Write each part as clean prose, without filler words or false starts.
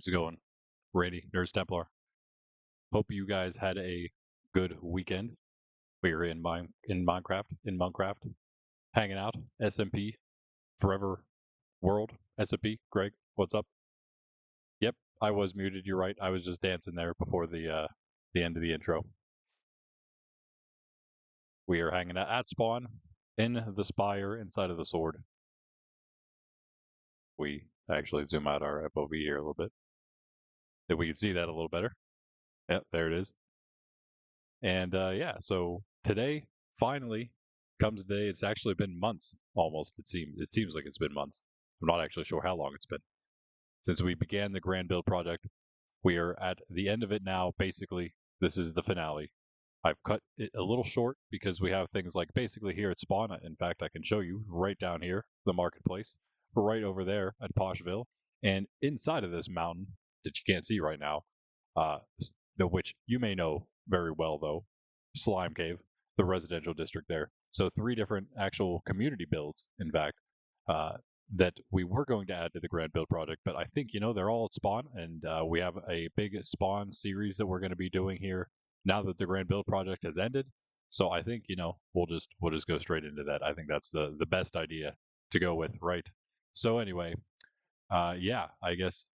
How's it going? Randy, Nurse Templar. Hope you guys had a good weekend. We were in Monkraft, hanging out. SMP, Forever World, SMP. Greg, what's up? Yep, I was muted. You're right. I was just dancing there before the end of the intro. We are hanging out at spawn in the Spire inside of the sword. We actually zoom out our FOV here a little bit. If we can see that a little better. Yep, there it is. And yeah, so today finally comes the day. It's actually been months almost. It seems like it's been months. I'm not actually sure how long it's been since we began the grand build project. We are at the end of it now. Basically, this is the finale. I've cut it a little short because we have things like basically here at spawn. In fact, I can show you right down here, the marketplace, right over there at Poshville, and inside of this mountain that you can't see right now, which you may know very well though, Slime Cave, the residential district there. So three different actual community builds, in fact, that we were going to add to the grand build project, but I think they're all at spawn, and we have a big spawn series that we're going to be doing here now that the grand build project has ended. So I think we'll just go straight into that. I think that's the best idea to go with, right? So anyway, yeah, I guess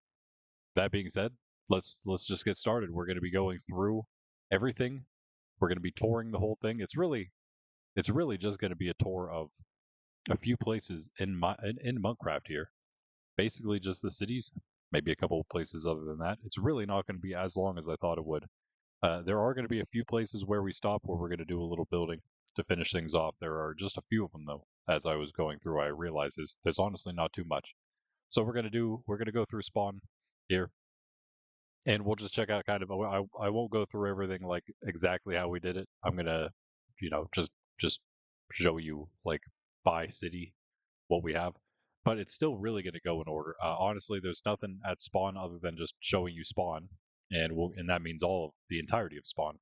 that being said, let's just get started. We're going to be going through everything. We're going to be touring the whole thing. It's really just going to be a tour of a few places in Monkraft here. Basically just the cities, maybe a couple of places other than that. It's really not going to be as long as I thought it would. There are going to be a few places where we stop where we're going to do a little building to finish things off. There are just a few of them though. As I was going through, I realized there's honestly not too much. So we're gonna go through spawn here, and we'll just check out kind of. I won't go through everything like exactly how we did it. I'm gonna, just show you like by city what we have, but it's still really gonna go in order. Honestly, there's nothing at spawn other than just showing you spawn, and that means all of the entirety of spawn.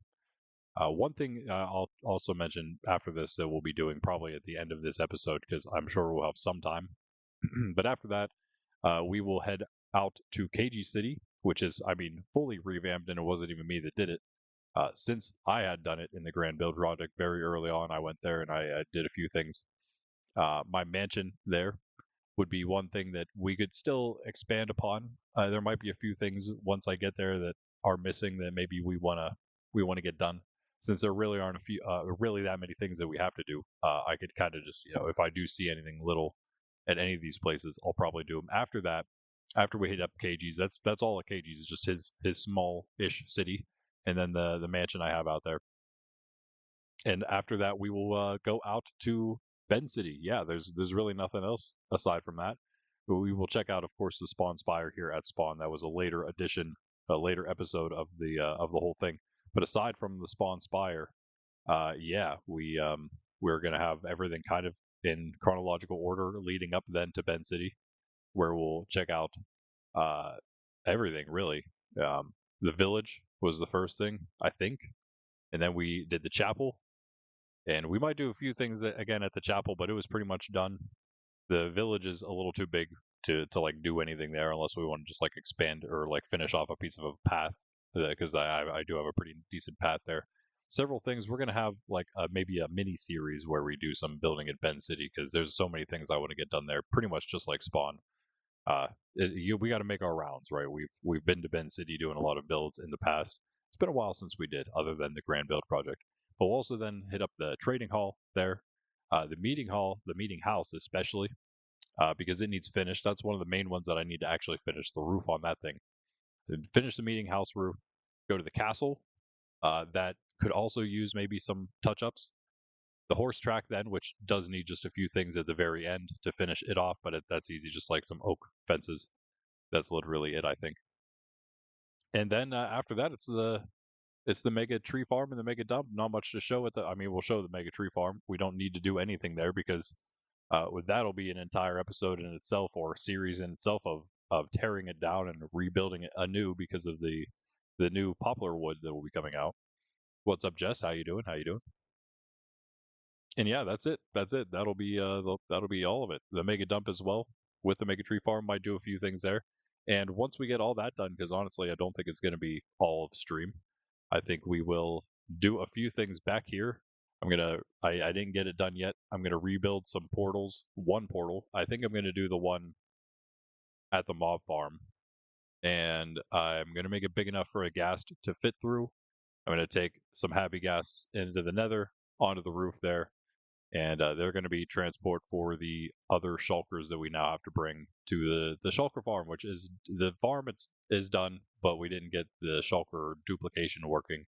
One thing I'll also mention after this that we'll be doing probably at the end of this episode because I'm sure we'll have some time. But after that, we will head out to Keiji City, which is, I mean, fully revamped, and it wasn't even me that did it. Since I had done it in the Grand Build project very early on, I went there and I did a few things. My mansion there would be one thing that we could still expand upon. There might be a few things once I get there that are missing that maybe we wanna get done. Since there really aren't really that many things that we have to do, I could kind of just if I do see anything little at any of these places, I'll probably do them. After that, after we hit up KG's, that's all at KG's is just his small-ish city, and then the mansion I have out there. And after that, we will go out to Bend City. Yeah, there's really nothing else aside from that. But we will check out, of course, the Spawn Spire here at Spawn. That was a later addition, a later episode of the whole thing. But aside from the Spawn Spire, yeah, we're gonna have everything kind of in chronological order, leading up then to Bend City, where we'll check out uh, everything really. The village was the first thing, I think, and then we did the chapel, and we might do a few things again at the chapel, but it was pretty much done. The village is a little too big to like do anything there unless we want to just like expand or like finish off a piece of a path because I do have a pretty decent path there. Several things we're gonna have like maybe a mini series where we do some building at Bend City because there's so many things I want to get done there. Pretty much just like Spawn. We got to make our rounds, right? We've been to Bend City doing a lot of builds in the past. It's been a while since we did, other than the Grand Build project. But we'll also then hit up the trading hall there, the meeting hall, the meeting house especially, because it needs finished. That's one of the main ones that I need to actually finish the roof on that thing. Finish the meeting house roof. Go to the castle. That could also use maybe some touch ups. The horse track then, which does need just a few things at the very end to finish it off, but that's easy, just like some oak fences. That's literally it, I think. And then after that, it's the mega tree farm and the mega dump. Not much to show at the. I mean, we'll show the mega tree farm. We don't need to do anything there because with that'll be an entire episode in itself or series in itself of tearing it down and rebuilding it anew because of the new poplar wood that will be coming out. What's up, Jess? How you doing? How you doing? And yeah, that's it. That's it. That'll be all of it. The mega dump as well with the mega tree farm might do a few things there. And once we get all that done, because honestly, I don't think it's going to be all of stream. I think we will do a few things back here. I didn't get it done yet. I'm gonna rebuild some portals. One portal. I think I'm gonna do the one at the mob farm, and I'm gonna make it big enough for a ghast to fit through. I'm gonna take some happy ghasts into the nether onto the roof there, and they're going to be transport for the other shulkers that we now have to bring to the shulker farm, which is the farm is done, but we didn't get the shulker duplication working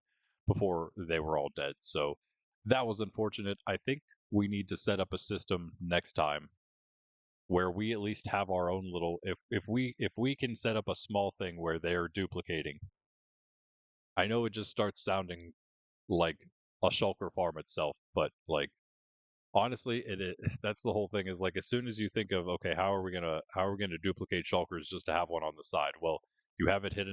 before they were all dead. So that was unfortunate. I think we need to set up a system next time where we at least have our own little if we can set up a small thing where they're duplicating. I know it just starts sounding like a shulker farm itself, but like honestly, that's the whole thing is like as soon as you think of okay, how are we gonna duplicate shulkers just to have one on the side? Well, you have it hit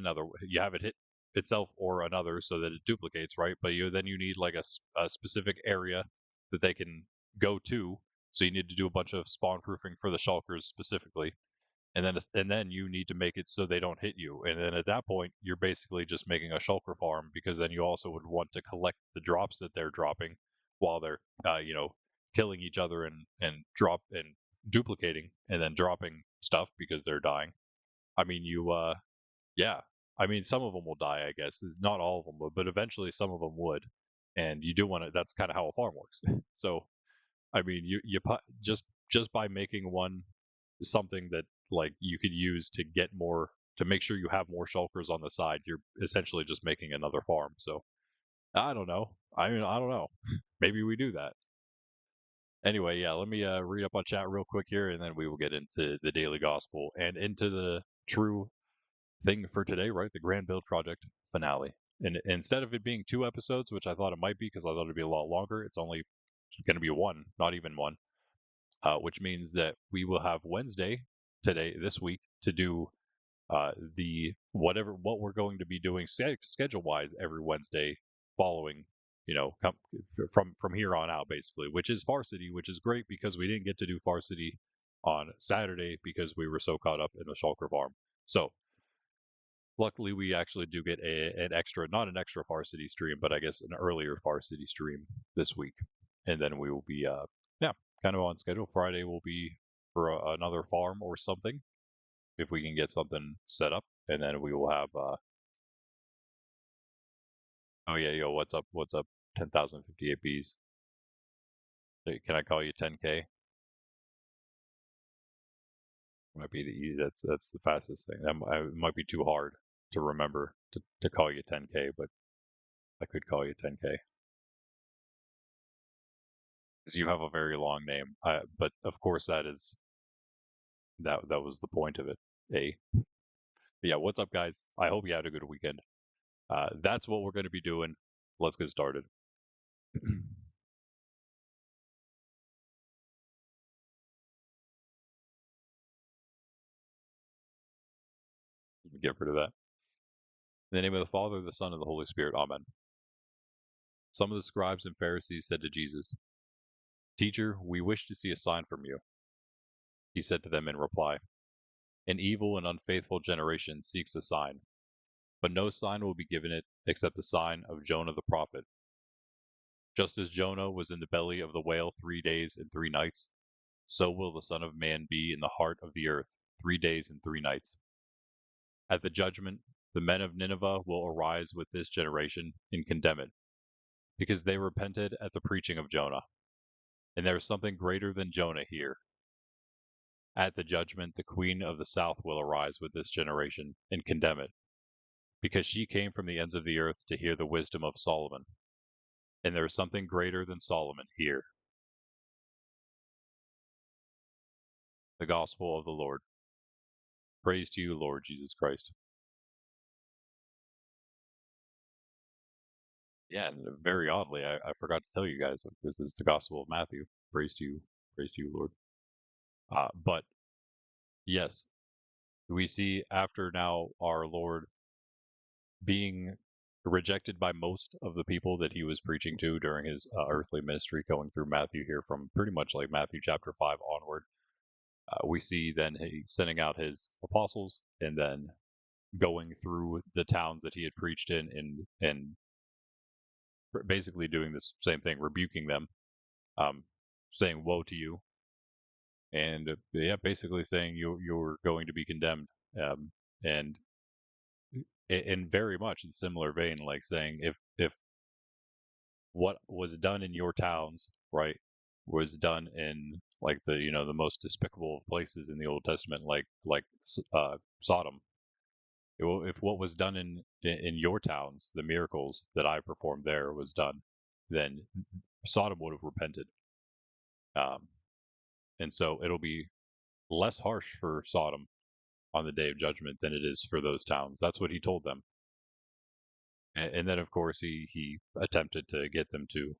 itself or another so that it duplicates, right? But you need like a specific area that they can go to. So you need to do a bunch of spawn proofing for the shulkers specifically, and then you need to make it so they don't hit you. And then at that point, you're basically just making a shulker farm because then you also would want to collect the drops that they're dropping while they're killing each other and drop and duplicating and then dropping stuff because they're dying. I mean, yeah. I mean, some of them will die, I guess. Not all of them would, but eventually some of them would. And you do want to. That's kind of how a farm works. So I mean, just by making one something that like you could use to get more to make sure you have more shulkers on the side, you're essentially just making another farm. So I don't know. I mean, I don't know. Maybe we do that. Anyway, yeah, let me read up on chat real quick here, and then we will get into the daily gospel and into the true thing for today, right? The Grand Build Project finale. And instead of it being 2 episodes, which I thought it might be because I thought it'd be a lot longer, it's only going to be one, not even one. Which means that we will have Wednesday today this week to do the what we're going to be doing schedule wise every Wednesday following from here on out basically, which is Far City, which is great because we didn't get to do Far City on Saturday because we were so caught up in the Shulker farm. So luckily we actually do get an extra, not an extra Far City stream, but I guess an earlier Far City stream this week, and then we will be yeah, kind of on schedule. Friday will be for another farm or something if we can get something set up, and then we will have oh yeah, yo, what's up 10,058 Bs. Hey, can I call you 10K? Might be the easy. That's the fastest thing. It might be too hard to remember to call you 10K, but I could call you 10K because you have a very long name. But of course that was the point of it. But yeah, what's up, guys? I hope you had a good weekend. That's what we're going to be doing. Let's get started. Get rid of that. In the name of the Father, the Son, and the Holy Spirit. Amen. Some of the scribes and Pharisees said to Jesus, "Teacher, we wish to see a sign from you." He said to them in reply, "An evil and unfaithful generation seeks a sign, but no sign will be given it except the sign of Jonah the prophet. Just as Jonah was in the belly of the whale 3 days and 3 nights, so will the Son of Man be in the heart of the earth 3 days and 3 nights. At the judgment, the men of Nineveh will arise with this generation and condemn it, because they repented at the preaching of Jonah. And there is something greater than Jonah here. At the judgment, the queen of the south will arise with this generation and condemn it, because she came from the ends of the earth to hear the wisdom of Solomon. And there is something greater than Solomon here." The Gospel of the Lord. Praise to you, Lord Jesus Christ. Yeah, and very oddly, I forgot to tell you guys this is the Gospel of Matthew. Praise to you, Lord. But yes, we see after now our Lord being rejected by most of the people that he was preaching to during his earthly ministry, going through Matthew here from pretty much like Matthew chapter 5 onward. we see then he sending out his apostles and then going through the towns that he had preached in and basically doing this same thing, rebuking them, saying "Woe to you," and yeah, basically saying you're going to be condemned, and in very much in similar vein, like saying if what was done in your towns, right, was done in like the most despicable of places in the Old Testament, like Sodom. If what was done in your towns, the miracles that I performed there was done, then Sodom would have repented, um, and so it'll be less harsh for Sodom on the day of judgment than it is for those towns. That's what he told them. And then of course he attempted to get them to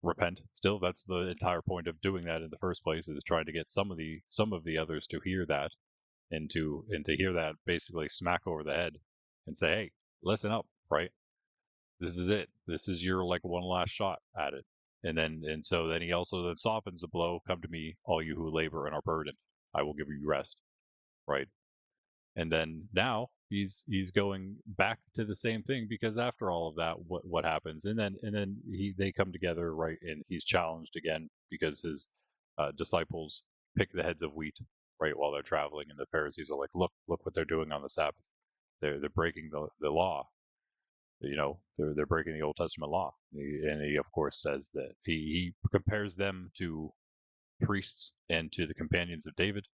repent. Still, that's the entire point of doing that in the first place, is trying to get some of the others to hear that, and to hear that basically smack over the head and say, hey, listen up, right? This is it. This is your like one last shot at it. And so then he also then softens the blow. Come to me, all you who labor and are burdened, I will give you rest, right? And then now he's going back to the same thing, because after all of that, what happens? And then they come together, right? And he's challenged again because his disciples pick the heads of wheat, right, while they're traveling, and the Pharisees are like, look what they're doing on the Sabbath. They're breaking the law. They're breaking the Old Testament law. And he of course says that he compares them to priests and to the companions of David.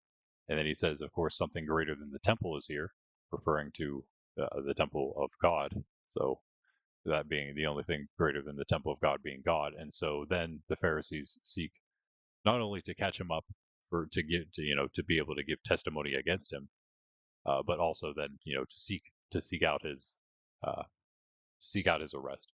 And then he says, of course, something greater than the temple is here, referring to the temple of God. So that being the only thing greater than the temple of God being God. And so then the Pharisees seek not only to catch him up to be able to give testimony against him, but also then to uh, seek out his arrest.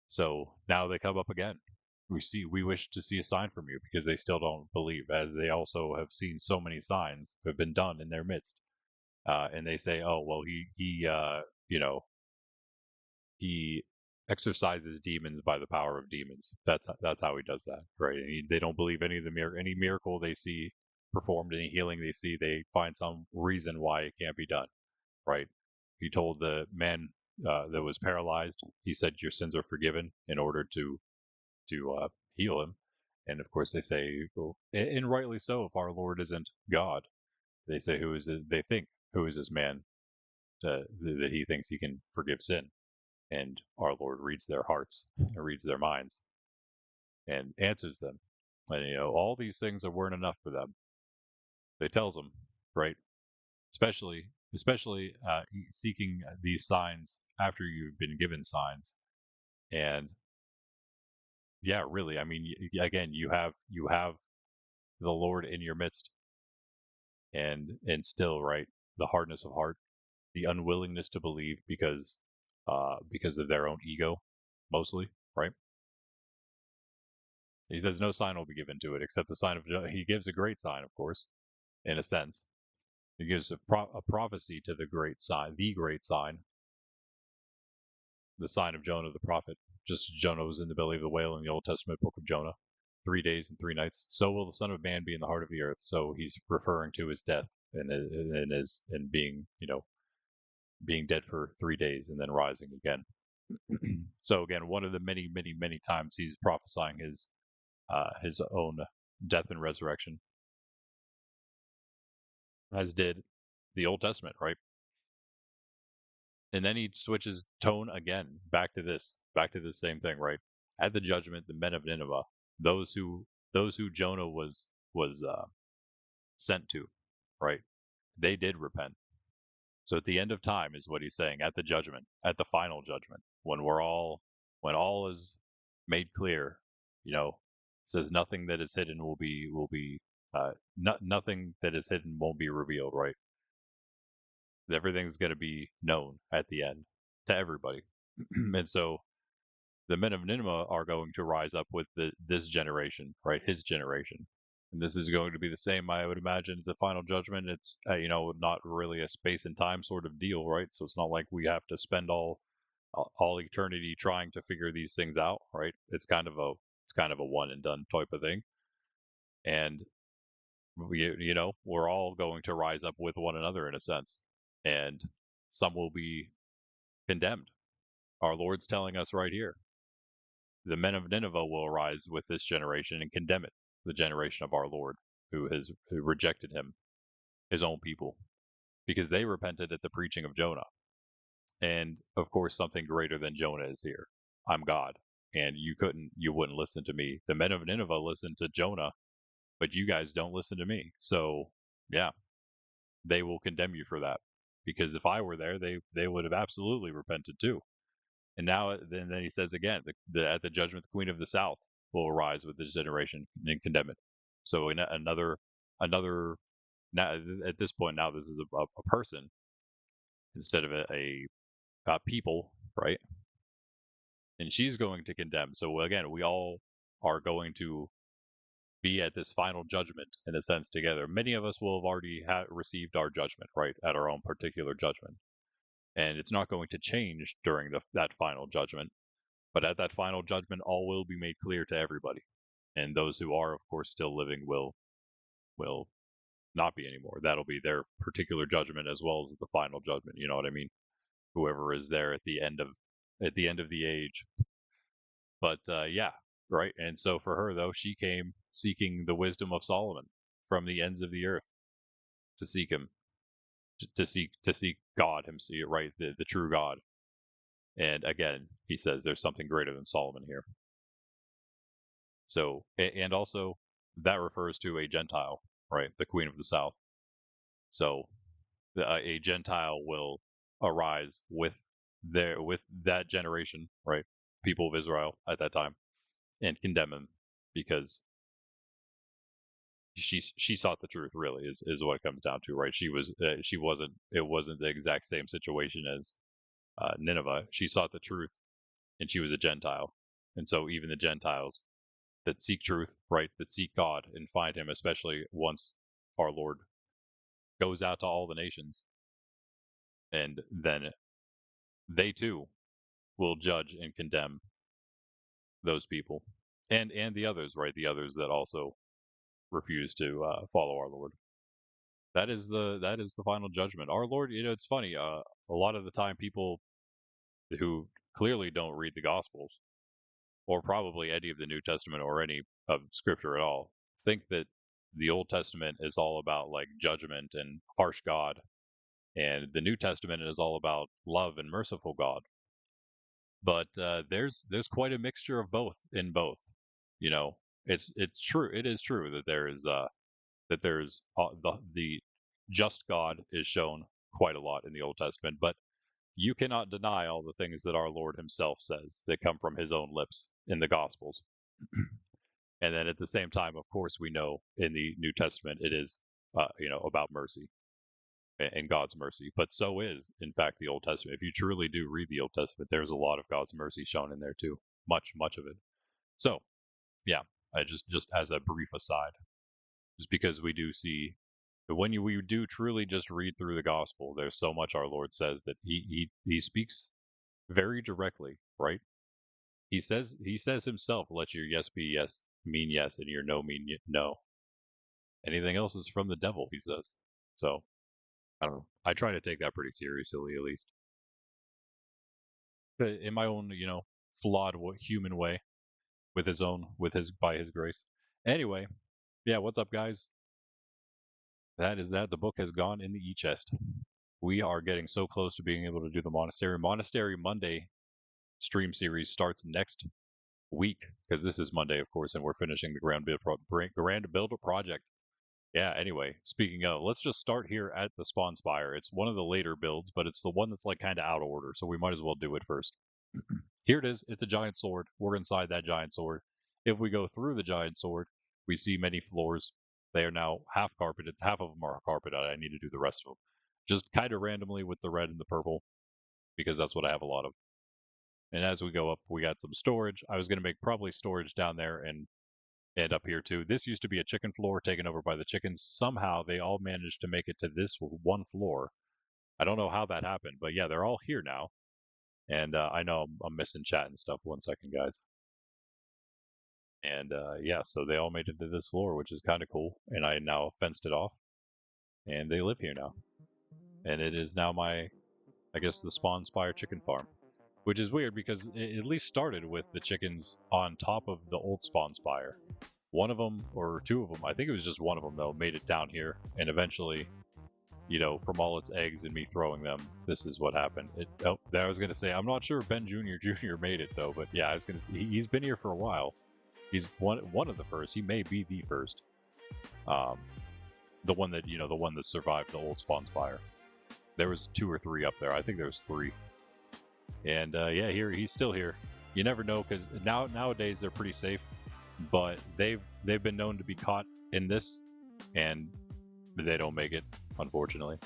So now they come up again. We wish to see a sign from you, because they still don't believe, as they also have seen so many signs have been done in their midst. And they say, oh well, he exorcises demons by the power of demons. That's how he does that, right? And they don't believe any miracle they see performed, any healing they see. They find some reason why it can't be done, right? He told the man that was paralyzed, he said, your sins are forgiven, in order to heal him. And of course, they say, well, and rightly so, if our Lord isn't God, they say, they think, who is this man that he thinks he can forgive sin? And our Lord reads their hearts, reads their minds, and answers them. And all these things weren't enough for them. They tells them, right? Especially seeking these signs after you've been given signs. And yeah, really, I mean, again, you have the Lord in your midst, and still, right, the hardness of heart, the unwillingness to believe because of their own ego, mostly, right? He says no sign will be given to it except the sign of Jonah. He gives a great sign, of course, in a sense. He gives a prophecy to the great sign, the sign of Jonah the prophet. Just as Jonah was in the belly of the whale in the Old Testament book of Jonah, 3 days and 3 nights. So will the Son of Man be in the heart of the earth. So he's referring to his death and being dead for 3 days and then rising again. So again, one of the many, many, many times he's prophesying his own death and resurrection, as did the Old Testament, right? And then he switches tone again, back to this same thing, right? At the judgment, the men of Nineveh, those who Jonah was sent to, right? They did repent. So at the end of time is what he's saying, at the judgment, at the final judgment, when all is made clear, says nothing that is hidden will be nothing that is hidden won't be revealed, right? Everything's going to be known at the end to everybody. And so the men of Nineveh are going to rise up with this generation, right? His generation. And this is going to be the same, I would imagine, the final judgment. It's, not really a space and time sort of deal, right? So it's not like we have to spend all eternity trying to figure these things out, right? It's kind of a one and done type of thing. And we're all going to rise up with one another in a sense, and some will be condemned. Our Lord's telling us right here, the men of Nineveh will arise with this generation and condemn it, the generation of our Lord, who rejected him, his own people, because they repented at the preaching of Jonah. And of course, something greater than Jonah is here. I'm God, and you wouldn't listen to me. The men of Nineveh listened to Jonah, but you guys don't listen to me. So, yeah, they will condemn you for that. Because if I were there, they would have absolutely repented too. And now, then he says again, at the judgment, the queen of the south will arise with this generation and condemn it. So another. Now at this point, now this is a person instead of a people, right? And she's going to condemn. So again, we all are going to be at this final judgment in a sense together. Many of us will have already received our judgment, right, at our own particular judgment, and it's not going to change during that final judgment. But at that final judgment, all will be made clear to everybody, and those who are, of course, still living will not be anymore. That'll be their particular judgment as well as the final judgment. You know what I mean? Whoever is there at the end of the age. But yeah, right. And so for her though, she came seeking the wisdom of Solomon from the ends of the earth to seek him, to seek God himself, right? The true God. And again, he says there's something greater than Solomon here. So, and also that refers to a Gentile, right? The Queen of the South. So, a Gentile will arise with that generation, right? People of Israel at that time, and condemn him because she sought the truth. Really, is what it comes down to, right? She wasn't. It wasn't the exact same situation as Nineveh. She sought the truth, and she was a Gentile, and so even the Gentiles that seek truth, right, that seek God and find Him, especially once our Lord goes out to all the nations, and then they too will judge and condemn those people, and the others, right, the others that also refuse to follow our Lord. That is the final judgment. Our Lord, it's funny. A lot of the time, people who clearly don't read the Gospels or probably any of the New Testament or any of Scripture at all think that the Old Testament is all about like judgment and harsh God, and the New Testament is all about love and merciful God. But there's quite a mixture of both in both. You know, it's true. It is true that there's the just God is shown quite a lot in the Old Testament, but you cannot deny all the things that our Lord Himself says that come from His own lips in the Gospels. And then at the same time, of course, we know in the New Testament it is, about mercy and God's mercy. But so is, in fact, the Old Testament. If you truly do read the Old Testament, there's a lot of God's mercy shown in there too. Much, much of it. So, yeah, I just as a brief aside, just because we do see we do truly just read through the gospel, there's so much our Lord says that he speaks very directly, right? He says himself, "Let your yes be yes, mean yes, and your no mean no. Anything else is from the devil," he says. So I don't know. I try to take that pretty seriously, at least, in my own, flawed human way, with his by his grace. Anyway, yeah. What's up, guys? That is that. The book has gone in the e-chest. We are getting so close to being able to do the Monastery. Monastery Monday stream series starts next week because this is Monday, of course, and we're finishing the Grand Builder project. Yeah, anyway, speaking of, let's just start here at the Spawn Spire. It's one of the later builds, but it's the one that's like kind of out of order, so we might as well do it first. Here it is. It's a giant sword. We're inside that giant sword. If we go through the giant sword, we see many floors. They are now half carpeted. Half of them are carpeted. I need to do the rest of them. Just kind of randomly with the red and the purple, because that's what I have a lot of. And as we go up, we got some storage. I was going to make probably storage down there and up here too. This used to be a chicken floor taken over by the chickens. Somehow they all managed to make it to this one floor. I don't know how that happened, but yeah, they're all here now. And I know I'm missing chat and stuff. One second, guys. And yeah, so they all made it to this floor, which is kind of cool. And I now fenced it off, and they live here now. And it is now my, I guess, the Spawn Spire chicken farm, which is weird because it at least started with the chickens on top of the old Spawn Spire. One of them, or two of them, I think it was just one of them though, made it down here, and eventually, you know, from all its eggs and me throwing them, this is what happened. I was gonna say, I'm not sure if Ben Jr. made it though, but yeah, he's been here for a while. He's one of the first. He may be the first. The one that, you know, the one that survived the old Spawn Spire. There was 2 or 3 up there. I think there was 3. And yeah, he's still here. You never know, because nowadays they're pretty safe, but they've been known to be caught in this, and they don't make it, unfortunately.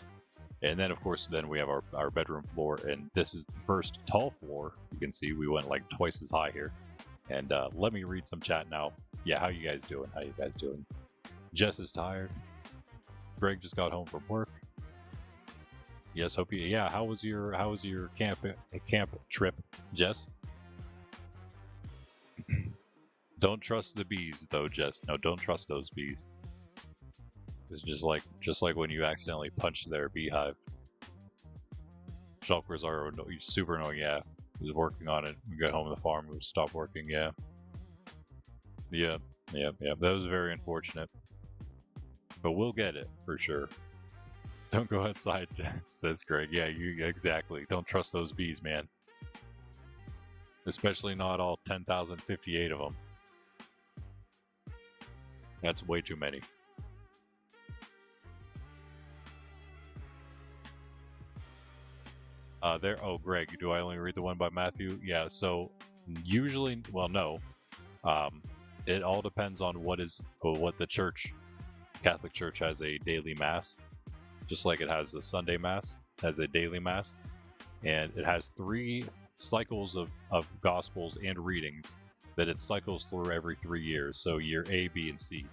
And then of course, then we have our bedroom floor, and this is the first tall floor. You can see we went like twice as high here. And let me read some chat now. Yeah, how you guys doing? How you guys doing? Jess is tired. Greg just got home from work. Yes, hope you. Yeah, how was your camp trip, Jess? Don't trust the bees, though, Jess. No, don't trust those bees. It's just like when you accidentally punch their beehive. Shulkers are super annoying. Yeah, he was working on it. We got home to the farm. We stopped working. Yeah. That was very unfortunate. But we'll get it for sure. Don't go outside, says Greg. Yeah, you exactly. Don't trust those bees, man. Especially not all 10,058 of them. That's way too many. Oh, Greg, do I only read the one by Matthew? Yeah, so usually, well, no. It all depends on what the church, Catholic Church has a daily mass. Just like it has the Sunday Mass, has a daily Mass, and it has 3 cycles of Gospels and readings that it cycles through every 3 years, so year A, B, and C.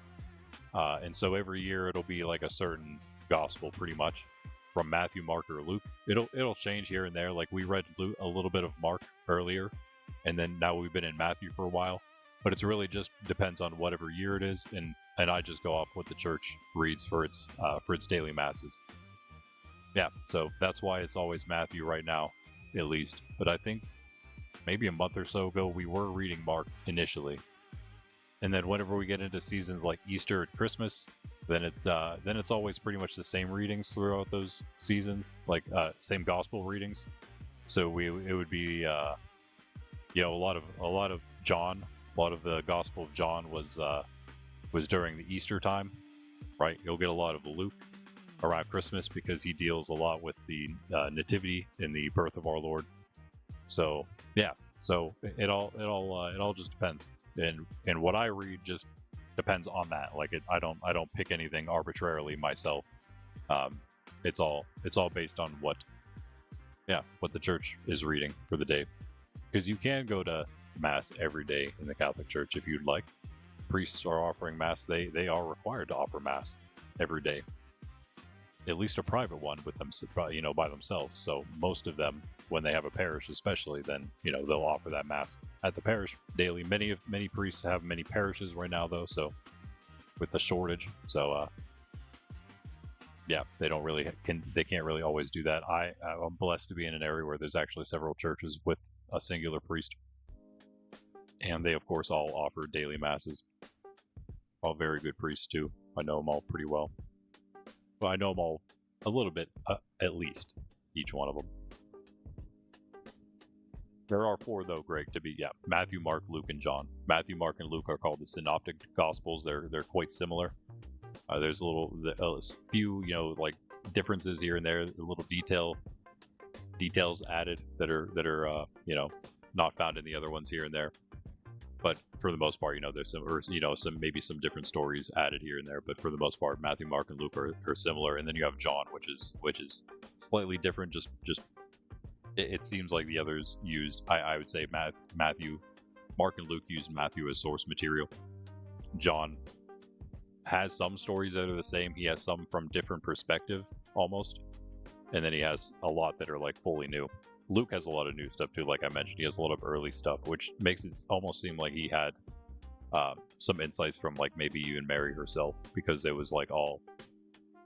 And so every year it'll be like a certain Gospel, pretty much, from Matthew, Mark, or Luke. It'll change here and there, like we read a little bit of Mark earlier, and then now we've been in Matthew for a while, but it's really just depends on whatever year it is, and I just go off what the church reads for its daily masses. Yeah, so that's why it's always Matthew right now, at least. But I think maybe a month or so ago we were reading Mark initially, and then whenever we get into seasons like Easter and Christmas, then it's always pretty much the same readings throughout those seasons, like same gospel readings. So it would be you know, a lot of John, a lot of the Gospel of John was during the Easter time, right? You'll get a lot of Luke around Christmas because he deals a lot with the nativity and the birth of our Lord. So yeah, so it all just depends, and what I read just depends on that. Like I don't pick anything arbitrarily myself. It's all based on what the church is reading for the day, because you can go to Mass every day in the Catholic Church if you'd like. Priests are offering Mass. They are required to offer Mass every day, at least a private one with them, you know, by themselves. So most of them, when they have a parish especially, then, you know, they'll offer that Mass at the parish daily. Many priests have many parishes right now though, so with the shortage, so yeah, they can't really always do that. I'm blessed to be in an area where there's actually several churches with a singular priest, and they of course all offer daily masses. All very good priests too. I know them all pretty well. Well, I know them all a little bit, at least, each one of them. There are 4 though, Greg, to be, yeah, Matthew, Mark, Luke, and John. Matthew, Mark, and Luke are called the Synoptic Gospels. They're quite similar. There's a few, you know, like differences here and there, a little details added that are you know, not found in the other ones here and there. But for the most part, you know, there's maybe some different stories added here and there. But for the most part, Matthew, Mark, and Luke are similar. And then you have John, which is slightly different. Just it seems like the others used. I would say Matthew, Mark, and Luke used Matthew as source material. John has some stories that are the same. He has some from different perspective almost, and then he has a lot that are like fully new. Luke has a lot of new stuff too, like I mentioned. He has a lot of early stuff, which makes it almost seem like he had some insights from like maybe even Mary herself, because it was like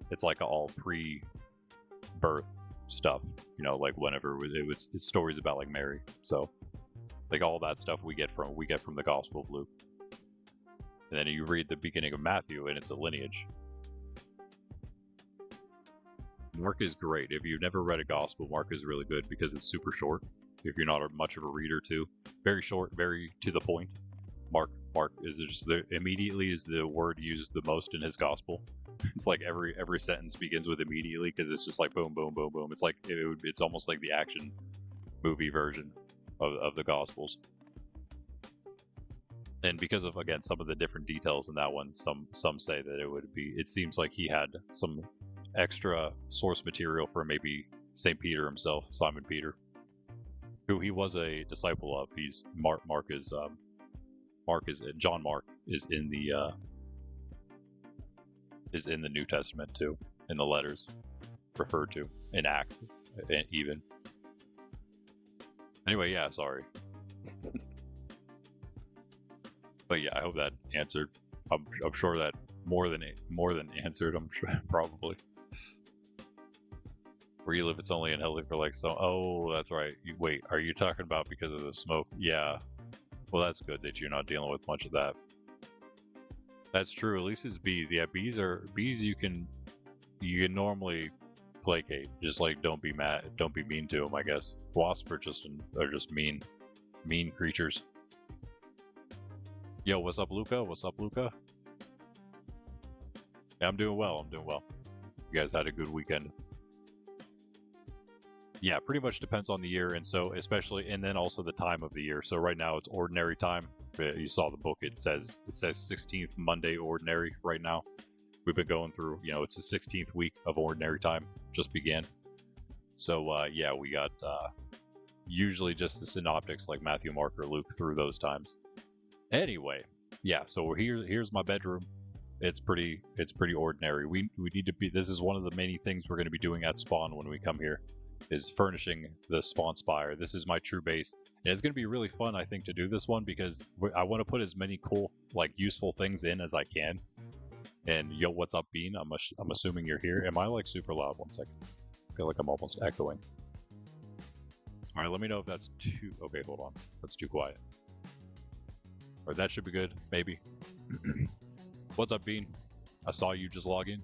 it's like all pre-birth stuff, you know, like whenever it's stories about like Mary. So like all that stuff we get from the Gospel of Luke. And then you read the beginning of Matthew and it's a lineage. Mark is great. If you've never read a Gospel, Mark is really good because it's super short. If you're not much of a reader too, very short, very to the point. Mark is just immediately is the word used the most in his Gospel. It's like every sentence begins with immediately because it's just like boom, boom, boom, boom. It's like it's almost like the action movie version of the Gospels. And because of, again, some of the different details in that one, some say that it seems like he had some extra source material for maybe St. Peter himself, Simon Peter, who he was a disciple of. He's John Mark is in the New Testament too, in the letters referred to in Acts, even. Anyway, yeah, sorry. But yeah, I hope that answered. I'm sure that more than answered. I'm sure probably. Where you live, it's only unhealthy for like so. Oh, that's right. Wait, are you talking about because of the smoke? Yeah. Well, that's good that you're not dealing with much of that. That's true. At least it's bees. Yeah, bees you can normally placate. Just like don't be mad, don't be mean to them. I guess wasps are just mean creatures. Yo, what's up, Luca? What's up, Luca? Yeah, I'm doing well. You guys had a good weekend. Yeah, pretty much depends on the year, and so especially, and then also the time of the year. So right now it's ordinary time. You saw the book; it says 16th Monday ordinary right now. We've been going through, you know, it's the 16th week of ordinary time, just began. So yeah, we got usually just the synoptics like Matthew, Mark, or Luke through those times. Anyway, yeah. So here's my bedroom. It's pretty ordinary. We need to be. This is one of the many things we're going to be doing at spawn when we come here, is furnishing the spawn spire. This is my true base, and it's going to be really fun, I think, to do this one because I want to put as many cool, like, useful things in as I can. And yo, what's up, Bean? I'm assuming you're here. Am I like super loud? 1 second. I feel like I'm almost echoing. All right, let me know if that's too. Okay, hold on. That's too quiet. Or that should be good, maybe. What's up, Bean? I saw you just log in.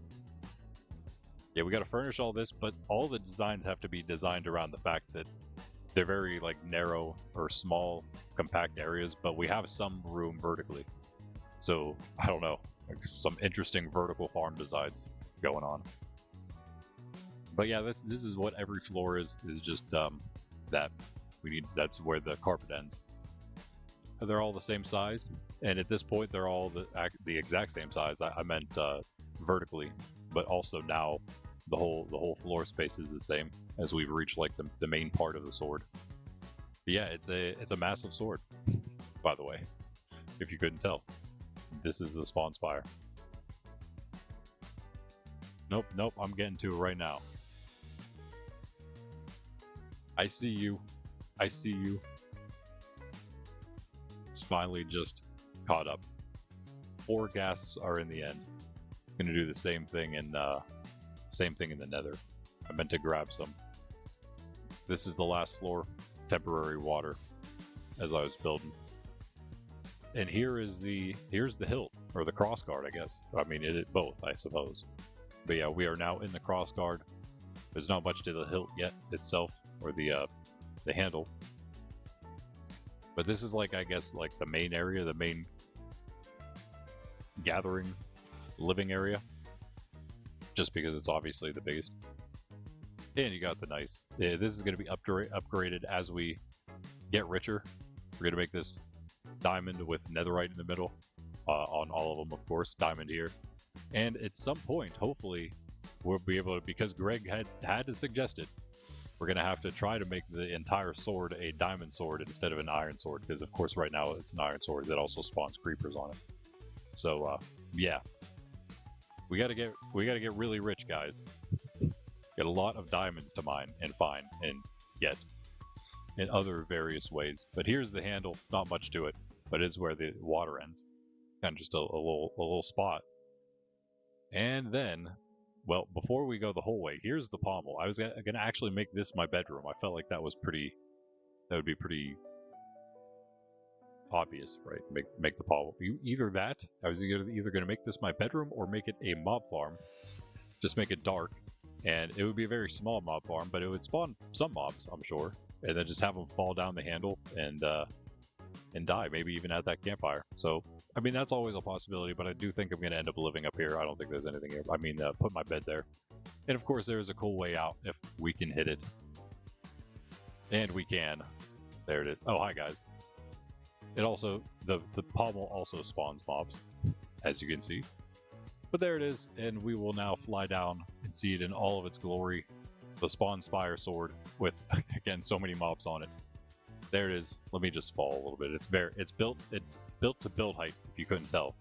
Yeah, we got to furnish all this, but all the designs have to be designed around the fact that they're very like narrow or small, compact areas, but we have some room vertically. So I don't know, like some interesting vertical farm designs going on. But yeah, this is what every floor is just that we need. That's where the carpet ends. They're all the same size, and at this point, they're all the exact same size. I meant vertically, but also now the whole floor space is the same as we've reached like the main part of the sword. But yeah, it's a massive sword, by the way, if you couldn't tell. This is the spawn spire. Nope, I'm getting to it right now. I see you. It's finally just caught up. 4 ghasts are in the end. It's gonna do the same thing in the nether. I meant to grab some. This is the last floor, temporary water, as I was building. And here's the hilt, or the crossguard, I guess. I mean, both, I suppose. But yeah, we are now in the crossguard. There's not much to the hilt yet itself, or the handle. But this is like, I guess, like the main area, the main gathering, living area. Just because it's obviously the biggest. And you got the nice. Yeah, this is going to be upgraded as we get richer. We're going to make this diamond with netherite in the middle. On all of them, of course. Diamond here. And at some point, hopefully, we'll be able to, because Greg had to suggest it, we're going to have to try to make the entire sword a diamond sword instead of an iron sword, because of course right now it's an iron sword that also spawns creepers on it. So yeah, we gotta get really rich, guys. Get a lot of diamonds to mine and find and get in other various ways. But here's the handle. Not much to it, but it's where the water ends. kind of just a little spot. And then, well, before we go the whole way, here's the pommel. I was gonna actually make this my bedroom. I felt like that would be pretty obvious, right? Make the pommel. Either that, I was either gonna make this my bedroom or make it a mob farm. Just make it dark, and it would be a very small mob farm, but it would spawn some mobs, I'm sure, and then just have them fall down the handle and die, maybe even at that campfire. So, I mean, that's always a possibility, but I do think I'm going to end up living up here. I don't think there's anything here. I mean, put my bed there. And of course, there is a cool way out if we can hit it. And we can. There it is. Oh, hi, guys. It also, the pommel also spawns mobs, as you can see. But there it is, and we will now fly down and see it in all of its glory. The spawn Spire sword with, again, so many mobs on it. There it is. Let me just fall a little bit. It's built to build height, if you couldn't tell.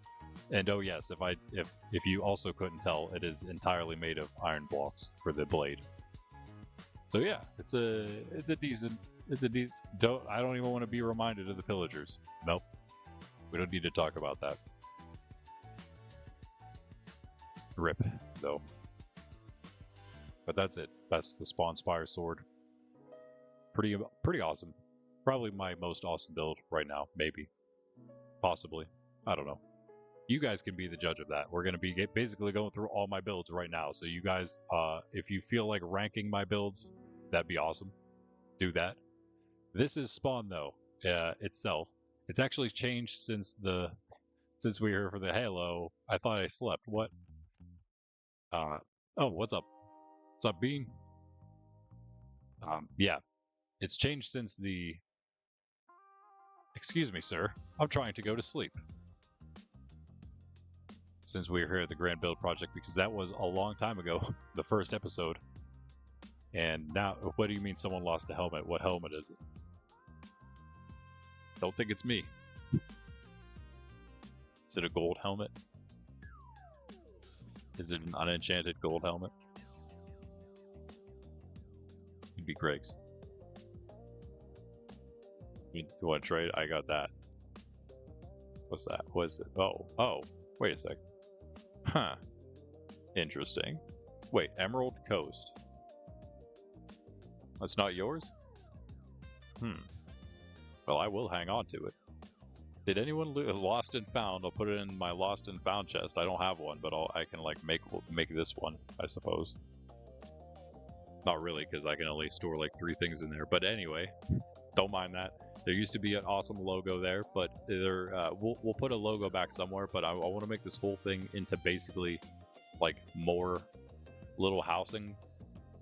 And oh yes, if you also couldn't tell, it is entirely made of iron blocks for the blade. So yeah, it's a decent. I don't even want to be reminded of the pillagers. Nope. We don't need to talk about that. Rip, though. But that's it. That's the spawn Spire sword. Pretty awesome. Probably my most awesome build right now, maybe. Possibly. I don't know. You guys can be the judge of that. We're going to be basically going through all my builds right now. So you guys, if you feel like ranking my builds, that'd be awesome. Do that. This is spawn, though, itself. It's actually changed since we were here for the Halo. I thought I slept. What? Oh, what's up? What's up, Bean? Yeah. It's changed since the... Excuse me, sir. I'm trying to go to sleep. Since we were here at the Grand Build Project, because that was a long time ago, the first episode. And now, what do you mean someone lost a helmet? What helmet is it? Don't think it's me. Is it a gold helmet? Is it an unenchanted gold helmet? It'd be Greg's. You want to trade? I got that. What's that? What is it? Oh. Wait a sec. Huh. Interesting. Wait, Emerald Coast. That's not yours? Well, I will hang on to it. Did anyone lost and found? I'll put it in my lost and found chest. I don't have one, but I can like make this one, I suppose. Not really, because I can only store like 3 things in there. But anyway, don't mind that. There used to be an awesome logo there, but we'll put a logo back somewhere. But I want to make this whole thing into basically like more little housing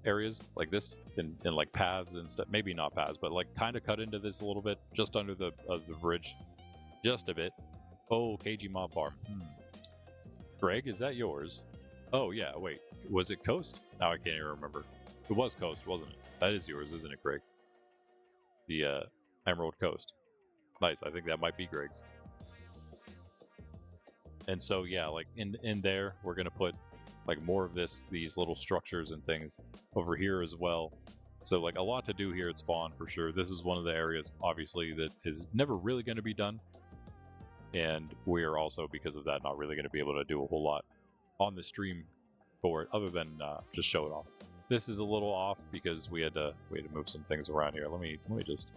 areas like this, in like paths and stuff. Maybe not paths, but like kind of cut into this a little bit, just under the bridge, just a bit. Oh, Keiji Mob Farm. Greg, is that yours? Oh yeah. Wait, was it Coast? Now I can't even remember. It was Coast, wasn't it? That is yours, isn't it, Greg? The Emerald Coast. Nice. I think that might be Greg's. And so yeah, like in there, we're gonna put like more of these little structures and things over here as well. So like a lot to do here at spawn for sure. This is one of the areas obviously that is never really going to be done, and we are also, because of that, not really going to be able to do a whole lot on the stream for it other than just show it off. This is a little off because we had to move some things around here. Let me just,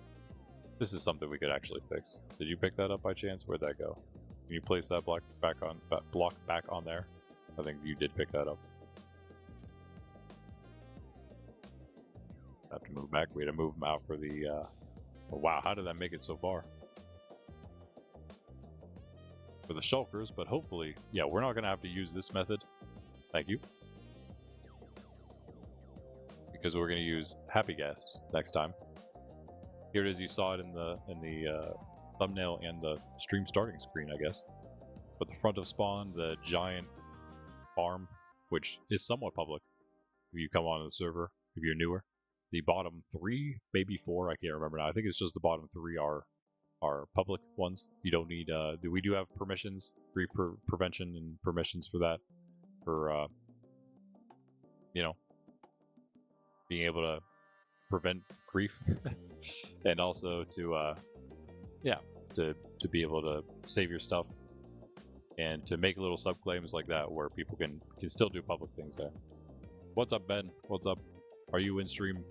this is something we could actually fix. Did you pick that up by chance? Where'd that go? Can you place that block back on there? I think you did pick that up. Have to move back. We had to move them out for the... Oh, wow, how did that make it so far? For the shulkers, but hopefully... Yeah, we're not going to have to use this method. Thank you. Because we're going to use Happy Guests next time. Here it is. You saw it in the thumbnail and the stream starting screen, I guess. But the front of spawn, the giant farm, which is somewhat public if you come onto the server, if you're newer. The bottom 3, maybe 4, I can't remember now. I think it's just the bottom 3 are public ones. You don't need, we do have permissions, grief prevention and permissions for that. For, you know, being able to prevent grief. And also to, yeah, to be able to save your stuff and to make little subclaims like that where people can still do public things there. What's up, Ben? What's up? Are you in stream?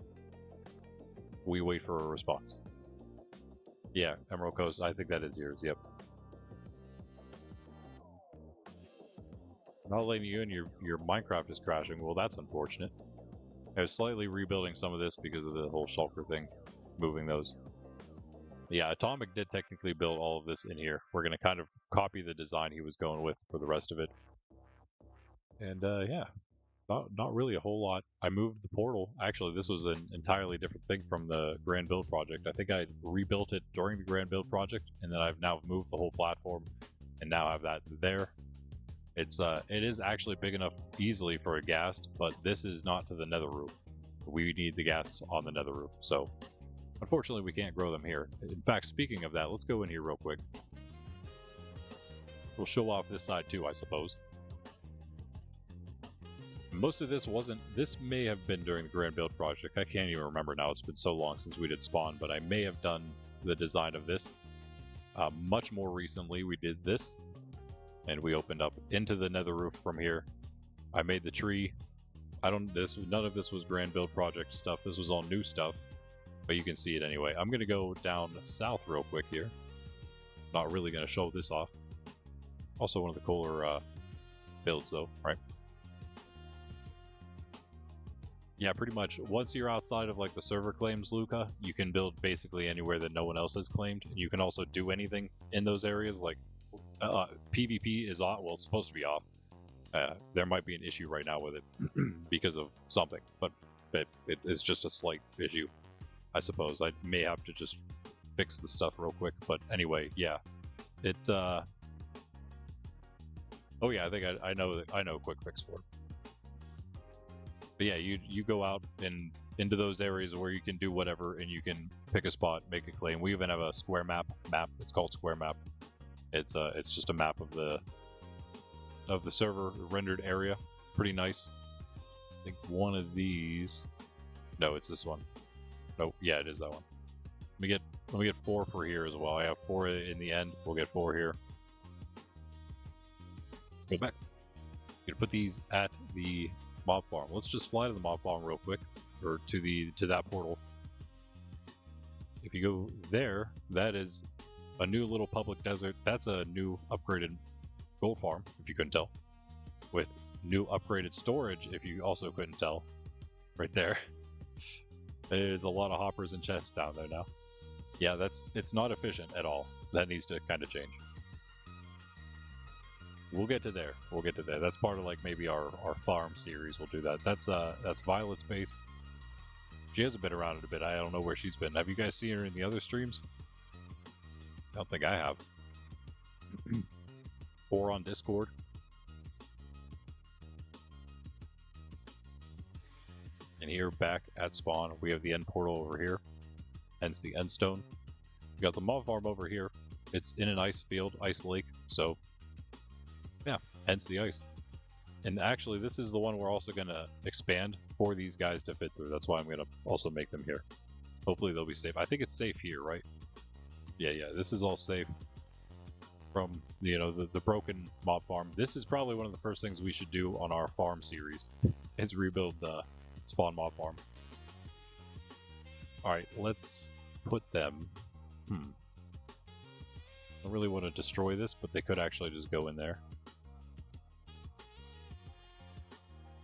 We wait for a response. Yeah, Emerald Coast. I think that is yours. Yep. Not letting you in. Your Minecraft is crashing. Well, that's unfortunate. I was slightly rebuilding some of this because of the whole shulker thing, moving those. Yeah, Atomic did technically build all of this in here. We're going to kind of copy the design he was going with for the rest of it. And yeah, not really a whole lot. I moved the portal. Actually, this was an entirely different thing from the Grand Build project. I think I rebuilt it during the Grand Build project, and then I've now moved the whole platform, and now I have that there. It is actually big enough easily for a ghast, but this is not to the nether roof. We need the ghasts on the nether roof, so unfortunately we can't grow them here. In fact, speaking of that, let's go in here real quick. We'll show off this side too, I suppose. Most of this wasn't... This may have been during the Grand Build project. I can't even remember now. It's been so long since we did spawn, but I may have done the design of this. Much more recently, we did this, and we opened up into the nether roof from here. I made the tree. None of this was Grand Build project stuff. This was all new stuff, but you can see it anyway. I'm going to go down south real quick here. Not really going to show this off. Also one of the cooler builds though, right? Yeah, pretty much. Once you're outside of like the server claims, Luca, you can build basically anywhere that no one else has claimed. You can also do anything in those areas. Like PvP is off. Well, it's supposed to be off. There might be an issue right now with it because of something, but it's just a slight issue, I suppose. I may have to just fix the stuff real quick. But anyway, yeah, it. Oh yeah, I think I know a quick fix for it. But yeah, you go out and into those areas where you can do whatever, and you can pick a spot, make a claim. We even have a square map. It's called Square Map. It's just a map of the server rendered area. Pretty nice. I think one of these. No, it's this one. No, yeah, it is that one. Let me get 4 for here as well. I have 4 in the end. We'll get 4 here. Let's go back. I'm gonna put these at the mob farm. Let's just fly to the mob farm real quick, or to that portal. If you go there, that is a new little public desert. That's a new upgraded gold farm, if you couldn't tell, with new upgraded storage, if you also couldn't tell. Right there. There's a lot of hoppers and chests down there now. Yeah, it's not efficient at all. That needs to kind of change. We'll get to there. We'll get to there. That's part of like maybe our farm series. We'll do that. That's Violet's base. She hasn't been around in a bit. I don't know where she's been. Have you guys seen her in the other streams? I don't think I have. Or on Discord. And here, back at spawn, we have the end portal over here. Hence the end stone. We got the mob farm over here. It's in an ice field, ice lake, so yeah, hence the ice. And actually, this is the one we're also going to expand for these guys to fit through. That's why I'm going to also make them here. Hopefully they'll be safe. I think it's safe here, right? Yeah, this is all safe from, the broken mob farm. This is probably one of the first things we should do on our farm series, is rebuild the spawn mob farm. Alright, let's put them... I don't really want to destroy this, but they could actually just go in there.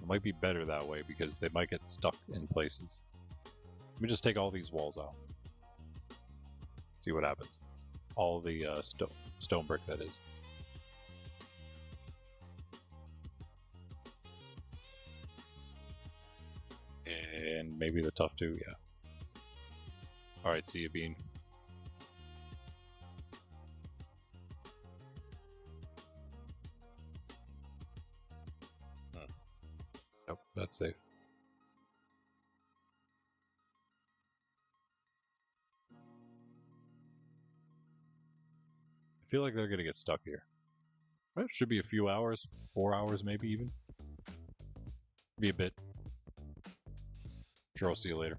It might be better that way because they might get stuck in places. Let me just take all these walls out. See what happens. All the stone brick, that is. And maybe the tough too, yeah. Alright, see you, Bean. Nope, that's safe. I feel like they're gonna get stuck here. Well, it should be a few hours, 4 hours maybe even. Be a bit. Sure, I'll see you later.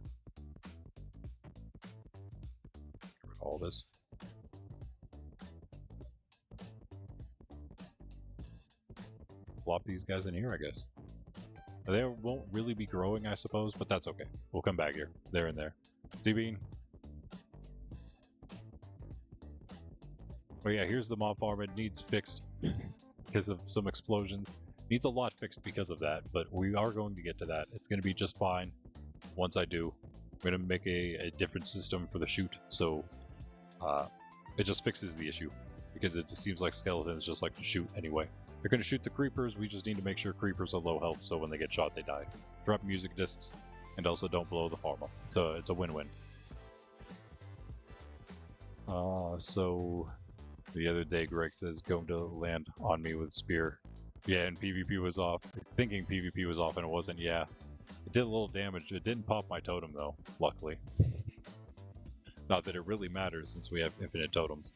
Get rid of all this. plop these guys in here, I guess. They won't really be growing, I suppose, but that's okay. We'll come back here. There and there. D-Bean. Oh yeah, here's the mob farm. It needs fixed because of some explosions. Needs a lot fixed because of that, but we are going to get to that. It's going to be just fine once I do. I'm going to make a different system for the shoot, so it just fixes the issue. Because it just seems like skeletons just like to shoot anyway. They're going to shoot the creepers, we just need to make sure creepers are low health so when they get shot they die. Drop music discs, and also don't blow the farm up. It's a win-win. So the other day Greg says going to land on me with spear. Yeah, and PvP was off. Thinking PvP was off and it wasn't, yeah. It did a little damage. It didn't pop my totem though, luckily. Not that it really matters since we have infinite totems.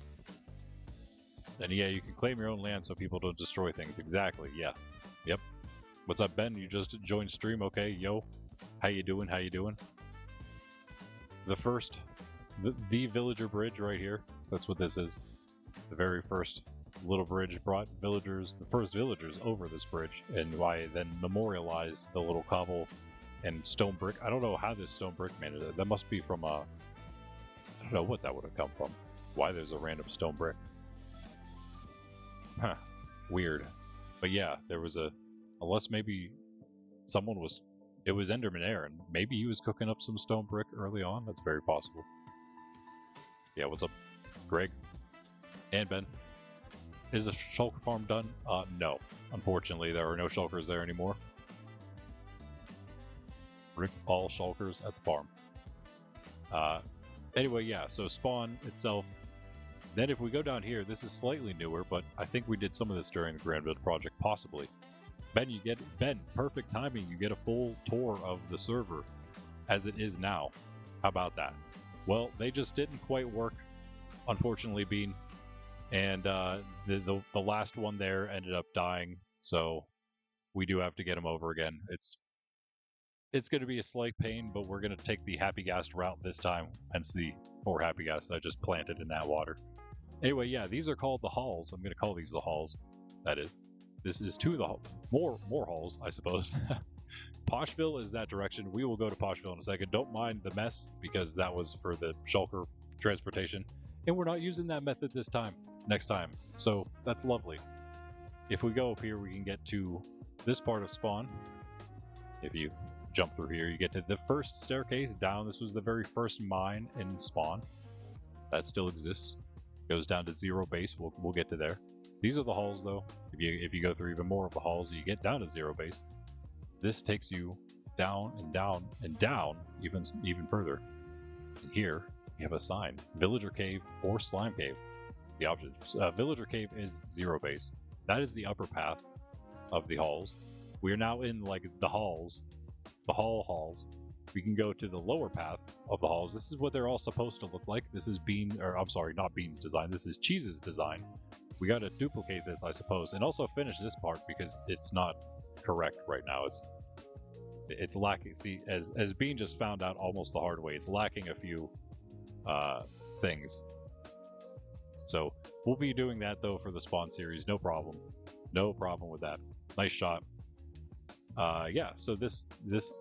And yeah, you can claim your own land so people don't destroy things. Exactly, yeah. Yep. What's up, Ben? You just joined stream? Okay, yo. How you doing? How you doing? The first... The villager bridge right here. That's what this is. The very first little bridge brought villagers, the first villagers over this bridge, and why then memorialized the little cobble and stone brick. I don't know how this stone brick made it. That must be from I don't know what that would have come from. Why there's a random stone brick. Huh. Weird. But yeah, there was unless maybe someone was, it was Enderman Aaron. Maybe he was cooking up some stone brick early on. That's very possible. Yeah, what's up, Greg? And Ben. Is the shulker farm done? No. Unfortunately, there are no shulkers there anymore. Rip all shulkers at the farm. Anyway, yeah, so spawn itself. Then if we go down here, this is slightly newer, but I think we did some of this during the Grand Build project, possibly. Ben, perfect timing. You get a full tour of the server as it is now. How about that? Well, they just didn't quite work, unfortunately, Bean. And the last one there ended up dying, so we do have to get him over again. It's going to be a slight pain, but we're going to take the Happy Gas route this time, hence the 4 Happy Gas I just planted in that water. Anyway, yeah, these are called the halls. I'm going to call these the halls. That is. This is more halls, I suppose. Poshville is that direction. We will go to Poshville in a second. Don't mind the mess, because that was for the shulker transportation. And we're not using that method this time. Next time. So, that's lovely. If we go up here, we can get to this part of spawn. If you jump through here, you get to the first staircase down. This was the very first mine in spawn. That still exists. Goes down to 0 base. We'll get to there. These are the halls, though. If you go through even more of the halls, you get down to 0 base. This takes you down and down and down even further. And here you have a sign: Villager Cave or Slime Cave. The options. Villager Cave is 0 base. That is the upper path of the halls. We are now in like the halls, the halls. We can go to the lower path of the halls. This is what they're all supposed to look like. This is not Bean's design. This is Cheese's design. We got to duplicate this, I suppose, and also finish this part because it's not correct right now. It's lacking. See, as Bean just found out almost the hard way, it's lacking a few things. So we'll be doing that though for the spawn series. No problem. No problem with that. Nice shot. Yeah, so this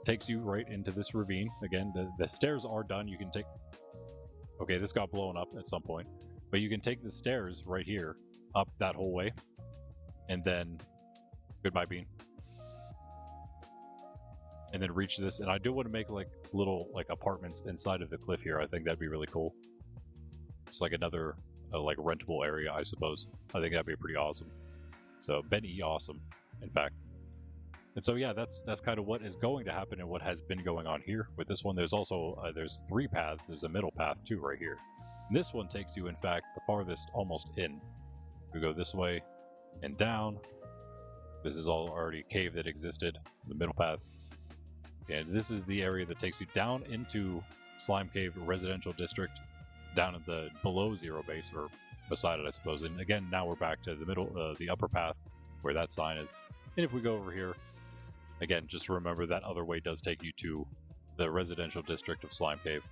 takes you right into this ravine. Again, the stairs are done. You can take... Okay, this got blown up at some point. But you can take the stairs right here up that whole way. And then... Goodbye, Bean. And then reach this. And I do want to make like little like apartments inside of the cliff here. I think that'd be really cool. It's like another like rentable area, I suppose. I think that'd be pretty awesome. So, Benny, awesome, in fact. And so yeah, that's kind of what is going to happen and what has been going on here. With this one, there's also there's 3 paths. There's a middle path too right here. And this one takes you, in fact, the farthest almost in. We go this way and down. This is all already a cave that existed. The middle path. And this is the area that takes you down into Slime Cave Residential District, down at the below 0 base, or beside it, I suppose. And again, now we're back to the middle, the upper path, where that sign is. And if we go over here, again, just remember that other way does take you to the residential district of Slime Cave.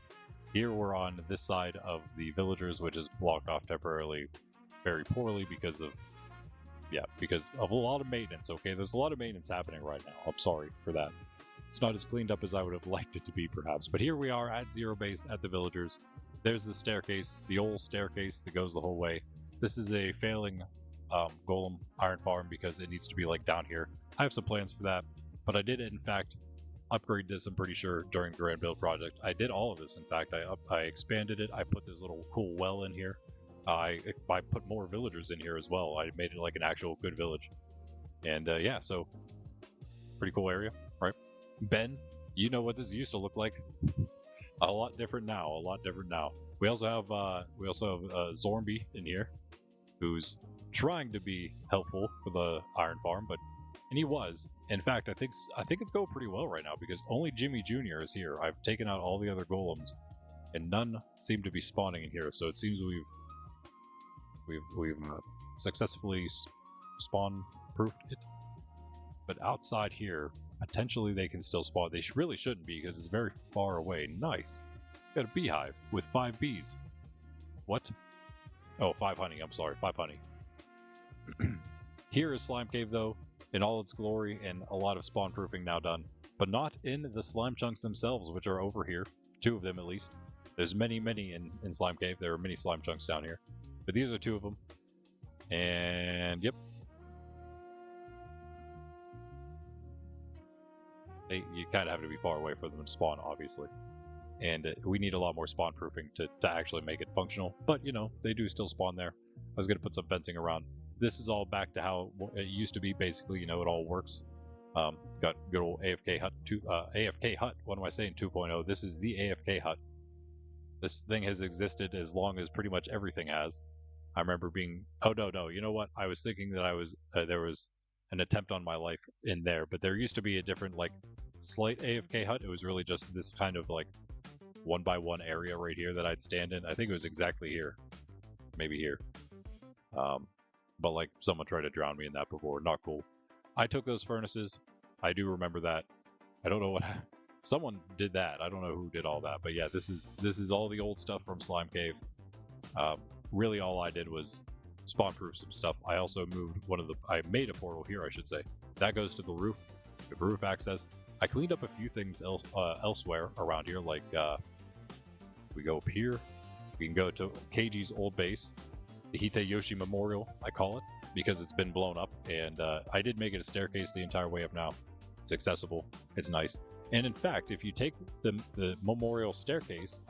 Here we're on this side of the villagers, which is blocked off temporarily very poorly because of Yeah, because of a lot of maintenance, okay? There's a lot of maintenance happening right now. I'm sorry for that. It's not as cleaned up as I would have liked it to be, perhaps. But here we are at Zero Base at the Villagers. There's the staircase, the old staircase that goes the whole way. This is a failing golem iron farm because it needs to be like down here. I have some plans for that, but I did in fact upgrade this, I'm pretty sure, during the Grand Build project. I did all of this, in fact. I expanded it. I put this little cool well in here. I put more villagers in here as well. I made it like an actual good village. And yeah, so pretty cool area, right? Ben, you know what this used to look like. A lot different now. A lot different now. We also have Zormby in here, who's trying to be helpful for the iron farm, and he was. In fact, I think it's going pretty well right now because only Jimmy Jr. is here. I've taken out all the other golems, and none seem to be spawning in here. So it seems we've successfully spawn-proofed it. But outside here, potentially they can still spawn. They really shouldn't be because it's very far away. Nice. Got a beehive with 5 bees. What? Oh, 5 honey. I'm sorry, 5 honey. Here is Slime Cave, though, in all its glory, and a lot of spawn proofing now done. But not in the slime chunks themselves, which are over here. 2 of them, at least. There's many in Slime Cave. There are many slime chunks down here. But these are 2 of them. And, yep. You kind of have to be far away for them to spawn, obviously. And we need a lot more spawn proofing to actually make it functional. But, you know, they do still spawn there. I was going to put some fencing around. This is all back to how it used to be, basically. You know, it all works. Got good old AFK hut. AFK hut. What am I saying? 2.0. This is the AFK hut. This thing has existed as long as pretty much everything has. I remember being... Oh, no. You know what? I was thinking that there was an attempt on my life in there. But there used to be a different, like, slight AFK hut. It was really just this kind of, like, 1x1 area right here that I'd stand in. I think it was exactly here. Maybe here. But like someone tried to drown me in that before. Not cool. I took those furnaces. I do remember that. I don't know what someone did that. I don't know who did all that. But yeah, this is all the old stuff from Slime Cave. Really all I did was spawn proof some stuff. I also moved I made a portal here, I should say. That goes to the roof. The roof access. I cleaned up a few things elsewhere around here, like we go up here. We can go to Keiji's old base, the Hiteyoshi Memorial, I call it, because it's been blown up, and I did make it a staircase the entire way up now. It's accessible, it's nice. And in fact, if you take the memorial staircase,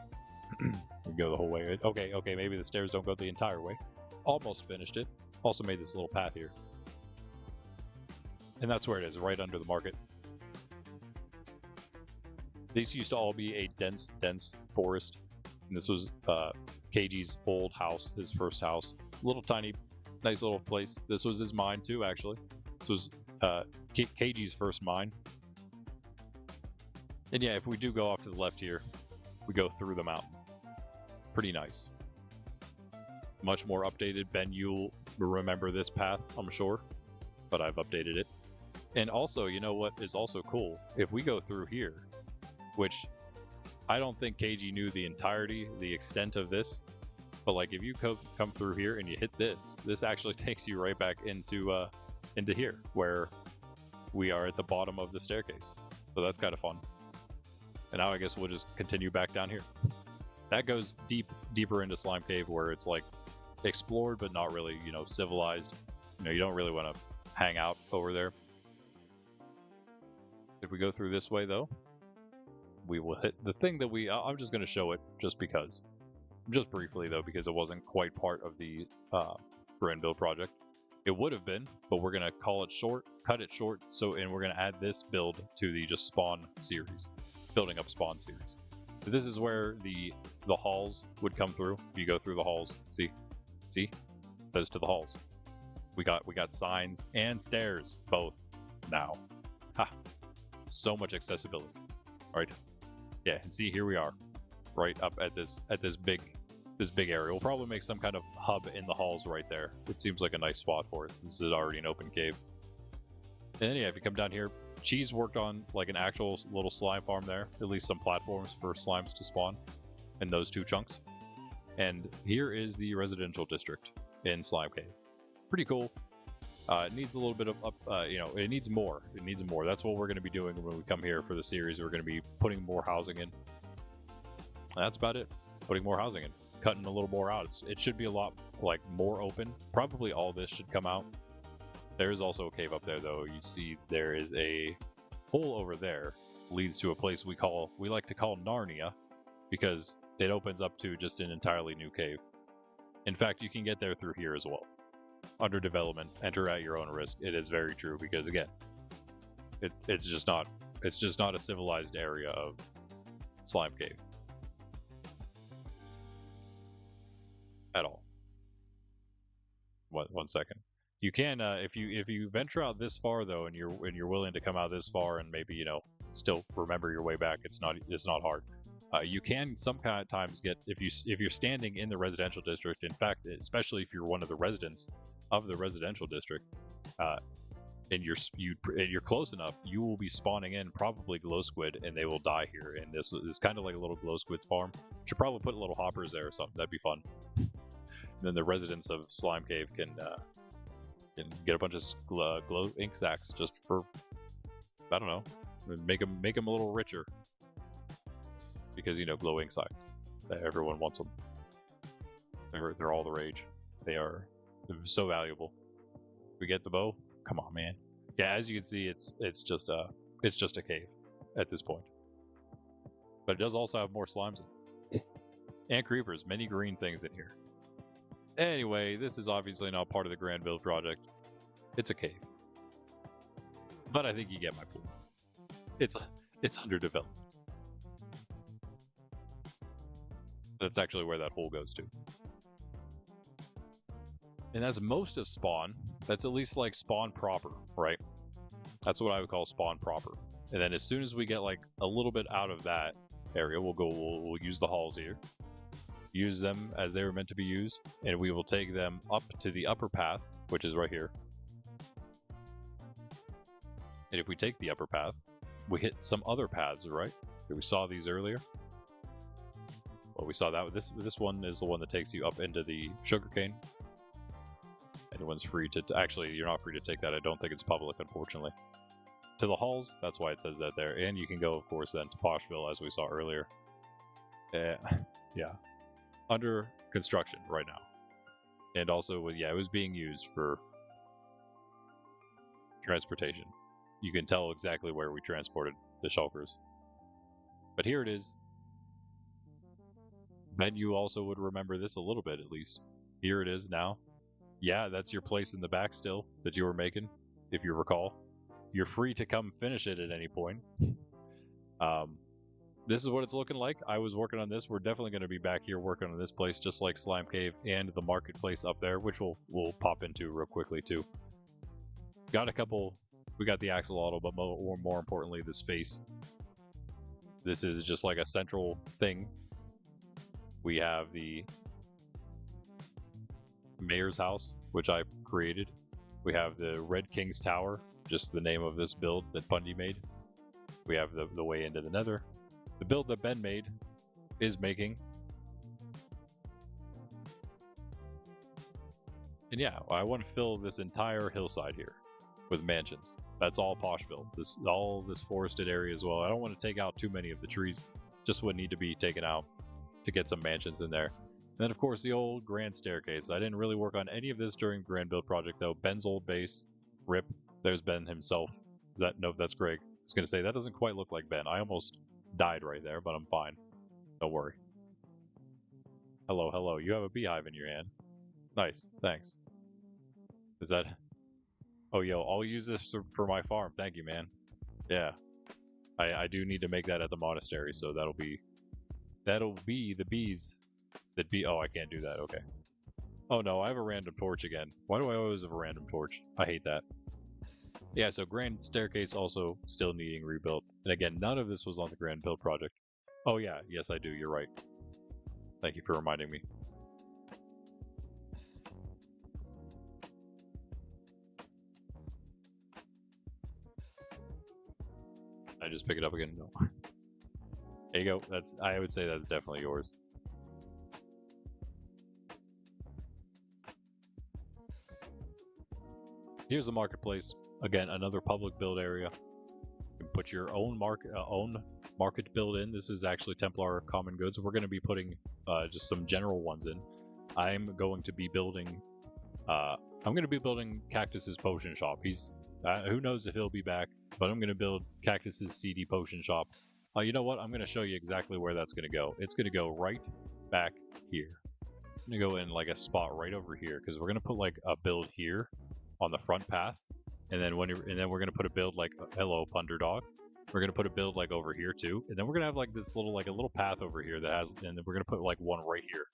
we go the whole way. Okay, maybe the stairs don't go the entire way. Almost finished it. Also made this little path here. And that's where it is, right under the market. These used to all be a dense forest. And this was Keiji's old house, his first house. Little tiny, nice little place. This was his mine too, actually. This was Keiji's first mine. And yeah, if we do go off to the left here, we go through the mountain. Pretty nice. Much more updated. Ben, you'll remember this path, I'm sure. But I've updated it. And also, you know what is also cool? If we go through here, which I don't think Keiji knew the extent of this, but like if you come through here and you hit this actually takes you right back into here, where we are at the bottom of the staircase. So that's kind of fun. And now I guess we'll just continue back down here. That goes deeper into Slime Cave, where it's like explored but not really, you know, civilized. You know, you don't really want to hang out over there. If we go through this way though, we will hit the thing that I'm just going to show it just because. Just briefly though, because it wasn't quite part of the Grand Build project. It would have been, but we're going to cut it short, and we're going to add this build to the just spawn series. Building up spawn series. So this is where the halls would come through. If you go through the halls, see? Those to the halls. We got signs and stairs, both now. Ha! So much accessibility. Alright. Yeah, and see, here we are, right up at this big area. We'll probably make some kind of hub in the halls right there. It seems like a nice spot for it, since this is already an open cave. And then yeah, if you come down here, Cheese worked on like an actual little slime farm there, at least some platforms for slimes to spawn in those 2 chunks. And here is the residential district in Slime Cave. Pretty cool. It needs a little bit of it needs more. It needs more. That's what we're going to be doing when we come here for the series. We're going to be putting more housing in. That's about it. Putting more housing in, cutting a little more out. It should be a lot like more open. Probably all this should come out. There is also a cave up there, though. You see, there is a hole over there. Leads to a place we like to call Narnia, because it opens up to just an entirely new cave. In fact, you can get there through here as well. Under development, enter at your own risk. It is very true, because again, it's just not a civilized area of Slime Cave at all. One second. You can if you venture out this far though, and you're willing to come out this far and maybe still remember your way back. It's not hard. You can sometimes get if you're standing in the residential district. In fact, especially if you're one of the residents of the residential district, and you're close enough, you will be spawning in probably glow squid, and they will die here. And this is kind of like a little glow squid farm. Should probably put little hoppers there or something. That'd be fun. And then the residents of Slime Cave can get a bunch of glow ink sacks just for, I don't know, make them a little richer. Because glow ink sacks, everyone wants them. They're all the rage. They're so valuable. We get the bow. Come on, man. Yeah, as you can see, it's just a cave at this point. But it does also have more slimes in it. And creepers, many green things in here. Anyway, this is obviously not part of the grand build project. It's a cave. But I think you get my point. It's underdeveloped. That's actually where that hole goes to. And that's most of spawn. That's at least like spawn proper, right? That's what I would call spawn proper. And then as soon as we get like a little bit out of that area, we'll use the halls here. Use them as they were meant to be used. And we will take them up to the upper path, which is right here. And if we take the upper path, we hit some other paths, right? We saw these earlier. Well, we saw that. This one is the one that takes you up into the sugarcane. Anyone's free to... Actually, you're not free to take that. I don't think it's public, unfortunately. To the halls, that's why it says that there. And you can go, of course, then to Poshville, as we saw earlier. Yeah. Under construction right now. And also, yeah, it was being used for transportation. You can tell exactly where we transported the shulkers. But here it is. Ben, you also would remember this a little bit, at least. Here it is now. Yeah, that's your place in the back still that you were making, if you recall. You're free to come finish it at any point. This is what it's looking like. I was working on this. We're definitely going to be back here working on this place, just like Slime Cave and the marketplace up there, which we'll pop into real quickly, too. Got a couple... We got the axolotl, but more importantly, this face. This is just like a central thing. We have the mayor's house, which I created. We have the Red King's Tower, just the name of this build that Bundy made. We have the way into the nether. The build that Ben made is making. And yeah, I want to fill this entire hillside here with mansions. That's all Poshville. All this forested area as well. I don't want to take out too many of the trees. Just would need to be taken out to get some mansions in there. And then, of course, the old grand staircase. I didn't really work on any of this during Grand Build Project, though. Ben's old base. Rip. There's Ben himself. No, that's Greg. I was going to say, that doesn't quite look like Ben. I almost died right there, but I'm fine. Don't worry. Hello, hello. You have a beehive in your hand. Nice. Thanks. Is that... Oh, yo, I'll use this for my farm. Thank you, man. Yeah. I do need to make that at the monastery, so that'll be the bees that be... Oh, I can't do that. Okay. Oh, no, I have a random torch again. Why do I always have a random torch? I hate that. Yeah, so Grand Staircase also still needing rebuilt. And again, none of this was on the Grand Build project. Oh, yeah. Yes, I do. You're right. Thank you for reminding me. I just pick it up again? No. There you go. I would say that's definitely yours. here's the marketplace. Again, another public build area. You can put your own market build in. This is actually Templar common goods. We're going to be putting just some general ones in. I'm going to be building Cactus's potion shop. He's who knows if he'll be back, but I'm going to build Cactus's CD potion shop. You know what? I'm going to show you exactly where that's going to go. It's going to go right back here. I'm going to go in like a spot right over here because we're going to put like a build here on the front path, and then we're going to put a build like hello Punder Dog. We're going to put a build like over here too, and then we're going to have like this little a little path over here that has, and then we're going to put like one right here.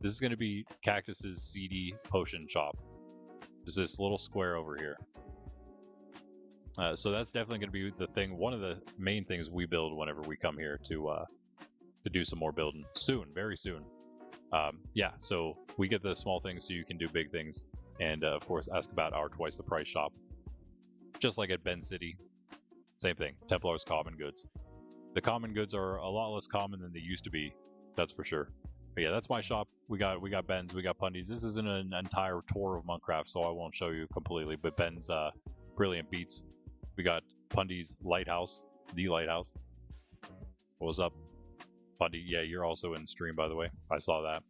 This is going to be Cactus's CD potion shop. There's this little square over here. So that's definitely going to be the thing. One of the main things we build whenever we come here to do some more building soon, very soon. Yeah, so we get the small things so you can do big things, and of course ask about our twice the price shop. Just like at Ben City, same thing. Templar's common goods. The common goods are a lot less common than they used to be. That's for sure. But yeah, that's my shop. We got Ben's, we got Pundy's. This isn't an entire tour of Monkraft, so I won't show you completely. But Ben's Brilliant Beats. We got Pundy's Lighthouse, the Lighthouse. What's up, Pundy? Yeah, you're also in stream, by the way. I saw that.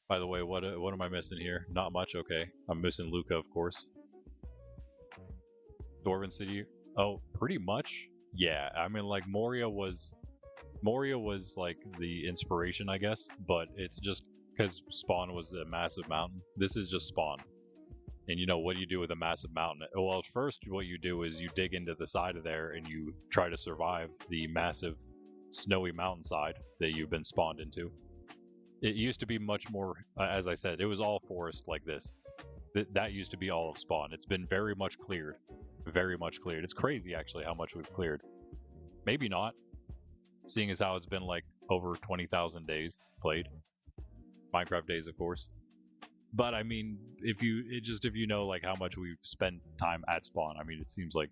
By the way, what am I missing here? Not much. Okay, I'm missing Luca, of course. Dwarven City. Oh, pretty much. Yeah, I mean, like Moria was like the inspiration, I guess, but it's just because Spawn was a massive mountain. This is just Spawn. And you know, what do you do with a massive mountain? Well, first what you do is you dig into the side of there and you try to survive the massive snowy mountainside that you've been spawned into. It used to be much more, as I said, it was all forest like this. That used to be all of Spawn. It's been very much cleared. Very much cleared. It's crazy, actually, how much we've cleared. Maybe not, seeing as how it's been like over 20,000 days played. Minecraft days, of course. But I mean, if you know like how much we spend time at Spawn, I mean, it seems like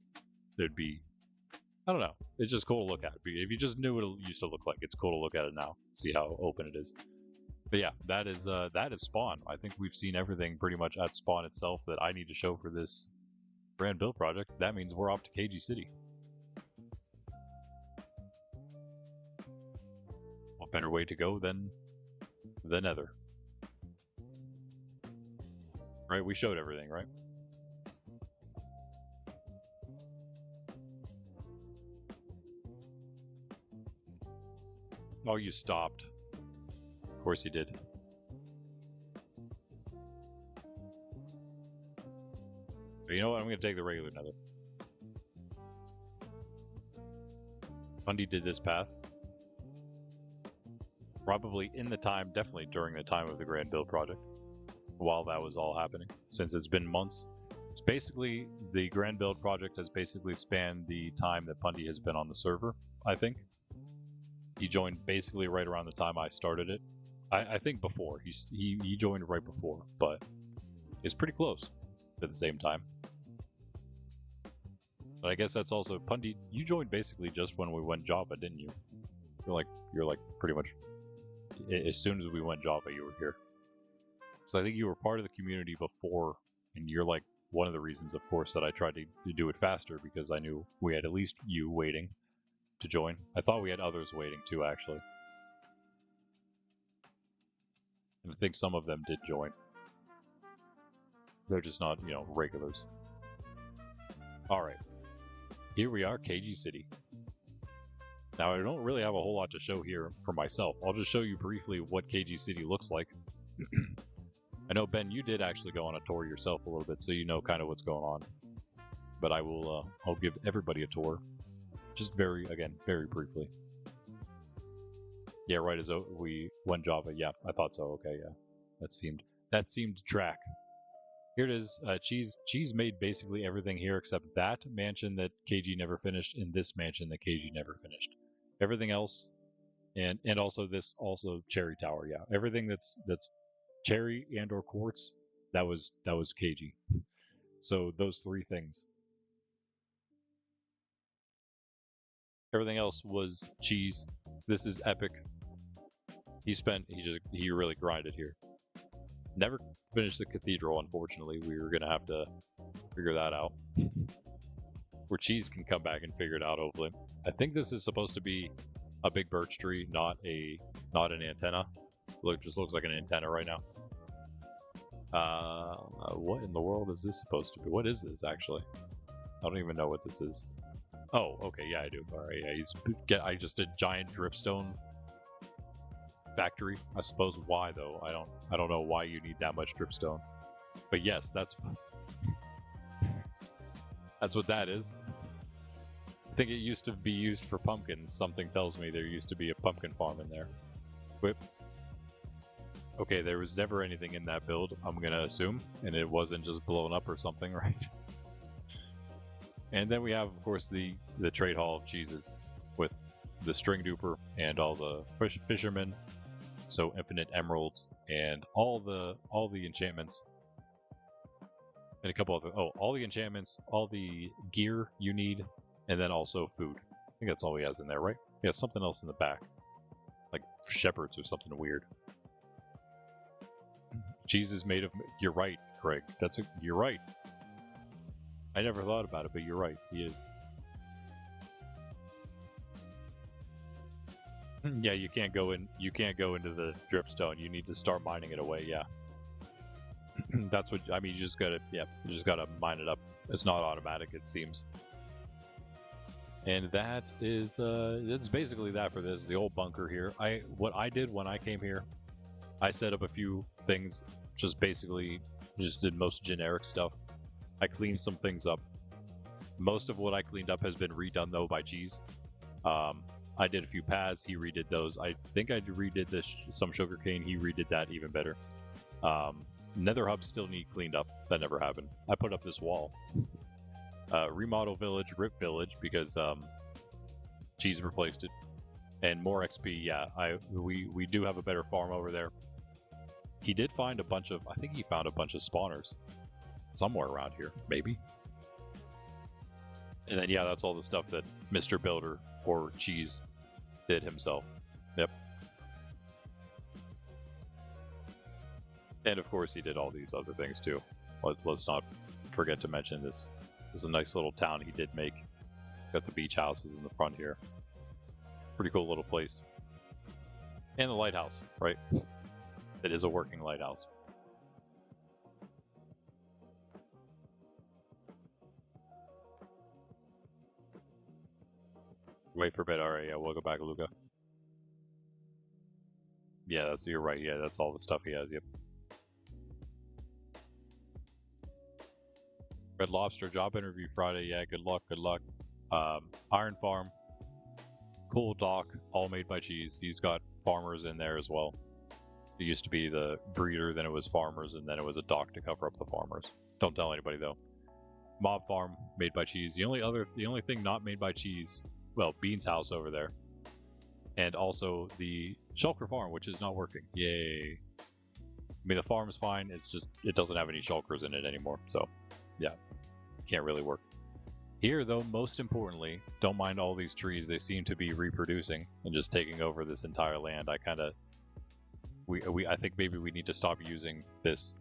there'd be, I don't know, it's just cool to look at. If you just knew what it used to look like, it's cool to look at it now, see how open it is. But yeah, that is Spawn. I think we've seen everything pretty much at Spawn itself that I need to show for this grand build project. That means we're off to Keiji City. What better way to go than the Nether? Right, we showed everything, right? Oh, you stopped. Of course you did. But you know what? I'm going to take the regular Nether. Bundy did this path. Probably in the time, definitely during the time of the grand build project. While that was all happening, since it's been months. It's basically, the grand build project has basically spanned the time that Pundy has been on the server, I think. He joined basically right around the time I started it. I think before. He joined right before, but it's pretty close at the same time. But I guess that's also, Pundy, you joined basically just when we went Java, didn't you? You're like pretty much, as soon as we went Java, you were here. So I think you were part of the community before, and you're like one of the reasons, of course, that I tried to do it faster, because I knew we had at least you waiting to join. I thought we had others waiting too, actually. And I think some of them did join. They're just not, you know, regulars. Alright. Here we are, Keiji City. Now, I don't really have a whole lot to show here for myself. I'll just show you briefly what Keiji City looks like. I know, Ben, you did actually go on a tour yourself a little bit, so you know kind of what's going on. But I will, I'll give everybody a tour. Just very briefly. Yeah, right as we went Java. Yeah, I thought so. Okay, yeah. That seemed to track. Here it is. Cheese made basically everything here except that mansion that Keiji never finished and this mansion that Keiji never finished. Everything else, and also this Cherry Tower. Yeah, everything that's Cherry and or Quartz, that was Keiji. So those three things. Everything else was Cheese. This is Epic. He really grinded here. Never finished the cathedral, unfortunately. We were gonna have to figure that out. Where Cheese can come back and figure it out, hopefully. I think this is supposed to be a big birch tree, not an antenna. Just looks like an antenna right now. What in the world is this supposed to be? What is this, actually? I don't even know what this is. Oh, okay, yeah, I do. Alright, yeah, I just did giant dripstone factory. I suppose why, though? I don't know why you need that much dripstone. But yes, that's what that is. I think it used to be used for pumpkins. Something tells me there used to be a pumpkin farm in there. Whip. Okay, there was never anything in that build, I'm gonna assume, and it wasn't just blown up or something, right? And then we have, of course, the trade hall of cheeses with the string duper and all the fishermen, so infinite emeralds and all the enchantments and a couple other all the enchantments, all the gear you need, and then also food. I think that's all he has in there, right? Yeah, something else in the back, like shepherds or something weird. Cheese is made of. You're right, Craig. You're right. I never thought about it, but you're right. He is. Yeah, you can't go in. You can't go into the dripstone. You need to start mining it away. Yeah. That's what I mean. You just gotta. Yeah, you just gotta mine it up. It's not automatic, it seems. And that is. That's basically that for this. The old bunker here. What I did when I came here, I set up a few things. Just basically, just did most generic stuff. I cleaned some things up. Most of what I cleaned up has been redone though by Cheese. I did a few paths. He redid those. I think I redid some sugarcane. He redid that even better. Nether hubs still need cleaned up. That never happened. I put up this wall. Remodel village, rip village because Cheese replaced it. And more XP. Yeah, we do have a better farm over there. He did find a bunch of. I think he found a bunch of spawners somewhere around here, maybe. And then yeah, that's all the stuff that Mr. Builder or Cheese did himself. Yep. And of course he did all these other things too. Let's not forget to mention this. This is a nice little town he did make. Got the beach houses in the front here. Pretty cool little place. And the lighthouse, right? It is a working lighthouse. Wait for a bit. Alright, yeah, welcome back, Luca. Yeah, you're right. Yeah, that's all the stuff he has. Yep. Red Lobster job interview Friday. Yeah, good luck. Good luck. Iron Farm. Cool dock. All made by Cheese. He's got farmers in there as well. It used to be the breeder, then it was farmers, and then it was a dock to cover up the farmers. Don't tell anybody though. Mob farm made by Cheese. The only thing not made by Cheese, well, Bean's house over there, and also the shulker farm, which is not working. Yay! I mean, the farm is fine. It's just it doesn't have any shulkers in it anymore. So, yeah, can't really work. Here, though, most importantly, don't mind all these trees. They seem to be reproducing and just taking over this entire land. I think maybe we need to stop using this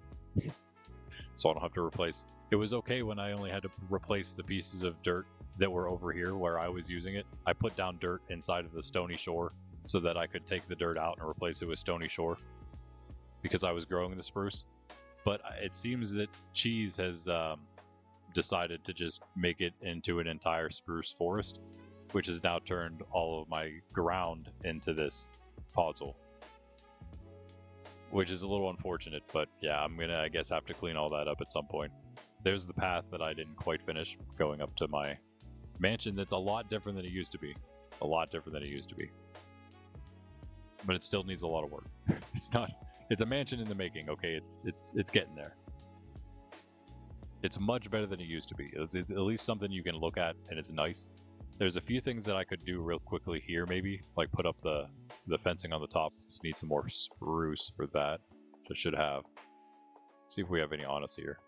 so I don't have to replace. It was okay when I only had to replace the pieces of dirt that were over here where I was using it. I put down dirt inside of the stony shore so that I could take the dirt out and replace it with stony shore because I was growing the spruce. But it seems that Cheese has decided to just make it into an entire spruce forest, which has now turned all of my ground into this podzol. Which is a little unfortunate, but yeah, I'm gonna, I guess, have to clean all that up at some point. There's the path that I didn't quite finish going up to my mansion that's a lot different than it used to be. A lot different than it used to be. But it still needs a lot of work. It's a mansion in the making, okay? It's getting there. It's much better than it used to be. It's at least something you can look at, and it's nice. There's a few things that I could do real quickly here, maybe. Like put up the fencing on the top. Just need some more spruce for that, which I should have. See if we have any on us here.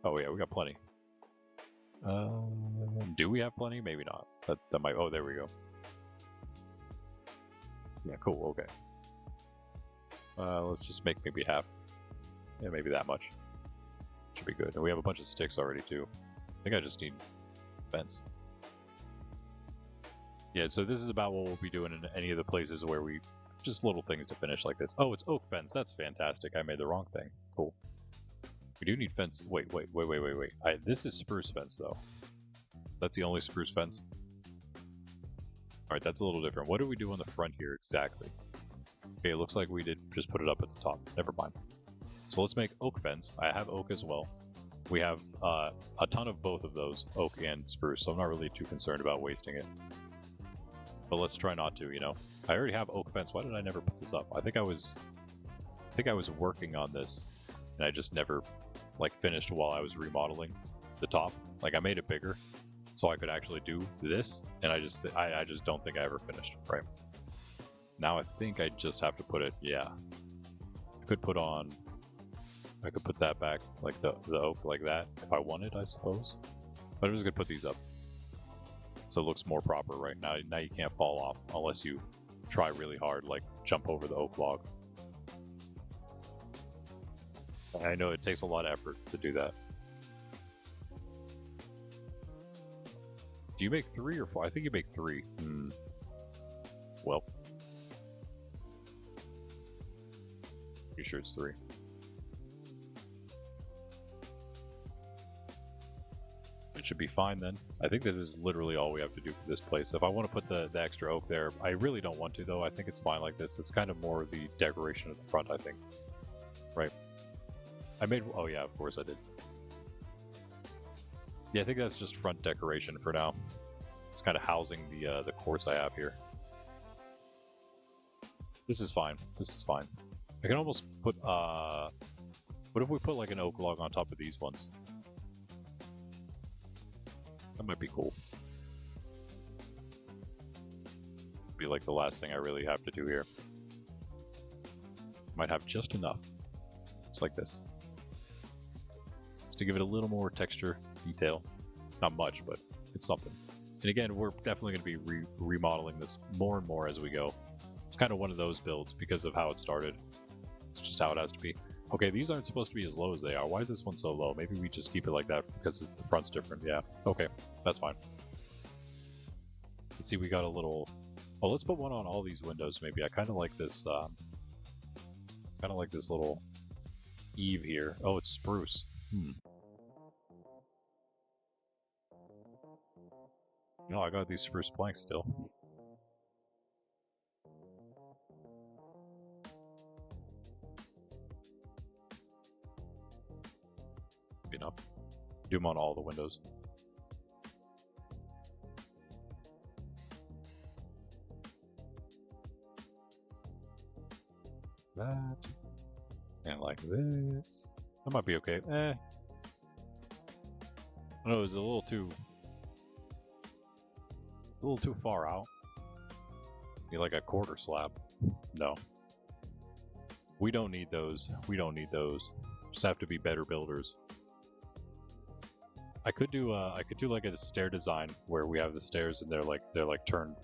Oh yeah, we got plenty. Do we have plenty? Maybe not. That might. Oh, there we go. Yeah, cool. Okay. Let's just make maybe half. Yeah, maybe that much. Should be good. And we have a bunch of sticks already too. I think I just need fence. Yeah, so this is about what we'll be doing in any of the places where we... Just little things to finish like this. Oh, it's oak fence. That's fantastic. I made the wrong thing. Cool. We do need fence. Wait. This is spruce fence, though. That's the only spruce fence. Alright, that's a little different. What do we do on the front here exactly? Okay, it looks like we did just put it up at the top. Never mind. So let's make oak fence. I have oak as well. We have a ton of both of those, oak and spruce, so I'm not really too concerned about wasting it. But let's try not to, you know. I already have oak fence. Why did I never put this up? I think I was working on this, and I just never like finished while I was remodeling the top. Like I made it bigger, so I could actually do this, and I just don't think I ever finished. Right now, I think I just have to put it. Yeah, I could put that back like the oak like that if I wanted, I suppose. But I'm just gonna put these up so it looks more proper. Right now, you can't fall off unless you try really hard, like jump over the oak log. I know it takes a lot of effort to do that. Do you make 3 or 4? I think you make 3. Well, pretty sure it's 3. It should be fine then. I think that is literally all we have to do for this place. If I want to put the extra oak there, I really don't want to though. I think it's fine like this. It's kind of more the decoration at the front, I think. Right. I made... Oh yeah, of course I did. Yeah, I think that's just front decoration for now. It's kind of housing the course I have here. This is fine. This is fine. I can almost put... What if we put like an oak log on top of these ones? That might be cool. Be like the last thing I really have to do here. Might have just enough. Just like this. Just to give it a little more texture, detail. Not much, but it's something. And again, we're definitely going to be remodeling this more and more as we go. It's kind of one of those builds because of how it started. It's just how it has to be. Okay, these aren't supposed to be as low as they are. Why is this one so low? Maybe we just keep it like that because the front's different. Yeah, okay, that's fine. Let's see, we got a little... Oh, let's put one on all these windows maybe. I kind of like this, little eave here. Oh, it's spruce. No, I got these spruce planks still. Enough. Do them on all the windows. That. And like this. That might be okay. I don't know, it was a little too far out. Need like a quarter slab. No. We don't need those. We don't need those. Just have to be better builders. I could do like a stair design where we have the stairs and they're like turned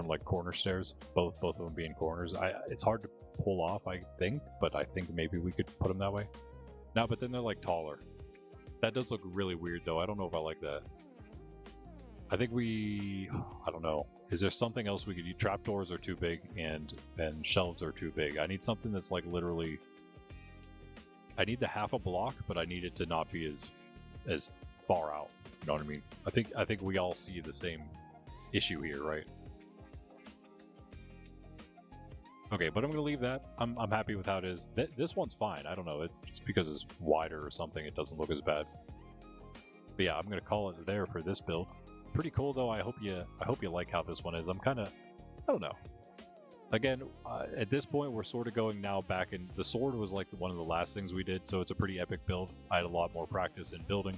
like corner stairs, both of them being corners. It's hard to pull off, I think, but I think maybe we could put them that way. No, but then they're like taller. That does look really weird though. I don't know if I like that. I think I don't know. Is there something else we could use? Trapdoors are too big and shelves are too big. I need something that's like literally... I need the half a block, but I need it to not be as far out. You know what I mean? I think we all see the same issue here, right? Okay, but I'm gonna leave that. I'm happy with how it is. This one's fine. I don't know. It's because it's wider or something. It doesn't look as bad. But yeah, I'm gonna call it there for this build. Pretty cool though. I hope you like how this one is. I'm kind of, I don't know. Again, at this point, we're sort of going now back in. The sword was like one of the last things we did, so it's a pretty epic build. I had a lot more practice in building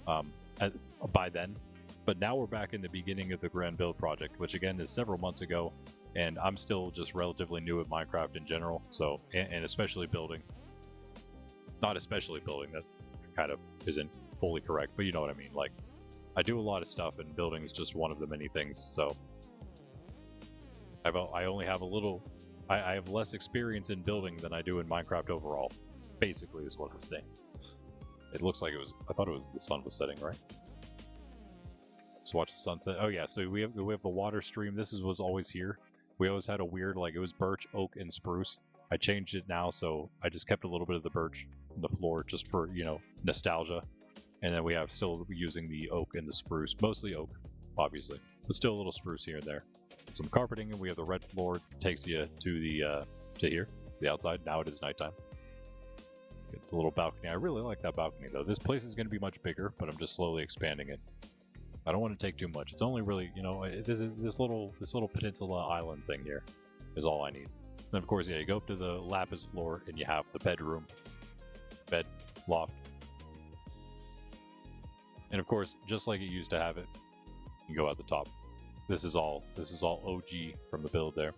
by then. But now we're back in the beginning of the grand build project, which again is several months ago, and I'm still just relatively new at Minecraft in general, so, and especially building. Not especially building, that kind of isn't fully correct, but you know what I mean. Like, I do a lot of stuff, and building is just one of the many things, so... I only have a little... I have less experience in building than I do in Minecraft overall. basically is what I'm saying. It looks like it was, I thought it was the sun was setting, right? Just watch the sunset. Oh yeah, so we have the water stream. This was always here. We always had a weird, like, it was birch, oak, and spruce. I changed it now, so I just kept a little bit of the birch on the floor just for, you know, nostalgia. And then we have still using the oak and the spruce, mostly oak, obviously, but still a little spruce here and there. Some carpeting, and we have the red floor that takes you to the to here, the outside. Now it is nighttime. It's a little balcony. I really like that balcony though. This place is going to be much bigger, but I'm just slowly expanding it. I don't want to take too much. It's only really, you know, this little peninsula island thing here is all I need. And of course, yeah, you go up to the lapis floor and you have the bedroom, bed, loft. And of course, just like it used to have it, you go out the top. This is all OG from the build there.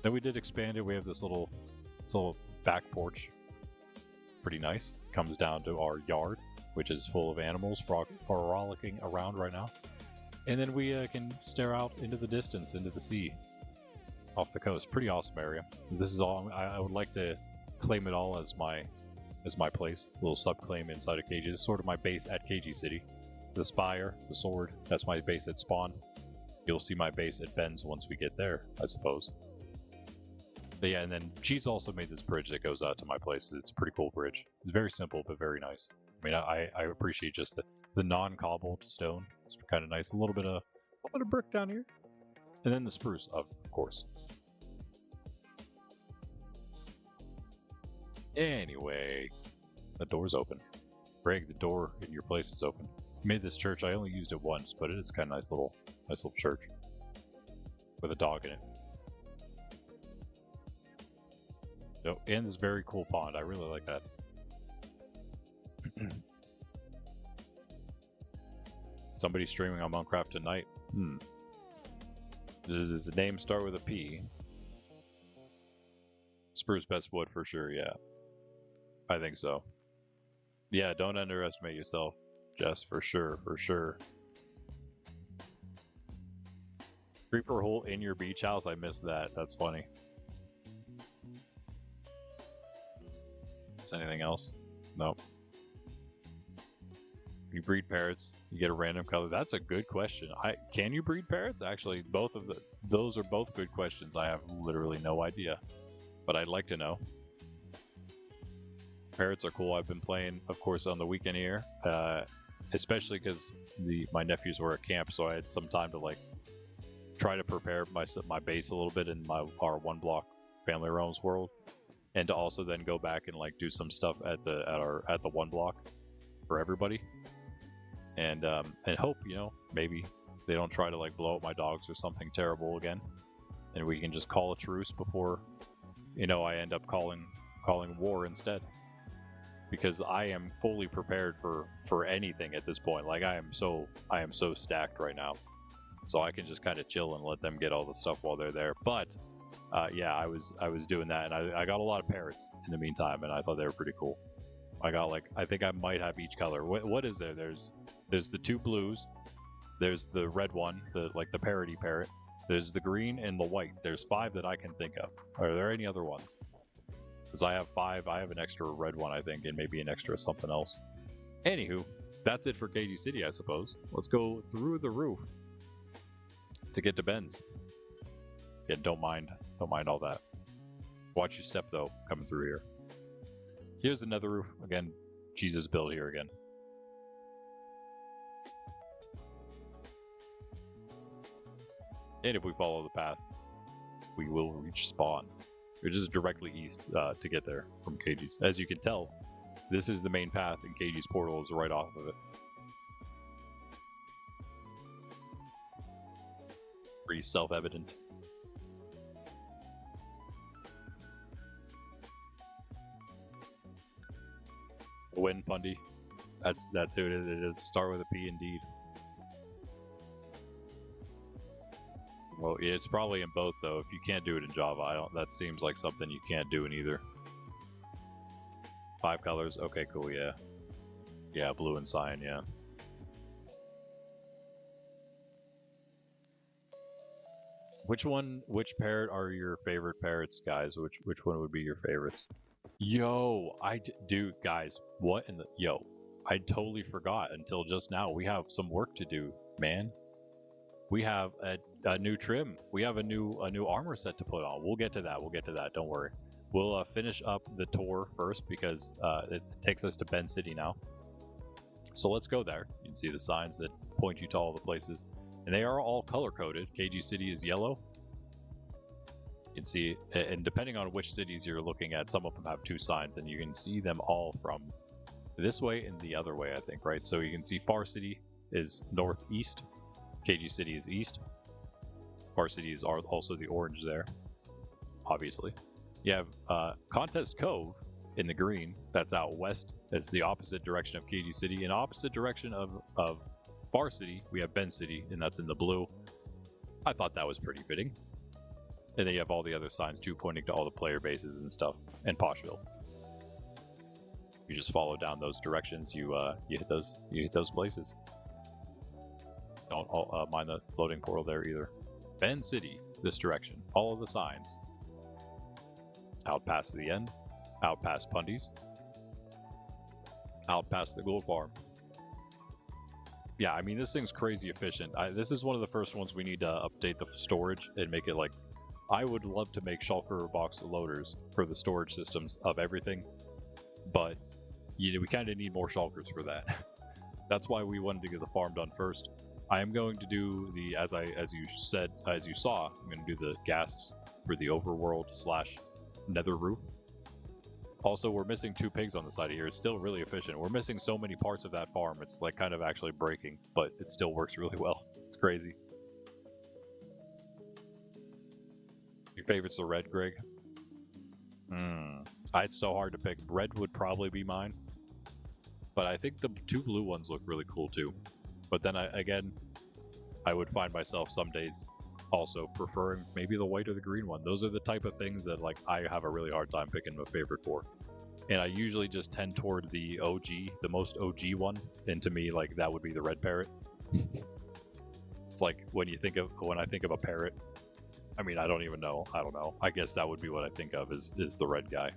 Then we did expand it. We have this little back porch. Pretty nice. Comes down to our yard, which is full of animals frolicking around right now. And then we can stare out into the distance, into the sea, off the coast. Pretty awesome area. This is all. I would like to claim it all as my place. A little subclaim inside of Keiji. This is sort of my base at Keiji City. The Spire, the sword, that's my base at Spawn. You'll see my base at Ben's once we get there, I suppose. But yeah, and then she's also made this bridge that goes out to my place. It's a pretty cool bridge. It's very simple, but very nice. I mean, I appreciate just the non-cobbled stone. It's kind of nice. A little bit of brick down here. And then the spruce, of course. Anyway, the door's open. Greg, the door in your place is open. I made this church. I only used it once, but it is kind of nice little church with a dog in it. Oh, and this very cool pond. I really like that. Somebody streaming on Monkraft tonight. Does his name start with a P? Spruce best wood for sure, yeah. I think so. Yeah, don't underestimate yourself, Jess, for sure, for sure. Creeper hole in your beach house? I missed that. That's funny. Is anything else? Nope. You breed parrots, you get a random color. That's a good question. Can you breed parrots? Actually, those are both good questions. I have literally no idea, but I'd like to know. Parrots are cool. I've been playing, of course, on the weekend here, especially because my nephews were at camp, so I had some time to like try to prepare my base a little bit in our one block Family Realms world, and to also then go back and like do some stuff at the one block for everybody. And hope, you know, maybe they don't try to like blow up my dogs or something terrible again, and we can just call a truce before, you know, I end up calling war instead. Because I am fully prepared for anything at this point. Like I am so stacked right now, so I can just kind of chill and let them get all the stuff while they're there. But yeah, I was doing that, and I got a lot of parrots in the meantime, and I thought they were pretty cool. I got like, I think I might have each color. What is there? There's the two blues. There's the red one, the parody parrot. There's the green and the white. There's 5 that I can think of. Are there any other ones? Because I have 5. I have an extra red one, I think, and maybe an extra something else. Anywho, that's it for Keiji City, I suppose. Let's go through the roof to get to Ben's. Yeah, don't mind all that. Watch your step though, coming through here. Here's another roof. Again, Jesus build here again. And if we follow the path, we will reach spawn. It is directly east to get there from Keiji's. As you can tell, this is the main path, and Keiji's portal is right off of it. Pretty self-evident. Win, Pundy. That's who it is. It is. Start with a P, indeed. Well, yeah, it's probably in both though. If you can't do it in Java, that seems like something you can't do in either. 5 colors. Okay, cool. Yeah, yeah, blue and cyan. Yeah. Which parrot are your favorite parrots, guys? Which one would be your favorites? Yo, dude, guys, what in the yo? I totally forgot until just now. We have some work to do, man. We have a new trim. We have a new armor set to put on. We'll get to that. We'll get to that. Don't worry. We'll finish up the tour first because it takes us to Ben City now. So let's go there. You can see the signs that point you to all the places, and they are all color coded. Keiji City is yellow. You can see, and depending on which cities you're looking at, some of them have two signs, and you can see them all from this way and the other way, I think, right? So you can see Far City is northeast, Keiji City is east. Far City is also the orange there, obviously. You have Contest Cove in the green, that's out west. That's the opposite direction of Keiji City. In opposite direction of Far City, we have Ben City, and that's in the blue. I thought that was pretty fitting. And then you have all the other signs too, pointing to all the player bases and stuff, and Poshville. You just follow down those directions, you hit those places. Don't mind the floating portal there either. Ben City, this direction. Follow the signs. Out past the end. Out past Pundy's. Out past the gold farm. Yeah, I mean, this thing's crazy efficient. This is one of the first ones we need to update the storage and make it like... I would love to make shulker box loaders for the storage systems of everything, but we kind of need more shulkers for that. That's why we wanted to get the farm done first. I am going to do the, as you saw, I'm going to do the gas for the overworld / nether roof. Also, we're missing 2 pigs on the side of here. It's still really efficient. We're missing so many parts of that farm. It's like kind of actually breaking, but it still works really well. It's crazy. Your favorite's the red, Greg? It's so hard to pick. Red would probably be mine. But I think the 2 blue ones look really cool too. But then I would find myself some days also preferring maybe the white or the green one. Those are the type of things that like I have a really hard time picking a favorite for. And I usually just tend toward the OG, the most OG one. And to me, like that would be the red parrot. It's like when I think of a parrot, I mean, I don't even know. I don't know. I guess that would be what I think of is the red guy.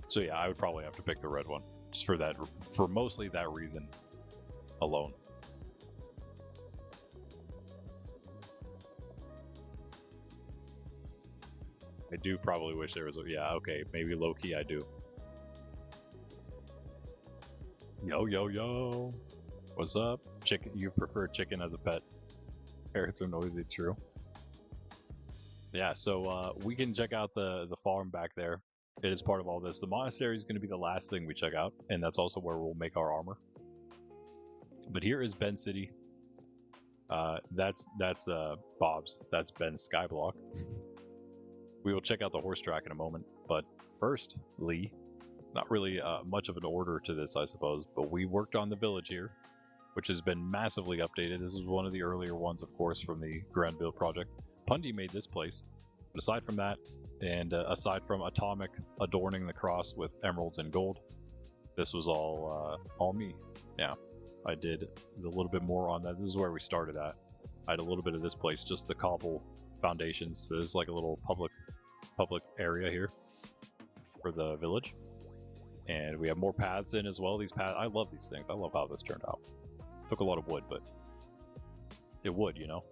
So yeah, I would probably have to pick the red one. Just for mostly that reason alone. I do probably wish there was a, yeah, okay, maybe low-key I do. Yo, yo, yo. What's up? Chicken, you prefer chicken as a pet. Parrots are noisy, true. Yeah, so we can check out the farm back there. It is part of all this. The monastery is going to be the last thing we check out, and that's also where we'll make our armor. But here is Ben City. That's Bob's. That's Ben's skyblock. We will check out the horse track in a moment, but first, Lee, not really much of an order to this, I suppose, but we worked on the village here, which has been massively updated. This is one of the earlier ones, of course, from the Grand Build project. Pundy made this place, but aside from that, and aside from Atomic adorning the cross with emeralds and gold, this was all me. Yeah, I did a little bit more on that. This is where we started at. I had a little bit of this place, just the cobble foundations. So there's like a little public area here for the village, and we have more paths in as well. These paths, I love these things. I love how this turned out. Took a lot of wood, but it would, you know.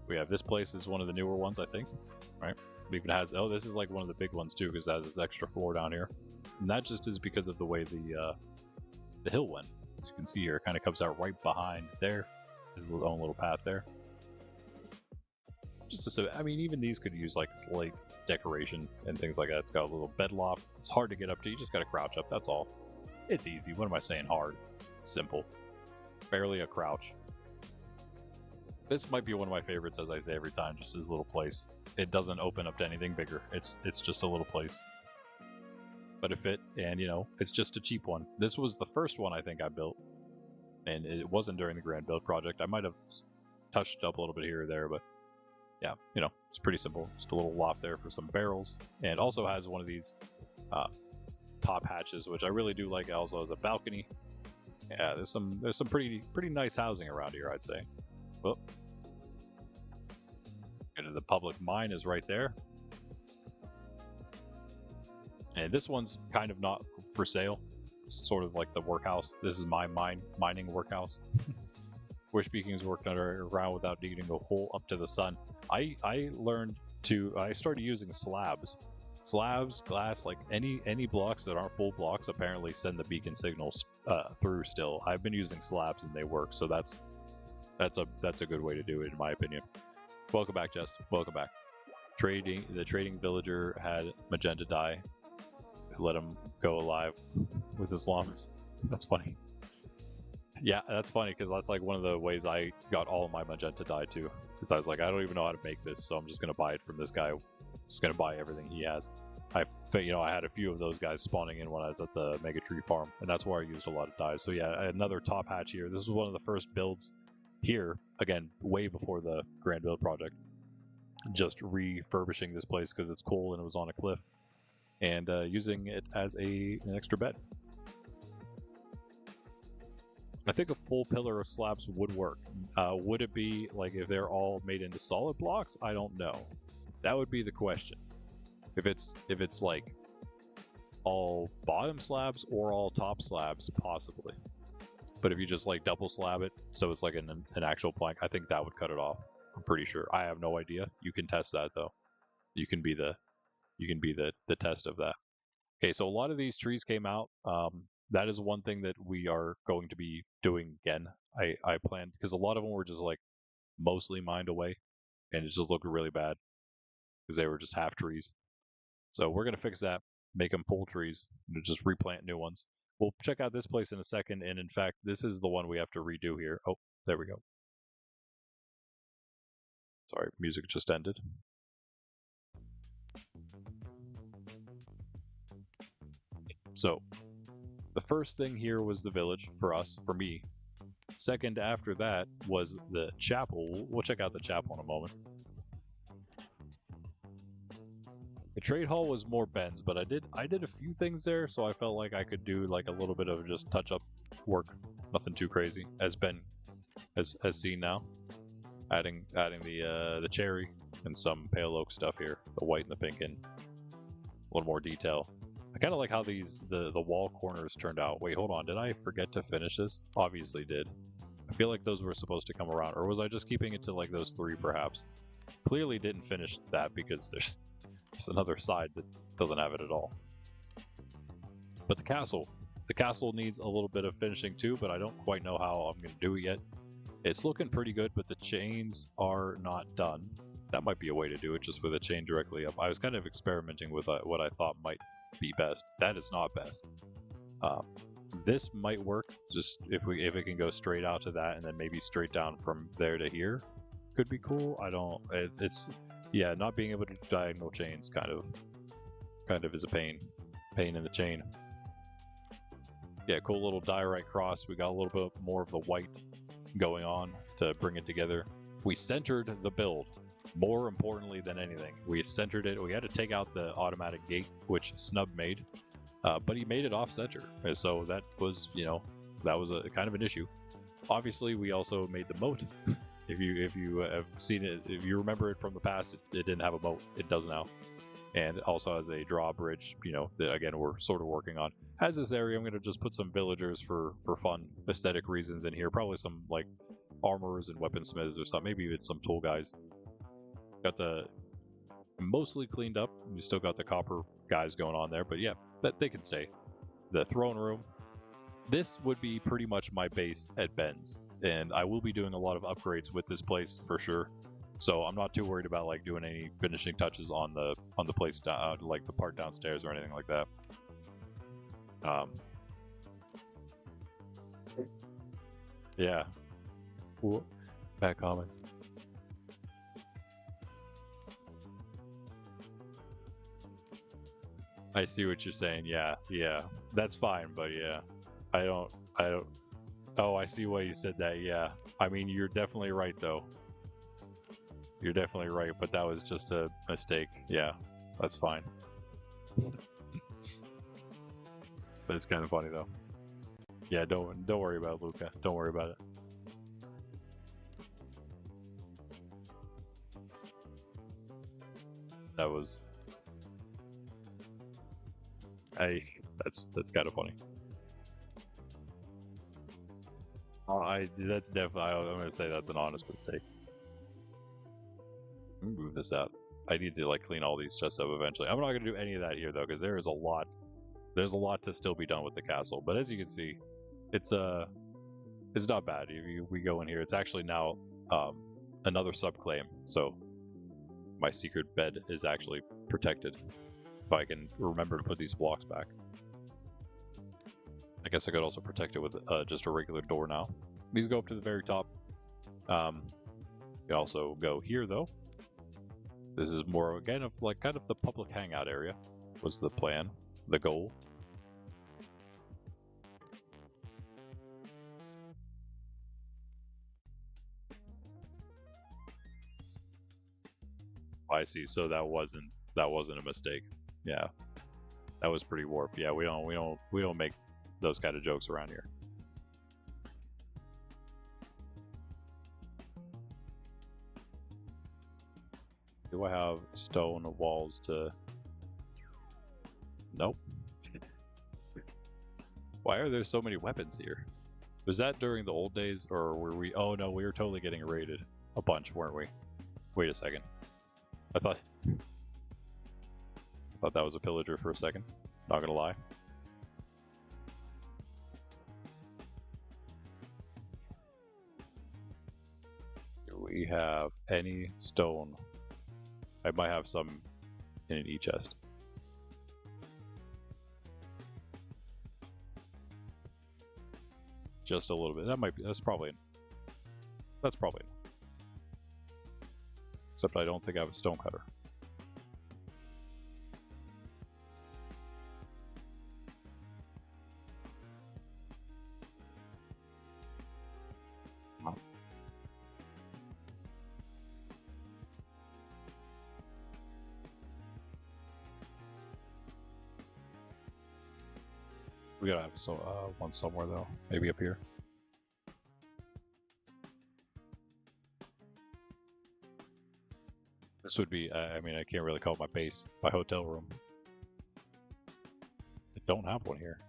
We have this place is one of the newer ones, I think, right? It even has, oh, this is like one of the big ones too, because it has this extra floor down here, and that just is because of the way the hill went. As you can see here, it kind of comes out right behind there. There's its own little path there. Just I mean, even these could use like slate decoration and things like that. It's got a little bed loft. It's hard to get up to. You just got to crouch up. That's all. It's easy. What am I saying? Hard. Simple. Barely a crouch. This might be one of my favorites, as I say every time. Just this little place. It doesn't open up to anything bigger. It's just a little place. But it fit, and you know, it's just a cheap one. This was the first one I think I built, and it wasn't during the Grand Build project. I might have touched it up a little bit here or there, but yeah, you know, it's pretty simple. Just a little loft there for some barrels, and it also has one of these top hatches, which I really do like. Also as a balcony. Yeah, there's some pretty nice housing around here, I'd say. Well, the public mine is right there. And this one's kind of not for sale. It's sort of like the workhouse. This is my mining workhouse. Where Speaking's worked underground without digging a hole up to the sun. I started using slabs. Slabs, glass, like any blocks that aren't full blocks apparently send the beacon signals through still. I've been using slabs and they work, so that's a good way to do it in my opinion. Welcome back, Jess. Welcome back. The trading villager had magenta dye. Let him go alive with his llamas. That's funny. Yeah, that's funny because that's like one of the ways I got all of my magenta dye too. Because I was like, I don't even know how to make this, so I'm just gonna buy it from this guy. I'm just gonna buy everything he has. I had a few of those guys spawning in when I was at the Mega Tree Farm, and that's where I used a lot of dyes. So yeah, another top hatch here. This was one of the first builds here. Again, way before the Grand Build project. Just refurbishing this place because it's cool and it was on a cliff, and using it as an extra bed. I think a full pillar of slabs would work. Would it be like if they're all made into solid blocks? I don't know. That would be the question. If it's like all bottom slabs or all top slabs, possibly. But if you just like double slab it, so it's like an actual plank, I think that would cut it off. I'm pretty sure. I have no idea. You can test that though. You can be the test of that. Okay, so a lot of these trees came out. That is one thing that we are going to be doing again. I planned because a lot of them were just like mostly mined away, and it just looked really bad because they were just half trees. So we're gonna fix that, make them full trees, and just replant new ones. We'll check out this place in a second, and in fact, this is the one we have to redo here. Oh, there we go. Sorry, music just ended. So, the first thing here was the village for us, for me. Second after that was the chapel. We'll check out the chapel in a moment. The trade hall was more bends, but I did a few things there, so I felt like I could do like a little bit of just touch-up work. Nothing too crazy, as Ben has seen now. Adding the cherry and some pale oak stuff here, the white and the pink, and a little more detail. I kind of like how the wall corners turned out. Wait, hold on. Did I forget to finish this? Obviously did. I feel like those were supposed to come around, or was I just keeping it to like those three perhaps? Clearly didn't finish that because there's another side that doesn't have it at all. But the castle needs a little bit of finishing too, but I don't quite know how I'm going to do it yet. It's looking pretty good, but the chains are not done. That might be a way to do it, just with a chain directly up. I was kind of experimenting with what I thought might be best. That is not best. This might work, just if it can go straight out to that and then maybe straight down from there to here. Could be cool. I don't. Yeah, not being able to do diagonal chains kind of is a pain in the chain. Yeah, cool little diorite cross. We got a little bit more of the white going on to bring it together. We centered the build. More importantly than anything, we centered it. We had to take out the automatic gate, which Snub made, but he made it off center. So that was, that was a kind of an issue. Obviously, we also made the moat. If you have seen it, if you remember it from the past, it didn't have a moat. It does now, and it also has a drawbridge. That again we're sort of working on. As this area, I'm going to just put some villagers for fun, aesthetic reasons in here. Probably some like armorers and weaponsmiths or something. Maybe even some tool guys. Got the mostly cleaned up. We still got the copper guys going on there, but yeah, that they can stay. The throne room. This would be pretty much my base at Ben's, and I will be doing a lot of upgrades with this place for sure. So I'm not too worried about like doing any finishing touches on the place down, like the part downstairs or anything like that. Yeah. Cool. Bad comments. I see what you're saying. Yeah, that's fine, but yeah, I don't. Oh, I see why you said that. Yeah, I mean, you're definitely right, though. You're definitely right, but that was just a mistake. Yeah, that's fine. But it's kind of funny though. Yeah, don't worry about it, Luca. Don't worry about it. That was That's kind of funny. That's definitely, I'm gonna say that's an honest mistake. Let me move this out. I need to like clean all these chests up eventually. I'm not gonna do any of that here though, because there is a lot. There's a lot to still be done with the castle. But as you can see, it's not bad. We go in here. It's actually now another subclaim, so my secret bed is actually protected. If I can remember to put these blocks back. I guess I could also protect it with just a regular door now. These go up to the very top. You can also go here though. This is more again of like kind of the public hangout area. Was the plan, the goal. I see. So that wasn't a mistake. Yeah, that was pretty warped. Yeah, we don't make those kind of jokes around here. Do I have stone walls to? Nope. Why are there so many weapons here? Was that during the old days, or were we? Oh no, we were totally getting raided a bunch, weren't we? Wait a second. I thought that was a pillager for a second. Not gonna lie. Do we have any stone? I might have some in an e-chest. Just a little bit. That's probably except I don't think I have a stone cutter. We gotta have one somewhere though. Maybe up here. This would be, I mean, I can't really call it my base, my hotel room. I don't have one here.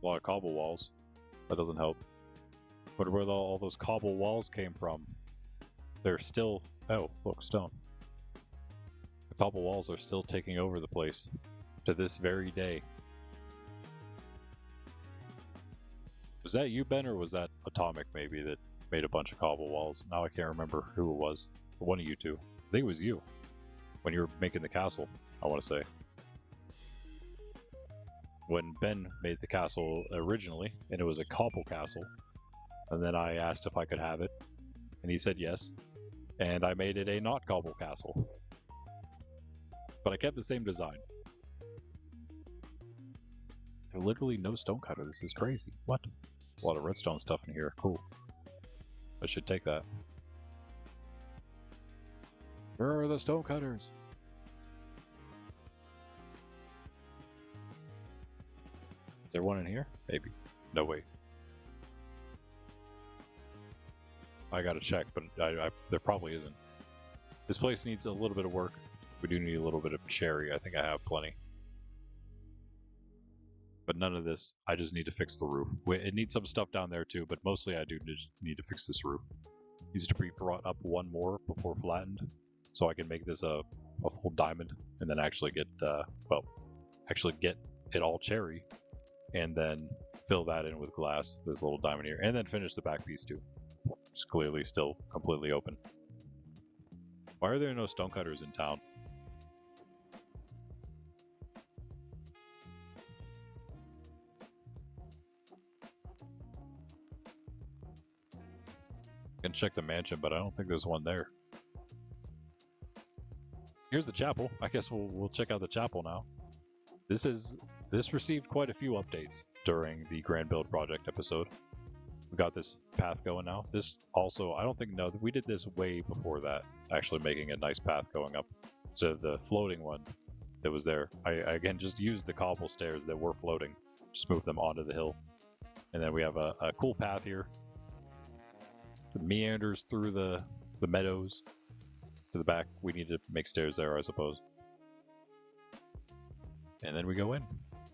A lot of cobble walls. That doesn't help. But where all those cobble walls came from, they're still, oh, look, stone. The cobble walls are still taking over the place to this very day. Was that you, Ben, or was that Atomic maybe that made a bunch of cobble walls? Now I can't remember who it was. One of you two. I think it was you. When you were making the castle, I want to say. When Ben made the castle originally, and it was a cobble castle, and then I asked if I could have it, and he said yes, and I made it a not cobble castle. But I kept the same design. There's literally no stone cutter. This is crazy. What? A lot of redstone stuff in here. Cool. I should take that. Where are the stone cutters? Is there one in here? Maybe. No, wait. I gotta check, but there probably isn't. This place needs a little bit of work. We do need a little bit of cherry. I think I have plenty. But none of this. I just need to fix the roof. It needs some stuff down there too, but mostly I do need to fix this roof. It needs to be brought up one more before flattened, so I can make this a full diamond, and then actually get get it all cherry, and then fill that in with glass. This little diamond here, and then finish the back piece too. It's clearly still completely open. Why are there no stone cutters in town? I can check the mansion, but I don't think there's one there. Here's the chapel. I guess we'll check out the chapel now. This received quite a few updates during the Grand Build Project episode. We got this path going now. This also, I don't think, no, we did this way before that, actually making a nice path going up instead of the floating one that was there. I again just used the cobble stairs that were floating, just moved them onto the hill. And then we have a cool path here. It meanders through the meadows to the back. We need to make stairs there, I suppose. And then we go in.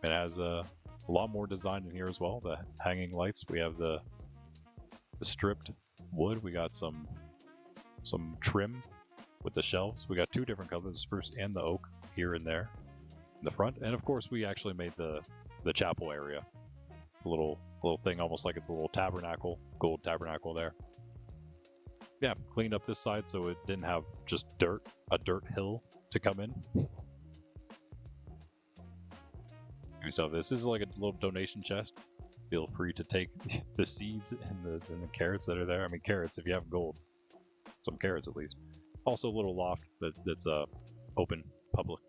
It has a lot more design in here as well. The hanging lights. We have the stripped wood. We got some trim with the shelves. We got two different colors, the spruce and the oak, here and there in the front. And of course, we actually made the chapel area. A little thing, almost like it's a little tabernacle, gold tabernacle there. Yeah, cleaned up this side so it didn't have just a dirt hill to come in. Stuff. This is like a little donation chest. Feel free to take the seeds and the carrots that are there. I mean, carrots if you have gold. Some carrots at least. Also a little loft that's open, public.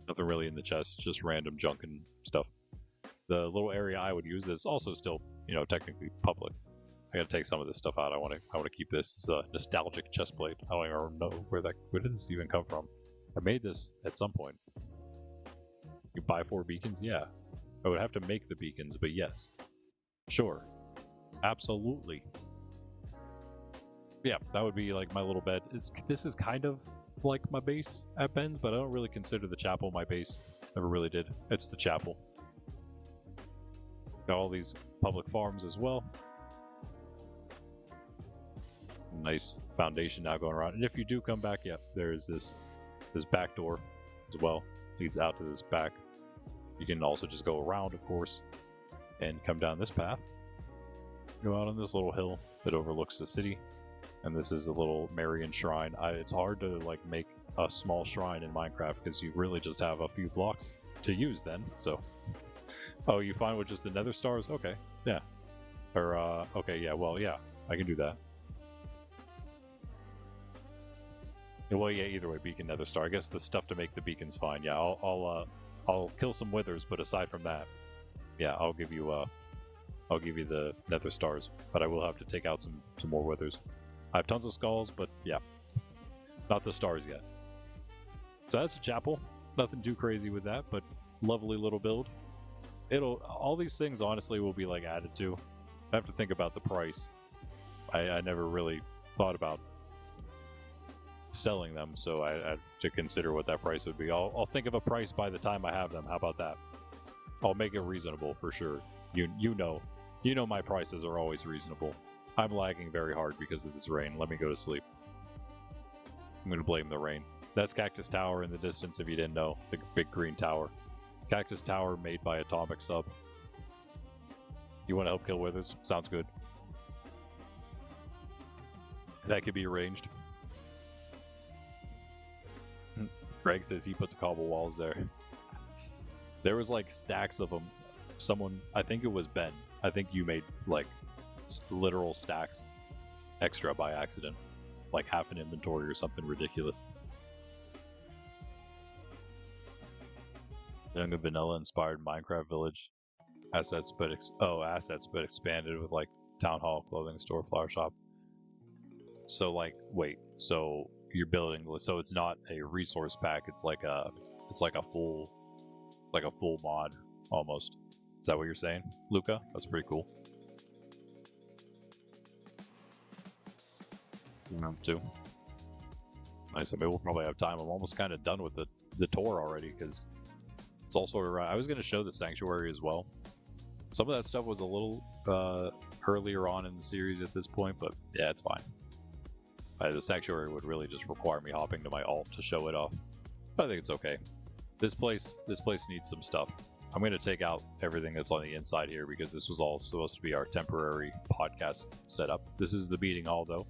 Nothing really in the chest, just random junk and stuff. The little area I would use is also still, technically public. I gotta take some of this stuff out. I want to keep this as a nostalgic chest plate. I don't even know where did this even come from. I made this at some point. You buy 4 beacons? Yeah. I would have to make the beacons, but yes. Sure. Absolutely. Yeah, that would be like my little bed. This is kind of like my base at Ben's, but I don't really consider the chapel my base. Never really did. It's the chapel. Got all these public farms as well. Nice foundation now going around. And if you do come back, yeah, there's this back door as well. Leads out to this back. You can also just go around, of course, and come down this path. Go out on this little hill that overlooks the city. And this is a little Marian shrine. It's hard to make a small shrine in Minecraft because you really just have a few blocks to use then. So, oh, you find with just the nether stars? Okay, yeah. Or okay, yeah. Well, yeah, I can do that. Well, yeah. Either way, beacon, nether star. I guess the stuff to make the beacon's fine. Yeah, I'll kill some withers, but aside from that, yeah, I'll give you the nether stars. But I will have to take out some more withers. I have tons of skulls, but yeah, not the stars yet. So that's a chapel. Nothing too crazy with that, but lovely little build. All these things honestly will be added to. I have to think about the price. I never really thought about selling them, so I have to consider what that price would be. I'll think of a price by the time I have them. How about that? I'll make it reasonable for sure. You know my prices are always reasonable. I'm lagging very hard because of this rain. Let me go to sleep. I'm going to blame the rain. That's Cactus Tower in the distance if you didn't know. The big green tower. Cactus Tower made by Atomic Sub. You want to help kill withers? Sounds good. That could be arranged. Greg says he put the cobble walls there. There was stacks of them. Someone, I think it was Ben. I think you made literal stacks extra by accident. Half an inventory or something ridiculous. Young and vanilla inspired Minecraft village. Assets but expanded with town hall, clothing store, flower shop. So wait, so you're building, so it's not a resource pack, it's like a full mod almost. Is that what you're saying, Luca? That's pretty cool. Too. Nice. I mean, we'll probably have time. I'm almost kind of done with the tour already because it's all sort of right. I was going to show the sanctuary as well. Some of that stuff was a little earlier on in the series at this point, but yeah, it's fine. The sanctuary would really just require me hopping to my alt to show it off. But I think it's okay. This place needs some stuff. I'm going to take out everything that's on the inside here because this was all supposed to be our temporary podcast setup. This is the meeting hall though.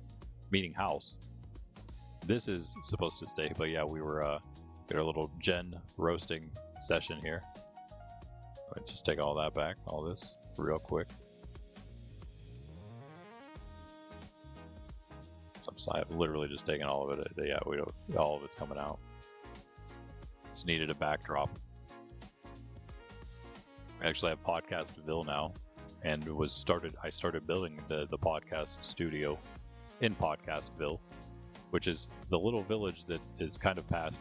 Meeting house. This is supposed to stay, but yeah, we were got a little gen roasting session here. I'll just take all that back, all this real quick. I've literally just taken all of it. Yeah, all of it's coming out. It's needed a backdrop. I actually have Podcastville now, and I started building the podcast studio in Podcastville, which is the little village that is kind of past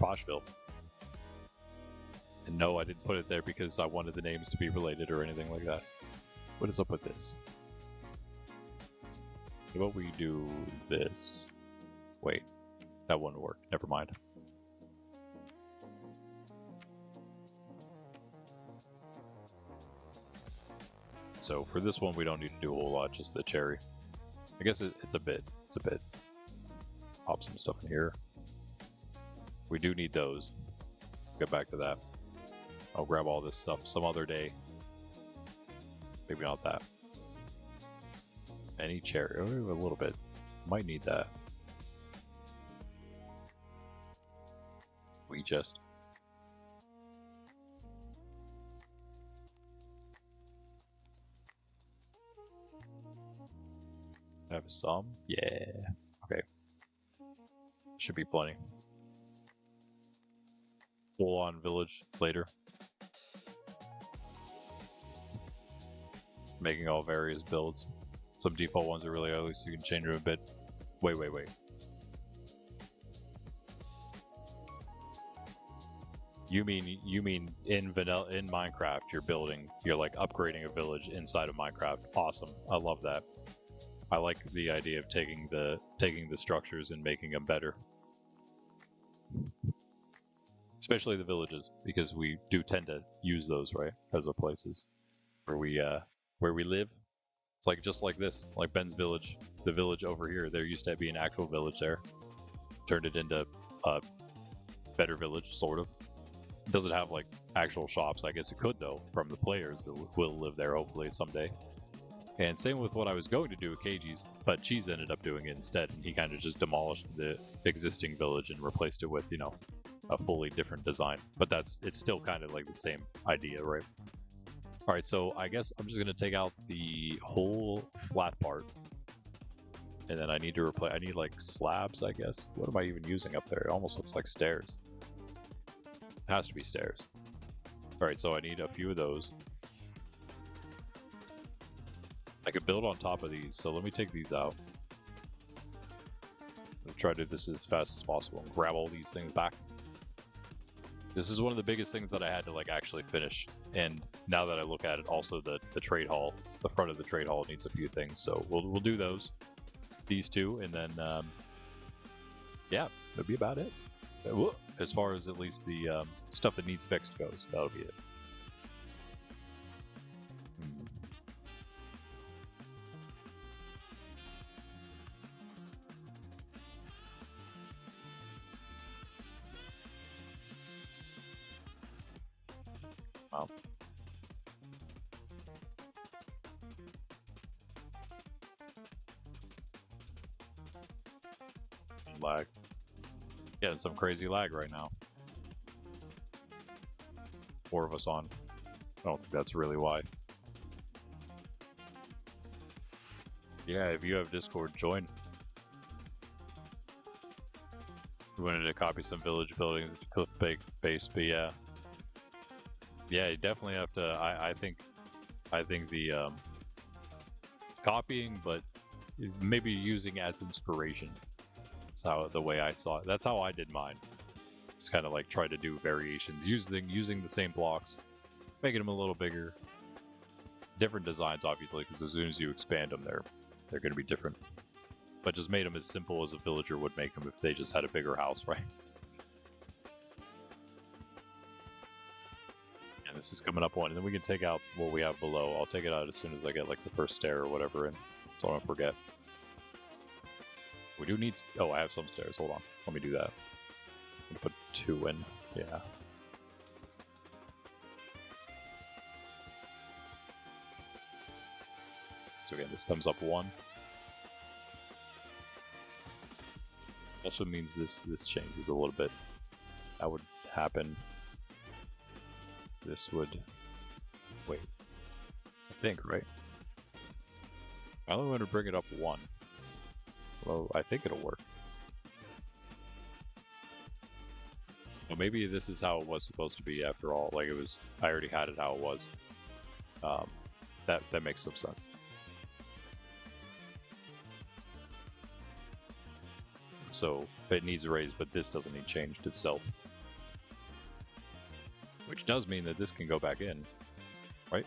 Poshville. And no, I didn't put it there because I wanted the names to be related or anything like that. What is up with this? How about we do this? Wait, that wouldn't work. Never mind. So for this one, we don't need to do a whole lot, just the cherry. I guess it's a bit. It's a bit. Pop some stuff in here. We do need those. Get back to that. I'll grab all this stuff some other day. Maybe not that. Any cherry? Oh, a little bit. Might need that. We just. Have some? Yeah. Okay. Should be plenty. Full on village later. Making all various builds. Some default ones are really ugly, so you can change them a bit. Wait. You mean in vanilla in Minecraft you're like upgrading a village inside of Minecraft. Awesome. I love that. I like the idea of taking the structures and making them better. Especially the villages, because we do tend to use those, right, as our places where we live. It's like just like this, like Ben's village, the village over here. There used to be an actual village there. Turned it into a better village, sort of. It doesn't have like actual shops. I guess it could though, from the players that will live there hopefully someday. And same with what I was going to do at Keiji's, but Cheese ended up doing it instead, and he kind of just demolished the existing village and replaced it with, you know, a fully different design. But it's still kind of like the same idea, right? All right, so I guess I'm just gonna take out the whole flat part, and then I need to replace. I need like slabs, I guess. What am I even using up there? It almost looks like stairs. It has to be stairs. All right, so I need a few of those. I could build on top of these, so let me take these out. I'll try to do this as fast as possible and grab all these things back. This is one of the biggest things that I had to like actually finish, and now that I look at it, also the trade hall, the front of the trade hall needs a few things, so we'll do those, these two, and then yeah, that'll be about it. As far as at least the stuff that needs fixed goes, that'll be it. Wow. Lag. Yeah, some crazy lag right now. 4 of us on. I don't think that's really why. Yeah, if you have Discord, join. We wanted to copy some village buildings to cliff base, but yeah. Yeah, you definitely have to. I think the copying, but maybe using as inspiration. That's how the way I saw it. That's how I did mine. Just kind of like try to do variations, using the same blocks, making them a little bigger, different designs, obviously, because as soon as you expand them, they're going to be different. But just made them as simple as a villager would make them if they just had a bigger house, right? This is coming up one, and then we can take out what we have below. I'll take it out as soon as I get like the first stair or whatever in, so I don't forget. We do need. Oh, I have some stairs. Hold on, let me do that. I'm gonna put 2 in. Yeah. So again, this comes up 1. Also means this changes a little bit. That would happen. This would, wait, I think, right? I only want to bring it up 1. Well, I think it'll work. Well, maybe this is how it was supposed to be after all. Like I already had it how it was. That makes some sense. So it needs raised, but this doesn't need changed itself. Which does mean that this can go back in, right?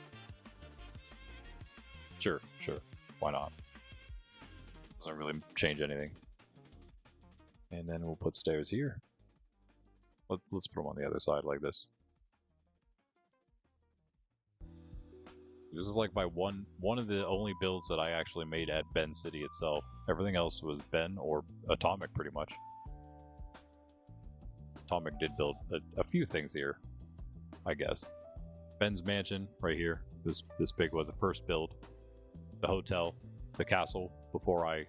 Sure. Why not? Doesn't really change anything. And then we'll put stairs here. Let's put them on the other side like this. This is like my one of the only builds that I actually made at Ben City itself. Everything else was Ben or Atomic, pretty much. Atomic did build a few things here, I guess. Ben's mansion right here. This big was the first build. The hotel, the castle before I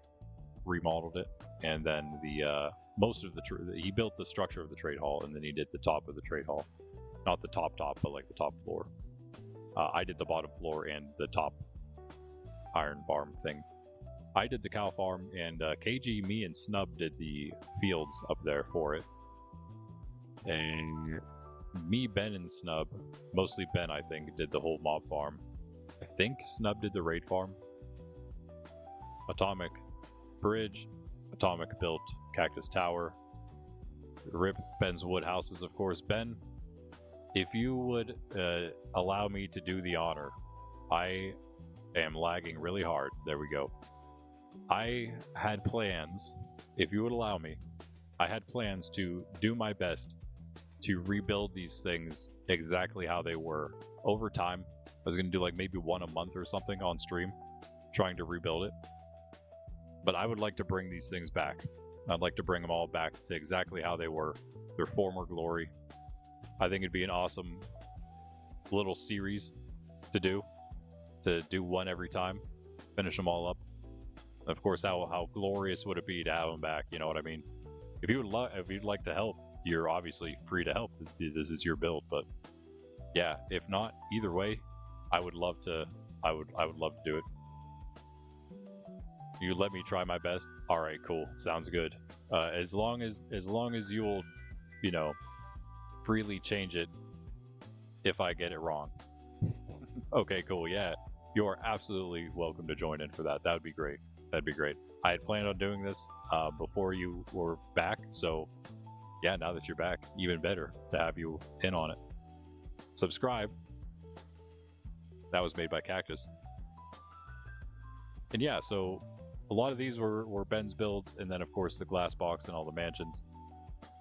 remodeled it, and then the most of the he built the structure of the trade hall, and then he did the top of the trade hall. Not the top, but like the top floor. I did the bottom floor and the top iron farm thing. I did the cow farm, and Keiji, me, and Snub did the fields up there for it. And me, Ben, and Snub, mostly Ben, I think, did the whole mob farm. I think Snub did the raid farm. Atomic bridge. Atomic built Cactus Tower. Rip Ben's wood houses, of course. Ben, if you would allow me to do the honor, I am lagging really hard. There we go. I had plans, if you would allow me, I had plans to do my best to rebuild these things exactly how they were over time. I was going to do like maybe one a month or something on stream, trying to rebuild it. But I would like to bring these things back. I'd like to bring them all back to exactly how they were, their former glory. I think it'd be an awesome little series to do one every time, finish them all up. Of course, how glorious would it be to have them back? You know what I mean? If you'd like to help, you're obviously free to help. This is your build, but yeah, if not, either way, I would love to. I would love to do it. You let me try my best. All right, cool. Sounds good. As long as you will, you know, freely change it if I get it wrong. Okay, cool. Yeah, you are absolutely welcome to join in for that. That would be great. That'd be great. I had planned on doing this before you were back, so yeah, now that you're back, even better to have you in on it. Subscribe. That was made by Cactus. And yeah, so a lot of these were Ben's builds, and then of course the glass box and all the mansions.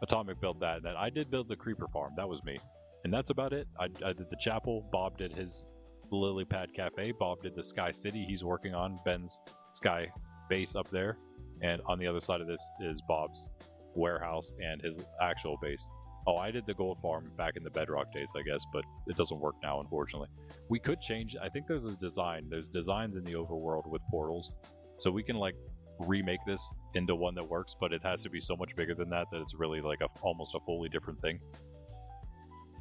Atomic built that, and then I did build the creeper farm. That was me. And that's about it. I did the chapel. Bob did his lily pad cafe. Bob did the Sky City. He's working on Ben's Sky base up there. And on the other side of this is Bob's warehouse and his actual base. Oh, I did the gold farm back in the Bedrock days, I guess, but it doesn't work now, unfortunately. We could change. I think there's a design. There's designs in the overworld with portals. So we can, like, remake this into one that works, but it has to be so much bigger than that it's really like almost a fully different thing.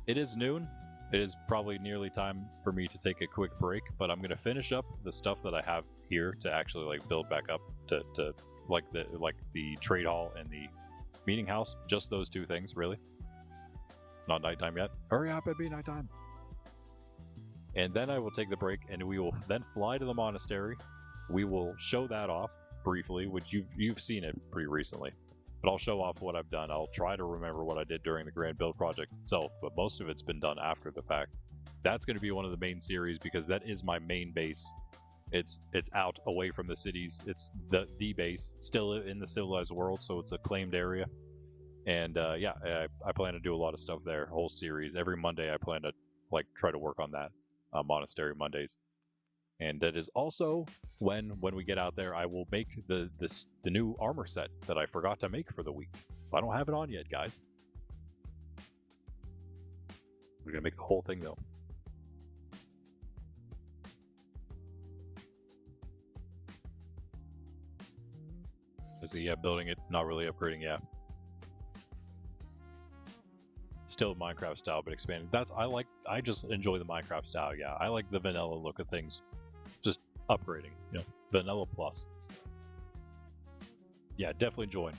It is noon. It is probably nearly time for me to take a quick break, but I'm going to finish up the stuff that I have here to actually like build back up to like the trade hall and the meeting house. Just those two things, really. Not nighttime yet. Hurry up, it'd be nighttime. And then I will take the break, and we will then fly to the monastery. We will show that off briefly, which you've seen it pretty recently. But I'll show off what I've done. I'll try to remember what I did during the grand build project itself, but most of it's been done after the fact. That's going to be one of the main series because that is my main base. It's out away from the cities. It's the base, still in the civilized world, so it's a claimed area. And yeah, I plan to do a lot of stuff there, whole series. Every Monday I plan to like try to work on that, Monastery Mondays. And that is also when we get out there, I will make the new armor set that I forgot to make for the week. So I don't have it on yet, guys. We're gonna make the whole thing though. Is he building it? Not really upgrading, yeah. Still Minecraft style, but expanded. I just enjoy the Minecraft style, yeah. I like the vanilla look of things. Just upgrading, you know, vanilla plus. Yeah, definitely join.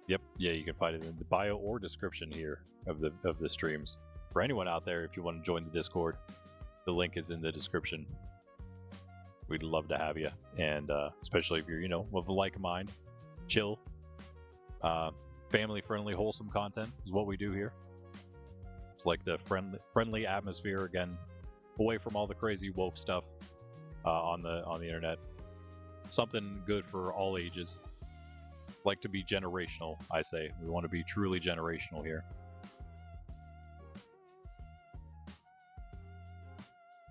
Yep, yeah, you can find it in the bio or description here of the streams. For anyone out there, if you want to join the Discord, the link is in the description. We'd love to have you, and especially if you're, you know, of a like mind, chill, family-friendly, wholesome content is what we do here. It's like the friendly atmosphere again. Away from all the crazy woke stuff. on the internet. Something good for all ages. Like to be generational, I say. We want to be truly generational here.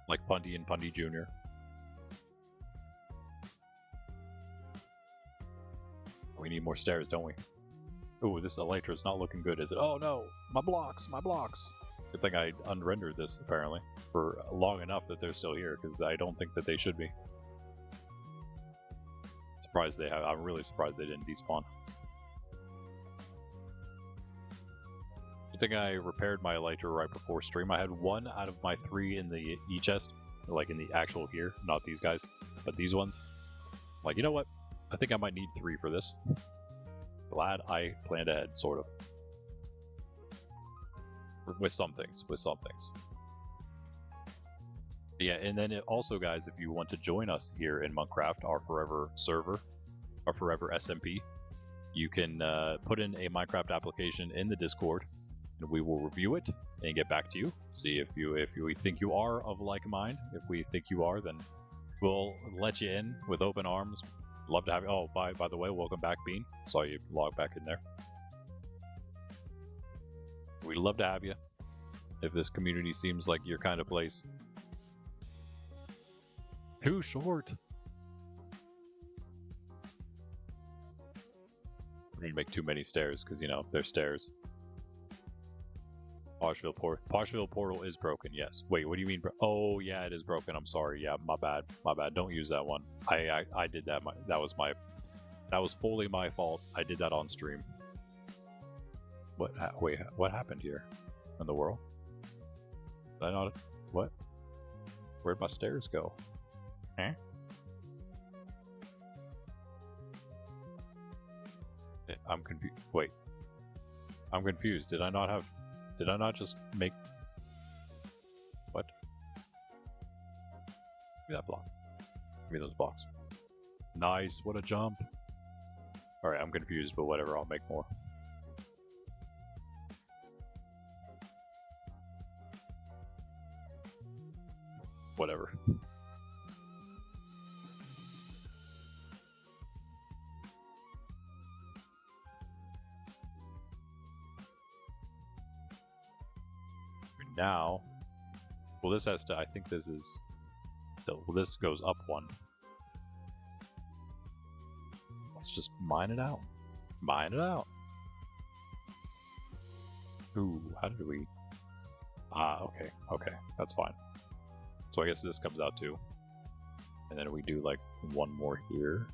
Like Pundy and Pundy Jr. We need more stairs, don't we? Ooh, this Elytra is not looking good, is it? Oh no! My blocks! My blocks! Good thing I unrendered this, apparently, for long enough that they're still here, because I don't think that they should be. Surprised they have. I'm really surprised they didn't despawn. I think I repaired my Elytra right before stream. I had 1 out of my 3 in the E-chest, like in the actual here, not these guys, but these ones. Like, you know what? I think I might need 3 for this. Glad I planned ahead, sort of. With some things, Yeah, and then also, guys, if you want to join us here in Monkraft, our forever server, our forever SMP, you can put in a Minecraft application in the Discord, and we will review it and get back to you. See if we think you are of like mind. If we think you are, then we'll let you in with open arms. Love to have you. Oh, by the way, welcome back, Bean. Saw you log back in there. We'd love to have you if this community seems like your kind of place. Too short. We need to make too many stairs because, you know, they're stairs. Poshville portal is broken, yes. Wait, what do you mean? Oh, yeah, it is broken. I'm sorry. Yeah, my bad. Don't use that one. I did that. That was fully my fault. I did that on stream. Wait, what happened here in the world? Did I not? What? Where'd my stairs go? Huh? I'm confused. Wait. I'm confused. Did I not just make... What? Give me that block. Give me those blocks. Nice, what a jump. Alright, I'm confused, but whatever, I'll make more. Whatever. Now, well, this has to, I think this is, well, this goes up 1. Let's just mine it out. Mine it out. Ooh, how did we, okay, that's fine. So I guess this comes out too. And then we do like 1 more here.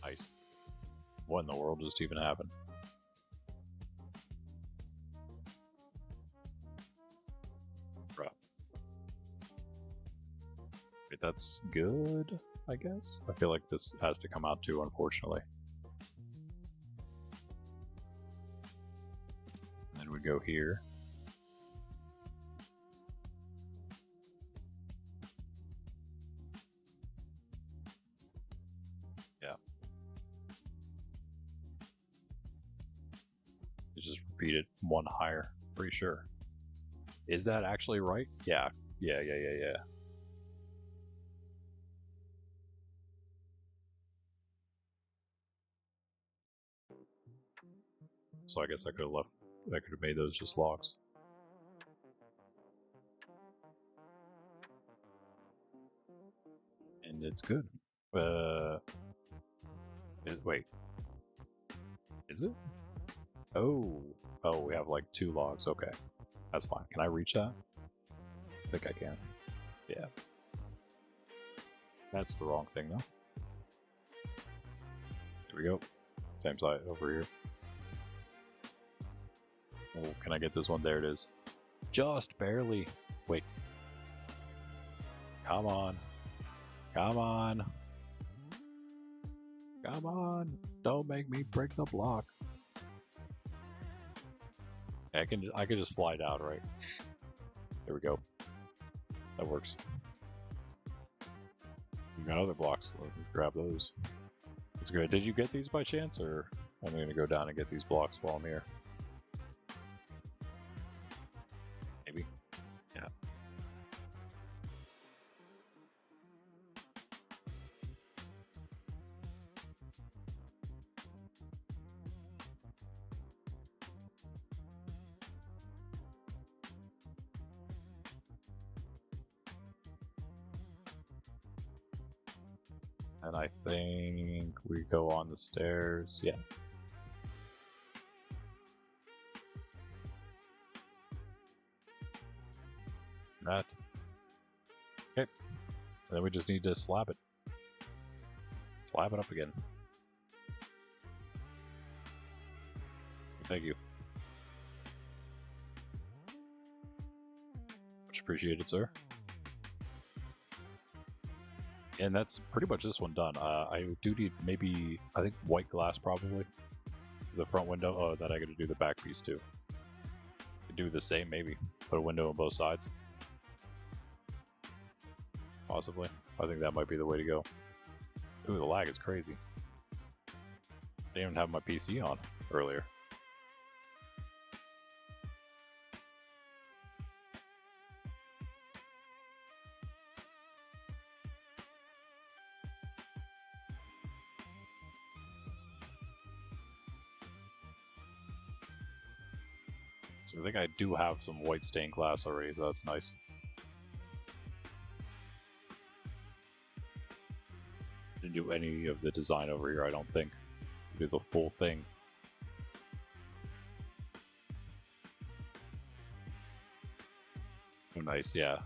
Nice. What in the world just even happened? Bruh. Wait, that's good, I guess? I feel like this has to come out too, unfortunately. And then we go here. Just repeat it 1 higher, pretty sure. Is that actually right? Yeah. So I guess I could have made those just logs. And it's good. Wait. Is it? Oh, we have like 2 logs. Okay, that's fine. Can I reach that? I think I can. Yeah. That's the wrong thing though. Here we go. Same side over here. Oh, can I get this one? There it is. Just barely. Wait. Come on. Come on. Come on. Don't make me break the block. I can just fly down, right? There we go. That works. We got other blocks. Let me grab those. That's good. Did you get these by chance, or I'm going to go down and get these blocks while I'm here? Maybe. Yeah. And I think we go on the stairs. Yeah. That. Okay. And then we just need to slab it. Slab it up again. Thank you. Much appreciated, sir. And that's pretty much this one done. I do need maybe, I think, white glass probably. The front window. Oh, that I gotta do the back piece too. Do the same maybe. Put a window on both sides. Possibly. I think that might be the way to go. Ooh, the lag is crazy. I didn't even have my PC on earlier. So I think I do have some white stained glass already, so that's nice. Didn't do any of the design over here, I don't think. Do the full thing. Oh, nice, yeah.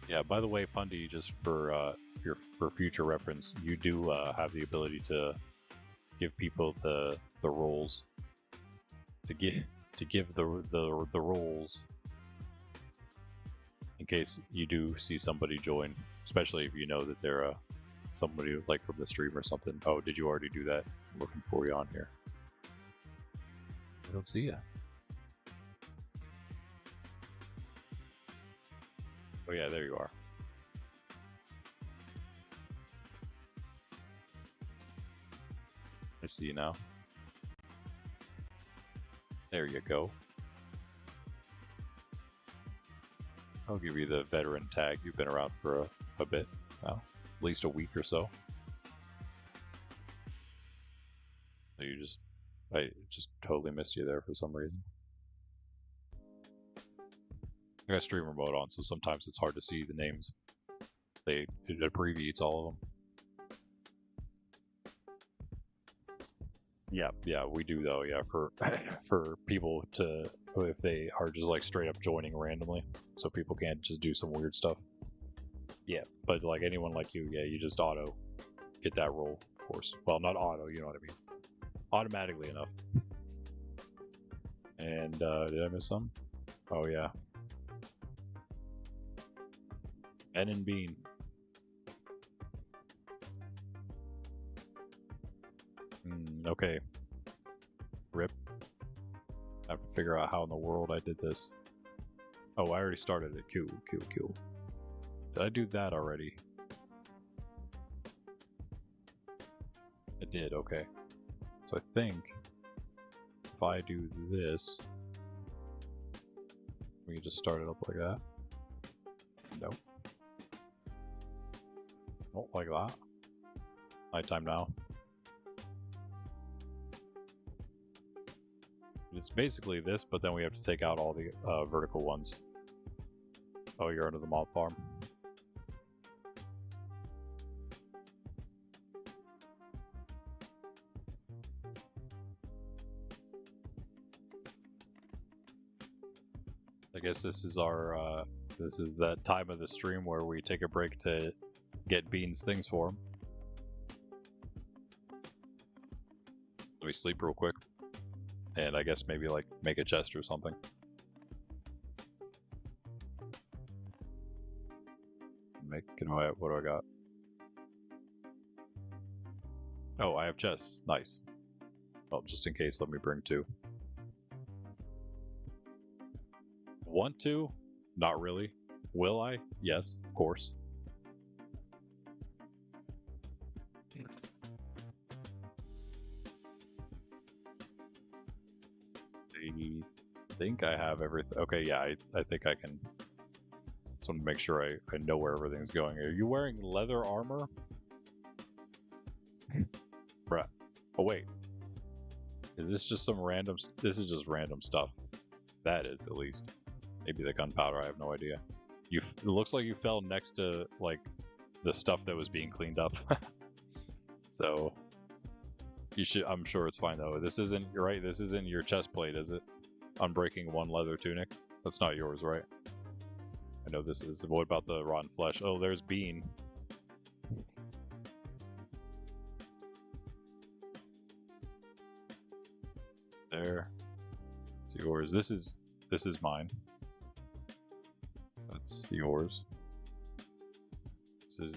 Yeah, by the way, Pundy, just for future reference, you do have the ability to give people the roles, to give the roles in case you do see somebody join, especially if you know that they're somebody like from the stream or something. Oh, did you already do that? I'm looking for you on here. I don't see you. Oh yeah, there you are. I see you now. There you go. I'll give you the veteran tag. You've been around for a bit now, at least a week or so. So I just totally missed you there for some reason. I got streamer mode on, so sometimes it's hard to see the names. It abbreviates all of them. Yeah, we do though. Yeah, for people to, if they are just like straight up joining randomly, so people can't just do some weird stuff. Yeah, but like anyone like you, yeah, you just auto get that role, of course. Well, not auto, you know what I mean. Automatically enough. And did I miss some? Oh yeah. N and Bean. Okay. Rip. I have to figure out how in the world I did this. Oh, I already started it. Cool. Did I do that already? I did, okay. So I think if I do this, we can just start it up like that. Nope. Oh, like that. Nighttime now. It's basically this, but then we have to take out all the vertical ones. Oh, you're under the mob farm. I guess this is our, this is that time of the stream where we take a break to get Beans things for him. Let me sleep real quick. And I guess maybe like make a chest or something. What do I got? Oh, I have chests. Nice. Well, just in case, let me bring 2. Want to? Not really. Will I? Yes, of course. I think I have everything. Okay, yeah, I think I can. Just want to make sure I know where everything's going. Are you wearing leather armor? Bruh. Oh, wait. Is this just some random... This is just random stuff. That is, at least. Maybe the gunpowder, I have no idea. It looks like you fell next to, like, the stuff that was being cleaned up. So... You should... I'm sure it's fine, though. This isn't... You're right, this isn't your chest plate, is it? Unbreaking one leather tunic? That's not yours, right? I know this is. What about the rotten flesh? Oh, there's Bean. There. It's yours. This is mine. That's yours. This is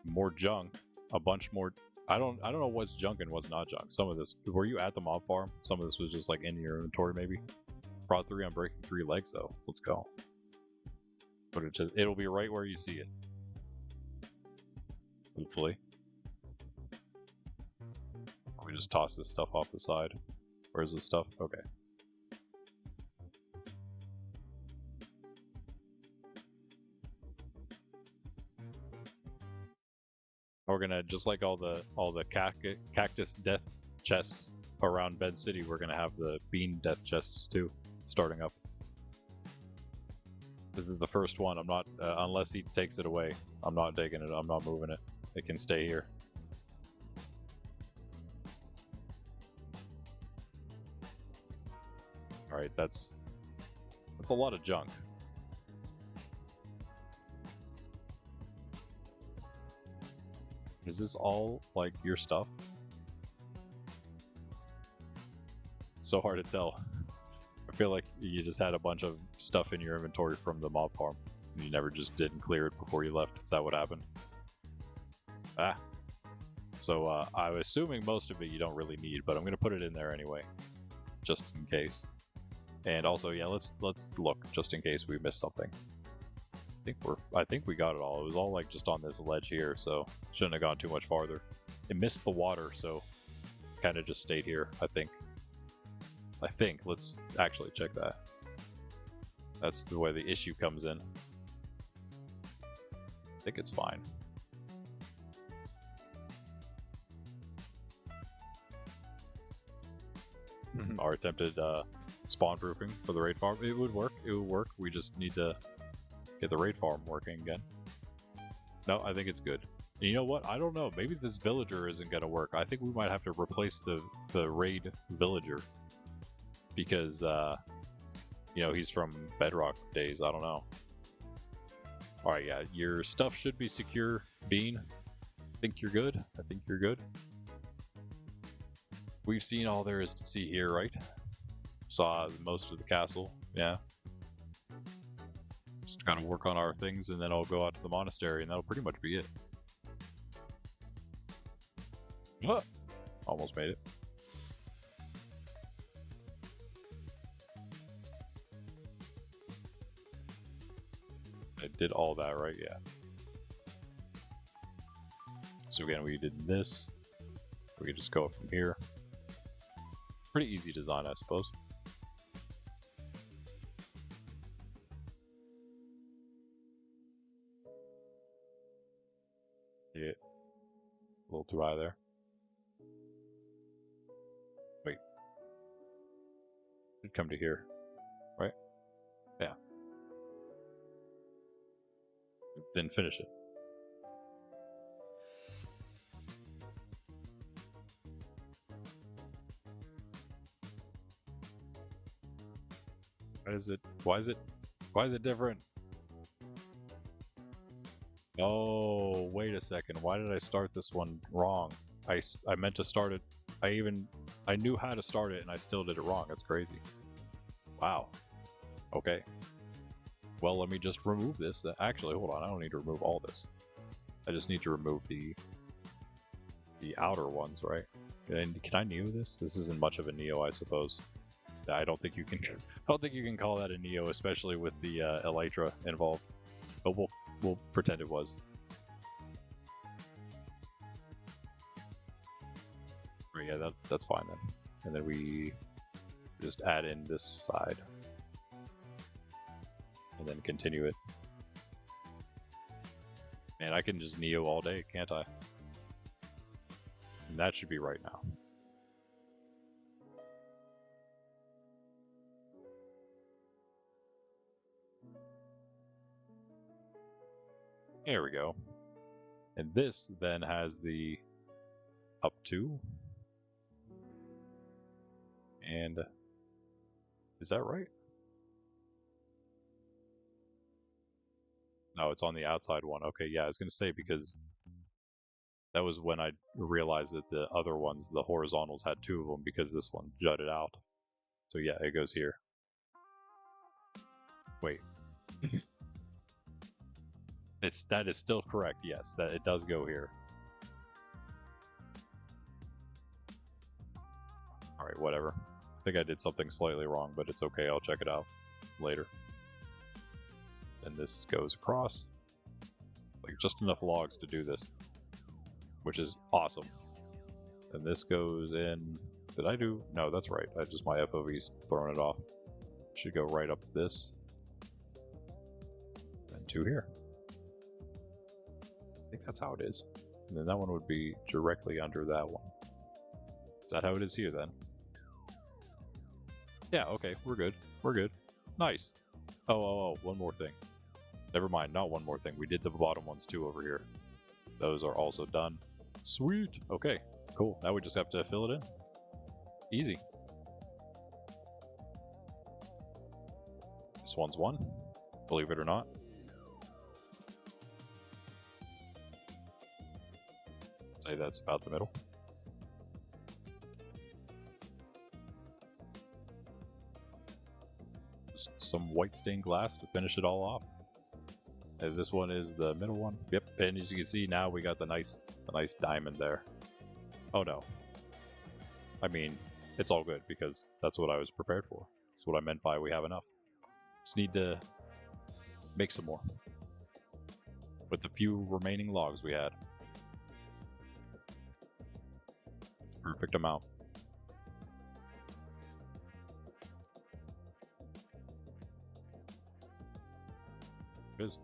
more junk. A bunch more. I don't know what's junk and what's not junk. Some of this. Were you at the mob farm? Some of this was just like in your inventory, maybe. Brought 3 on breaking 3 legs though. Let's go. But it'll be right where you see it. Hopefully. We just toss this stuff off the side. Where's this stuff? Okay. We're gonna, just like all the cactus death chests around Bed City, we're gonna have the bean death chests too, starting up. This is the first one. I'm not, unless he takes it away, I'm not taking it. I'm not moving it. It can stay here. All right, that's a lot of junk. Is this all like your stuff? So hard to tell. I feel like you just had a bunch of stuff in your inventory from the mob farm. And you never just didn't clear it before you left. Is that what happened? Ah. So I'm assuming most of it you don't really need, but I'm gonna put it in there anyway, just in case. And also, yeah, let's look just in case we missed something. I think we got it all. It was all like just on this ledge here, so shouldn't have gone too much farther. It missed the water, so kind of just stayed here. I think. Let's actually check that. That's the way the issue comes in. I think it's fine. Our attempted spawn proofing for the raid farm. It would work. It would work. We just need to get the raid farm working again. No, I think it's good. And you know what? I don't know. Maybe this villager isn't going to work. I think we might have to replace the raid villager. Because, you know, he's from Bedrock days. I don't know. Alright, yeah. Your stuff should be secure, Bean. I think you're good. I think you're good. We've seen all there is to see here, right? Saw most of the castle. Yeah. Just gotta work on our things, and then I'll go out to the monastery, and that'll pretty much be it. Ah, almost made it. I did all that, right? Yeah. So again, we did this. We could just go from here. Pretty easy design, I suppose. Yeah. A little too high there. Wait. Should come to here, right? Yeah. Then finish it. Why is it different? Oh, wait a second. Why did I start this one wrong? I meant to start it. I knew how to start it and I still did it wrong. That's crazy. Wow. Okay. Well, let me just remove this. Actually, hold on. I don't need to remove all this. I just need to remove the outer ones, right? And can I neo this? This isn't much of a neo, I suppose. I don't think you can. I don't think you can call that a neo, especially with the elytra involved. But we'll pretend it was. Right, yeah, that's fine then. And then we just add in this side. And then continue it. Man, I can just Neo all day, can't I? And that should be right now. There we go. And this then has the up to. And is that right? No, it's on the outside one. Okay, yeah, I was going to say because that was when I realized that the other ones, the horizontals, had two of them because this one jutted out. So yeah, it goes here. Wait. That is still correct, yes, that it does go here. Alright, whatever. I think I did something slightly wrong, but it's okay, I'll check it out later. And this goes across. Like, just enough logs to do this. Which is awesome. And this goes in... Did I do... No, that's right. My FOV's throwing it off. Should go right up this. And two here. I think that's how it is. And then that one would be directly under that one. Is that how it is here, then? Yeah, okay, we're good. We're good. Nice. Oh, one more thing. Never mind, not one more thing. We did the bottom ones too over here. Those are also done. Sweet! Okay, cool. Now we just have to fill it in. Easy. This one's one, believe it or not. Say that's about the middle. Just some white stained glass to finish it all off. And this one is the middle one. Yep, and as you can see now we got the nice diamond there. Oh no. I mean, it's all good because that's what I was prepared for. That's what I meant by we have enough. Just need to make some more. With the few remaining logs we had. Perfect amount. It is.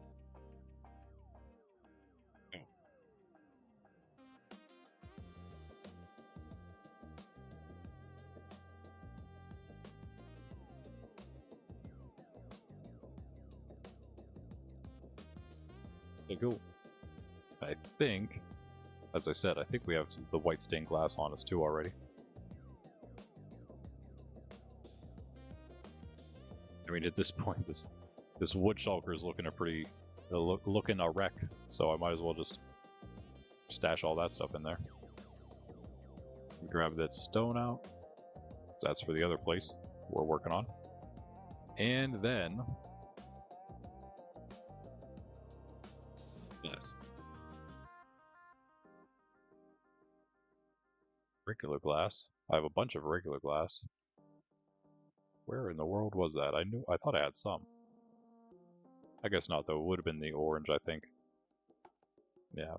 Okay, cool. I think, as I said, I think we have the white stained glass on us too already. I mean, at this point, this wood shulker is looking looking a wreck, so I might as well just stash all that stuff in there. Grab that stone out. That's for the other place we're working on. And then... Yes. Regular glass. I have a bunch of regular glass. Where in the world was that? I thought I had some. I guess not, though. It would have been the orange, I think. Yeah.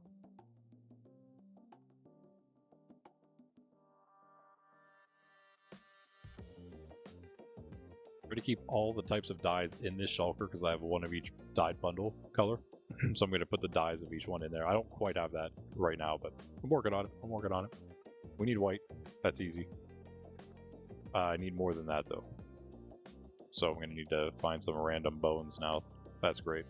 I'm going to keep all the types of dyes in this shulker because I have one of each dyed bundle color. So I'm going to put the dyes of each one in there. I don't quite have that right now, but I'm working on it. We need white. That's easy. I need more than that, though. So I'm going to need to find some random bones now. That's great.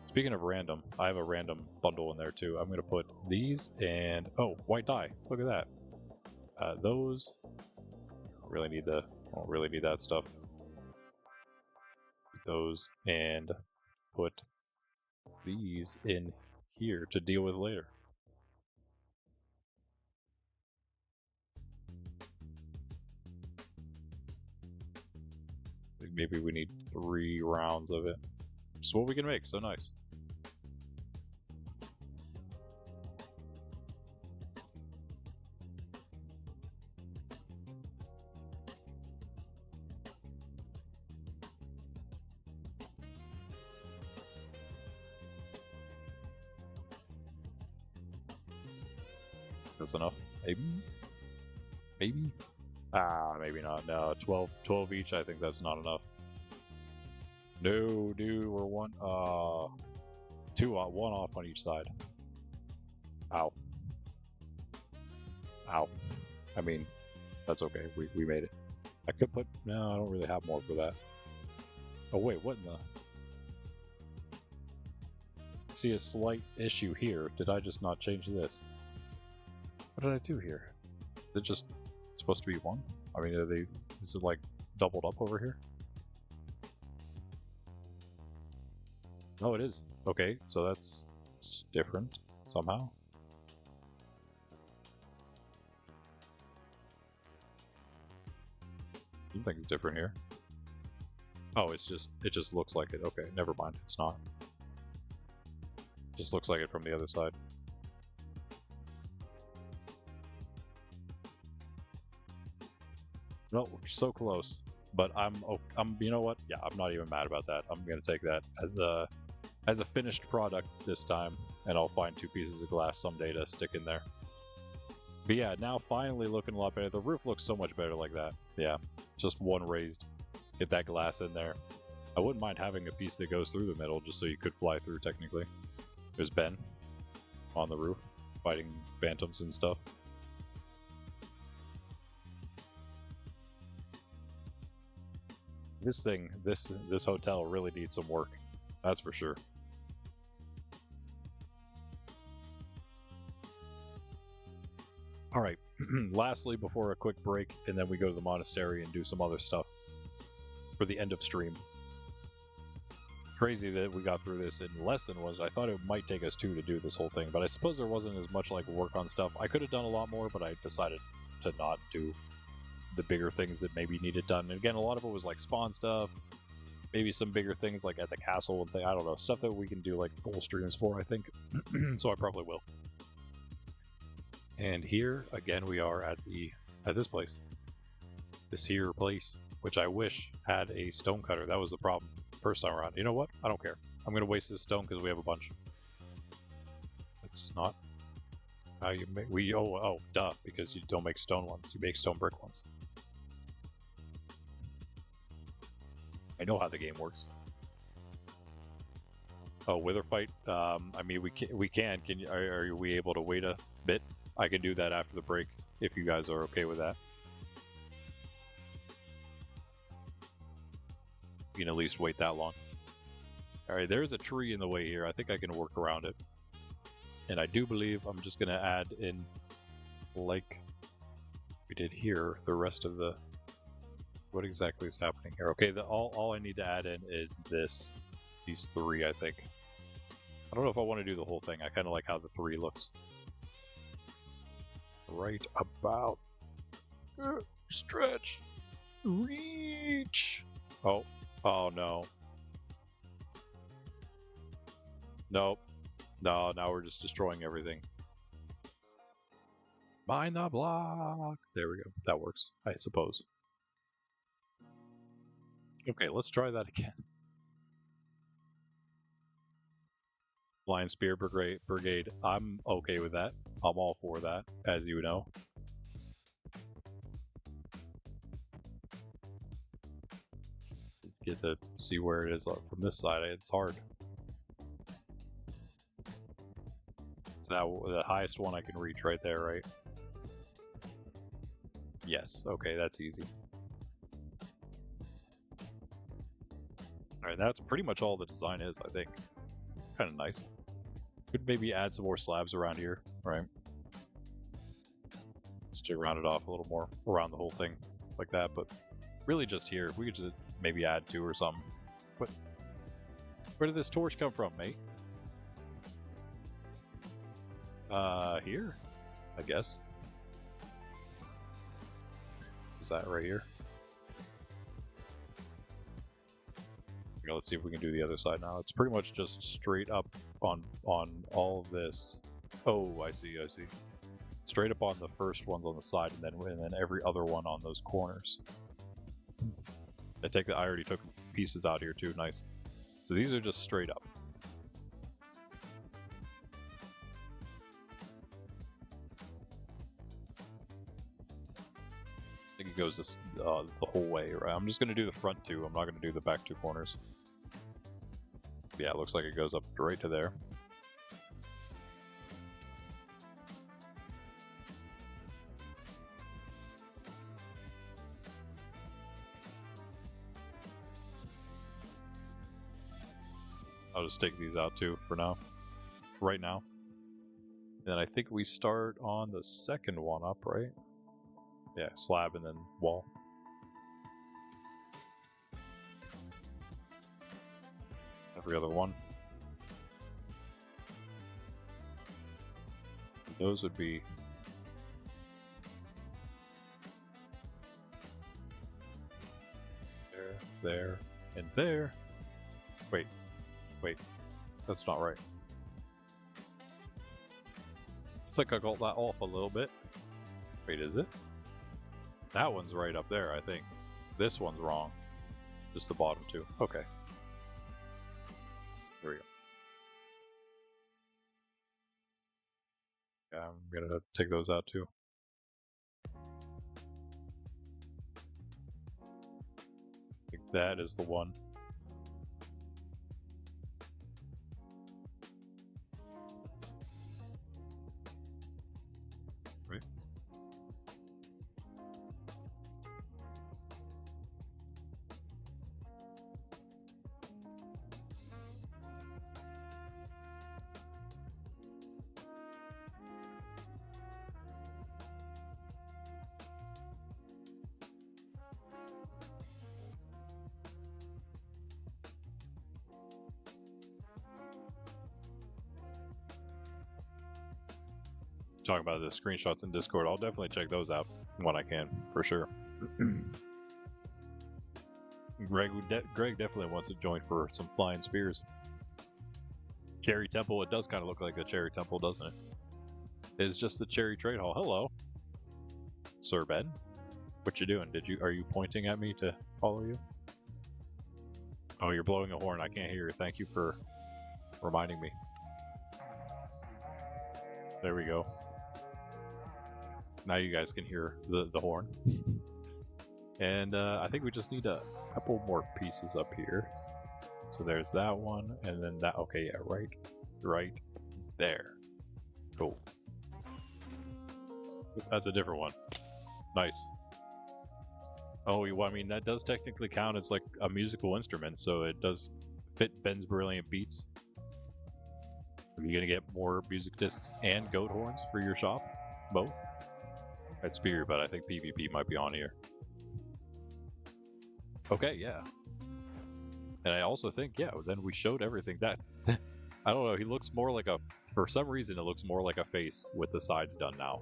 Speaking of random, I have a random bundle in there, too. I'm going to put these and... Oh, white dye. Look at that. Those... I don't really need that stuff. Those and put these in here to deal with later. Maybe we need 3 rounds of it. Just what we can make, so nice. That's enough. Maybe? Maybe? Maybe not. No, 12 each. I think that's not enough. No, dude, we're one. One off on each side. Ow. Ow. I mean, that's okay. We made it. I could put. No, I don't really have more for that. Oh wait, what in the? See a slight issue here. Did I just not change this? What did I do here? Is it just supposed to be one? I mean, are they? Is it like doubled up over here? No, it is. Okay, so that's different somehow. I think it's different here. Oh, it just looks like it. Okay, never mind. It's not. Just looks like it from the other side. No, we're so close. But I'm you know what? Yeah, I'm not even mad about that. I'm gonna take that as a finished product this time, and I'll find 2 pieces of glass someday to stick in there. But yeah, now finally looking a lot better. The roof looks so much better like that. Yeah, just one raised. Get that glass in there. I wouldn't mind having a piece that goes through the middle just so you could fly through technically. There's Ben on the roof fighting phantoms and stuff. This hotel really needs some work. That's for sure. All right. Lastly, before a quick break, and then we go to the monastery and do some other stuff for the end of stream. Crazy that we got through this in less than was. I thought it might take us 2 to do this whole thing, but I suppose there wasn't as much like work on stuff. I could have done a lot more, but I decided to not do the bigger things that maybe needed done. And again, a lot of it was like spawn stuff, maybe some bigger things like at the castle and thing. I don't know, stuff that we can do like full streams for, I think. So I probably will. And here again we are at this place. This here place, which I wish had a stone cutter. That was the problem first time around. You know what? I don't care. I'm gonna waste this stone because we have a bunch. It's not how you make. Duh, because you don't make stone ones. You make stone brick ones. I know how the game works. Oh, wither fight. I mean, we can. Can you? Are we able to wait a bit? I can do that after the break if you guys are okay with that. You can at least wait that long. All right, there's a tree in the way here. I think I can work around it. And I do believe I'm just going to add in, like we did here, the rest of the... What exactly is happening here? Okay, all I need to add in is these 3, I think. I don't know if I want to do the whole thing. I kind of like how the 3 looks. Right about... Stretch! Reach! Oh no. Nope. No, now we're just destroying everything. Mine the block! There we go. That works, I suppose. Okay, let's try that again. Flying Spear Brigade. I'm okay with that. I'm all for that, as you know. Get to see where it is from this side. It's hard. So now the highest one I can reach right there, right? Yes. Okay, that's easy. All right, that's pretty much all the design is, I think. Kind of nice. Could maybe add some more slabs around here, right? Just to round it off a little more around the whole thing, like that. But really, just here, if we could just maybe add 2 or something. But where did this torch come from, mate? Here, I guess. Is that right here? Okay, let's see if we can do the other side now. It's pretty much just straight up on all of this. Oh, I see. Straight up on the first ones on the side, and then every other one on those corners. I already took pieces out here too. Nice. So these are just straight up. I think it goes this the whole way. Right? I'm just gonna do the front two. I'm not gonna do the back two corners. Yeah, it looks like it goes up right to there. I'll just take these out too for now. Right now. Then I think we start on the second one up, right? Yeah, slab and then wall. Every other one. Those would be there, and there. Wait, that's not right. It's like I got that off a little bit. Wait, is it? That one's right up there, I think. This one's wrong. Just the bottom two. Okay. Here we go. Yeah, I'm gonna take those out too. I think that is the one. Right. Talking about the screenshots in Discord, I'll definitely check those out when I can, for sure. Greg definitely wants to join for some flying spears. Cherry Temple, it does kind of look like the Cherry Temple, doesn't it? It's just the Cherry Trade Hall. Hello, Sir Ben. What you doing? Are you pointing at me to follow you? Oh, you're blowing a horn. I can't hear you. Thank you for reminding me. There we go. Now you guys can hear the horn. And I think we just need a couple more pieces up here. So there's that one, and then that. Okay, yeah, right there. Cool. That's a different one. Nice. Oh, I mean, that does technically count as like a musical instrument, so it does fit Ben's Brilliant Beats. Are you gonna get more music discs and goat horns for your shop? Both? At Spire, but I think PvP might be on here. Okay, yeah. And I also think, yeah, then we showed everything. That, I don't know, he looks more like a, for some reason it looks more like a face with the sides done now.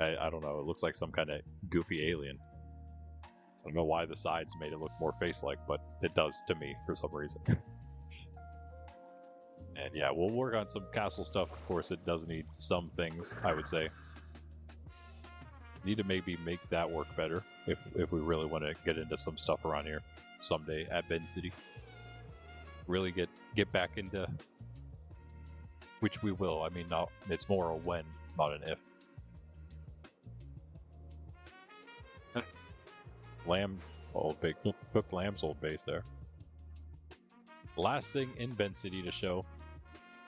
I don't know, it looks like some kind of goofy alien. I don't know why the sides made it look more face-like, but it does to me for some reason. And yeah, we'll work on some castle stuff. Of course, it does need some things, I would say. Need to maybe make that work better if we really want to get into some stuff around here someday at Ben City. Really get back into, which we will. I mean, not, it's more a when, not an if. Lamb, old big cooked lamb's old base there. Last thing in Ben City to show.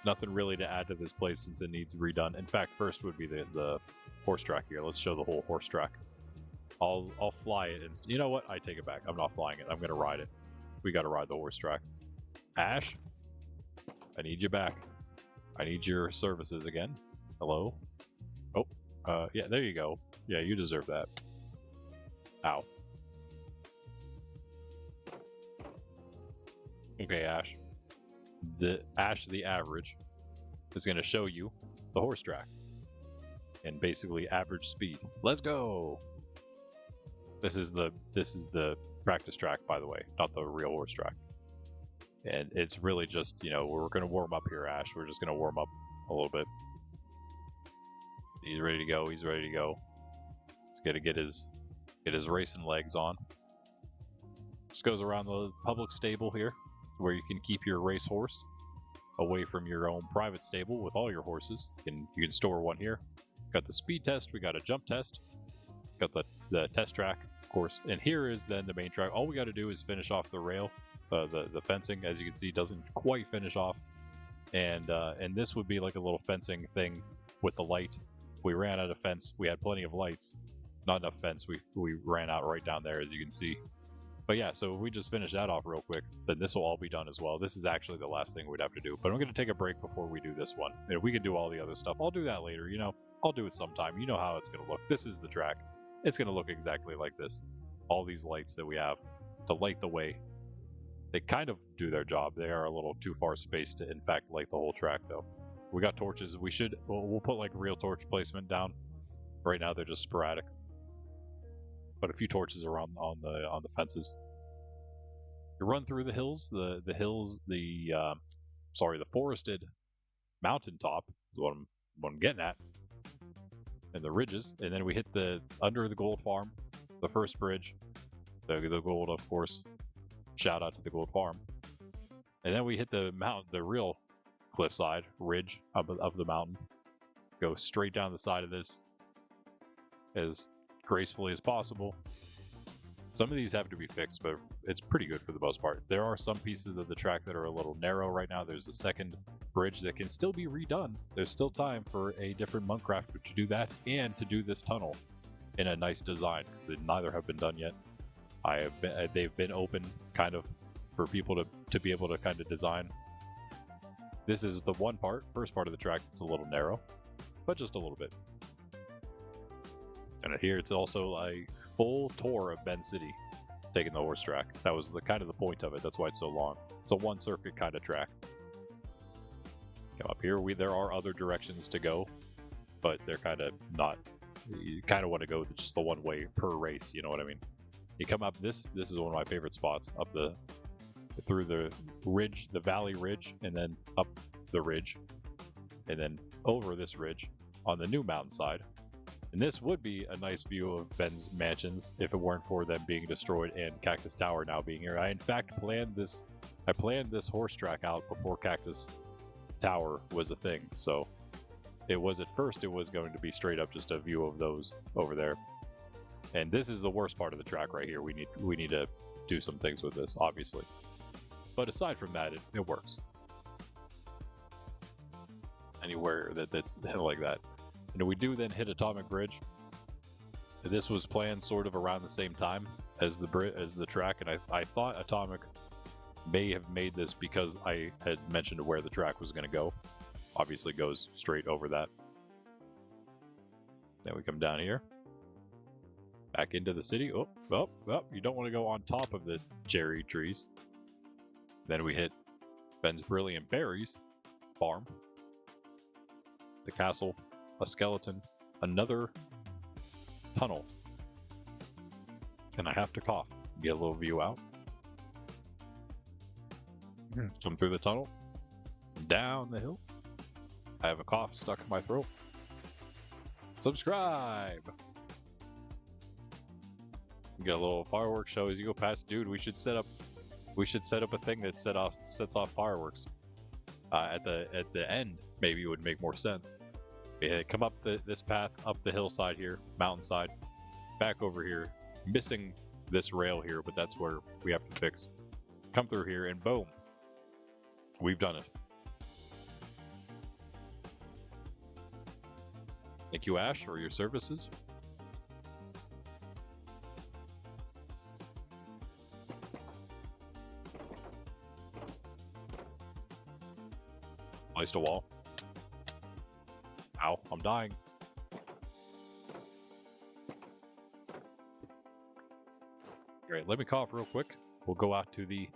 Nothing really to add to this place since it needs redone. In fact, first would be the horse track here. Let's show the whole horse track. I'll fly it, and you know what? I take it back. I'm not flying it. I'm gonna ride it. We gotta ride the horse track. Ash, I need you back. I need your services again. Hello? Oh, yeah, there you go. Yeah, you deserve that. Ow. Okay, Ash. The Ash the Average is going to show you the horse track and basically average speed. Let's go. This is the practice track, by the way, not the real horse track. And it's really just, you know, we're going to warm up here, Ash. We're just going to warm up a little bit. He's ready to go. He's ready to go. He's got to get his racing legs on. Just goes around the public stable here, where you can keep your race horse away from your own private stable with all your horses. You can store one here. Got the speed test. We got a jump test. Got the test track. course. And here is then the main track. All we got to do is finish off the rail, the fencing. As you can see, doesn't quite finish off. And this would be like a little fencing thing with the light. We ran out of fence. We had plenty of lights, not enough fence. We ran out right down there, as you can see. But yeah, so if we just finish that off real quick, then this will all be done as well. This is actually the last thing we'd have to do. But I'm going to take a break before we do this one. And we can do all the other stuff. I'll do that later, you know. I'll do it sometime. You know how it's going to look. This is the track. It's going to look exactly like this. All these lights that we have to light the way. They kind of do their job. They are a little too far spaced to, in fact, light the whole track, though. We got torches. We'll put like real torch placement down. Right now, they're just sporadic. But a few torches around on the fences. You run through the hills. The forested mountaintop is what I'm getting at. And the ridges, and then we hit under the gold farm, the first bridge, the gold, of course. Shout out to the gold farm. And then we hit the mountain, the real cliffside ridge of the mountain. Go straight down the side of this as gracefully as possible. Some of these have to be fixed, but it's pretty good for the most part. There are some pieces of the track that are a little narrow right now. There's a second bridge that can still be redone. There's still time for a different Monkraft to do that and to do this tunnel in a nice design, because neither have been done yet. They've been open kind of for people to be able to kind of design. This is the first part of the track that's a little narrow, but just a little bit. And here it's also a full tour of Bend City, taking the horse track. That was the kind of the point of it. That's why it's so long. It's a one circuit kind of track. Come up here. There are other directions to go, but they're kind of not. You kind of want to go just the one way per race. You know what I mean? You come up this is one of my favorite spots, up through the ridge, the valley ridge, and then up the ridge, and then over this ridge on the new mountainside. And this would be a nice view of Ben's mansions if it weren't for them being destroyed and Cactus Tower now being here. I in fact planned this horse track out before Cactus Tower was a thing. So it was at first going to be straight up just a view of those over there. And this is the worst part of the track right here. We need to do some things with this, obviously. But aside from that, it works. Anywhere that's like that. And we do then hit Atomic Bridge. This was planned sort of around the same time as the track, and I thought Atomic may have made this because I had mentioned where the track was going to go. Obviously goes straight over that. Then we come down here. Back into the city. Oh, you don't want to go on top of the cherry trees. Then we hit Ben's Brilliant Berries farm. The castle. A skeleton, another tunnel, and I have to cough. Get a little view out. Come through the tunnel, down the hill. I have a cough stuck in my throat. Subscribe. Get a little fireworks show as you go past. Dude, we should set up a thing that sets off fireworks at the end. Maybe it would make more sense. Come up this path, up the hillside here, mountainside, back over here, missing this rail here, but that's where we have to fix. Come through here, and boom, we've done it. Thank you, Ash, for your services. Placed a wall. Ow, I'm dying. Alright, let me cough real quick. We'll go out to the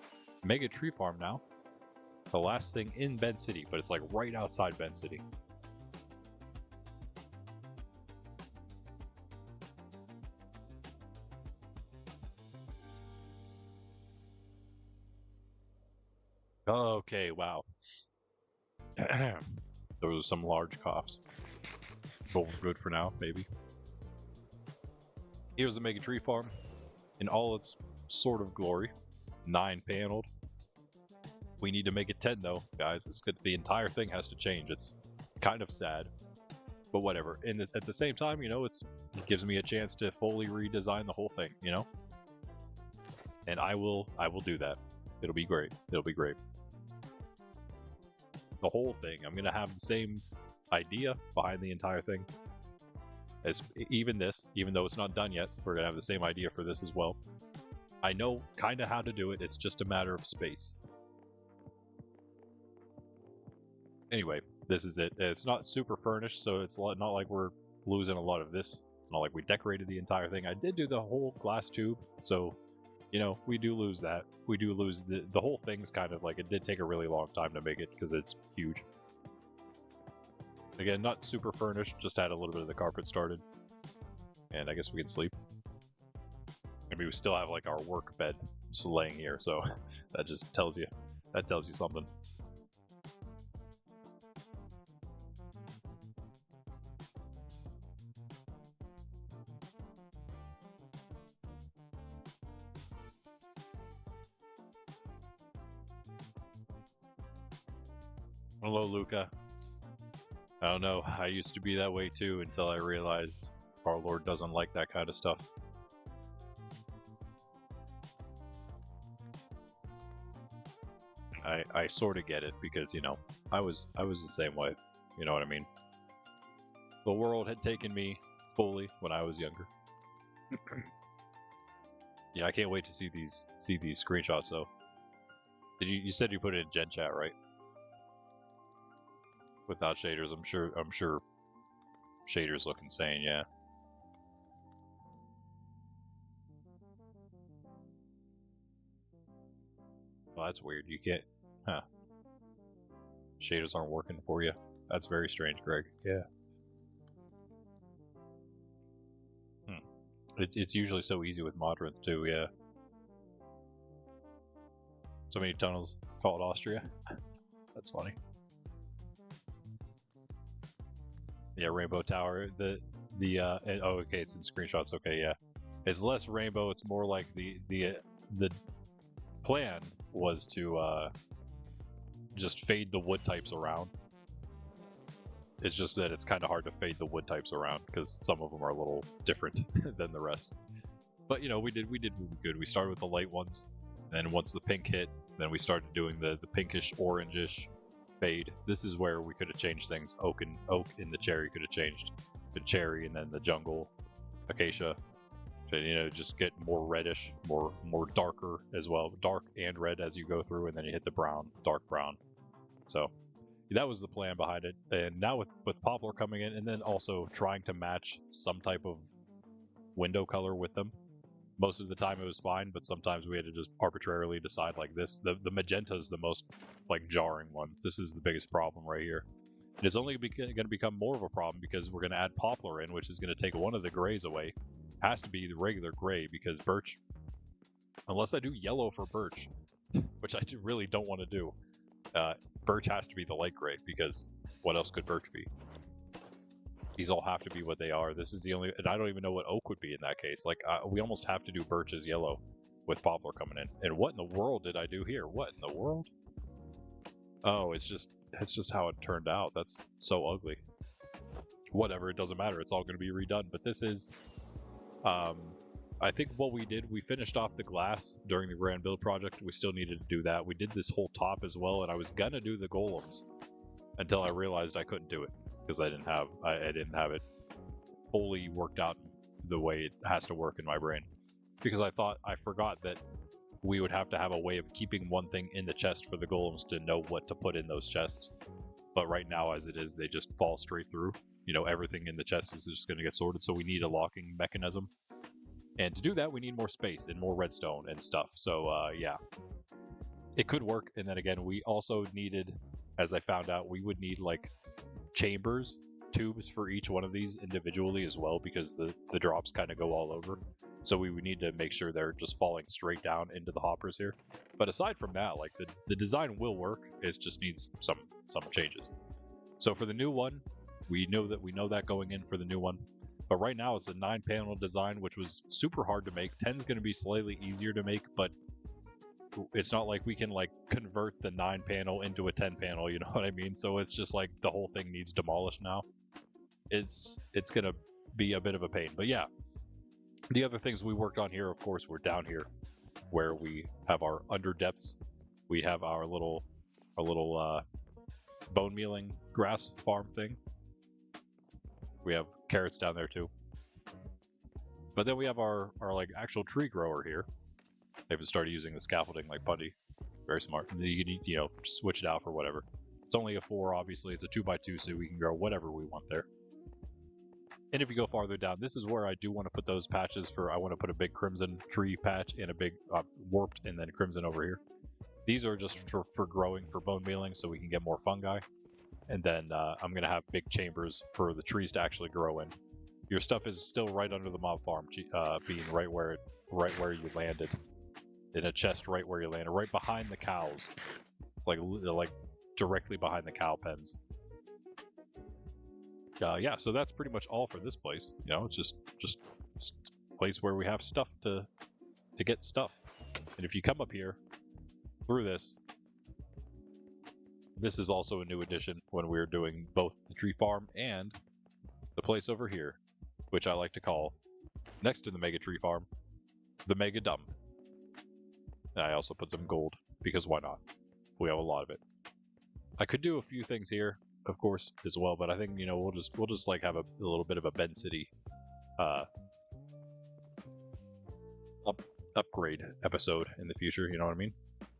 Mega Tree Farm now. The last thing in Bend City, but it's like right outside Bend City. Okay, wow. Those are some large coughs. But we're good for now, maybe. Here's the Mega Tree Farm in all its sort of glory. 9-paneled. We need to make it 10 though, guys. It's good. The entire thing has to change. It's kind of sad. But whatever. And at the same time, you know, it gives me a chance to fully redesign the whole thing, you know? And I will do that. It'll be great. It'll be great. The whole thing. I'm going to have the same idea behind the entire thing as even this, even though it's not done yet. We're going to have the same idea for this as well. I know kind of how to do it. It's just a matter of space. Anyway, this is it. It's not super furnished, so it's not like we're losing a lot of this. It's not like we decorated the entire thing. I did do the whole glass tube, so, you know, we do lose that. We do lose the whole thing's kind of like, it did take a really long time to make it because it's huge. Again, not super furnished, just had a little bit of the carpet started. And I guess we can sleep. I mean, we still have like our work bed just laying here, so that just tells you something. Hello, Luca. I don't know, I used to be that way too until I realized our Lord doesn't like that kind of stuff. I sort of get it because, you know, I was the same way. You know what I mean? The world had taken me fully when I was younger. Yeah, I can't wait to see these screenshots though. You said you put it in Gen Chat, right? Without shaders, I'm sure shaders look insane, yeah. Well, that's weird. You can't, huh? Shaders aren't working for you. That's very strange, Greg. Yeah. It's usually so easy with Modrinth too, yeah. So many tunnels called Austria. That's funny. Yeah, Rainbow Tower. Oh, okay, it's in screenshots. Okay, yeah, it's less rainbow. It's more like the plan was to just fade the wood types around. It's just that it's kind of hard to fade the wood types around because some of them are a little different than the rest. But you know, we did really good. We started with the light ones, and once the pink hit, then we started doing the pinkish orangish fade. This is where we could have changed things. Oak in the cherry could have changed to cherry, and then the jungle acacia to, you know, just get more reddish, more darker as well, dark and red as you go through, and then you hit the brown, dark brown. So that was the plan behind it. And now with poplar coming in, and then also trying to match some type of window color with them. Most of the time it was fine, but sometimes we had to just arbitrarily decide like this. The magenta is the most like jarring one. This is the biggest problem right here. It is only going to become more of a problem because we're going to add poplar in, which is going to take one of the grays away. Has to be the regular gray because birch, unless I do yellow for birch, which I really don't want to do, birch has to be the light gray because what else could birch be? These all have to be what they are. This is the only, and I don't even know what oak would be in that case. Like, we almost have to do birch as yellow with poplar coming in. And what in the world did I do here? What in the world? Oh, it's just how it turned out. That's so ugly. Whatever, it doesn't matter. It's all going to be redone. But this is, I think what we did, we finished off the glass during the grand build project. We still needed to do that. We did this whole top as well, and I was gonna do the golems until I realized I couldn't do it because I didn't have it fully worked out the way it has to work in my brain. Because I forgot that we would have to have a way of keeping one thing in the chest for the golems to know what to put in those chests. But right now, as it is, they just fall straight through. You know, everything in the chest is just going to get sorted, so we need a locking mechanism. And to do that, we need more space and more redstone and stuff. So, yeah. It could work, and then again, we also needed, as I found out, we would need, like, chambers, tubes for each one of these individually as well, because the drops kind of go all over. So we would need to make sure they're just falling straight down into the hoppers here. But aside from that, like, the design will work. It just needs some changes. So for the new one, we know that going in for the new one. But right now it's a 9-panel design, which was super hard to make. 10's going to be slightly easier to make, but it's not like we can like convert the 9-panel into a 10-panel, you know what I mean? So it's just like the whole thing needs demolished now. it's gonna be a bit of a pain. But yeah, the other things we worked on here, of course, were down here where we have our under depths. We have our little bone mealing grass farm thing. We have carrots down there too. But then we have our like actual tree grower here. They've started using the scaffolding like Bundy. Very smart. You can, switch it out for whatever. It's only a 4, obviously. It's a 2x2, so we can grow whatever we want there. And if you go farther down, this is where I do want to put those patches for, I want to put a big crimson tree patch and a big warped and then crimson over here. These are just for growing, for bone mealing, so we can get more fungi. And then I'm going to have big chambers for the trees to actually grow in. Your stuff is still right under the mob farm, being right where you landed. In a chest right where you landed, right behind the cows. It's like directly behind the cow pens. Yeah, so that's pretty much all for this place. It's just a place where we have stuff to get stuff. And if you come up here through this is also a new addition when we're doing both the tree farm and the place over here, which I like to call, next to the mega tree farm, the mega dump. And I also put some gold, because why not? We have a lot of it. I could do a few things here, of course, as well, but I think, we'll just like have a little bit of a Ben City upgrade episode in the future, you know what I mean?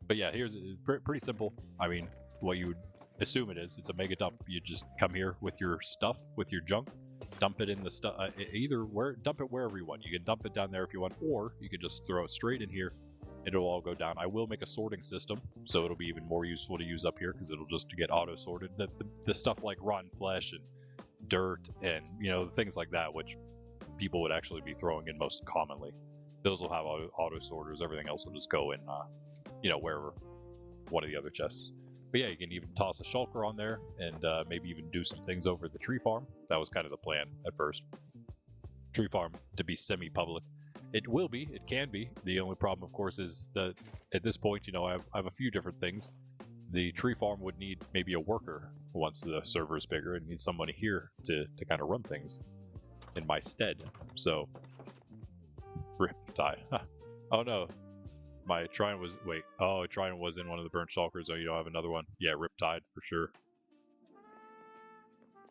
But yeah, here's pretty simple. I mean, what you would assume it is, it's a mega dump. You just come here with your stuff, with your junk, dump it in the stuff, dump it wherever you want. You can dump it down there if you want, or you can just throw it straight in here. It'll all go down. I will make a sorting system, so it'll be even more useful to use up here, because it'll just get auto-sorted. The stuff like rotten flesh and dirt and, things like that, which people would actually be throwing in most commonly. Those will have auto-sorters. Everything else will just go in, wherever, one of the other chests. But yeah, you can even toss a shulker on there, and maybe even do some things over at the tree farm. That was kind of the plan at first. Tree farm to be semi-public. It will be. It can be. The only problem, of course, is that at this point, I have a few different things. The tree farm would need maybe a worker once the server is bigger, and need somebody here to kind of run things in my stead. So, Riptide. Huh. Oh no, my Trine was Trine was in one of the burnt shulkers. Oh, you don't have another one? Yeah, Riptide for sure.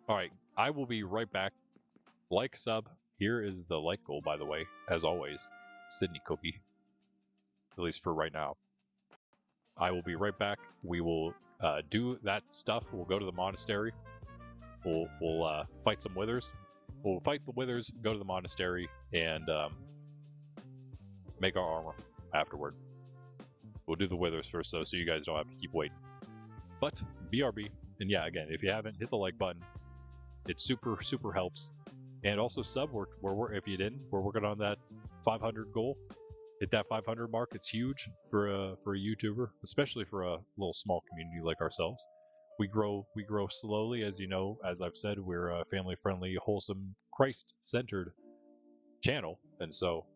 All right, I will be right back. Like, sub. Here is the like goal, by the way, as always, Sydney Cookie, at least for right now. I will be right back. We will do that stuff. We'll go to the monastery. We'll fight some withers. We'll fight the withers, go to the monastery, and make our armor afterward. We'll do the withers first, though, so you guys don't have to keep waiting. But, BRB, and yeah, again, if you haven't, hit the like button. It super, super helps. And also sub, if you didn't, we're working on that 500 goal. Hit that 500 mark. It's huge for a YouTuber, especially for a little small community like ourselves. We grow slowly, as you know. As I've said, we're a family-friendly, wholesome, Christ-centered channel, and so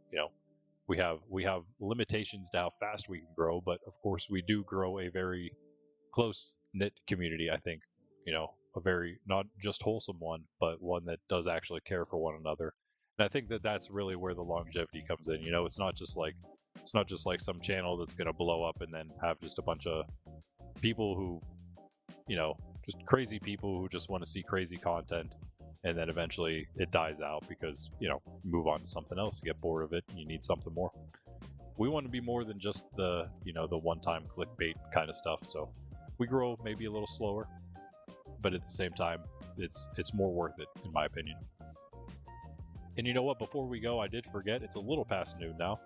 we have limitations to how fast we can grow. But of course, we do grow a very close-knit community. I think a very not just wholesome one, but one that does actually care for one another. And I think that that's really where the longevity comes in. It's not just like some channel that's going to blow up and then have just a bunch of people who, just crazy people who just want to see crazy content, and then eventually it dies out because, move on to something else, you get bored of it, and you need something more. We want to be more than just the, the one-time clickbait kind of stuff. So we grow maybe a little slower, but at the same time, it's more worth it, in my opinion. And you know what? Before we go, I did forget, it's a little past noon now.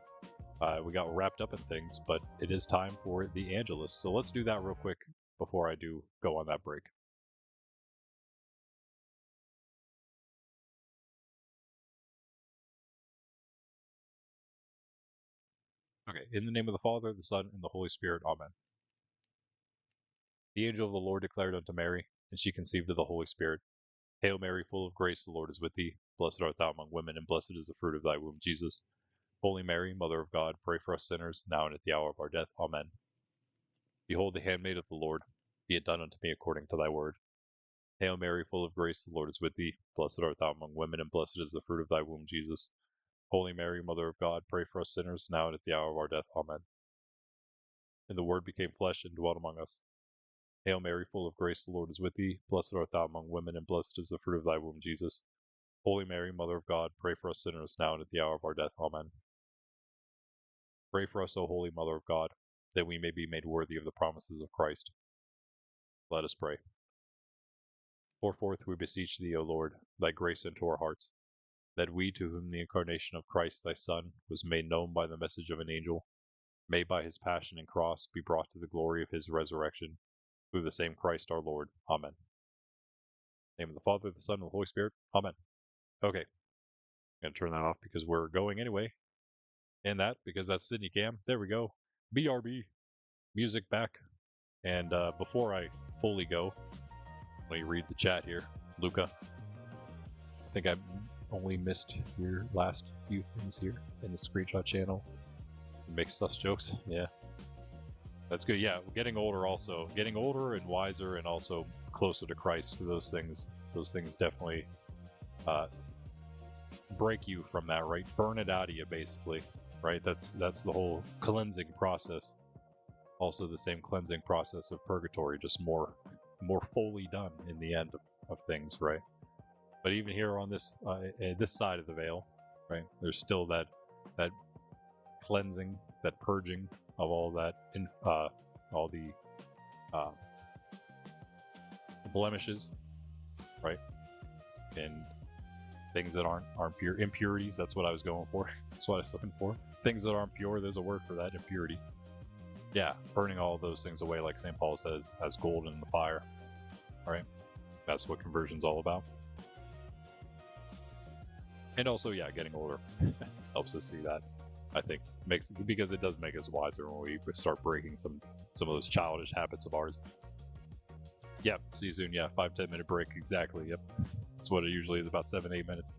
We got wrapped up in things, but it is time for the Angelus. So let's do that real quick before I do go on that break. Okay, in the name of the Father, the Son, and the Holy Spirit, Amen. The angel of the Lord declared unto Mary, and she conceived of the Holy Spirit. Hail Mary, full of grace, the Lord is with thee. Blessed art thou among women, and blessed is the fruit of thy womb, Jesus. Holy Mary, Mother of God, pray for us sinners, now and at the hour of our death. Amen. Behold the handmaid of the Lord, be it done unto me according to thy word. Hail Mary, full of grace, the Lord is with thee. Blessed art thou among women, and blessed is the fruit of thy womb, Jesus. Holy Mary, Mother of God, pray for us sinners, now and at the hour of our death. Amen. And the Word became flesh and dwelt among us. Hail Mary, full of grace, the Lord is with thee. Blessed art thou among women, and blessed is the fruit of thy womb, Jesus. Holy Mary, Mother of God, pray for us sinners, now and at the hour of our death. Amen. Pray for us, O Holy Mother of God, that we may be made worthy of the promises of Christ. Let us pray. Pour forth, we beseech thee, O Lord, thy grace into our hearts, that we, to whom the incarnation of Christ thy Son was made known by the message of an angel, may by his passion and cross be brought to the glory of his resurrection, through the same Christ our Lord. Amen. In the name of the Father, the Son, and the Holy Spirit. Amen. Okay. I'm going to turn that off because we're going anyway. And that, because that's Sydney Cam. There we go. BRB. Music back. And before I fully go, let me read the chat here. Luca. I think I only missed your last few things here in the screenshot channel. Make sus jokes. Yeah. That's good. Yeah, getting older also. Getting older and wiser and also closer to Christ. Those things definitely break you from that, right? Burn it out of you, basically, right? That's the whole cleansing process. Also the same cleansing process of purgatory, just more fully done in the end of things, right? But even here on this this side of the veil, right, there's still that cleansing, that purging of all that, all the blemishes, right, and things that aren't pure, impurities. That's what I was going for. That's what I was looking for. Things that aren't pure. There's a word for that, impurity. Yeah, burning all those things away, like St. Paul says, as gold in the fire. All right, that's what conversion's all about. And also, yeah, getting older helps us see that. I think because it does make us wiser when we start breaking some of those childish habits of ours. Yep. See you soon. Yeah, 5-10 minute break exactly. Yep. That's what it usually is, about 7-8 minutes.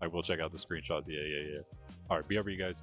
I will check out the screenshot. Yeah. All right, BRB, guys.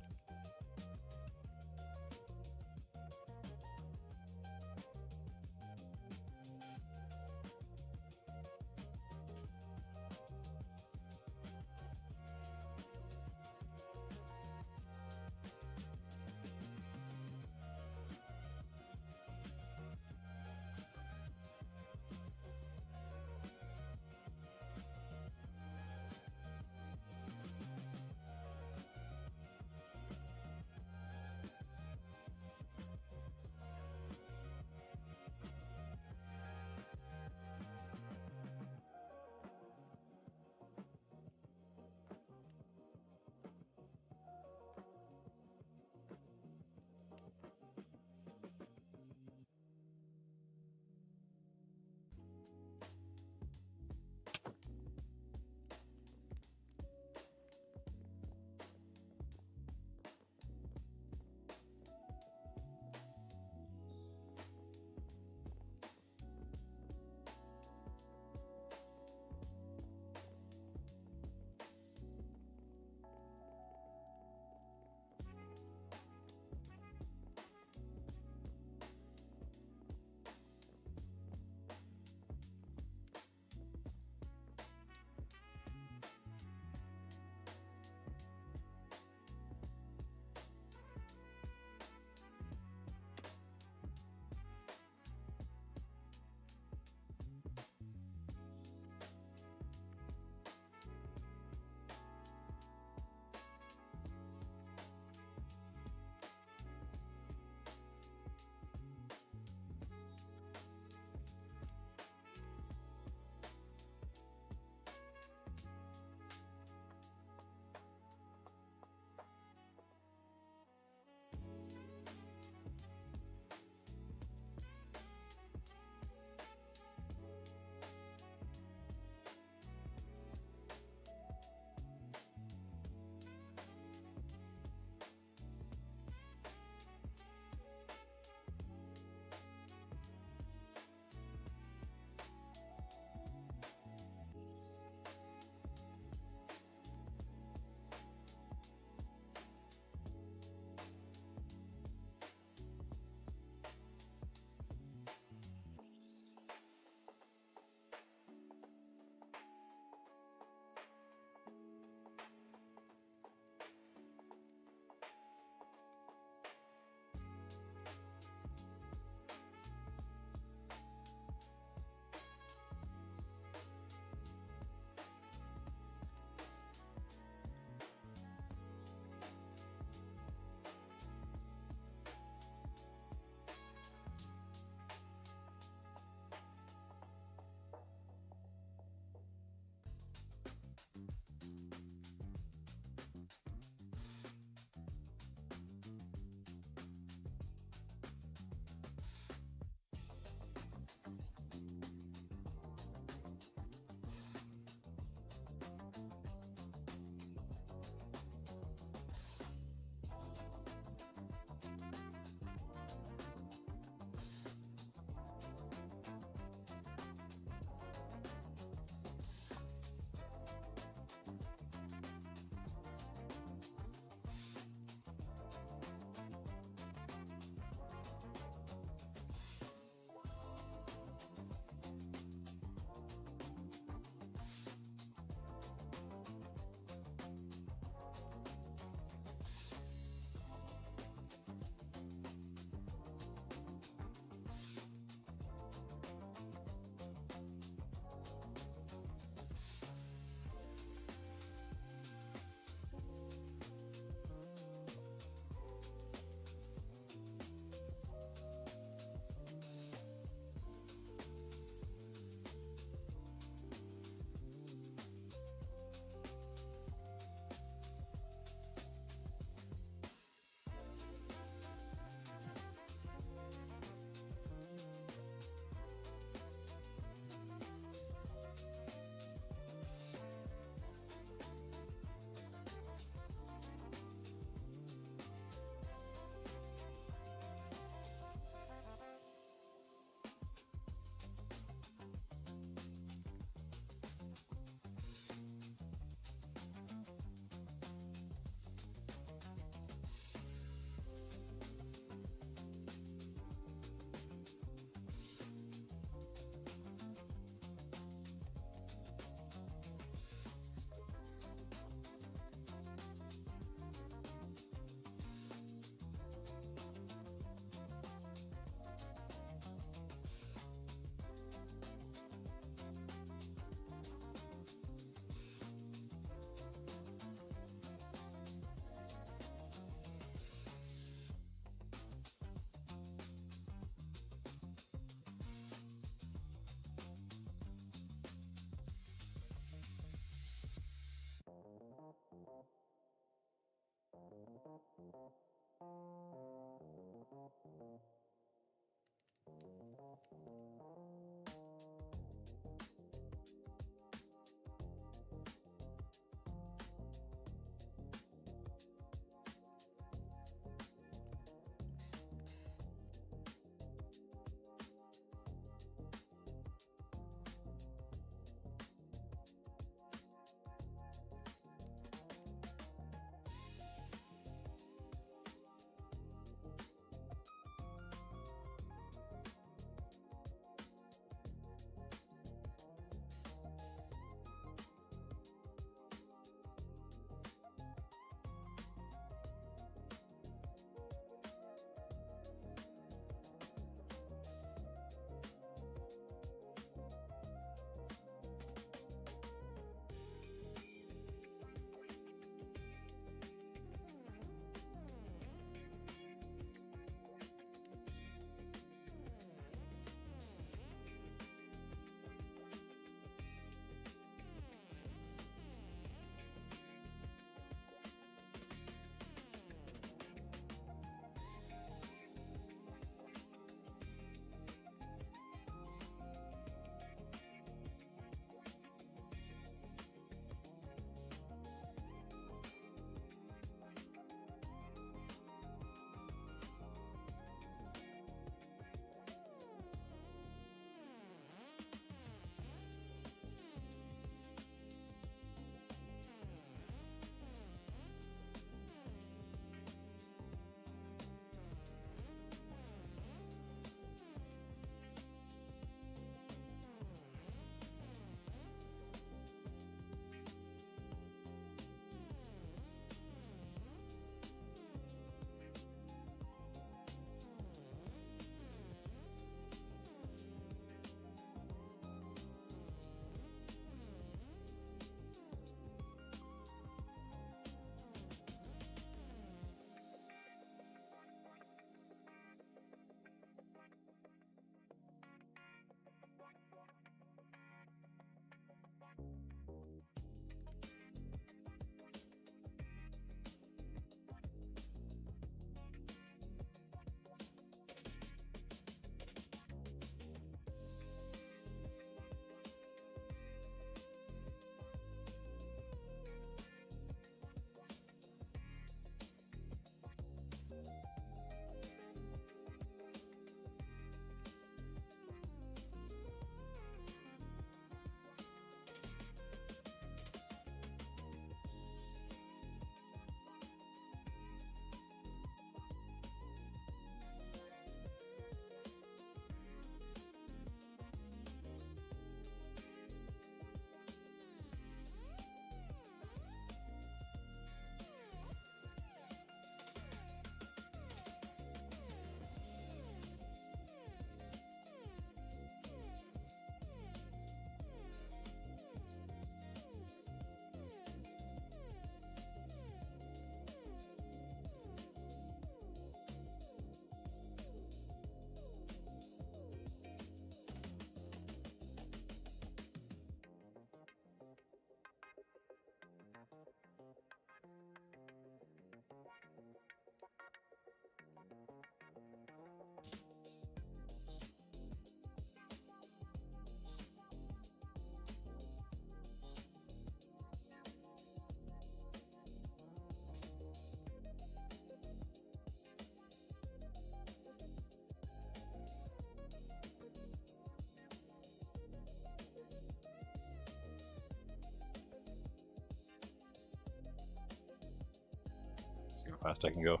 See how fast I can go.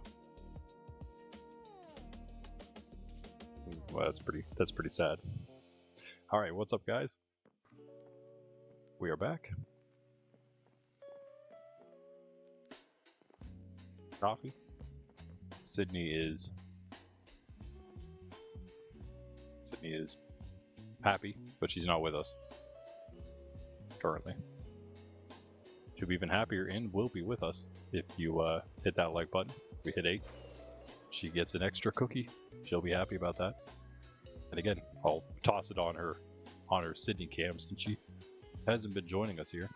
Well, that's pretty sad. Alright, what's up guys? We are back. Coffee. Sydney is happy, but she's not with us currently. She'll be even happier and will be with us if you hit that like button. We hit 8. She gets an extra cookie. She'll be happy about that. And again, I'll toss it on her Sydney cam since she hasn't been joining us here.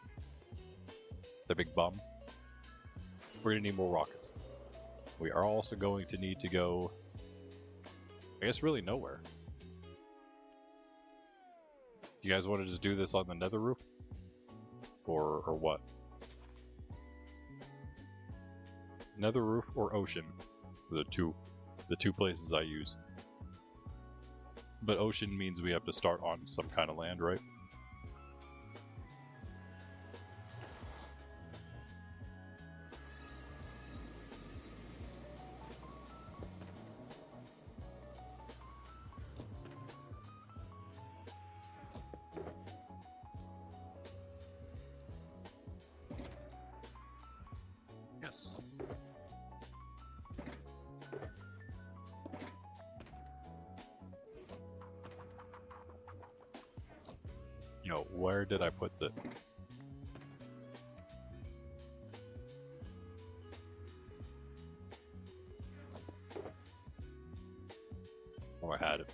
The big bum. We're gonna need more rockets. We are also going to need to go, I guess, really nowhere. You guys want to just do this on the nether roof? Or what? Nether roof or ocean? The two places I use. But ocean means we have to start on some kind of land, right? Yes. Yo, where did I put the... Oh, I had it.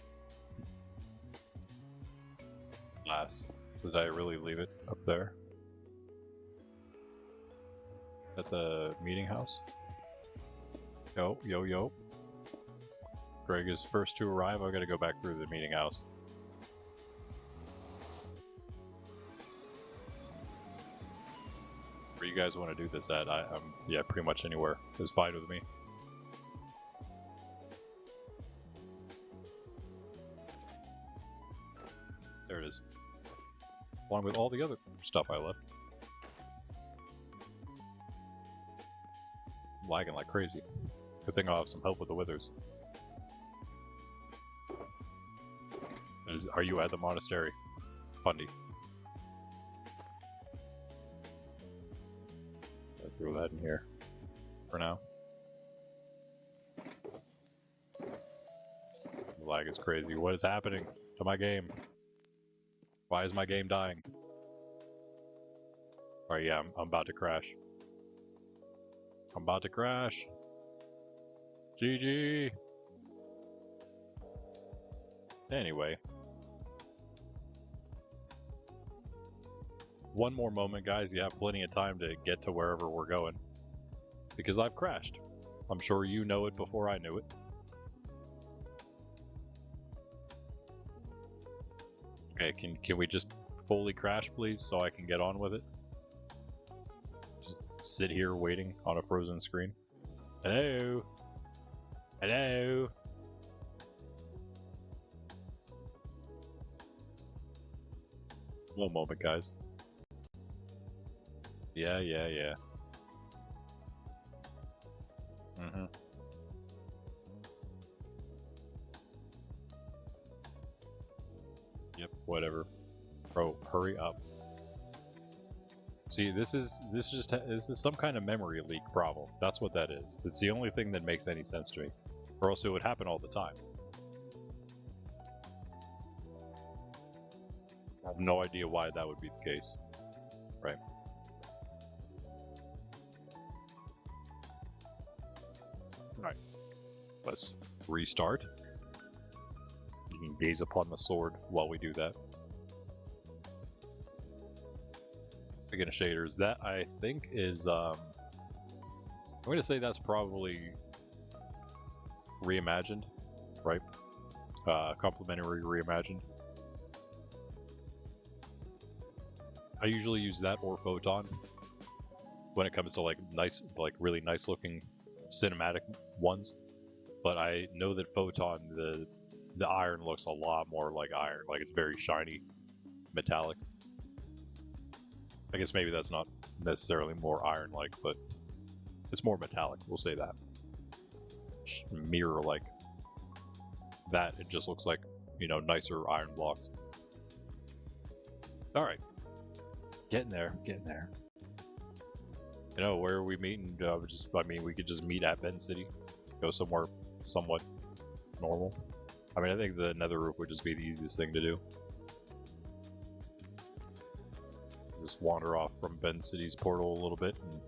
Glass. Did I really leave it up there? At the meeting house? Yo, yo, yo. Greg is first to arrive. I gotta go back through the meeting house. Where you guys want to do this at? Yeah, pretty much anywhere is fine with me. There it is. Along with all the other stuff I left. I'm lagging like crazy. Good thing I'll have some help with the withers. Are you at the monastery? Fundy. I'll throw that in here for now. The lag is crazy. What is happening to my game? Why is my game dying? Alright, yeah, I'm about to crash. I'm about to crash. GG. Anyway. One more moment, guys. You have plenty of time to get to wherever we're going. Because I've crashed. I'm sure you know it before I knew it. Okay, can we just fully crash, please, so I can get on with it? Just sit here waiting on a frozen screen. Hello? Hello? One moment, guys. Yeah. Mm-hmm. Yep, whatever. Bro, hurry up. See, this is some kind of memory leak problem. That's what that is. It's the only thing that makes any sense to me. Or else it would happen all the time. I have no idea why that would be the case. Right. Alright. Let's restart. You can gaze upon the sword while we do that. Again, shaders. That, I think, is, I'm going to say that's probably reimagined, right? Complementary reimagined. I usually use that or Photon when it comes to like really nice looking cinematic ones. But I know that Photon, the iron looks a lot more like iron. Like it's very shiny, metallic. I guess maybe that's not necessarily more iron-like, but It's more metallic, we'll say that. Mirror-like. That, it just looks like, you know, nicer iron blocks. Alright. Getting there, getting there. You know, where are we meeting? I mean, we could just meet at Bend City. Go somewhere somewhat normal. I mean, I think the nether roof would just be the easiest thing to do. Just wander off from Bend City's portal a little bit and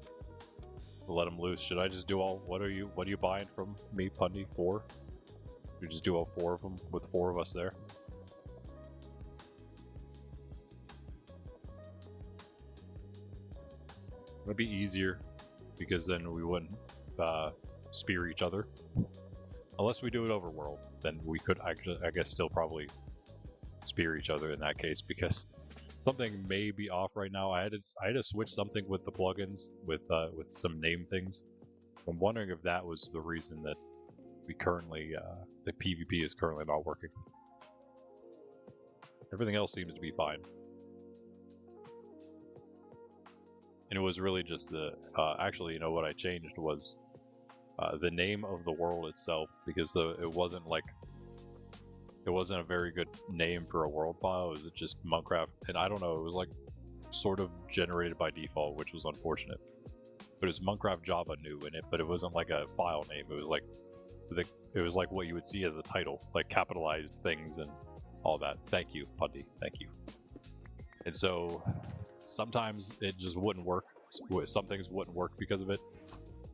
let them loose. Should I just do all? What are you buying from me, Pundy? 4? You just do all 4 of them with 4 of us there. It'd be easier because then we wouldn't spear each other. Unless we do it overworld, then we could actually, I guess, still probably spear each other in that case because something may be off right now. I had to switch something with the plugins with some name things. I'm wondering if that was the reason that we currently the PvP is currently not working. Everything else seems to be fine. And it was really just the actually, you know, what I changed was the name of the world itself, because it wasn't a very good name for a world file. It was just Monkraft, and I don't know, it was like sort of generated by default, which was unfortunate. But it was Monkraft Java new in it, but it wasn't like a file name. It was like what you would see as a title, like capitalized things and all that. Thank you, Pundy. Thank you. And so sometimes it just wouldn't work. Some things wouldn't work because of it.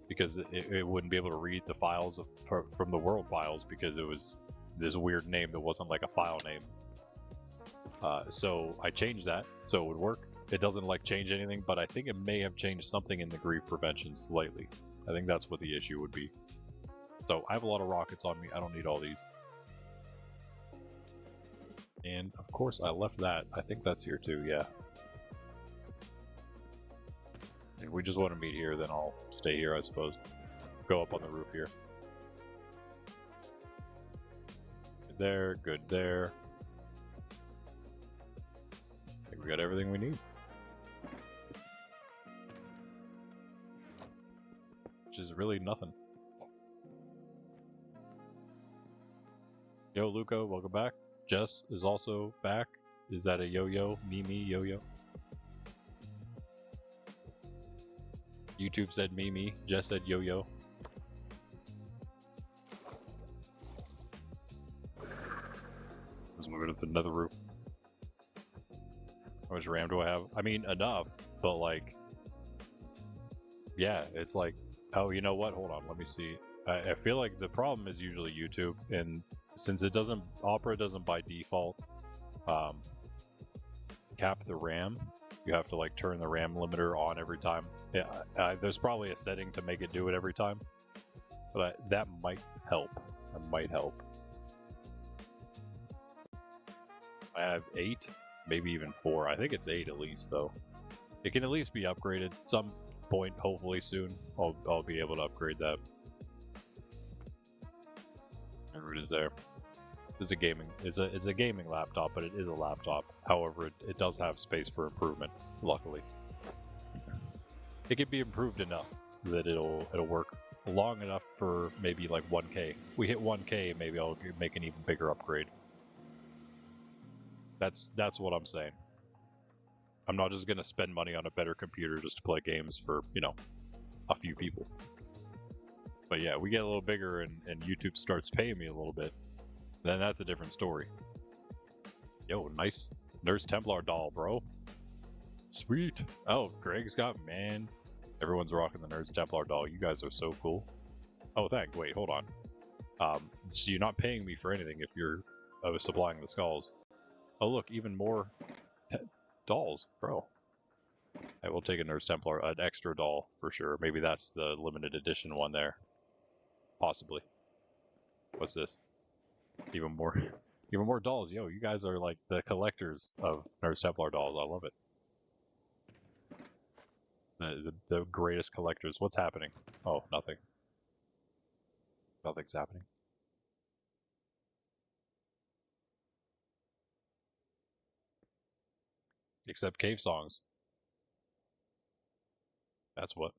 Because it wouldn't be able to read the files from the world files because it was this weird name that wasn't like a file name. So I changed that so it would work. It doesn't like change anything, but I think it may have changed something in the grief prevention slightly. I think that's what the issue would be. So I have a lot of rockets on me. I don't need all these. And of course I left that. I think that's here too, yeah. If we just want to meet here, then I'll stay here, I suppose. Go up on the roof here. Good there, good there. I think we got everything we need. Which is really nothing. Yo, Luca, welcome back. Jess is also back. Is that a yo-yo? Me, yo-yo? YouTube said me. Jess said yo-yo. Let's move it to another roof. How much RAM do I have? I mean, enough, but like, yeah, it's like, oh, you know what? Hold on, let me see. I feel like the problem is usually YouTube, and since it doesn't, Opera doesn't by default cap the RAM. You have to like turn the RAM limiter on every time. Yeah, there's probably a setting to make it do it every time, but that might help. That might help. I have 8, maybe even 4. I think it's 8 at least, though. It can at least be upgraded some point. Hopefully soon, I'll be able to upgrade that. And root is there. It's a gaming. It's a gaming laptop, but it is a laptop. However, it does have space for improvement. Luckily, it can be improved enough that it'll work long enough for maybe like 1K. We hit 1K, maybe I'll make an even bigger upgrade. That's what I'm saying. I'm not just gonna spend money on a better computer just to play games for, you know, a few people. But yeah, we get a little bigger and YouTube starts paying me a little bit, then that's a different story. Yo, nice Nurse Templar doll, bro. Sweet. Oh, Greg's got, man. Everyone's rocking the Nurse Templar doll. You guys are so cool. Oh, thank. Wait, hold on. So you're not paying me for anything if you're supplying the skulls. Oh, look, even more dolls, bro. I will take a Nurse Templar, an extra doll for sure. Maybe that's the limited edition one there. Possibly. What's this? Even more dolls. Yo, you guys are like the collectors of Nurse Templar dolls. I love it. The greatest collectors. What's happening? Oh, nothing. Nothing's happening. Except cave songs. That's what.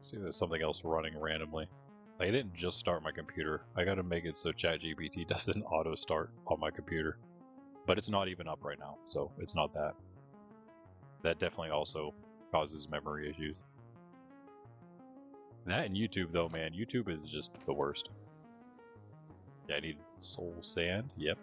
See if there's something else running randomly. I didn't just start my computer. I gotta make it so ChatGPT doesn't auto start on my computer. But it's not even up right now, so it's not that. That definitely also causes memory issues. That and YouTube though, man. YouTube is just the worst. Yeah, I need soul sand. Yep.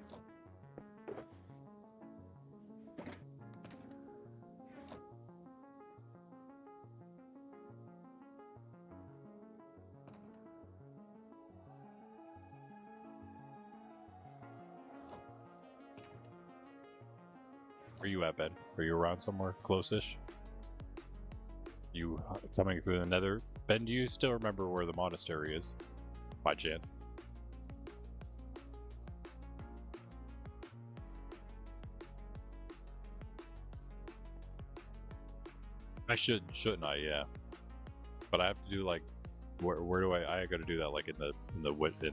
Where you at, Ben? Are you around somewhere close-ish? You coming through the nether? Ben, do you still remember where the monastery is? By chance? I shouldn't I? Yeah. But I have to do like, where do I gotta do that like in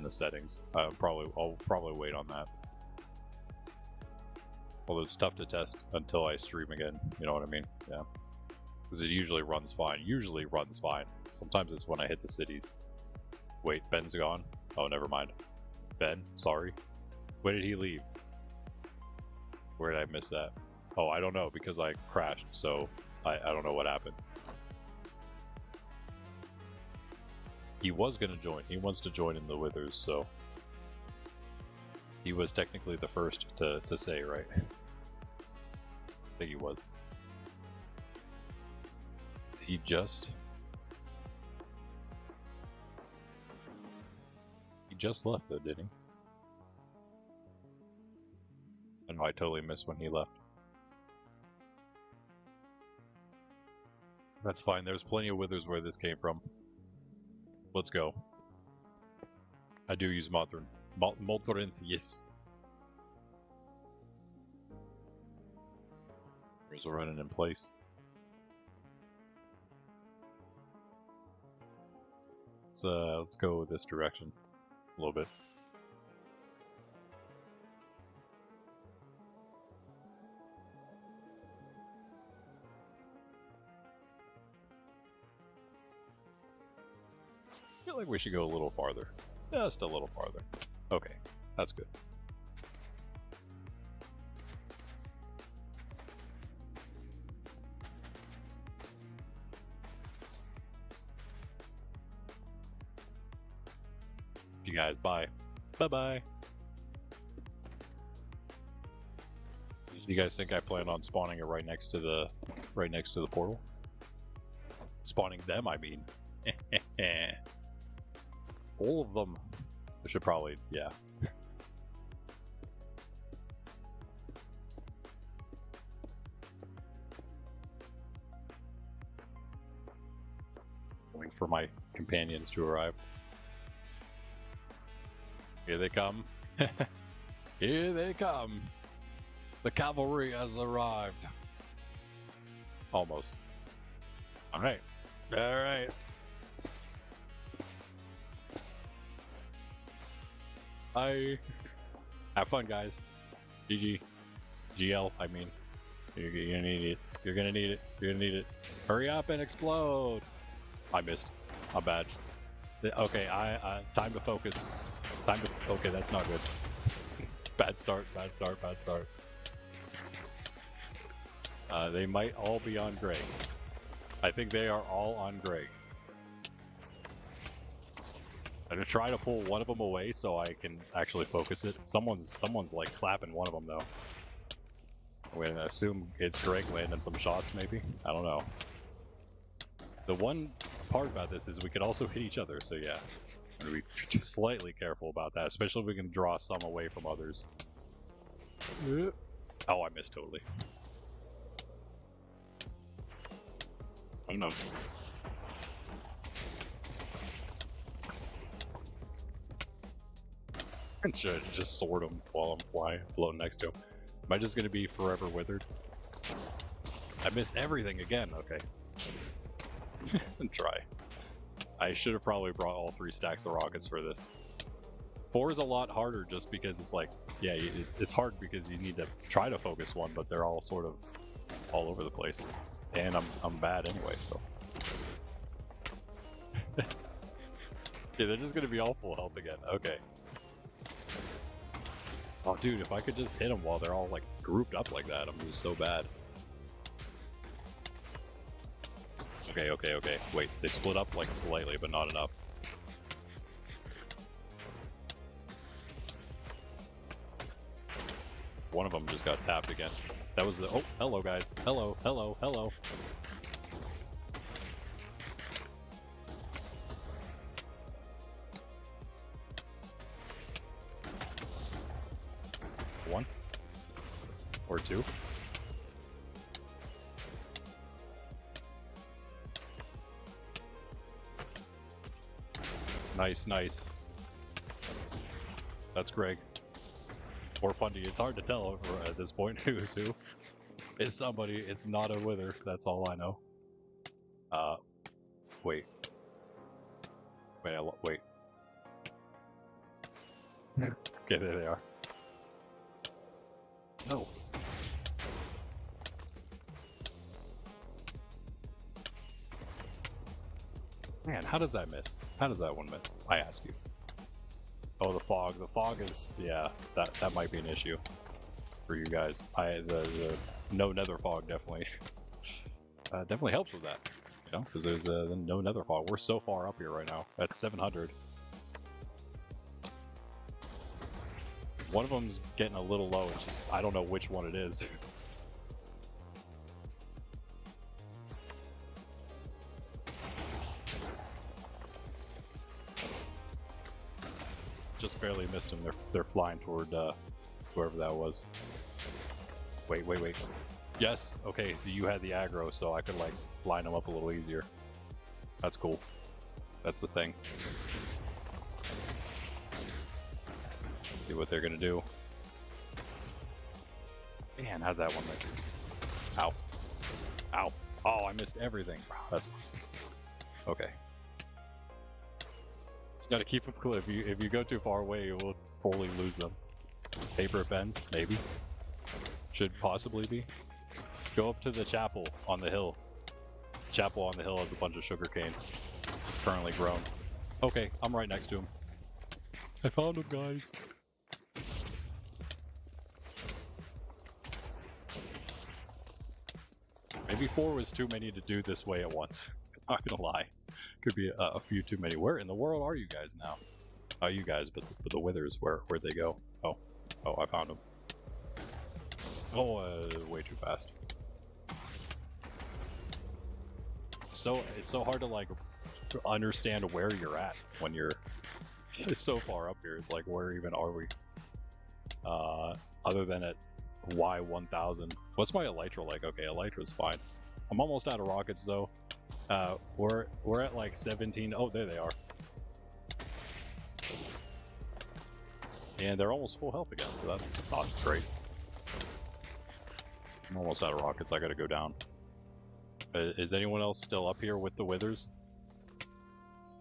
the settings. I'll probably wait on that. Although it's tough to test until I stream again, you know what I mean? Yeah. Because it usually runs fine. Sometimes it's when I hit the cities. Wait, Ben's gone? Oh, never mind. Ben, sorry. Where did he leave? Where did I miss that? Oh, I don't know, because I crashed, so I don't know what happened. He was gonna join. He wants to join in the Withers, so... He was technically the first to say, right? I think he was. He just left though, didn't he? I know I totally missed when he left. That's fine, there's plenty of Withers where this came from. Let's go. I do use Moltorinth, yes. Here's a running in place. Let's go this direction a little bit. I feel like we should go a little farther. Just a little farther. Okay, that's good. You guys, bye. Bye-bye. You guys think I plan on spawning it right next to the portal? Spawning them, I mean. All of them. I should probably, yeah. Waiting for my companions to arrive. Here they come. Here they come. The cavalry has arrived. Almost. Alright. Alright. Bye. Have fun, guys. GG. GL, I mean. You're gonna need it. You're gonna need it. You're gonna need it. Hurry up and explode. I missed. I'm bad. Okay, time to focus. Okay, that's not good. Bad start. They might all be on Greg. I think they are all on Greg. I'm gonna try to pull one of them away so I can actually focus it. Someone's like clapping one of them though. I'm gonna assume it's Greg landing some shots maybe. I don't know. The one part about this is we could also hit each other, so yeah. I'm gonna be just slightly careful about that, especially if we can draw some away from others. Oh, I missed totally. Oh no. Should I just sword him while I'm floating next to him? Am I just gonna be forever withered? I missed everything again, okay. Try. I should have probably brought all 3 stacks of rockets for this. 4 is a lot harder just because it's like, yeah, it's hard because you need to try to focus one, but they're all sort of all over the place. And I'm bad anyway, so. Yeah, they're just gonna be all full health again. Okay. Oh, dude, if I could just hit them while they're all, like, grouped up like that, I'm just so bad. Okay, okay, okay. Wait, they split up, like, slightly, but not enough. One of them just got tapped again. That was the... Oh, hello, guys. Hello, hello, hello. One. Or two. Nice, nice. That's Greg. Or Fundy. It's hard to tell at this point who's who. It's somebody. It's not a wither. That's all I know. Wait. Wait. Okay, there they are. No. Man, how does that miss? How does that one miss? I ask you. Oh, the fog. The fog is, yeah, that might be an issue for you guys. The no nether fog definitely definitely helps with that, you know, because there's the no nether fog. We're so far up here right now. That's 700. One of them's getting a little low. It's just I don't know which one it is. Just barely missed them. They're flying toward whoever that was. Wait. Yes. Okay. So you had the aggro, so I could like line them up a little easier. That's cool. That's the thing. Let's see what they're gonna do. Man, how's that one miss? Ow. Ow. Oh, I missed everything. Wow, that sucks. Okay. Just gotta keep them clear. If you go too far away, you will fully lose them. Paper fence, maybe. Should possibly be. Go up to the chapel on the hill. Chapel on the hill has a bunch of sugarcane currently grown. Okay, I'm right next to him. I found him, guys. Maybe 4 was too many to do this way at once. Not gonna lie. Could be a few too many. Where in the world are you guys now? Oh, you guys, but the withers, where'd they go? Oh, I found them. Oh, way too fast. It's so hard to like understand where you're at when you're so far up here. It's like, where even are we? Other than at Y1000. What's my elytra like? Okay, elytra's fine. I'm almost out of rockets though. We're at like 17. Oh, there they are. And they're almost full health again, so that's not great. I'm almost out of rockets. I gotta go down. Is anyone else still up here with the withers?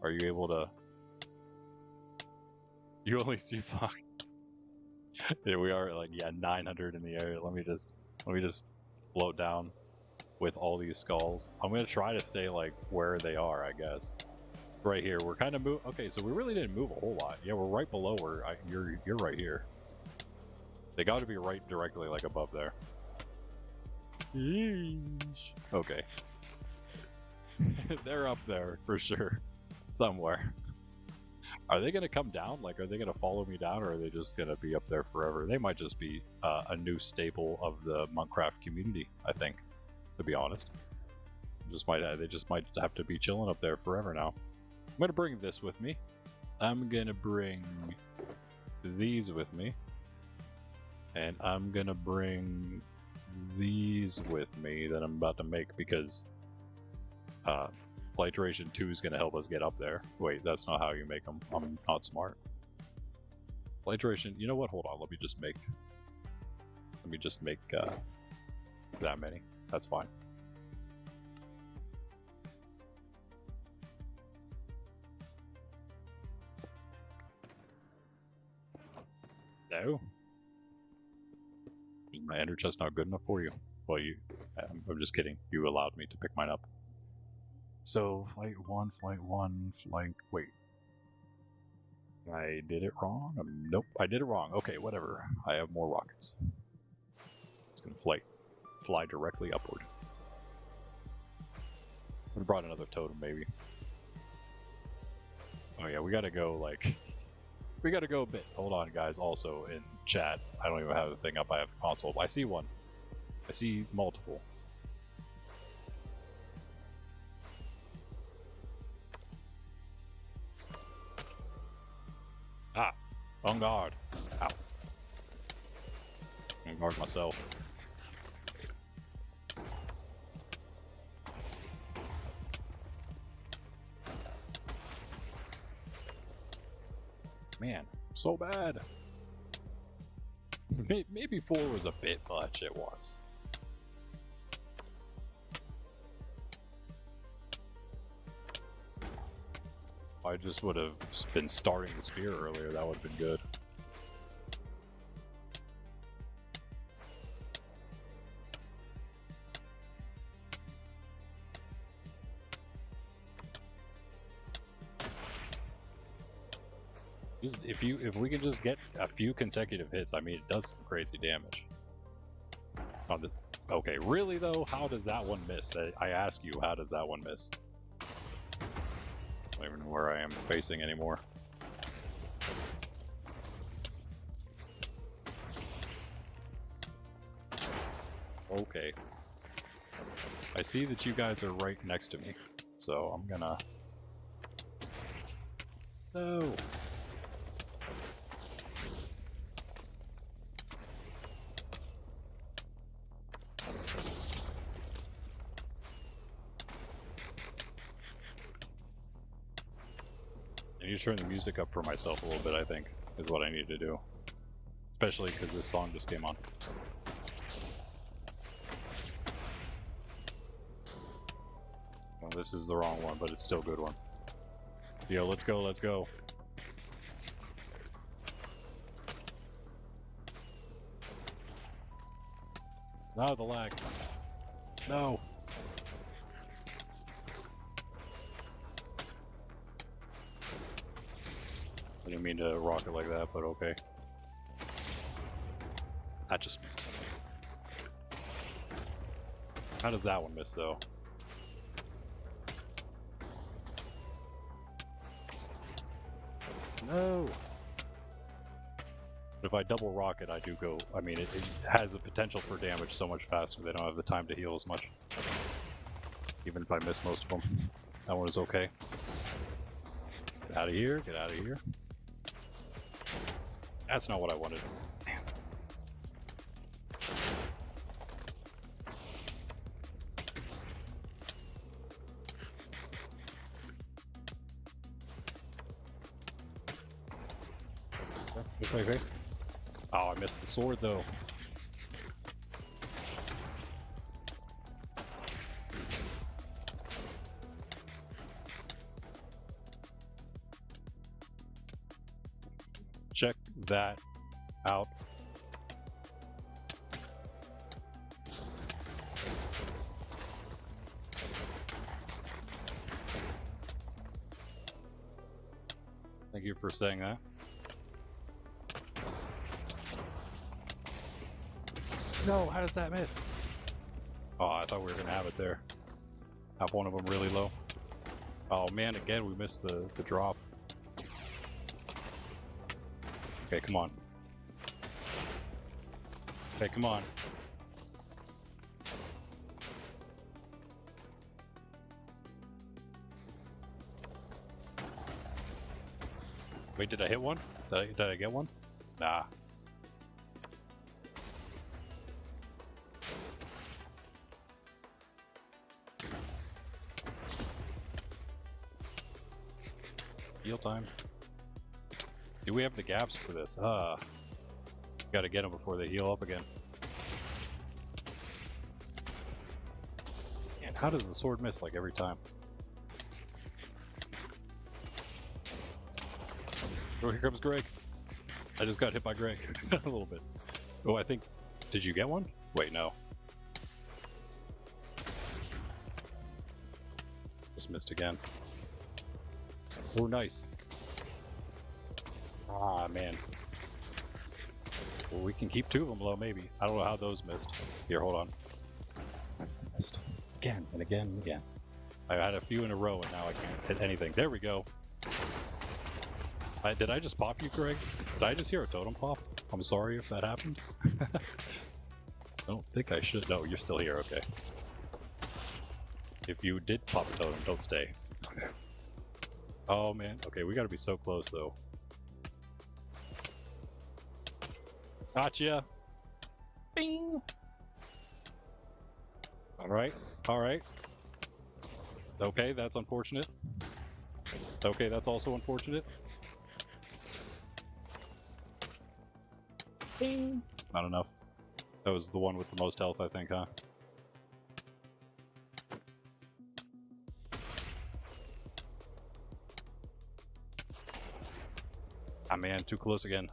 Are you able to? You only see 5. Yeah, we are like 900 in the area. Let me just float down with all these skulls. I'm gonna try to stay like where they are, I guess. Right here, we're kind of okay, so we really didn't move a whole lot. Yeah, we're right below where you're right here. They got to be right directly like above there. Yeesh. Okay. They're up there for sure, somewhere. Are they gonna come down? Like, are they gonna follow me down, or are they just gonna be up there forever? They might just be a new staple of the Monkraft community, I think, to be honest. They just might have to be chilling up there forever now. I'm gonna bring this with me. I'm gonna bring these with me. And I'm gonna bring these with me that I'm about to make because Flightration 2 is gonna help us get up there. Wait, that's not how you make them. I'm not smart. Flightration, you know what? Hold on, let me just make that many. That's fine. No. My ender chest not good enough for you? Well, I'm just kidding. You allowed me to pick mine up. So, flight one, flight... Wait. I did it wrong? Nope, I did it wrong. Okay, whatever. I have more rockets. It's gonna fly directly upward. We brought another totem, maybe. Oh yeah, we gotta go, like... We gotta go a bit. Hold on, guys. Also, in chat, I don't even have the thing up. I have the console. I see one. I see multiple. Ah! On guard. Ow. I'm gonna guard myself. Man, so bad. Maybe 4 was a bit much at once. If I just would have been starting the spear earlier, that would have been good. If we can just get a few consecutive hits, I mean, it does some crazy damage. Okay, really though, how does that one miss? I ask you, how does that one miss? I don't even know where I am facing anymore. Okay. I see that you guys are right next to me, so I'm gonna... No! I need to turn the music up for myself a little bit, I think, is what I need to do. Especially because this song just came on. Well, this is the wrong one, but it's still a good one. Yo, let's go, let's go. No, the lag. No. I didn't mean to rock it like that, but okay. That just missed. How does that one miss, though? No! But if I double rocket, I do go... I mean, it has the potential for damage so much faster, they don't have the time to heal as much. Even if I miss most of them. That one is okay. Get out of here, get out of here. That's not what I wanted. Okay. Oh, I missed the sword though. Check that out. Thank you for saying that. No, how does that miss? Oh, I thought we were gonna have it there. Have one of them really low. Oh man, again we missed the drop. Okay, come on. Okay, come on. Wait, did I hit one? Did I get one? Nah. Heal time. Do we have the gaps for this? Gotta get them before they heal up again. And how does the sword miss like every time? Oh, here comes Greg. I just got hit by Greg a little bit. Oh, I think... Did you get one? Wait, no. almost missed again. Oh, nice. Ah, man. Well, we can keep 2 of them low, maybe. I don't know how those missed. Here, hold on. Missed. Again and again and again. I had a few in a row, and now I can't hit anything. There we go. Did I just pop you, Greg? Did I just hear a totem pop? I'm sorry if that happened. I don't think I should. No, you're still here. Okay. If you did pop a totem, don't stay. Oh, man. Okay, we gotta be so close, though. Gotcha! Bing! Alright, alright. Okay, that's unfortunate. Okay, that's also unfortunate. Bing! Not enough. That was the one with the most health, I think, huh? Ah, man, too close again.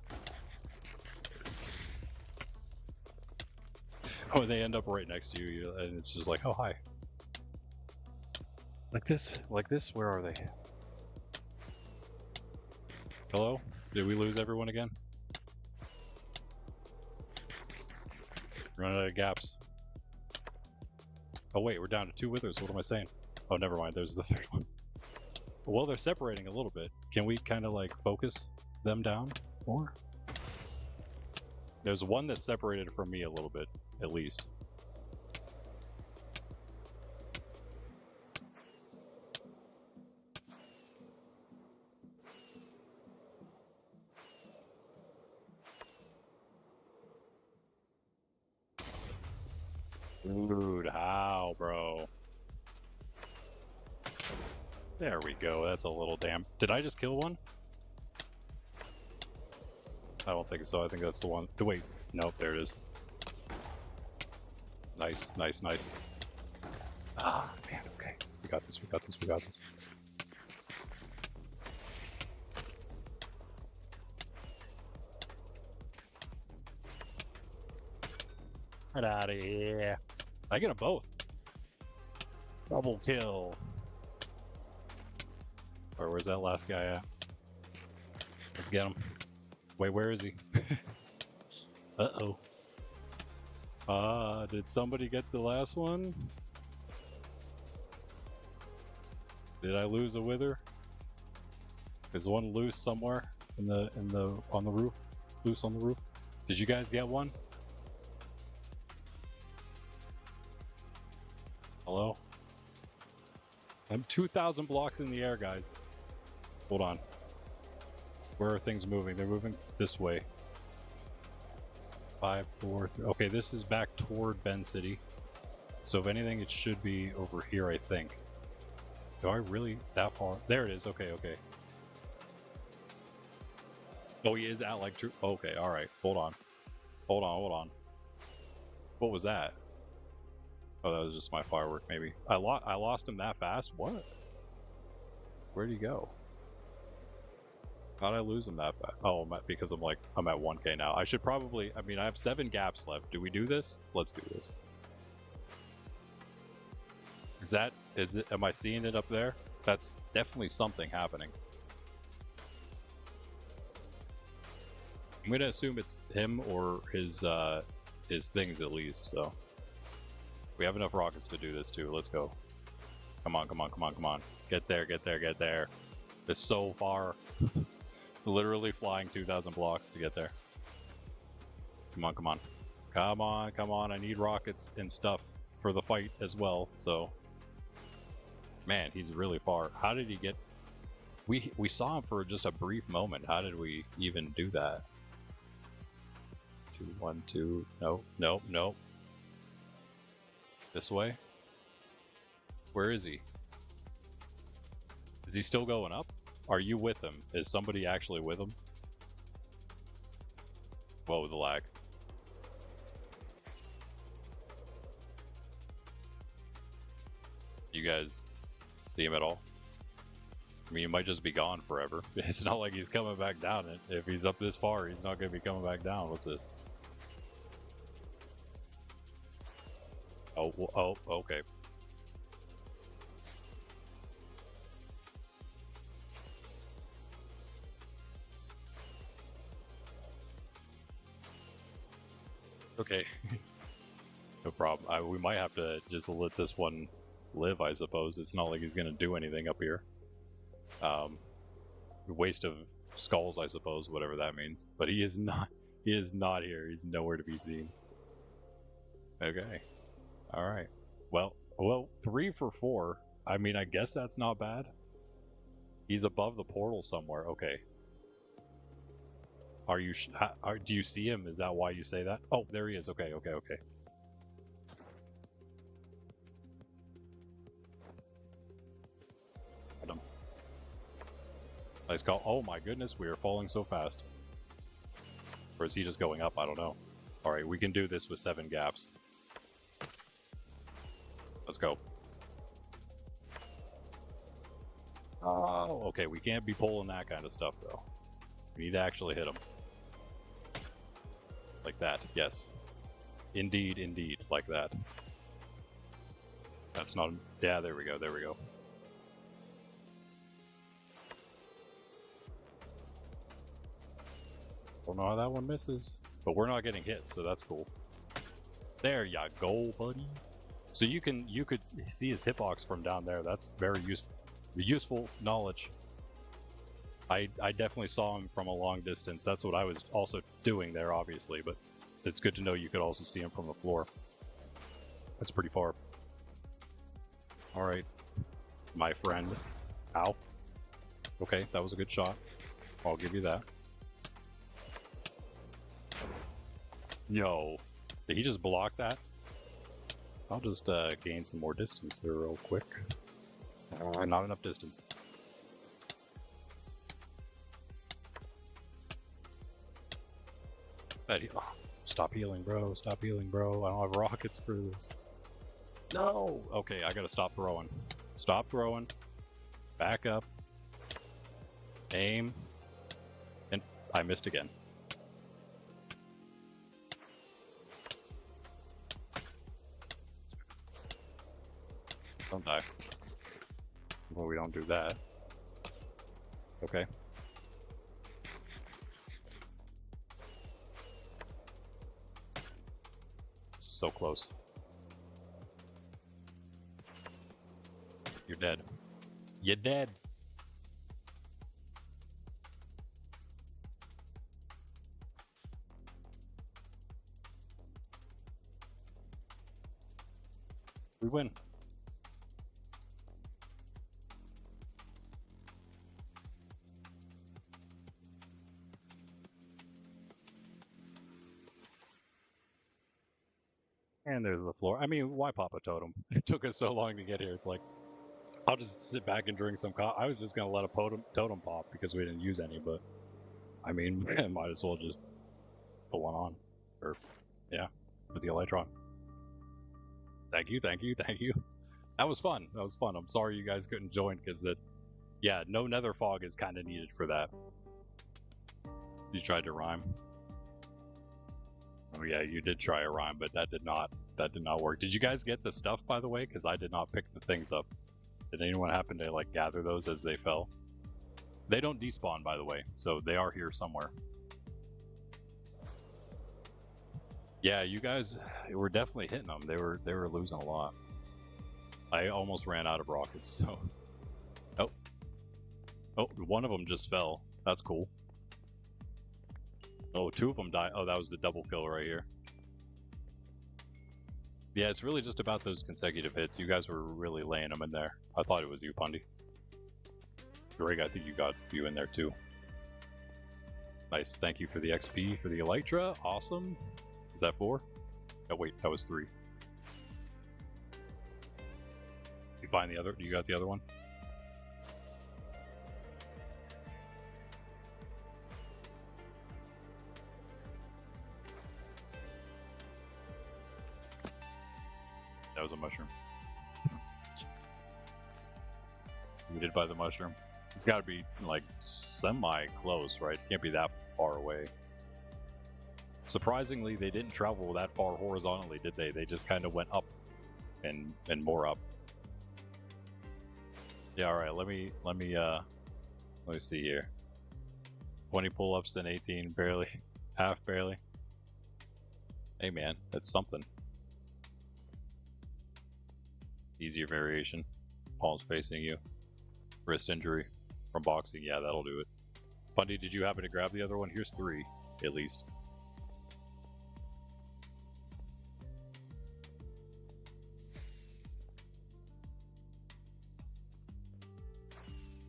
Oh, they end up right next to you, and it's just like, oh, hi. Like this? Like this? Where are they? Hello? Did we lose everyone again? Running out of gaps. Oh wait, we're down to 2 withers. What am I saying? Oh, never mind. There's the 3rd one. Well, they're separating a little bit. Can we kind of like focus them down more? There's one that's separated from me a little bit, at least. Dude, how, bro? There we go. That's a little damn. Did I just kill one? I don't think so. I think that's the one. Wait. Nope, there it is. Nice, nice, nice. Ah, man, okay. We got this, we got this, we got this. Get out of here. I get them both. Double kill. Or where's that last guy at? Let's get him. Wait, where is he? Uh-oh. Did somebody get the last one? Did I lose a wither? Is one loose somewhere on the roof? Loose on the roof? Did you guys get one? Hello? I'm 2,000 blocks in the air, guys. Hold on. Where are things moving? They're moving this way. 5, 4, 3. Okay, this is back toward Bend City. So if anything, it should be over here, I think. Do I really that far? There it is. Okay, okay. Oh, he is at like true. Okay, all right. Hold on. Hold on, hold on. What was that? Oh, that was just my firework, maybe. I lost him that fast? What? Where'd he go? How'd I lose him that fast? Oh, because I'm at 1K now. I should probably, I mean, I have 7 gaps left. Do we do this? Let's do this. Am I seeing it up there? That's definitely something happening. I'm gonna assume it's him or his things at least, so. We have enough rockets to do this too. Let's go. Come on, come on, come on, come on. Get there, get there, get there. It's so far. Literally flying 2,000 blocks to get there. Come on, come on. Come on, come on. I need rockets and stuff for the fight as well, so. Man, he's really far. How did he get... We saw him for just a brief moment. How did we even do that? 2, 1, 2. Nope, nope, nope. This way? Where is he? Is he still going up? Are you with him? Is somebody actually with him? Whoa, the lag. You guys see him at all? I mean, he might just be gone forever. It's not like he's coming back down. If he's up this far, he's not going to be coming back down. What's this? Oh, okay. Okay. No problem. We might have to just let this one live, I suppose. It's not like he's going to do anything up here. Waste of skulls, I suppose, whatever that means. But he is not here. He's nowhere to be seen. Okay. Alright. Well, 3 for 4. I mean, I guess that's not bad. He's above the portal somewhere. Okay. Are you... do you see him? Is that why you say that? Oh, there he is. Okay. Got him. Nice call. Oh my goodness, we are falling so fast. Or is he just going up? I don't know. Alright, we can do this with 7 gaps. Let's go. Oh, okay, we can't be pulling that kind of stuff, though. We need to actually hit him. Like that, yes. Indeed, like that. That's not... Yeah, there we go. Don't know how that one misses. But we're not getting hit, so that's cool. There ya go, buddy. So you could see his hitbox from down there. That's very useful knowledge. I definitely saw him from a long distance. That's what I was also doing there, obviously, but it's good to know you could also see him from the floor. That's pretty far. Alright, my friend. Ow. Okay, that was a good shot. I'll give you that. Yo, did he just block that? I'll just gain some more distance there real quick. Not enough distance. Oh, stop healing, bro. Stop healing, bro. I don't have rockets for this. No! Okay, I gotta stop throwing. Stop throwing. Back up. Aim. And I missed again. Don't die. Well, we don't do that. Okay. So close. You're dead. You're dead. We win. And there's the floor. I mean, why pop a totem? It took us so long to get here. It's like, I'll just sit back and drink some I was just going to let a totem pop because we didn't use any, but I mean, might as well just put one on. Or, yeah, put the Elytron. Thank you. That was fun. I'm sorry you guys couldn't join because yeah, no nether fog is kind of needed for that. You tried to rhyme. Oh yeah, you did try a rhyme, but that did not work. Did you guys get the stuff, by the way? Because I did not pick the things up. Did anyone happen to like gather those as they fell? They don't despawn, by the way, so they are here somewhere. Yeah, you guys were definitely hitting them. They were losing a lot. I almost ran out of rockets, so... Oh, one of them just fell. That's cool. Oh, 2 of them died. Oh, that was the double kill right here. Yeah, it's really just about those consecutive hits. You guys were really laying them in there. I thought it was you, Pundy. Greg, I think you got a few in there too. Nice. Thank you for the XP for the Elytra. Awesome. Is that 4? Oh, wait, that was 3. You find the other? You got the other one? That was a mushroom. We did buy the mushroom. It's got to be like semi-close, right? It can't be that far away. Surprisingly, they didn't travel that far horizontally, did they? They just kind of went up and more up. Yeah, all right. Let me see here. 20 pull-ups and 18 barely, half barely. Hey man, that's something. Easier variation. Palms facing you. Wrist injury from boxing. Yeah, that'll do it. Bundy, did you happen to grab the other one? Here's 3, at least.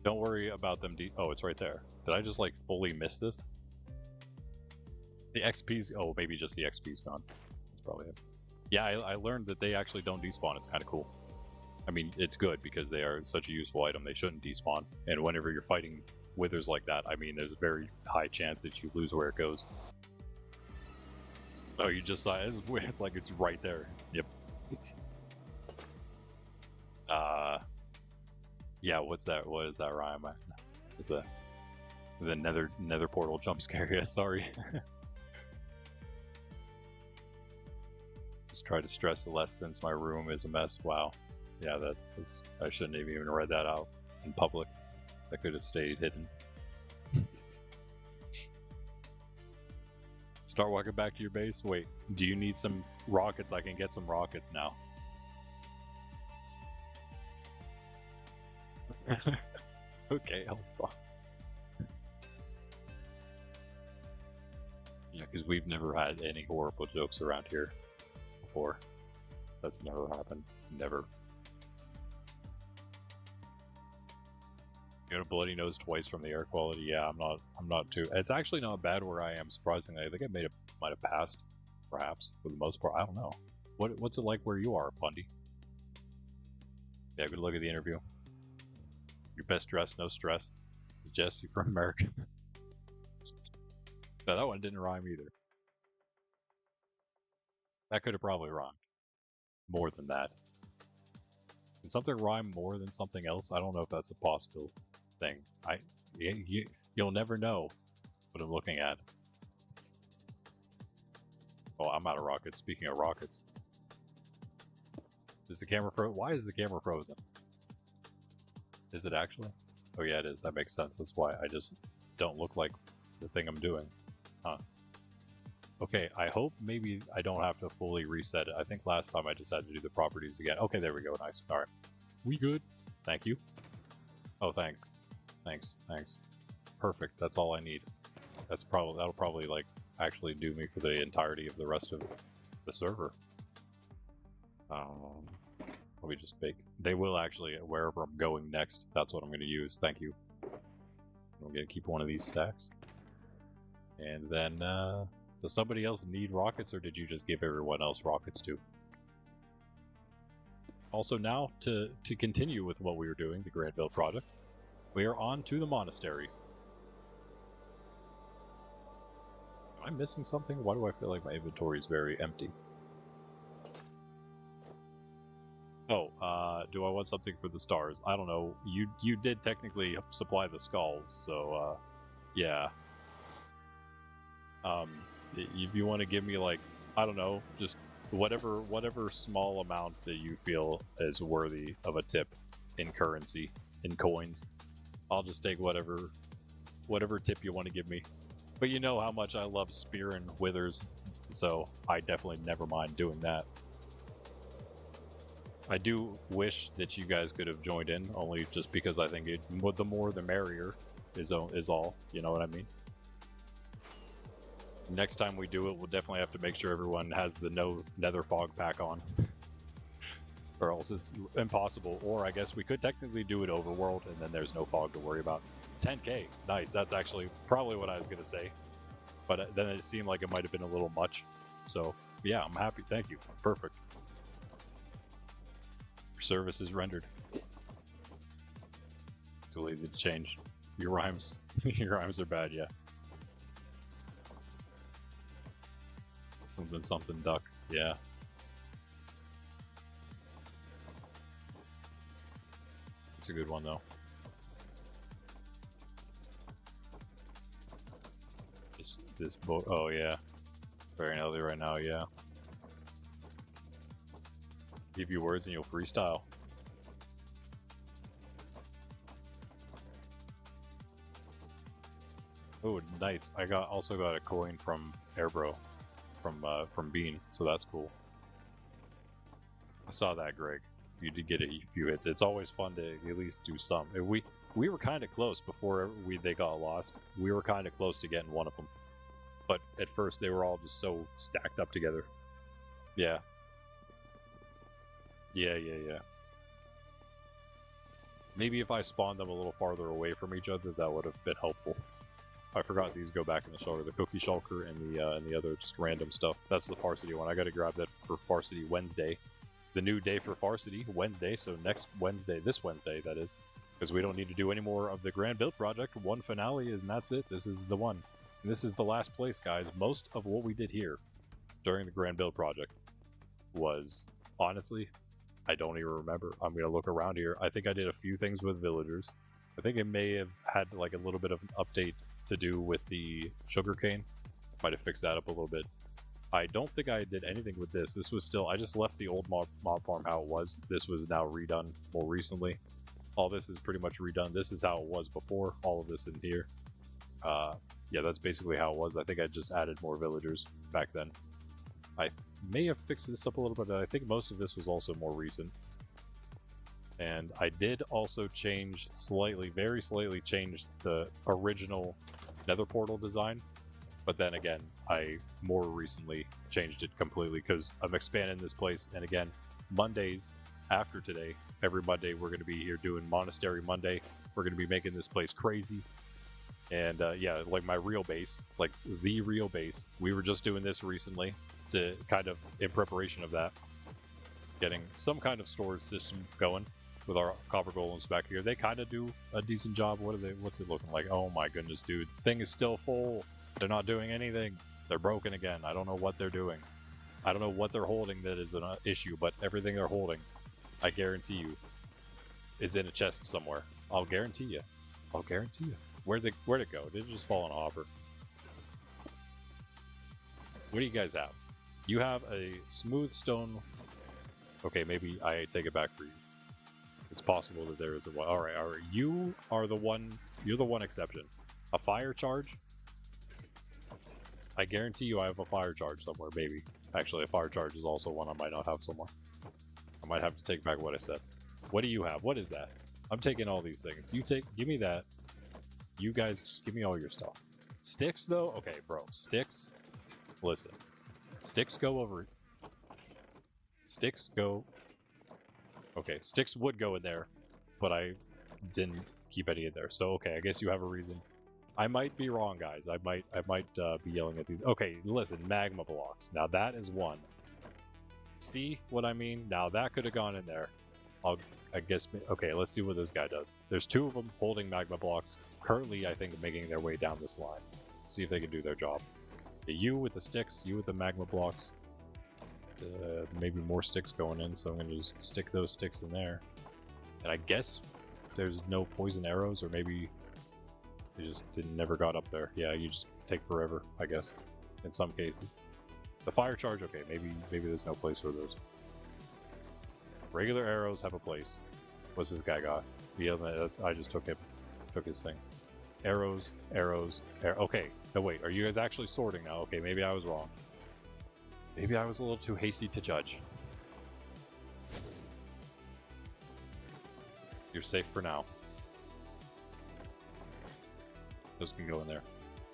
Don't worry about them. Oh, it's right there. Did I just like fully miss this? The XP's. Oh, maybe just the XP's gone. That's probably it. Yeah, I learned that they actually don't despawn. It's kind of cool. I mean, it's good because they are such a useful item. They shouldn't despawn. And whenever you're fighting withers like that, I mean, there's a very high chance that you lose where it goes. Oh, you just saw it? It's like it's right there. Yep. Yeah, what's that? What is that rhyme? Is that the nether portal jump scare? Yeah, sorry. Just try to stress less since my room is a mess. Wow. Yeah, I shouldn't have even read that out in public. That could have stayed hidden. Start walking back to your base? Wait, do you need some rockets? I can get some rockets now. Okay, I'll stop. Yeah, because we've never had any horrible jokes around here before. That's never happened. Never. You got a bloody nose twice from the air quality. Yeah, I'm not too. It's actually not bad where I am. Surprisingly, I think I might have passed, perhaps for the most part. I don't know. What's it like where you are, Bundy? Yeah, good luck at the interview. Your best dress, no stress. Is Jesse from America? No, that one didn't rhyme either. That could have probably rhymed more than that. Can something rhyme more than something else? I don't know if that's a possible thing. You'll never know what I'm looking at. Oh, I'm out of rockets. Speaking of rockets. Is the camera frozen? Why is the camera frozen? Is it actually? Oh yeah, it is. That makes sense. That's why I just don't look like the thing I'm doing. Huh. Okay, I hope maybe I don't have to fully reset it. I think last time I just had to do the properties again. Okay, there we go. Nice. All right. We good. Thank you. Oh, thanks. Thanks. Perfect. That's all I need. That'll probably like actually do me for the entirety of the rest of the server. Let me just bake. They will actually, wherever I'm going next, that's what I'm going to use. Thank you. I'm going to keep one of these stacks. And then, does somebody else need rockets, or did you just give everyone else rockets too? Also now, to continue with what we were doing, the Grand Build project, we are on to the Monastery. Am I missing something? Why do I feel like my inventory is very empty? Oh, do I want something for the stars? I don't know. You did technically supply the skulls, so, yeah. If you want to give me, like, I don't know, just whatever small amount that you feel is worthy of a tip in currency, in coins, I'll just take whatever tip you want to give me. But you know how much I love Spear and Withers, so I definitely never mind doing that. I do wish that you guys could have joined in, only just because I think the more the merrier is all. You know what I mean? Next time we do it, we'll definitely have to make sure everyone has the no nether fog pack on. Or else it's impossible. Or I guess we could technically do it overworld and then there's no fog to worry about. 10k, nice. That's actually probably what I was going to say. But then it seemed like it might have been a little much. So yeah, I'm happy. Thank you. Perfect. Your service is rendered. Too lazy to change. Your rhymes, your rhymes are bad, yeah. Something duck, yeah. It's a good one though. This boat, oh yeah. Very healthy right now, yeah. Give you words and you'll freestyle. Oh, nice. I also got a coin from Airbro. from Bean, so that's cool. I saw that, Greg. You did get a few hits. It's always fun to at least do some. We were kind of close before they got lost. We were kind of close to getting one of them, but at first they were all just so stacked up together. Yeah. Yeah. Maybe if I spawned them a little farther away from each other, that would have been helpful. I forgot these go back in the shulker, the cookie shulker and the other just random stuff. That's the Varsity one. I got to grab that for Varsity Wednesday. The new day for Varsity, Wednesday, so next Wednesday, this Wednesday, that is. Because we don't need to do any more of the Grand Build Project. One finale, and that's it. This is the one. And this is the last place, guys. Most of what we did here during the Grand Build Project was, honestly, I don't even remember. I'm going to look around here. I think I did a few things with villagers. I think it may have had like a little bit of an update to do with the sugarcane. Might have fixed that up a little bit. I don't think I did anything with this. This was still, I just left the old mob farm how it was. This was now redone more recently. All this is pretty much redone. This is how it was before. All of this in here. Yeah, that's basically how it was. I think I just added more villagers back then. I may have fixed this up a little bit, but I think most of this was also more recent. And I did also change slightly, very slightly change the original nether portal design. But then again, I more recently changed it completely because I'm expanding this place. And again, Mondays after today, every Monday, we're going to be here doing Monastery Monday. We're going to be making this place crazy. And yeah, like my real base, like the real base, we were just doing this recently to kind of, in preparation of that, getting some kind of storage system going with our copper golems back here. They kind of do a decent job. What's it looking like? Oh my goodness, dude. Thing is still full. They're not doing anything. They're broken again. I don't know what they're doing. I don't know what they're holding that is an issue, but everything they're holding, I guarantee you, is in a chest somewhere. I'll guarantee you. I'll guarantee you. Where'd it go? Did it just fall in a hopper? What do you guys have? You have a smooth stone. Okay, maybe I take it back for you. It's possible that there is a one. All right. You are the one. You're the one exception. A fire charge. I guarantee you I have a fire charge somewhere, maybe. Actually, a fire charge is also one I might not have somewhere. I might have to take back what I said. What do you have? What is that? I'm taking all these things. Give me that. You guys just give me all your stuff. Sticks, though? Okay, bro. Sticks. Listen. Sticks go over... Sticks go... Okay, sticks would go in there, but I didn't keep any in there. So, okay, I guess you have a reason. I might be wrong, guys. I might be yelling at these. Okay, listen, magma blocks. Now that is one. See what I mean? Now that could have gone in there. I guess. Okay, let's see what this guy does. There's two of them holding magma blocks. Currently, I think making their way down this line. Let's see if they can do their job. You with the sticks. You with the magma blocks. Maybe more sticks going in. So I'm gonna just stick those sticks in there. And I guess there's no poison arrows, or maybe. They just never got up there. Yeah, you just take forever, I guess, in some cases. The fire charge, okay, maybe there's no place for those. Regular arrows have a place. What's this guy got? He doesn't. I just took his thing. Arrows. Okay, no wait. Are you guys actually sorting now? Okay, maybe I was wrong. Maybe I was a little too hasty to judge. You're safe for now. Those can go in there.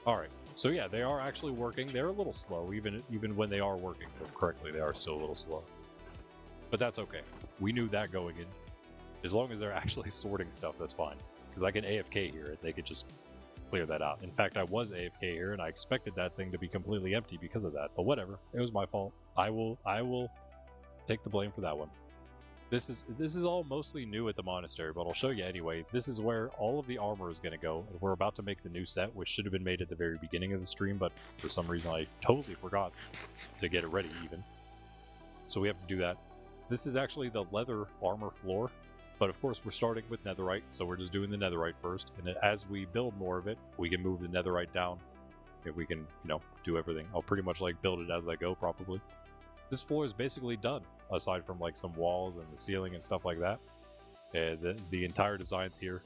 All right. So yeah, they are actually working. They're a little slow, even when they are working correctly. They are still a little slow. But that's okay. We knew that going in. As long as they're actually sorting stuff, that's fine. Because I can AFK here, and they could just clear that out. In fact, I was AFK here, and I expected that thing to be completely empty because of that. But whatever. It was my fault. I will take the blame for that one. This is all mostly new at the monastery, but I'll show you anyway. This is where all of the armor is going to go, and we're about to make the new set, which should have been made at the very beginning of the stream, but for some reason I totally forgot to get it ready even. So we have to do that. This is actually the leather armor floor, but of course we're starting with netherite, so we're just doing the netherite first, and as we build more of it, we can move the netherite down. If we can, you know, do everything. I'll pretty much like build it as I go, probably. This floor is basically done, aside from like some walls and the ceiling and stuff like that. The entire design's here.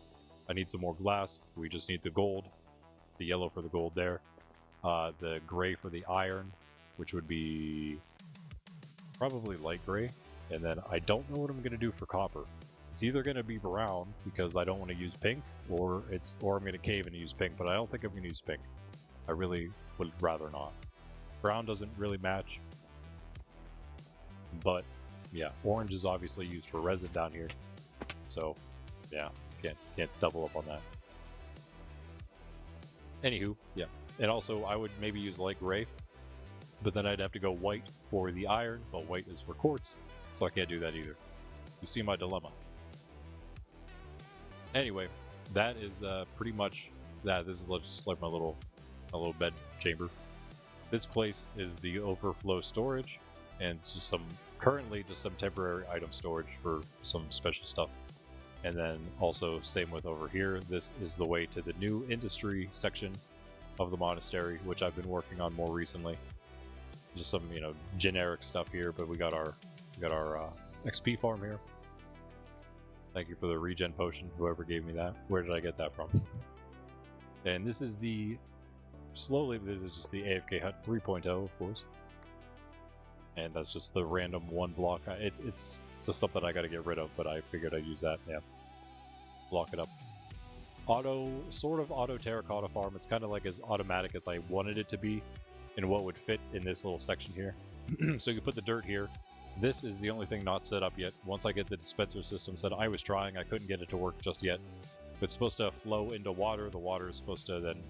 I need some more glass. We just need the gold, the yellow for the gold there, the gray for the iron, which would be probably light gray. And then I don't know what I'm going to do for copper. It's either going to be brown because I don't want to use pink, or I'm going to cave and use pink, but I don't think I'm going to use pink. I really would rather not. Brown doesn't really match. But yeah, orange is obviously used for resin down here. So yeah, can't double up on that. Anywho, yeah. And also I would maybe use light gray, but then I'd have to go white for the iron, but white is for quartz, so I can't do that either. You see my dilemma. Anyway, that is pretty much that. This is just like my little bed chamber. This place is the overflow storage, and just currently just some temporary item storage for some special stuff. And then also same with over here. This is the way to the new industry section of the monastery, which I've been working on more recently. Just some generic stuff here, but we got our XP farm here. Thank you for the regen potion, whoever gave me that. Where did I get that from? And this is this is just the AFK hut 3.0, of course. And that's just the random one block. It's just something I got to get rid of, but I figured I'd use that. Yeah, block it up. Sort of auto terracotta farm. It's kind of like as automatic as I wanted it to be, and what would fit in this little section here. So you put the dirt here. This is the only thing not set up yet. Once I get the dispenser system set, I was trying. I couldn't get it to work just yet. It's supposed to flow into water. The water is supposed to then,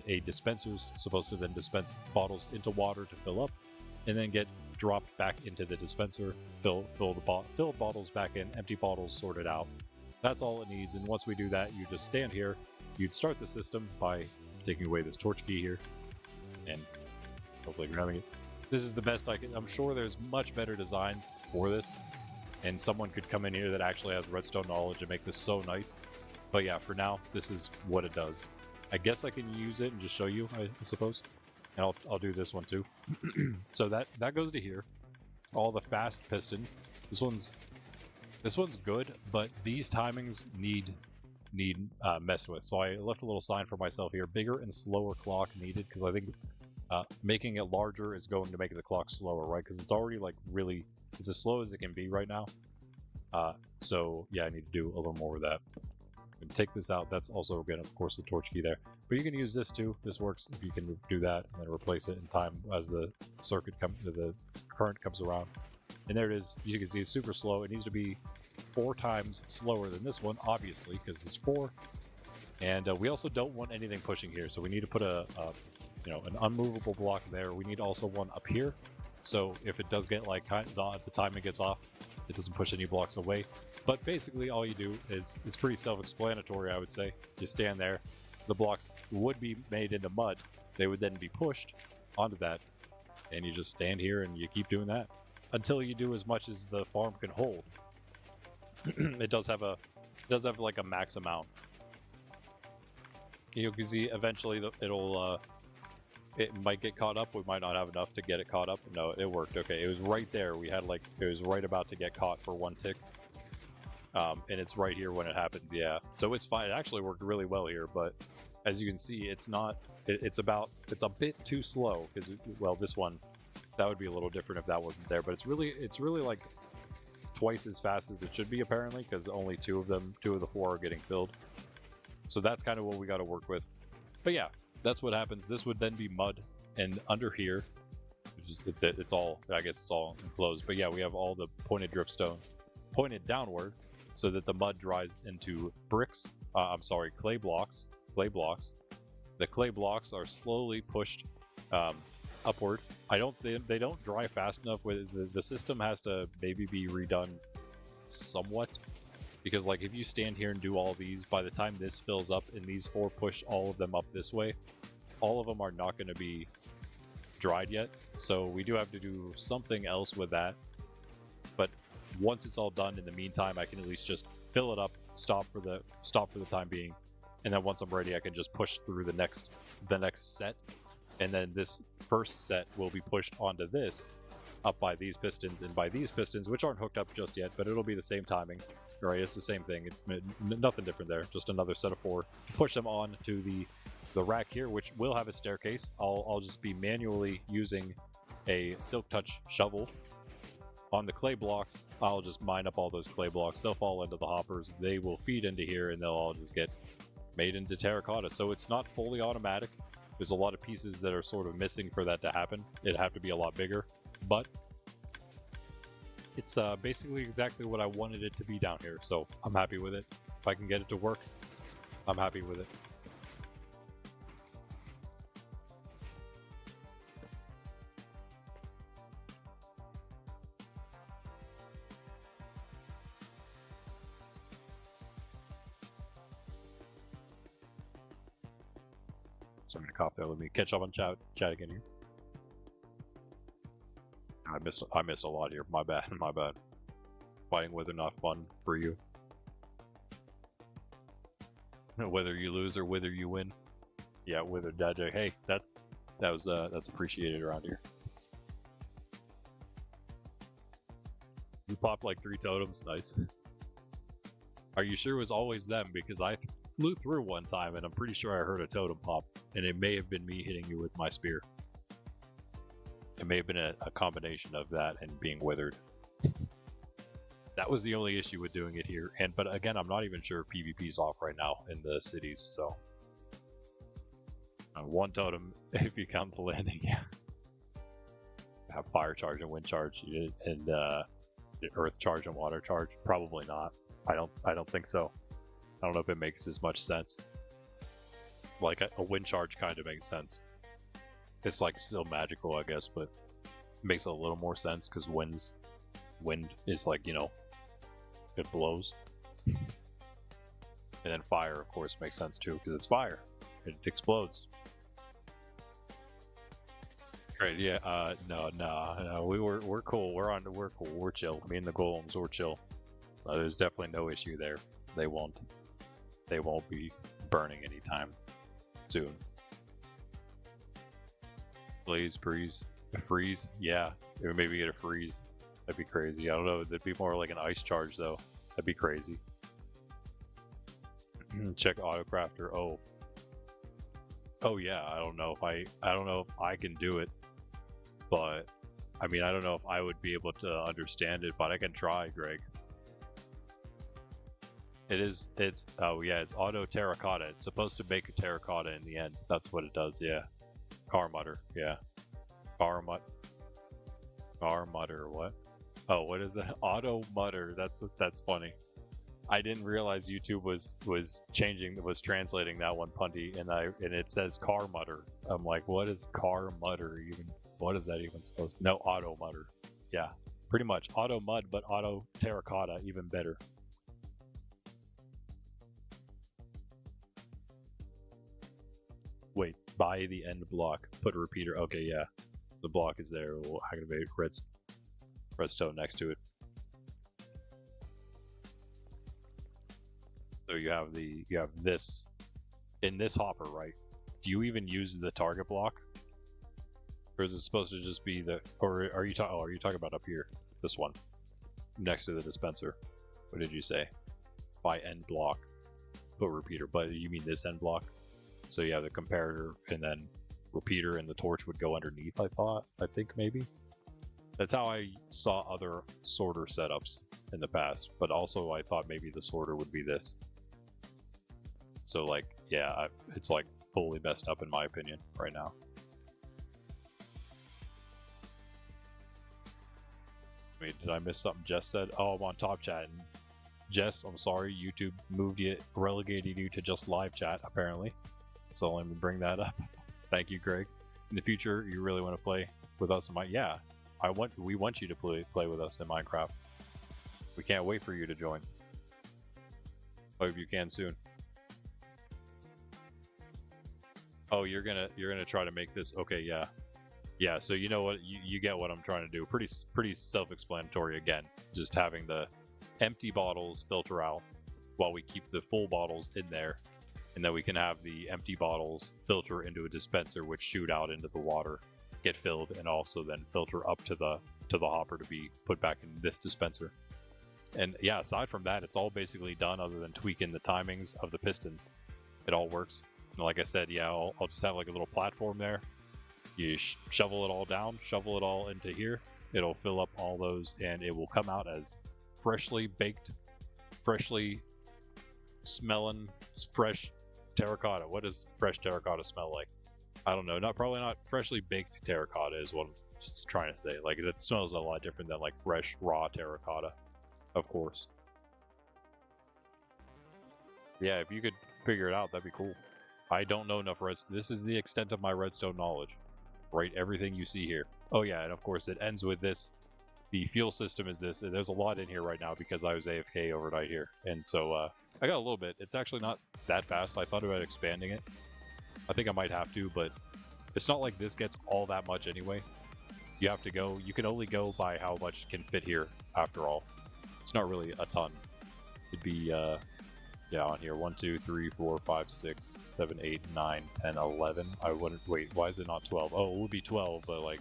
a dispenser's supposed to then dispense bottles into water to fill up, and then get dropped back into the dispenser, fill bottles back in, empty bottles sorted out. That's all it needs. And once we do that, you just stand here. You'd start the system by taking away this torch key here, and hopefully grabbing it. This is the best I can. I'm sure there's much better designs for this, and someone could come in here that actually has redstone knowledge and make this so nice. But yeah, for now, this is what it does. I guess I can use it and just show you, I suppose. And I'll do this one too. So that goes to here. All the fast pistons. This one's good, but these timings need messed with. So I left a little sign for myself here: bigger and slower clock needed, because I think making it larger is going to make the clock slower, right? Because it's already it's as slow as it can be right now. So yeah, I need to do a little more with that. And take this out. That's also again, of course, the torch key there. But you can use this too. This works if you can do that and then replace it in time as the the current comes around. And there it is. You can see it's super slow. It needs to be 4 times slower than this one, obviously, because it's 4. And we also don't want anything pushing here, so we need to put an unmovable block there. We need also one up here, so if it does get at the time it gets off, it doesn't push any blocks away. But basically all you do is, it's pretty self-explanatory, I would say. You stand there, the blocks would be made into mud, they would then be pushed onto that, and you just stand here and you keep doing that until you do as much as the farm can hold. It does have like a max amount. You can see eventually it might get caught up. We might not have enough to get it caught up. No, it worked. Okay, it was right there. We had it was right about to get caught for 1 tick. And it's right here when it happens. Yeah, so it's fine. It actually worked really well here, but as you can see, it's not. It's a bit too slow because, well, this one, that would be a little different if that wasn't there. But it's really like twice as fast as it should be, apparently, because only 2 of the 4 are getting filled. So that's kind of what we got to work with. But yeah, that's what happens. This would then be mud, and under here, it's all, I guess it's all enclosed. But yeah, we have all the pointed dripstone pointed downward, so that the mud dries into bricks. Clay blocks. The clay blocks are slowly pushed upward. They don't dry fast enough. The system has to maybe be redone somewhat, because if you stand here and do all these, by the time this fills up and these 4 push all of them up this way, all of them are not going to be dried yet. So we do have to do something else with that. But once it's all done, in the meantime, I can at least just fill it up, stop for the time being, and then once I'm ready, I can just push through the next set, and then this first set will be pushed onto this, up by these pistons, and by these pistons, which aren't hooked up just yet, but it'll be the same timing, right? It's the same thing. Nothing different there. Just another set of 4. Push them on to the rack here, which will have a staircase. I'll just be manually using a Silk Touch shovel. On the clay blocks, I'll just mine up all those clay blocks. They'll fall into the hoppers. They will feed into here, and they'll all just get made into terracotta. So it's not fully automatic. There's a lot of pieces that are sort of missing for that to happen. It'd have to be a lot bigger, but it's basically exactly what I wanted it to be down here. So I'm happy with it. If I can get it to work, I'm happy with it. So I'm gonna cough there. Let me catch up on chat again here. I missed a lot here. My bad. My bad. Fighting Wither not fun for you. Whether you lose or whether you win. Yeah, Wither Dajay. Hey, that's appreciated around here. You popped like 3 totems. Nice. Are you sure it was always them? Because I flew through one time and I'm pretty sure I heard a totem pop, and it may have been me hitting you with my spear. It may have been a combination of that and being withered. That was the only issue with doing it here. But again, I'm not even sure if PvP's off right now in the cities, so. One totem, it becomes landing, yeah. Have fire charge and wind charge and earth charge and water charge. Probably not. I don't think so. I don't know if it makes as much sense. Like a wind charge kind of makes sense. It's like still magical, I guess, but it makes a little more sense because wind is like, you know, it blows. And then fire, of course, makes sense too because it's fire. It explodes. Great, yeah. No. We're cool. We're cool. We're chill. Me and the golems, we're chill. There's definitely no issue there. They won't be burning anytime soon. Blaze, freeze. Yeah, maybe get a freeze. That'd be crazy. I don't know. That'd be more like an ice charge though. That'd be crazy. Check autocrafter. Oh yeah. I don't know if I can do it, but I mean I don't know if I would be able to understand it, but I can try, Greg. It's auto terracotta. It's supposed to make a terracotta in the end. That's what it does, yeah. Car mutter, yeah. Car mutter, what? Oh, what is that? Auto mutter. That's funny. I didn't realize YouTube was translating that one, Punty, and it says car mutter. I'm like, what is car mutter even? What is that even supposed to? No, auto mutter. Yeah, pretty much auto mud, but auto terracotta, even better. Wait, buy the end block. Put a repeater. Okay, yeah. The block is there. We'll activate redstone next to it. So you have this in this hopper, right? Do you even use the target block? Or is it supposed to just be are you talking about up here? This one. Next to the dispenser. What did you say? Buy end block. Put repeater. But you mean this end block? So you have the comparator and then repeater and the torch would go underneath, I think maybe. That's how I saw other sorter setups in the past, but also I thought maybe the sorter would be this. So like, yeah, it's like fully messed up in my opinion right now. Wait, did I miss something Jess said? Oh, I'm on top chat. And Jess, I'm sorry, YouTube relegated you to just live chat apparently. So let me bring that up. Thank you, Greg. In the future, you really want to play with us in yeah. We want you to play with us in Minecraft. We can't wait for you to join. Hope you can soon. Oh, you're gonna try to make this. Okay, yeah. Yeah, so you know what, you get what I'm trying to do. Pretty self-explanatory again. Just having the empty bottles filter out while we keep the full bottles in there. And then we can have the empty bottles filter into a dispenser, which shoot out into the water, get filled, and also then filter up to the hopper to be put back in this dispenser. And yeah, aside from that, it's all basically done other than tweaking the timings of the pistons. It all works. And like I said, yeah, I'll just have like a little platform there, You shovel it all down, shovel it all into here. It'll fill up all those, and it will come out as freshly baked, freshly smelling, fresh terracotta. What does fresh terracotta smell like? I don't know. Probably not freshly baked terracotta is what I'm just trying to say. Like, it smells a lot different than like fresh raw terracotta, of course. Yeah, if you could figure it out, that'd be cool. I don't know enough redstone. This is the extent of my redstone knowledge. Right, everything you see here. Oh yeah, and of course it ends with this. The fuel system is this. There's a lot in here right now because I was AFK overnight here. And so I got a little bit. It's actually not that fast. I thought about expanding it. I think I might have to, but it's not like this gets all that much anyway. You have to go. You can only go by how much can fit here after all. It's not really a ton. It'd be, yeah, on here. 1, 2, 3, 4, 5, 6, 7, 8, 9, 10, 11. I wouldn't. Wait, why is it not 12? Oh, it would be 12, but like,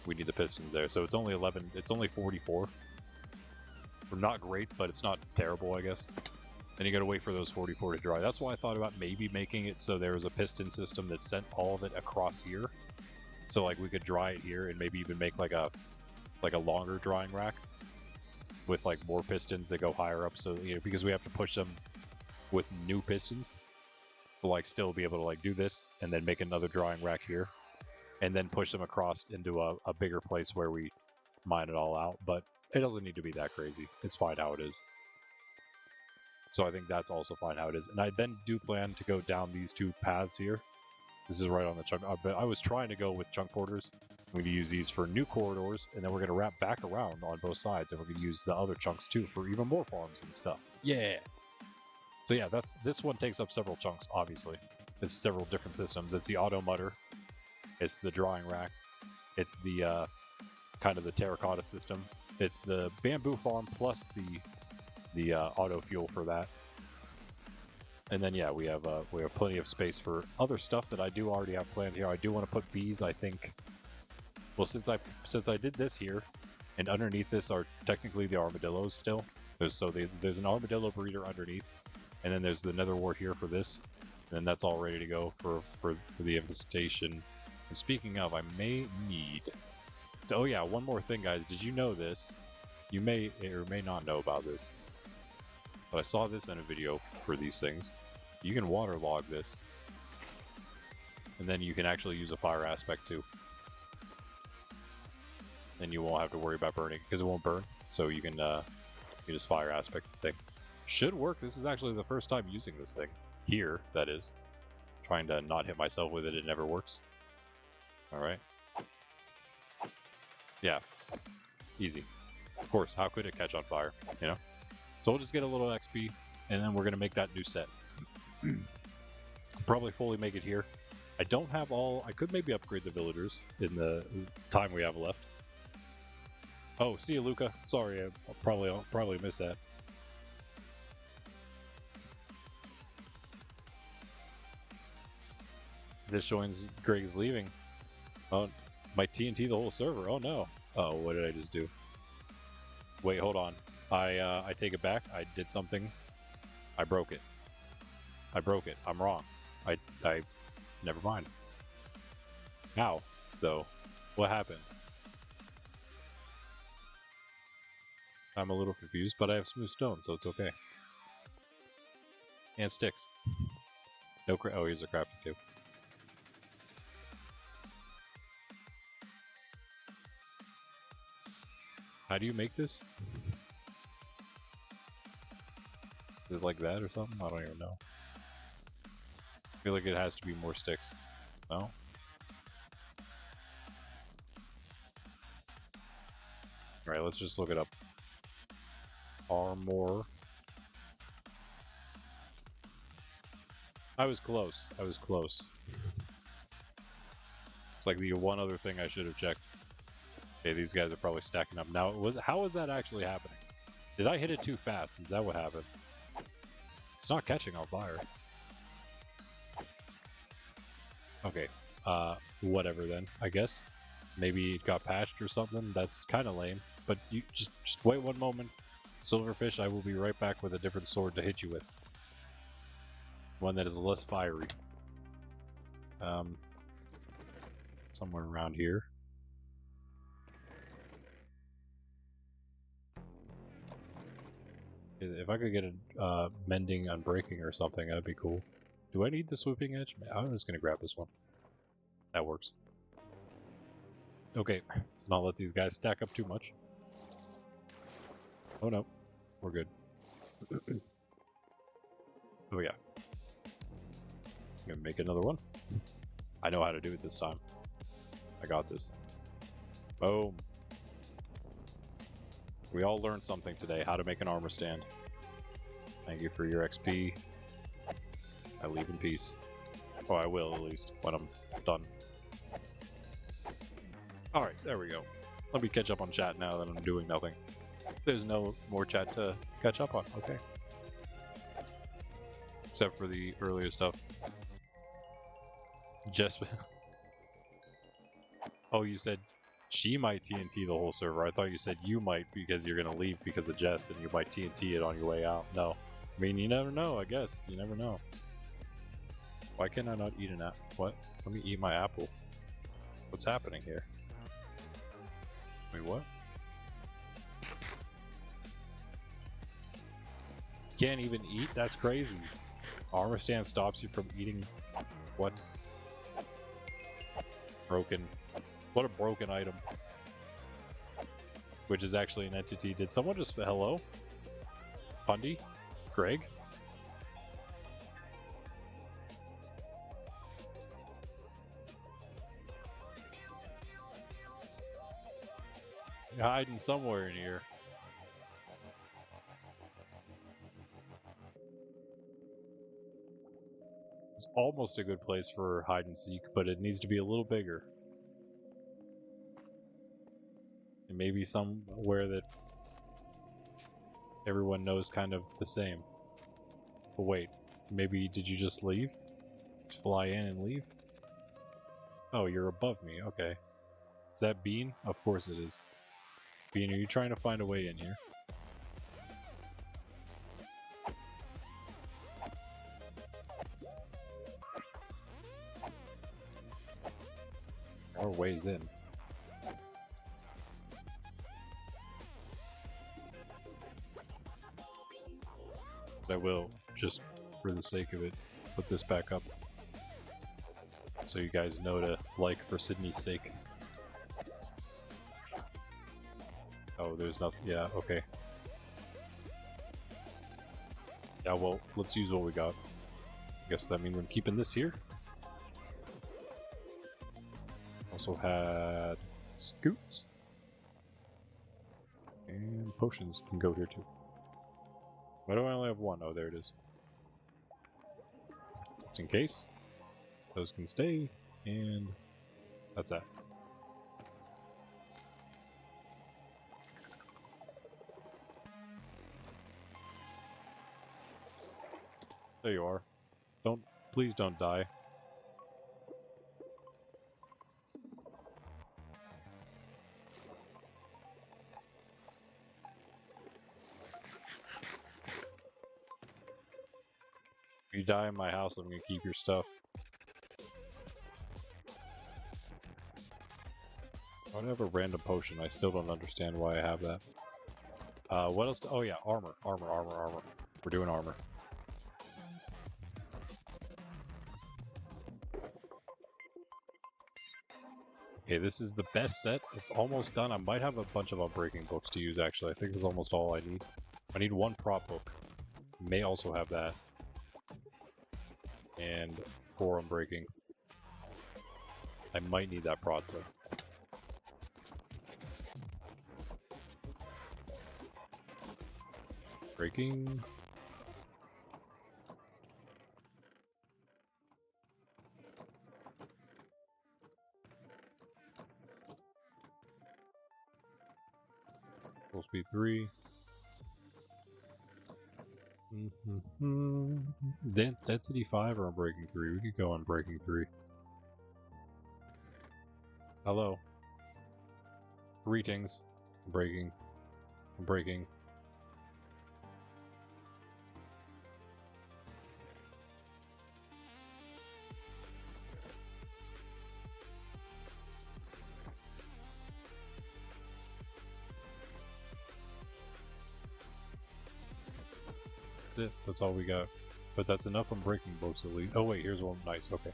we need the pistons there. So it's only 11. It's only 44. Not great, but it's not terrible, I guess. Then you gotta wait for those 44 to dry. That's why I thought about maybe making it so there was a piston system that sent all of it across here. So like we could dry it here and maybe even make like a longer drying rack with like more pistons that go higher up. So because we have to push them with new pistons to like still be able to like do this and then make another drying rack here and then push them across into a bigger place where we mine it all out. But it doesn't need to be that crazy. It's fine how it is. So I think that's also fine how it is. And I then do plan to go down these two paths here. This is right on the chunk. But I was trying to go with chunk porters. I'm going to use these for new corridors, and then we're going to wrap back around on both sides, and we're going to use the other chunks too for even more farms and stuff. Yeah! So yeah, this one takes up several chunks, obviously. It's several different systems. It's the auto mutter. It's the drawing rack. It's the kind of the terracotta system. It's the bamboo farm plus the auto fuel for that. And then yeah, we have plenty of space for other stuff that I do already have planned here. I do want to put bees, I think. Well, since I did this here, and underneath this are technically the armadillos still. There's an armadillo breeder underneath, and then there's the nether wart here for this, and then that's all ready to go for the infestation. And speaking of, I may need. Oh yeah, one more thing, guys. Did you know this? You may or may not know about this. But I saw this in a video for these things. You can waterlog this. And then you can actually use a fire aspect too. Then you won't have to worry about burning, because it won't burn. So you can just fire aspect the thing. Should work. This is actually the first time using this thing. Here, that is. Trying to not hit myself with it, it never works. Alright. Yeah. Easy. Of course, how could it catch on fire, you know? So we'll just get a little XP, and then we're going to make that new set. Probably fully make it here. I don't have all... I could maybe upgrade the villagers in the time we have left. Oh, see you, Luca. Sorry, I'll probably miss that. This joins Greg's leaving. Oh, my TNT the whole server. Oh no. Oh, what did I just do? Wait, hold on. I take it back. I did something. I broke it. I broke it. I'm wrong. I never mind. How, though? What happened? I'm a little confused, but I have smooth stone, so it's okay. And sticks. No oh, here's a crafting table. How do you make this? Is it like that or something? I don't even know. I feel like it has to be more sticks. No? Alright, let's just look it up. Armor. I was close. I was close. It's like the one other thing I should have checked. Okay, these guys are probably stacking up. Now, how is that actually happening? Did I hit it too fast? Is that what happened? It's not catching on fire. Okay, whatever then, I guess. Maybe it got patched or something. That's kind of lame. But you just wait one moment. Silverfish, I will be right back with a different sword to hit you with. One that is less fiery. somewhere around here. If I could get a mending, unbreaking, or something, that'd be cool. Do I need the swooping edge? I'm just gonna grab this one. That works. Okay, let's not let these guys stack up too much. Oh no, we're good. Oh yeah. I'm gonna make another one. I know how to do it this time. I got this. Boom. We all learned something today, how to make an armor stand. Thank you for your XP. I leave in peace. Oh, I will at least, when I'm done. Alright, there we go. Let me catch up on chat now that I'm doing nothing. There's no more chat to catch up on, okay. Except for the earlier stuff. Just... Oh, you said she might TNT the whole server. I thought you said you might because you're gonna leave because of Jess and you might TNT it on your way out. No. I mean, you never know, I guess. You never know. Why can I not eat an apple? What? Let me eat my apple. What's happening here? Wait, what? Can't even eat? That's crazy. Armor stand stops you from eating... What? Broken. What a broken item. Which is actually an entity. Did someone just... Hello? Pundy? Greg? You're hiding somewhere in here. It's almost a good place for hide and seek, but it needs to be a little bigger. And maybe somewhere that everyone knows kind of the same. But wait, maybe did you just leave? Just fly in and leave? Oh, you're above me, okay. Is that Bean? Of course it is. Bean, are you trying to find a way in here? There are ways in. But I will, just for the sake of it, put this back up. So you guys know to like for Sydney's sake. Oh, there's nothing. Yeah, okay. Yeah, well, let's use what we got. I guess that means I'm keeping this here. Also had scoots. And potions can go here too. Why do I only have one? Oh, there it is. Just in case. Those can stay, and that's that. There you are. Please don't die. If you die in my house, I'm gonna keep your stuff. I don't have a random potion. I still don't understand why I have that. What else? Oh yeah, armor. We're doing armor. Okay, this is the best set. It's almost done. I might have a bunch of unbreaking books to use, actually. I think this is almost all I need. I need one prop book. May also have that. And 4 unbreaking. I might need that prod, though. Breaking. Full speed 3. Density 5 or Unbreaking 3? We could go on Breaking 3. Hello. Greetings. Breaking. Breaking. that's it. That's all we got. But that's enough on breaking books at least. Oh wait, here's one. Nice, okay.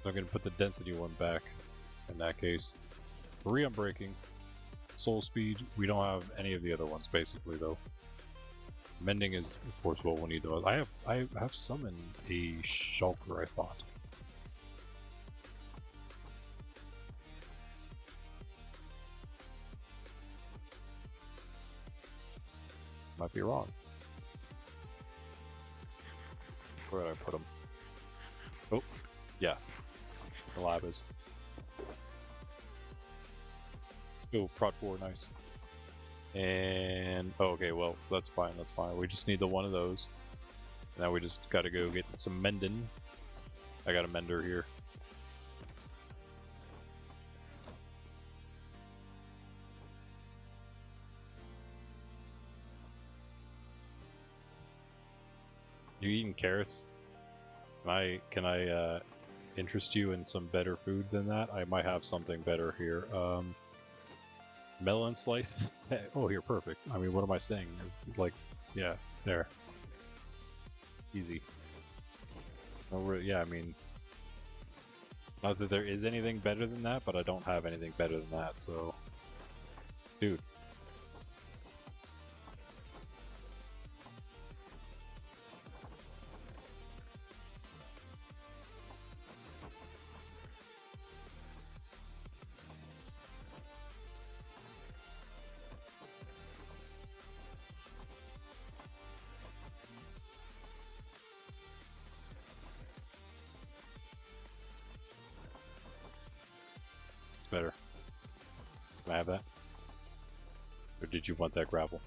So I'm gonna put the density one back in that case. 3 on breaking. Soul speed, we don't have any of the other ones basically though. Mending is of course what we'll need those. I have summoned a shulker, I thought. Might be wrong. Where did I put him? Oh, yeah. The lab is. Oh, prod 4, nice. And, oh, okay, well, that's fine, that's fine. We just need the one of those. Now we just gotta go get some mending. I got a mender here. You eating carrots? Can I interest you in some better food than that? I might have something better here. Melon slices? Oh, here, perfect. I mean, what am I saying? Like, yeah, there. Easy. Oh, yeah, I mean, not that there is anything better than that, but I don't have anything better than that, so... Dude. Better. Can I have that? Or did you want that gravel?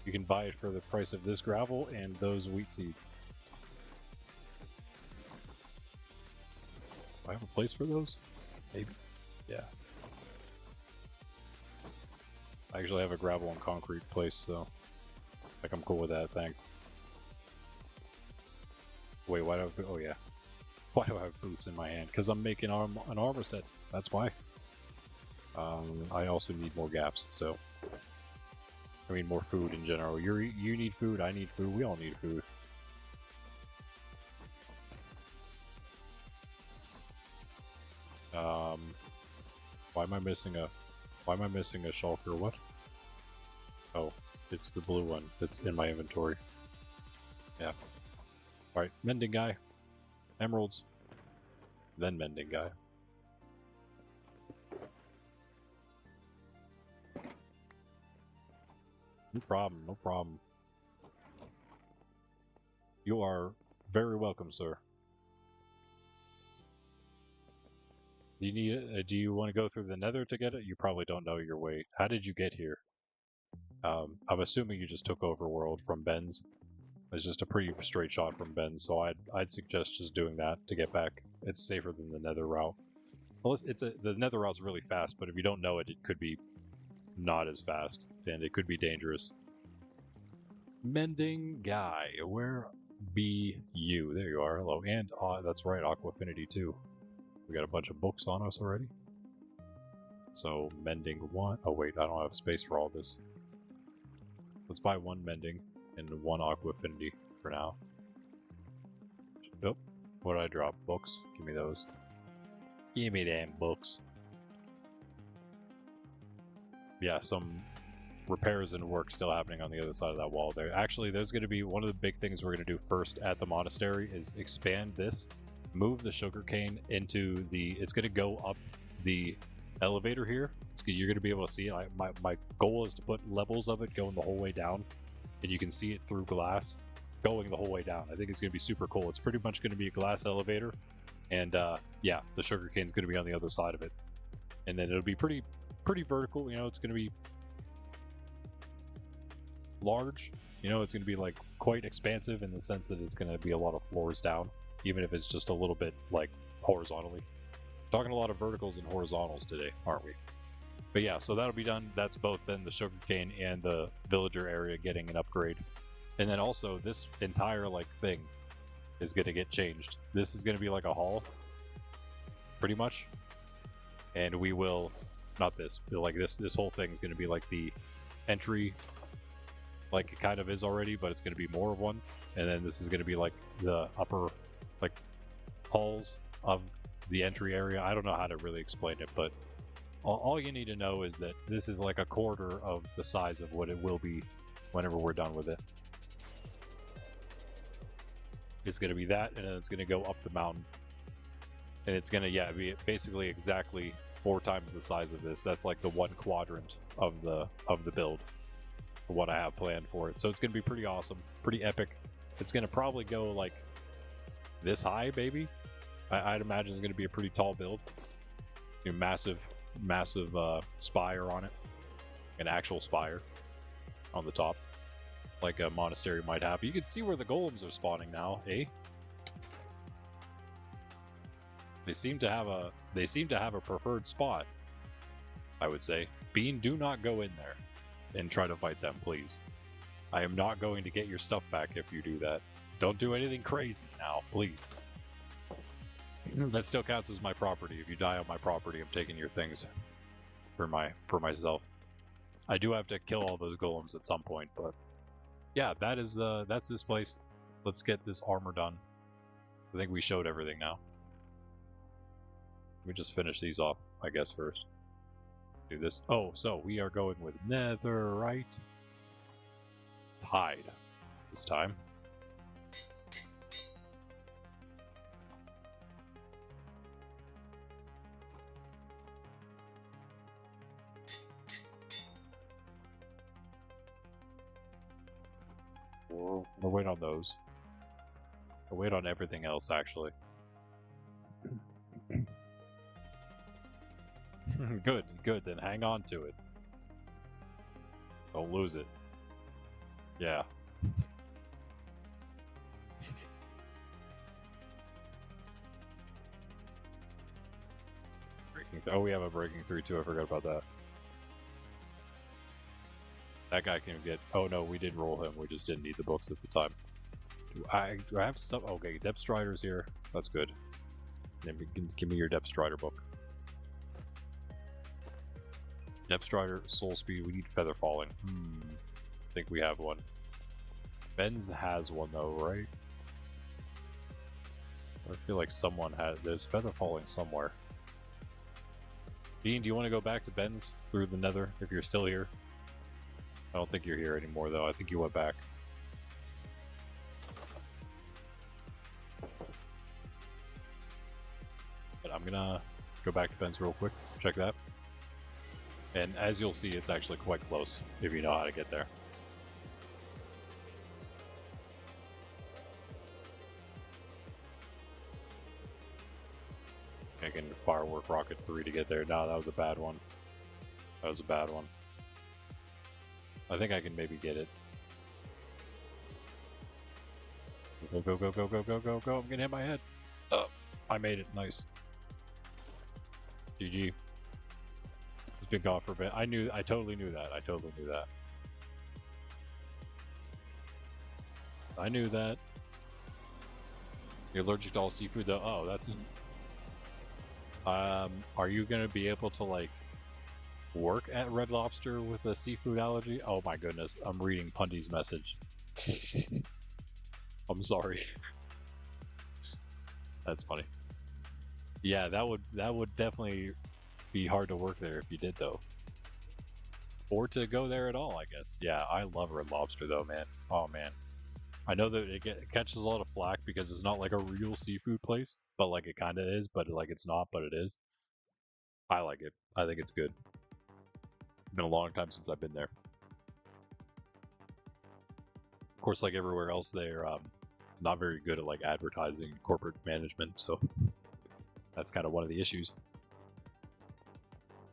You can buy it for the price of this gravel and those wheat seeds. Do I have a place for those? Maybe. Yeah. I actually have a gravel and concrete place, so like I'm cool with that, thanks. Wait, why do I have, oh yeah. Why do I have boots in my hand? Because I'm making an armor set, that's why. I also need more gaps, so. I mean more food in general. You need food, I need food, we all need food. Why am I missing a shulker? What? Oh, it's the blue one that's in my inventory. Yeah. Alright, mending guy. Emeralds. Then mending guy. No problem, no problem. You are very welcome, sir. Do you want to go through the nether to get it? You probably don't know your way. How did you get here? I'm assuming you just took over world from Ben's. It's just a pretty straight shot from Ben's, so I'd suggest just doing that to get back. It's safer than the nether route. Well, the nether route's really fast, but if you don't know it, it could be not as fast, and it could be dangerous. Mending guy, where be you? There you are, hello. And, that's right, Aqua Affinity too. We got a bunch of books on us already. So, mending 1. Oh wait, I don't have space for all this. Let's buy 1 mending and 1 Aqua Affinity for now. Nope. What did I drop? Books? Give me those. Give me them books. Yeah, some repairs and work still happening on the other side of that wall there. Actually, there's going to be one of the big things we're going to do first at the monastery is expand this. Move the sugarcane into the... It's going to go up the elevator here. You're going to be able to see it. My goal is to put levels of it going the whole way down. And you can see it through glass going the whole way down. I think it's going to be super cool. It's pretty much going to be a glass elevator. And yeah, the sugarcane's going to be on the other side of it. And then it'll be pretty vertical. You know, it's going to be large. You know, it's going to be like quite expansive in the sense that it's going to be a lot of floors down. Even if it's just a little bit like horizontally. Talking a lot of verticals and horizontals today, aren't we? But yeah, so that'll be done. That's both then the sugarcane and the villager area getting an upgrade. And then also this entire like thing is going to get changed. This is going to be like a hall, pretty much. And we will, not this, but like this whole thing is going to be like the entry, like it kind of is already, but it's going to be more of one. And then this is going to be like the upper, like, halls of the entry area. I don't know how to really explain it, but all you need to know is that this is like a quarter of the size of what it will be whenever we're done with it. It's going to be that, and then it's going to go up the mountain. And it's going to, yeah, be basically exactly 4 times the size of this. That's like the 1 quadrant of the build, what I have planned for it. So it's going to be pretty awesome, pretty epic. It's going to probably go like this high, maybe. I'd imagine it's going to be a pretty tall build. A massive spire on it. An actual spire on the top, like a monastery might have. You can see where the golems are spawning now, eh? They seem to have a preferred spot, I would say. Bean, do not go in there and try to fight them, please. I am not going to get your stuff back if you do that. Don't do anything crazy now, please. That still counts as my property. If you die on my property, I'm taking your things for myself. I do have to kill all those golems at some point, but yeah, that's this place. Let's get this armor done. I think we showed everything now. Let me just finish these off, I guess, first. Do this. Oh, so we are going with netherite tide this time. We'll wait on those. We'll wait on everything else, actually. Good, good, then hang on to it. Don't lose it. Yeah. Oh, we have a breaking through too, I forgot about that. That guy can get... Oh no, we did roll him, we just didn't need the books at the time. Do I have some... Okay, Depth Strider's here. That's good. Give me your Depth Strider book. Depth Strider, Soul Speed, we need Feather Falling. I think we have one. Ben's has one though, right? I feel like someone has... There's Feather Falling somewhere. Dean, do you want to go back to Ben's through the nether if you're still here? I don't think you're here anymore though, I think you went back. But I'm gonna go back to Ben's real quick, check that. And as you'll see, it's actually quite close, if you know how to get there. Making Firework Rocket 3 to get there. No, that was a bad one. That was a bad one. I think I can maybe get it. Go, go, go, go, go, go, go, go. I'm gonna hit my head. Oh, I made it. Nice. GG. It's been gone for a bit. I totally knew that. I totally knew that. I knew that. You're allergic to all seafood though? Oh, that's... Are you gonna be able to, like, work at Red Lobster with a seafood allergy? Oh my goodness, I'm reading Pundy's message. I'm sorry. That's funny. Yeah, that would definitely be hard to work there if you did though. Or to go there at all, I guess. Yeah, I love Red Lobster though, man. Oh man. I know that it catches a lot of flack because it's not like a real seafood place, but like it kind of is, but like it's not, but it is. I like it. I think it's good. It's been a long time since I've been there. Of course, like everywhere else, they're not very good at like advertising and corporate management, so that's kind of one of the issues.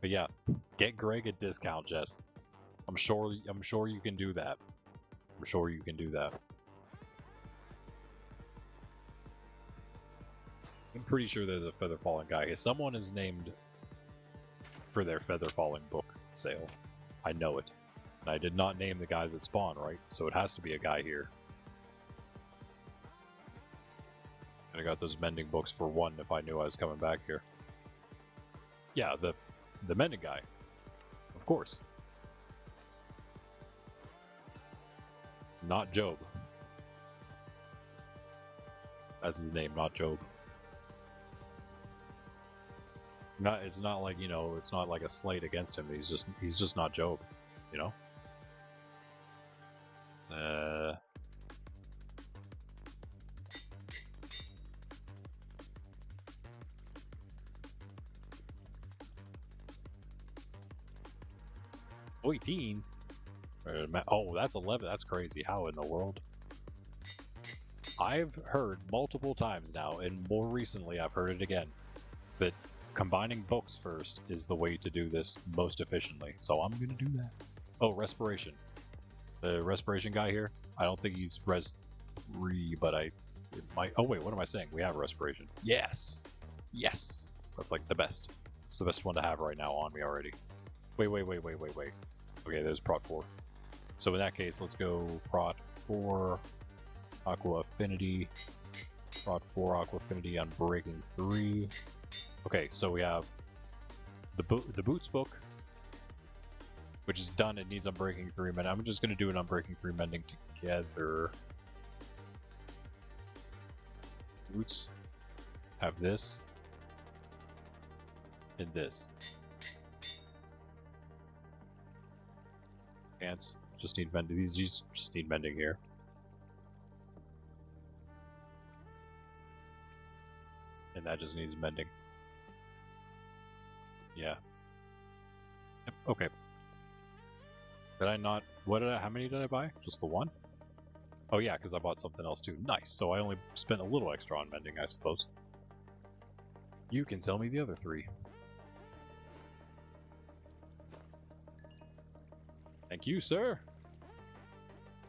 But yeah, get Greg a discount, Jess. I'm sure you can do that. I'm sure you can do that. I'm pretty sure there's a Feather Falling guy. Someone is named for their Feather Falling book sale. I know it. And I did not name the guys that spawn, right? So it has to be a guy here. I got those mending books for one if I knew I was coming back here. Yeah, the mending guy. Of course. Not Job. That's his name, not Job. It's not like, you know, it's not like a slate against him. He's just not Job, you know? 18? Oh, that's 11. That's crazy. How in the world? I've heard multiple times now, and more recently I've heard it again, that combining books first is the way to do this most efficiently. So I'm going to do that. Oh, respiration. The respiration guy here, I don't think he's res 3, but it might. Oh wait, what am I saying? We have respiration. Yes! Yes! That's like the best. It's the best one to have right now on me already. Wait. Okay, there's Prot 4. So in that case, let's go Prot 4, Aqua Affinity, Prot 4, Aqua Affinity, Unbreaking 3. Okay, so we have the Boots book, which is done. It needs Unbreaking 3 mending. I'm just going to do an Unbreaking 3 mending together. Boots have this and this. Pants just need mending. These just need mending here. And that just needs mending. Yeah. Yep, okay. Did I not... how many did I buy? Just the one? Oh yeah, because I bought something else too. Nice, so I only spent a little extra on mending, I suppose. You can sell me the other 3. Thank you, sir.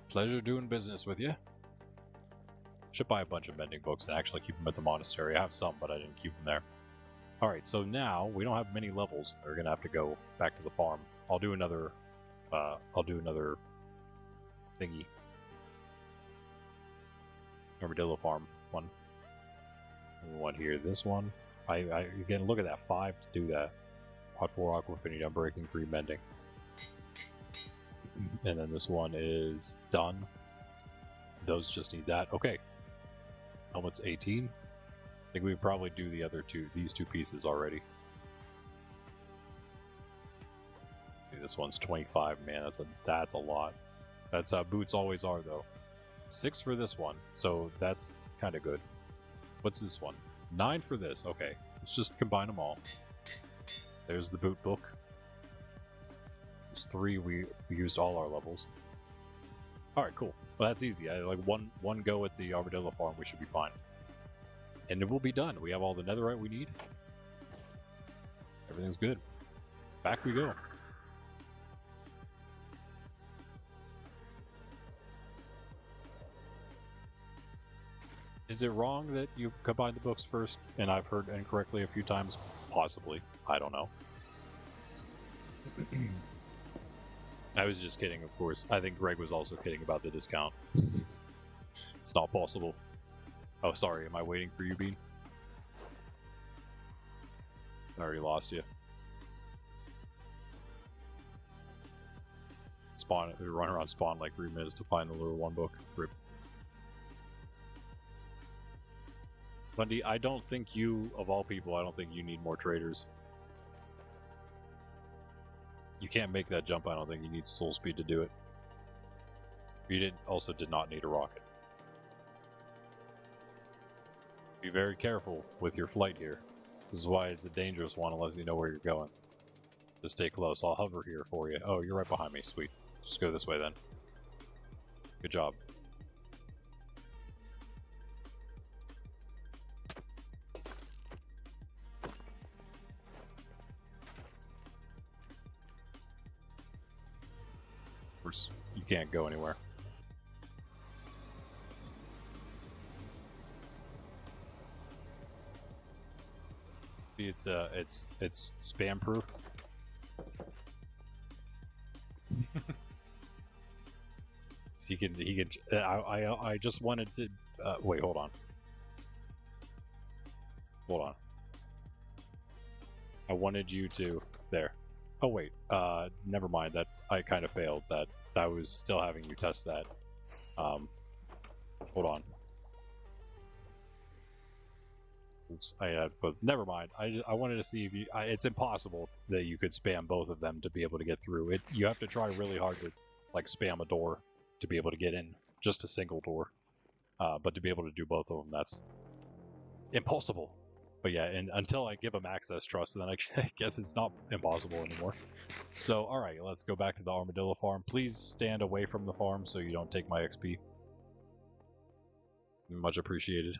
Pleasure doing business with you. Should buy a bunch of mending books and actually keep them at the monastery. I have some, but I didn't keep them there. Alright, so now we don't have many levels. We're gonna have to go back to the farm. I'll do another thingy. Armadillo farm one. One here, this one. Again, look at that, 5 to do that. Prot 4 Aqua Affinity, Unbreaking 3 mending. And then this one is done. Those just need that. Okay. Helmet's 18. I think we would probably do the other these two pieces already. This one's 25, man. That's a lot. That's how boots always are, though. 6 for this one, so that's kind of good. What's this one? 9 for this. Okay, let's just combine them all. There's the boot book. This 3, we used all our levels. All right, cool. Well, that's easy. Like one go at the Armadillo farm, we should be fine. And it will be done. We have all the netherite we need. Everything's good. Back we go. Is it wrong that you combine the books first, and I've heard incorrectly a few times? Possibly. I don't know. I was just kidding, of course. I think Greg was also kidding about the discount. It's not possible. Oh, sorry. Am I waiting for you, Bean? I already lost you. Spawn. We run around spawn like 3 minutes to find the little one book. Rip. Bundy, I don't think you, of all people, I don't think you need more traders. You can't make that jump. I don't think you need soul speed to do it. You also did not need a rocket. Be very careful with your flight here. This is why it's a dangerous one unless you know where you're going. Just stay close. I'll hover here for you. Oh, you're right behind me. Sweet. Just go this way then. Good job. You can't go anywhere. It's spam proof. So he can. I just wanted to wait. Hold on. Hold on. I wanted you to... There. Oh, wait. Never mind. That I kind of failed. That I was still having you test that. Hold on. Oops. But never mind. I wanted to see if you... it's impossible that you could spam both of them to be able to get through. You have to try really hard to, like, spam a door to be able to get in. Just a single door. But to be able to do both of them, that's impossible. But yeah, and until I give them access trust, then I guess it's not impossible anymore. So, alright, let's go back to the armadillo farm. Please stand away from the farm so you don't take my XP. Much appreciated.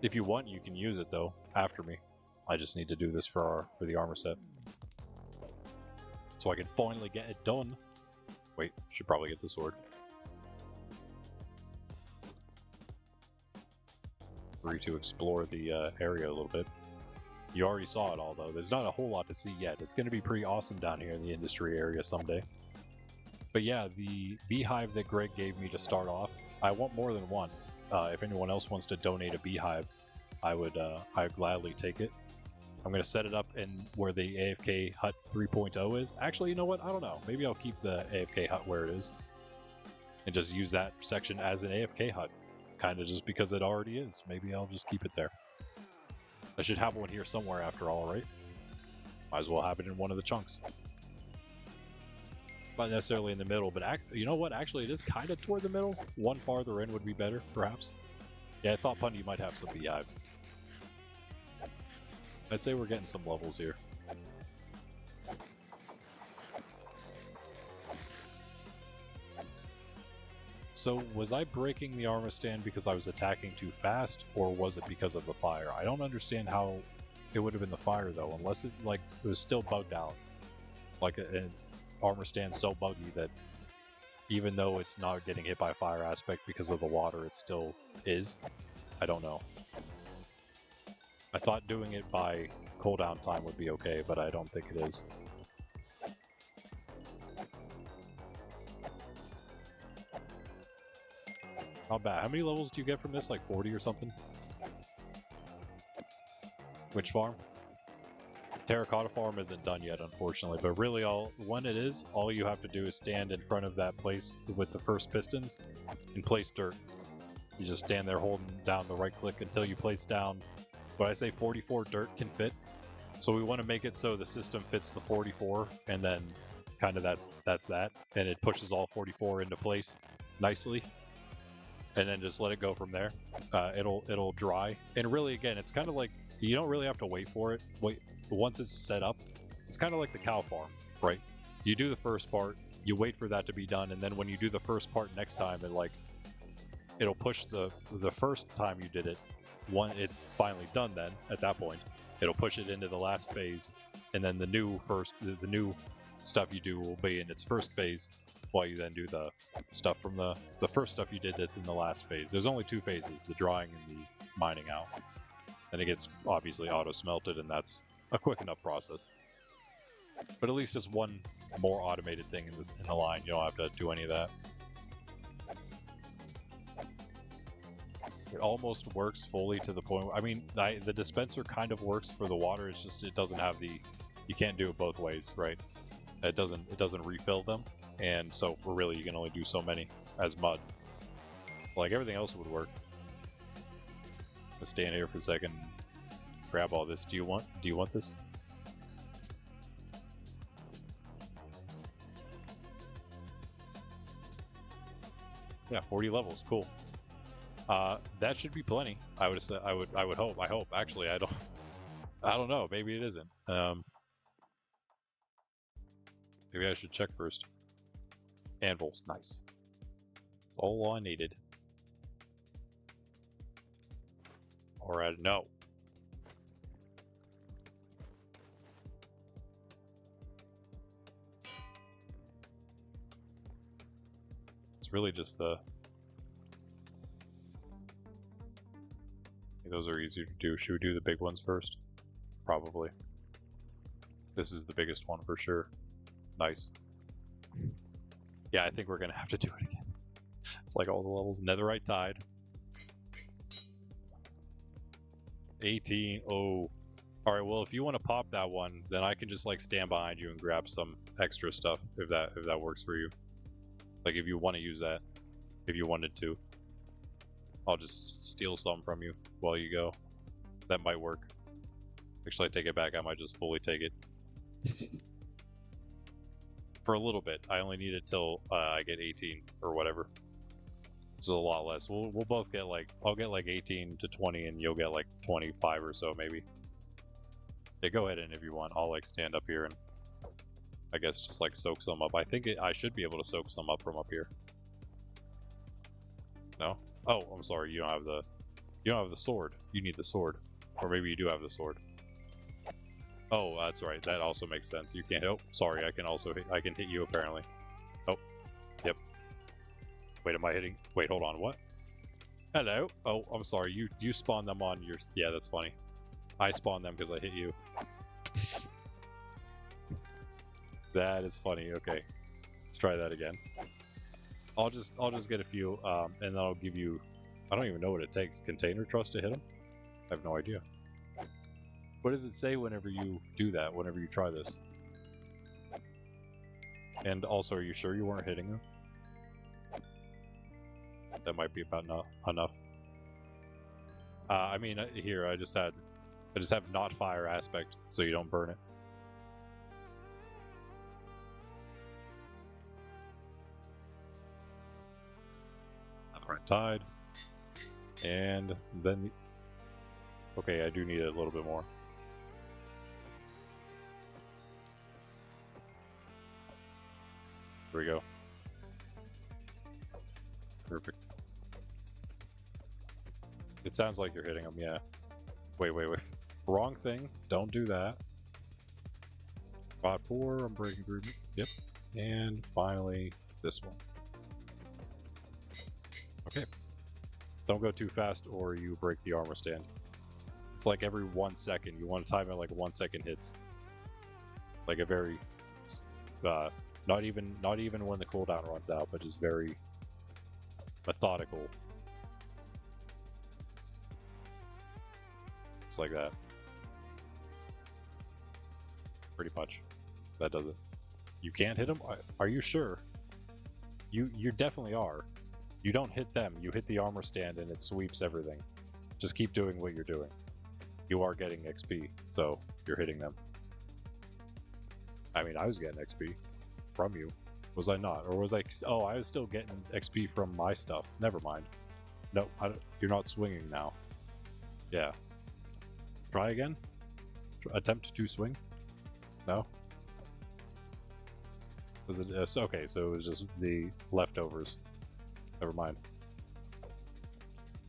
If you want, you can use it, though, after me. I just need to do this for the armor set. So I can finally get it done. Wait, should probably get the sword. Free to explore the area a little bit. You already saw it all, though. There's not a whole lot to see yet. It's going to be pretty awesome down here in the industry area someday. But yeah, the beehive that Greg gave me to start off, I want more than one. If anyone else wants to donate a beehive, I'd gladly take it. I'm going to set it up in where the AFK hut 3.0 is. Actually, you know what? I don't know. Maybe I'll keep the AFK hut where it is and just use that section as an AFK hut. Kind of just because it already is. Maybe I'll just keep it there. I should have one here somewhere after all, right? Might as well have it in one of the chunks. Not necessarily in the middle, but you know what? Actually, it is kind of toward the middle. One farther in would be better, perhaps. Yeah, I thought Pundy might have some beehives. I'd say we're getting some levels here. So, was I breaking the armor stand because I was attacking too fast, or was it because of the fire? I don't understand how it would have been the fire, though, unless it was still bugged out. Like an armor stand so buggy that even though it's not getting hit by a fire aspect because of the water, it still is. I don't know. I thought doing it by cooldown time would be okay, but I don't think it is. Not bad. How many levels do you get from this? Like 40 or something? Which farm? Terracotta farm isn't done yet, unfortunately, but really when it is, all you have to do is stand in front of that place with the first pistons and place dirt. You just stand there holding down the right click until you place down, what I say 44 dirt can fit. So we want to make it so the system fits the 44, and then kind of that's that, and it pushes all 44 into place nicely. And then just let it go from there. It'll dry. And really, again, it's kind of like, you don't really have to wait for it. Once it's set up, it's kind of like the cow farm, right? You do the first part, you wait for that to be done, and then when you do the first part next time, it'll push the first time you did it, it's finally done then, at that point, it'll push it into the last phase, and then the new stuff you do will be in its first phase, while you then do the stuff from the first stuff you did that's in the last phase. There's only two phases, the drying and the mining out. Then it gets obviously auto-smelted, and that's a quick enough process. But at least it's one more automated thing in the line. You don't have to do any of that. It almost works fully to the point. I mean, the dispenser kind of works for the water. It's just it doesn't have you can't do it both ways, right? It doesn't refill them. And so, really, you can only do so many as mud. Like, everything else would work. Let's stand here for a second and grab all this. Do you want this? Yeah, 40 levels. Cool. That should be plenty. I would hope. Actually, I don't know. Maybe it isn't. Maybe I should check first. Anvils, nice. That's all I needed. Alright, no. It's really just the... Those are easier to do. Should we do the big ones first? Probably. This is the biggest one for sure. Nice. Yeah, I think we're gonna have to do it again. It's like all the levels. Netherite Tide. 18. Oh. Alright, well, if you want to pop that one, then I can just, like, stand behind you and grab some extra stuff, if that works for you. Like, if you want to use that. If you wanted to. I'll just steal some from you while you go. That might work. Actually, I take it back. I might just fully take it. For a little bit. I only need it till I get 18 or whatever. So a lot less. We'll both get like, I'll get like 18 to 20 and you'll get like 25 or so maybe. Yeah, go ahead and if you want, I'll like stand up here and I guess just like soak some up. I think I should be able to soak some up from up here. No? Oh, I'm sorry. You don't have the sword. You need the sword. Or maybe you do have the sword. Oh, that's right. That also makes sense. You can't. Oh, sorry. I can hit you apparently. Oh, yep. Wait, am I hitting? Wait, hold on. What? Hello. Oh, I'm sorry. You spawn them on your. Yeah, that's funny. I spawned them because I hit you. That is funny. Okay, let's try that again. I'll just get a few, and then I'll give you. I don't even know what it takes. Container trust to hit them? I have no idea. What does it say whenever you do that? Whenever you try this? And also, are you sure you weren't hitting them? That might be about enough. I mean, here I just have not fire aspect, so you don't burn it. Alright, tide. And then... Okay, I do need it a little bit more. Here we go. Perfect. It sounds like you're hitting them, yeah. Wait. Wrong thing. Don't do that. Spot 4, I'm breaking through. Yep. And finally, this one. Okay. Don't go too fast or you break the armor stand. It's like every 1 second. You want to time it like 1 second hits. Like a very... not even when the cooldown runs out, but just very methodical. Just like that. Pretty much. That does it. You can't hit them? Are you sure? You definitely are. You don't hit them, you hit the armor stand and it sweeps everything. Just keep doing what you're doing. You are getting XP, so you're hitting them. I mean, I was getting XP from you. Was I not? Or was I... Oh, I was still getting XP from my stuff. Never mind. No, you're not swinging now. Yeah. Try again? Attempt to swing? No? Was it... okay, so it was just the leftovers. Never mind.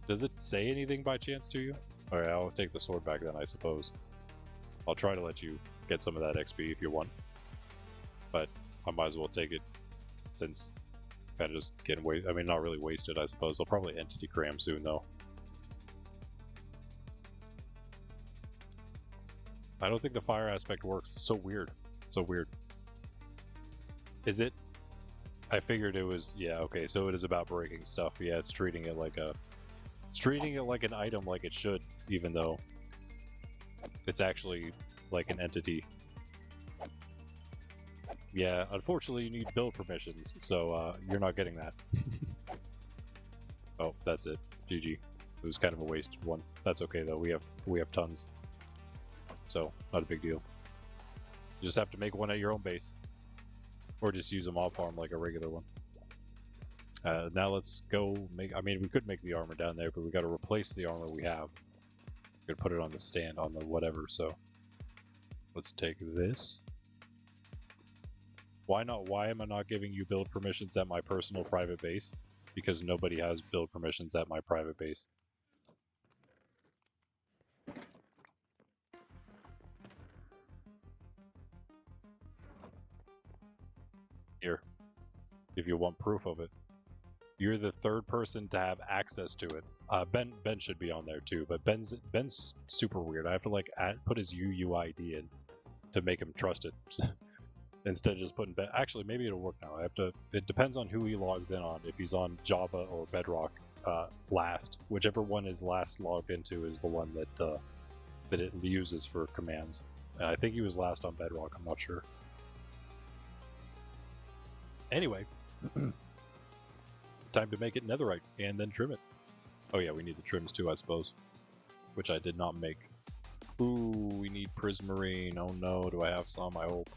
Does it say anything by chance to you? Alright, I'll take the sword back then, I suppose. I'll try to let you get some of that XP if you want. But I might as well take it since kind of just getting wasted. I mean, not really wasted, I suppose. I'll probably entity cram soon, though. I don't think the fire aspect works. It's so weird. So weird. Is it? I figured it was... Yeah, okay, so it is about breaking stuff. Yeah, it's treating it like a... It's treating it like an item like it should, even though it's actually like an entity. Yeah, unfortunately you need build permissions, so you're not getting that. Oh, that's it. GG. It was kind of a wasted one. That's okay though, we have tons. So, not a big deal. You just have to make one at your own base. Or just use a mob farm like a regular one. Now let's go make... I mean, we could make the armor down there, but we got to replace the armor we have. We could put it on the stand, on the whatever, so... Let's take this. Why not? Why am I not giving you build permissions at my personal private base? Because nobody has build permissions at my private base. Here. If you want proof of it. You're the third person to have access to it. Ben should be on there too, but Ben's super weird. I have to like put his UUID in to make him trust it. Instead of just putting Ben. Actually, maybe it'll work now. I have to. It depends on who he logs in on. If he's on Java or Bedrock last, whichever one is last logged into is the one that that it uses for commands. And I think he was last on Bedrock, I'm not sure. Anyway, time to make it netherite and then trim it. Oh yeah, we need the trims too, I suppose, which I did not make. Ooh, we need prismarine. Oh no, do I have some? I hope.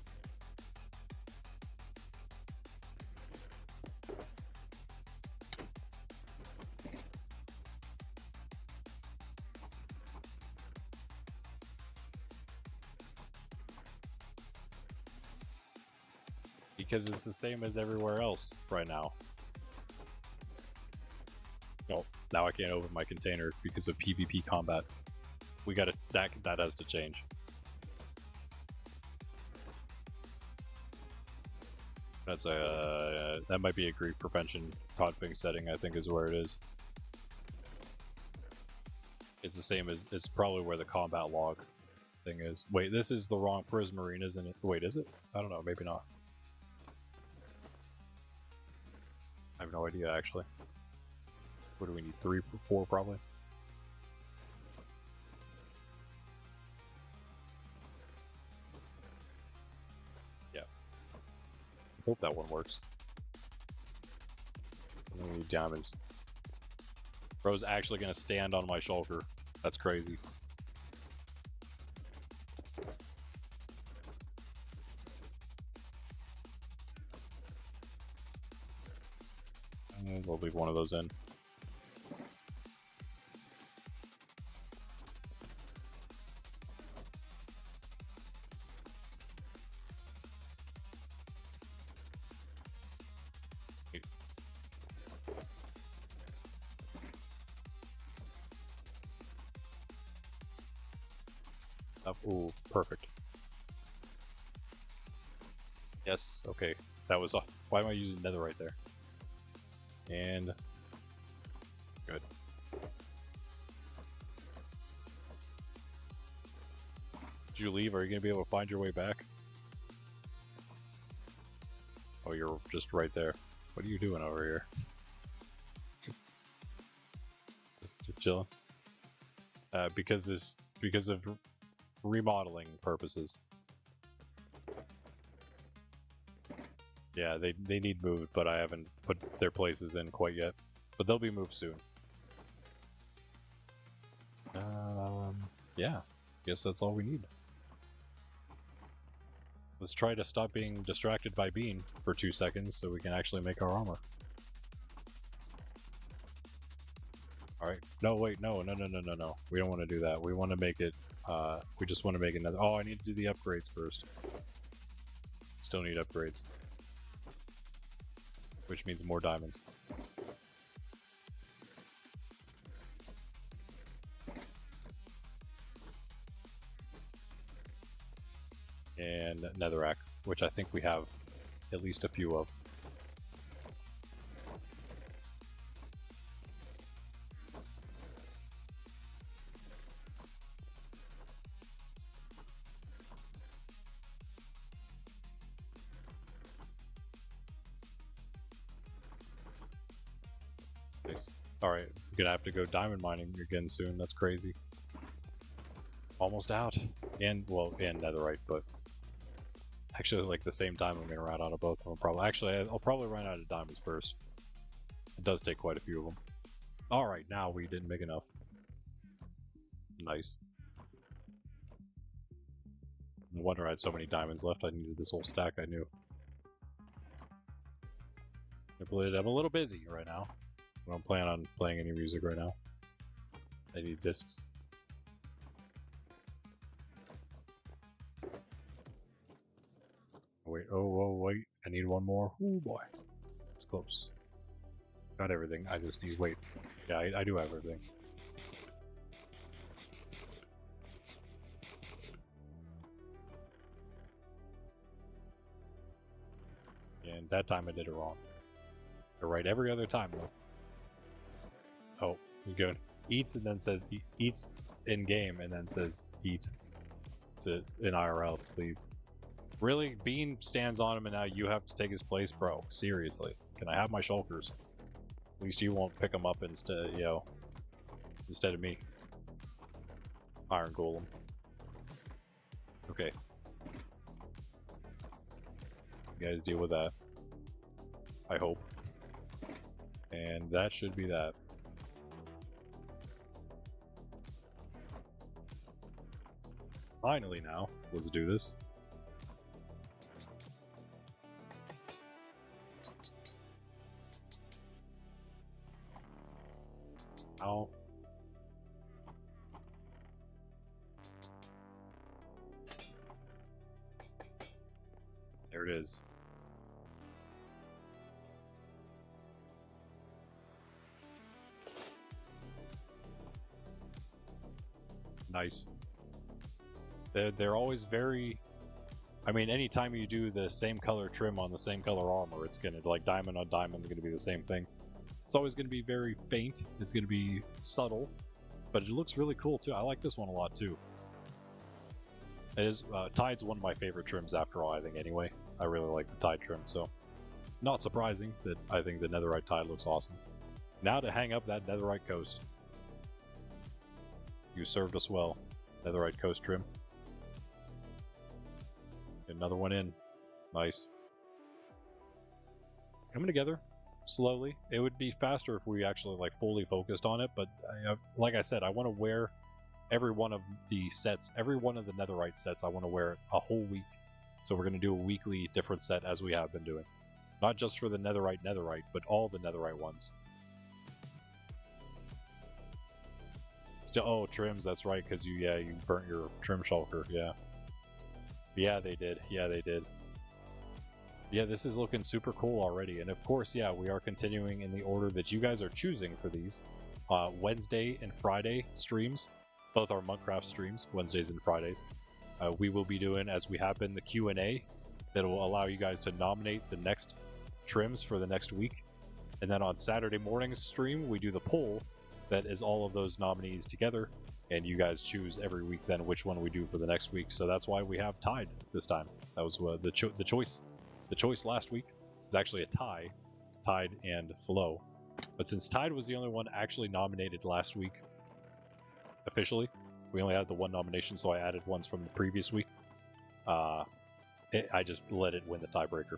Because it's the same as everywhere else right now. Oh, now I can't open my container because of PvP combat. We gotta, that has to change. That's a, that might be a grief prevention config setting, I think is where it is. It's the same as, it's probably where the combat log thing is. Wait, this is the wrong prismarine, isn't it? Wait, is it? I don't know, maybe not. I have no idea, actually. What do we need? 3, 4, probably? Yeah. Hope that one works. We need diamonds. Bro's actually gonna stand on my shulker. That's crazy. We'll leave one of those in. Ooh, perfect. Yes, okay. That was why am I using netherite there? And good. Did you leave? Are you gonna be able to find your way back? Oh, you're just right there. What are you doing over here? Just chilling. Because of remodeling purposes. Yeah, they need moved, but I haven't put their places in quite yet. But they'll be moved soon. Yeah, guess that's all we need. Let's try to stop being distracted by Bean for 2 seconds so we can actually make our armor. Alright. No, wait, no. We don't want to do that. We want to make it, we just want to make another. Oh, I need to do the upgrades first. Still need upgrades. Which means more diamonds. And netherrack, which I think we have at least a few of. Nice. Alright, we're gonna have to go diamond mining again soon. That's crazy. Almost out. And, well, and netherite, but actually, like, the same time I'm gonna run out of both of them. Probably. Actually, I'll probably run out of diamonds first. It does take quite a few of them. Alright, now we didn't make enough. Nice. No wonder I had so many diamonds left. I needed this whole stack, I knew. I'm a little busy right now. I don't plan on playing any music right now. I need discs. Wait, oh, wait. I need one more. Oh boy. It's close. Got everything. I just need, wait. Yeah, I do have everything. And that time I did it wrong. You're right every other time though. Oh, you go. Eats and then says eats in game and then says eat to in IRL to leave. Really? Bean stands on him and now you have to take his place, bro. Seriously. Can I have my shulkers? At least you won't pick them up instead, you know, instead of me. Iron Golem. Okay. You guys deal with that. I hope. And that should be that. Finally now, let's do this. Ow. There it is. Nice. They're always very... I mean, anytime you do the same color trim on the same color armor, it's gonna, like, diamond on diamond is gonna be the same thing. It's always gonna be very faint, it's gonna be subtle, but it looks really cool too. I like this one a lot too. It is, Tide's one of my favorite trims after all, I think, anyway. I really like the Tide trim, so... Not surprising that I think the Netherite Tide looks awesome. Now to hang up that Netherite Coast. You served us well, Netherite Coast trim. Get another one in. Nice. Coming together slowly. It would be faster if we actually like fully focused on it, but like I said, I want to wear every one of the sets, every one of the Netherite sets, I want to wear it a whole week. So we're going to do a weekly different set as we have been doing. Not just for the Netherite, but all the Netherite ones. Still, oh, trims, that's right, because you burnt your trim shulker, yeah. Yeah, they did. Yeah, they did. Yeah, this is looking super cool already. And of course, yeah, we are continuing in the order that you guys are choosing for these. Wednesday and Friday streams. Both our Monkraft streams, Wednesdays and Fridays. We will be doing, as we have been, the Q&A that will allow you guys to nominate the next trims for the next week. And then on Saturday morning's stream, we do the poll that is all of those nominees together. And you guys choose every week then which one we do for the next week. So that's why we have Tide this time. That was the choice. The choice last week was actually a tie, Tide and Flow. But since Tide was the only one actually nominated last week, officially, we only had the one nomination, so I added ones from the previous week. I just let it win the tiebreaker.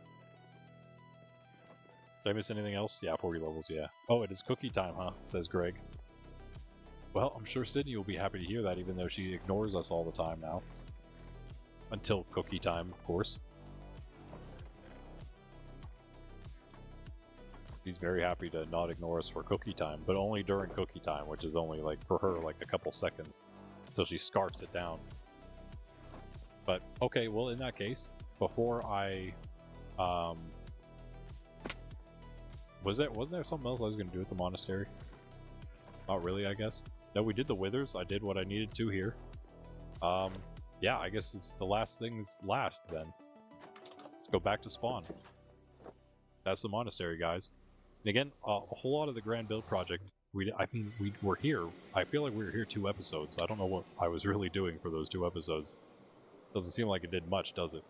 Did I miss anything else? Yeah, 40 levels, yeah. Oh, it is cookie time, huh? Says Greg. Well, I'm sure Sydney will be happy to hear that, even though she ignores us all the time now. Until cookie time, of course. She's very happy to not ignore us for cookie time, but only during cookie time, which is only, like, for her, like, a couple seconds. So she scarfs it down. But, okay, well, in that case, before I, wasn't there something else I was going to do at the monastery? Not really, I guess. No, we did the withers. I did what I needed to here. Yeah, I guess it's the last thing's last, then. Let's go back to spawn. That's the monastery, guys. And again, a whole lot of the Grand Build project, we were here. I feel like we were here 2 episodes. I don't know what I was really doing for those 2 episodes. Doesn't seem like it did much, does it?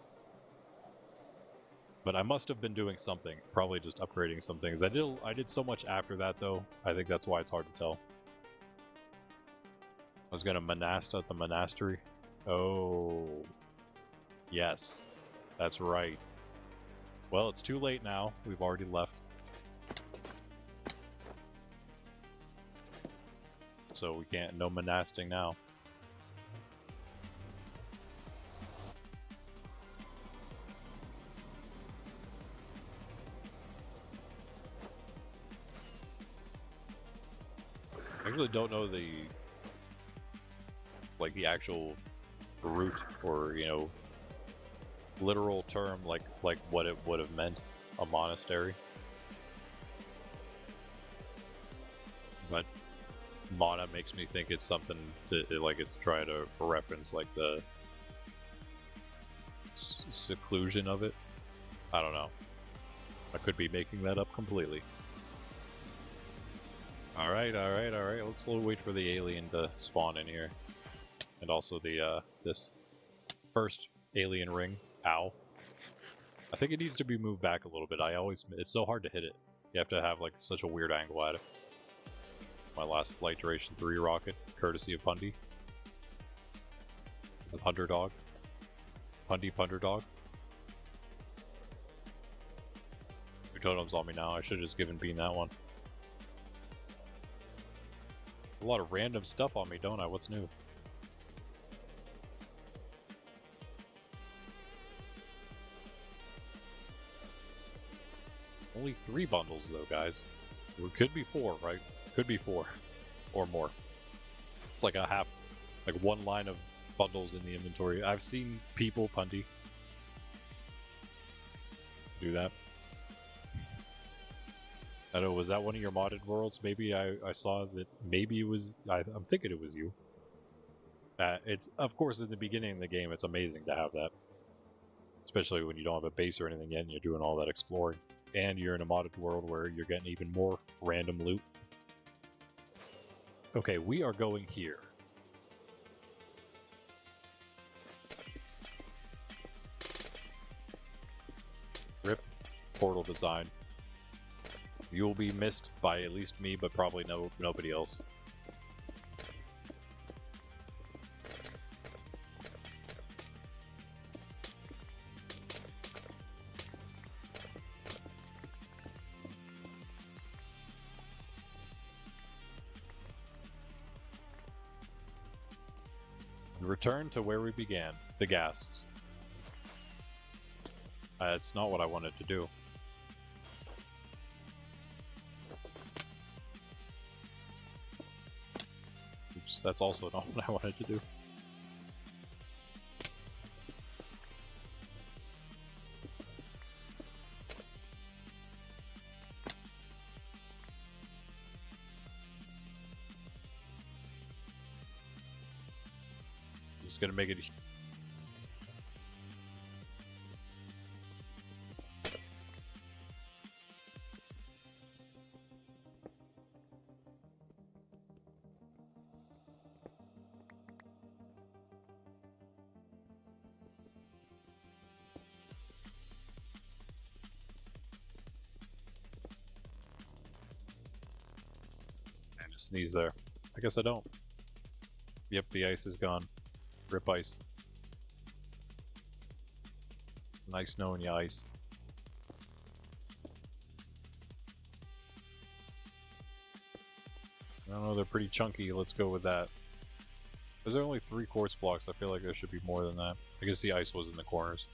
But I must have been doing something. Probably just upgrading some things. I did so much after that, though. I think that's why it's hard to tell. I was gonna monast at the monastery. Oh. Yes. That's right. Well, it's too late now. We've already left. So we can't, no monasting now. I really don't know the actual root or, you know, literal term like what it would have meant, a monastery. But Mana makes me think it's something to, like, it's trying to reference like the seclusion of it. I don't know. I could be making that up completely. Alright, alright, alright. Let's wait for the alien to spawn in here. And also the, this first alien ring. Ow. I think it needs to be moved back a little bit. It's so hard to hit it. You have to have, like, such a weird angle at it. My last Flight Duration 3 rocket, courtesy of Pundy. The Punter Dog. Punter Dog. 2 totems on me now. I should have just given Bean that one. A lot of random stuff on me, don't I? What's new? Only 3 bundles though, guys. It could be 4, right? Could be 4 or more. It's like a half, like 1 line of bundles in the inventory. I've seen people, Punty, do that. I don't know, was that one of your modded worlds? Maybe I saw that, maybe it was, I'm thinking it was you. It's, of course, in the beginning of the game, it's amazing to have that. Especially when you don't have a base or anything yet and you're doing all that exploring. And you're in a modded world where you're getting even more random loot. Okay, we are going here. Rip portal design. You will be missed by at least me, but probably nobody else. Return to where we began, the gasps. That's not what I wanted to do. Oops, that's also not what I wanted to do. Just gonna make it. And just sneeze there. I guess I don't. Yep, the ice is gone. Rip ice. Nice knowing you, ice. I don't know, they're pretty chunky. Let's go with that. There's only 3 quartz blocks. I feel like there should be more than that. I guess the ice was in the corners.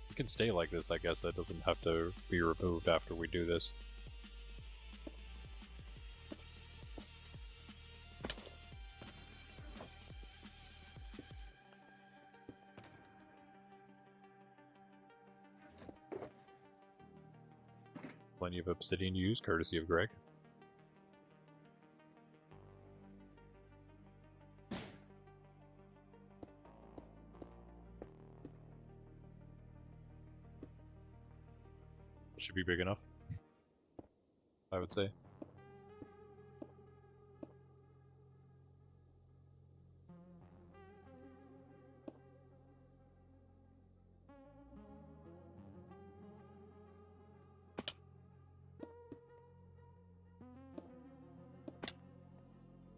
It can stay like this, I guess. That doesn't have to be removed after we do this. Plenty of obsidian to use, courtesy of Greg. Should be big enough, I would say.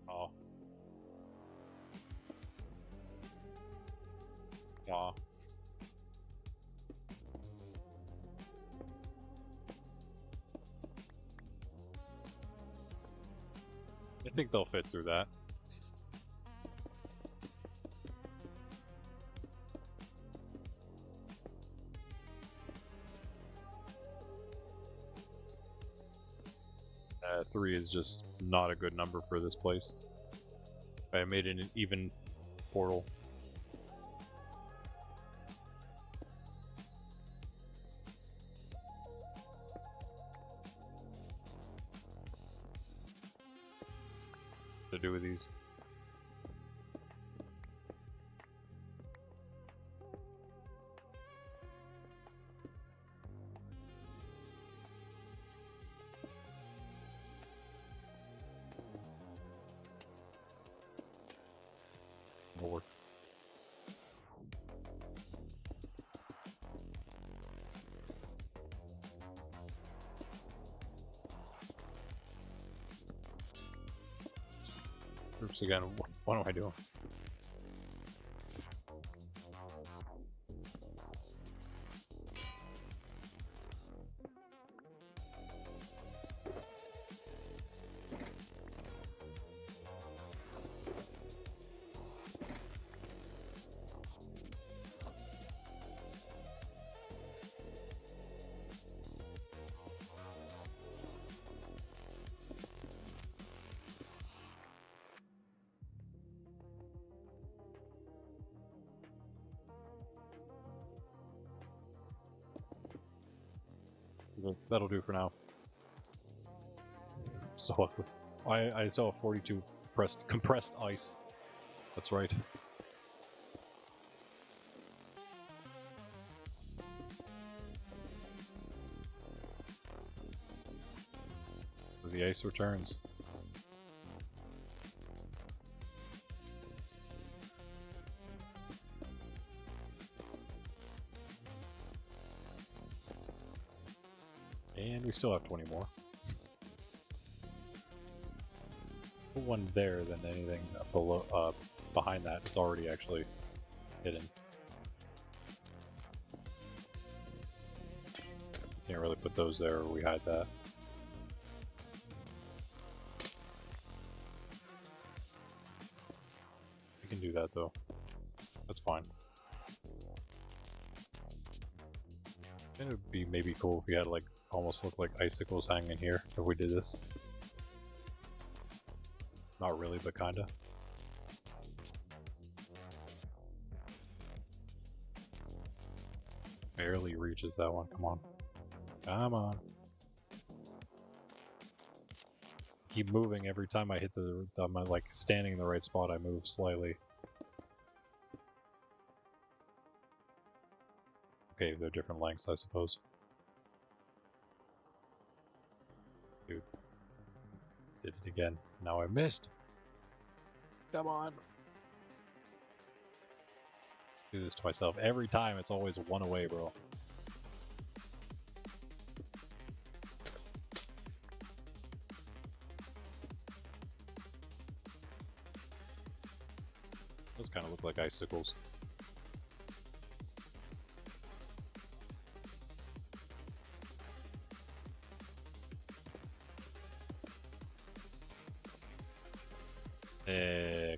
Aw. Aw. I think they'll fit through that. Three is just not a good number for this place. I made it an even portal. To do with these. Will work. groups again. What am I doing? That'll do for now. So I saw 42 compressed ice. That's right. The ice returns. And we still have 20 more. Put one there, then anything below, behind that, it's already actually hidden. Can't really put those there, or we hide that. We can do that though. That's fine. And it would be maybe cool if we had like almost look like icicles hanging here if we did this. Not really, but kinda. Barely reaches that one. Come on. Come on. Keep moving every time I hit I'm like standing in the right spot, I move slightly. Okay, they're different lengths, I suppose. Dude. Did it again. Now I missed. Come on. Do this to myself. Every time it's always one away, bro. Those kind of look like icicles.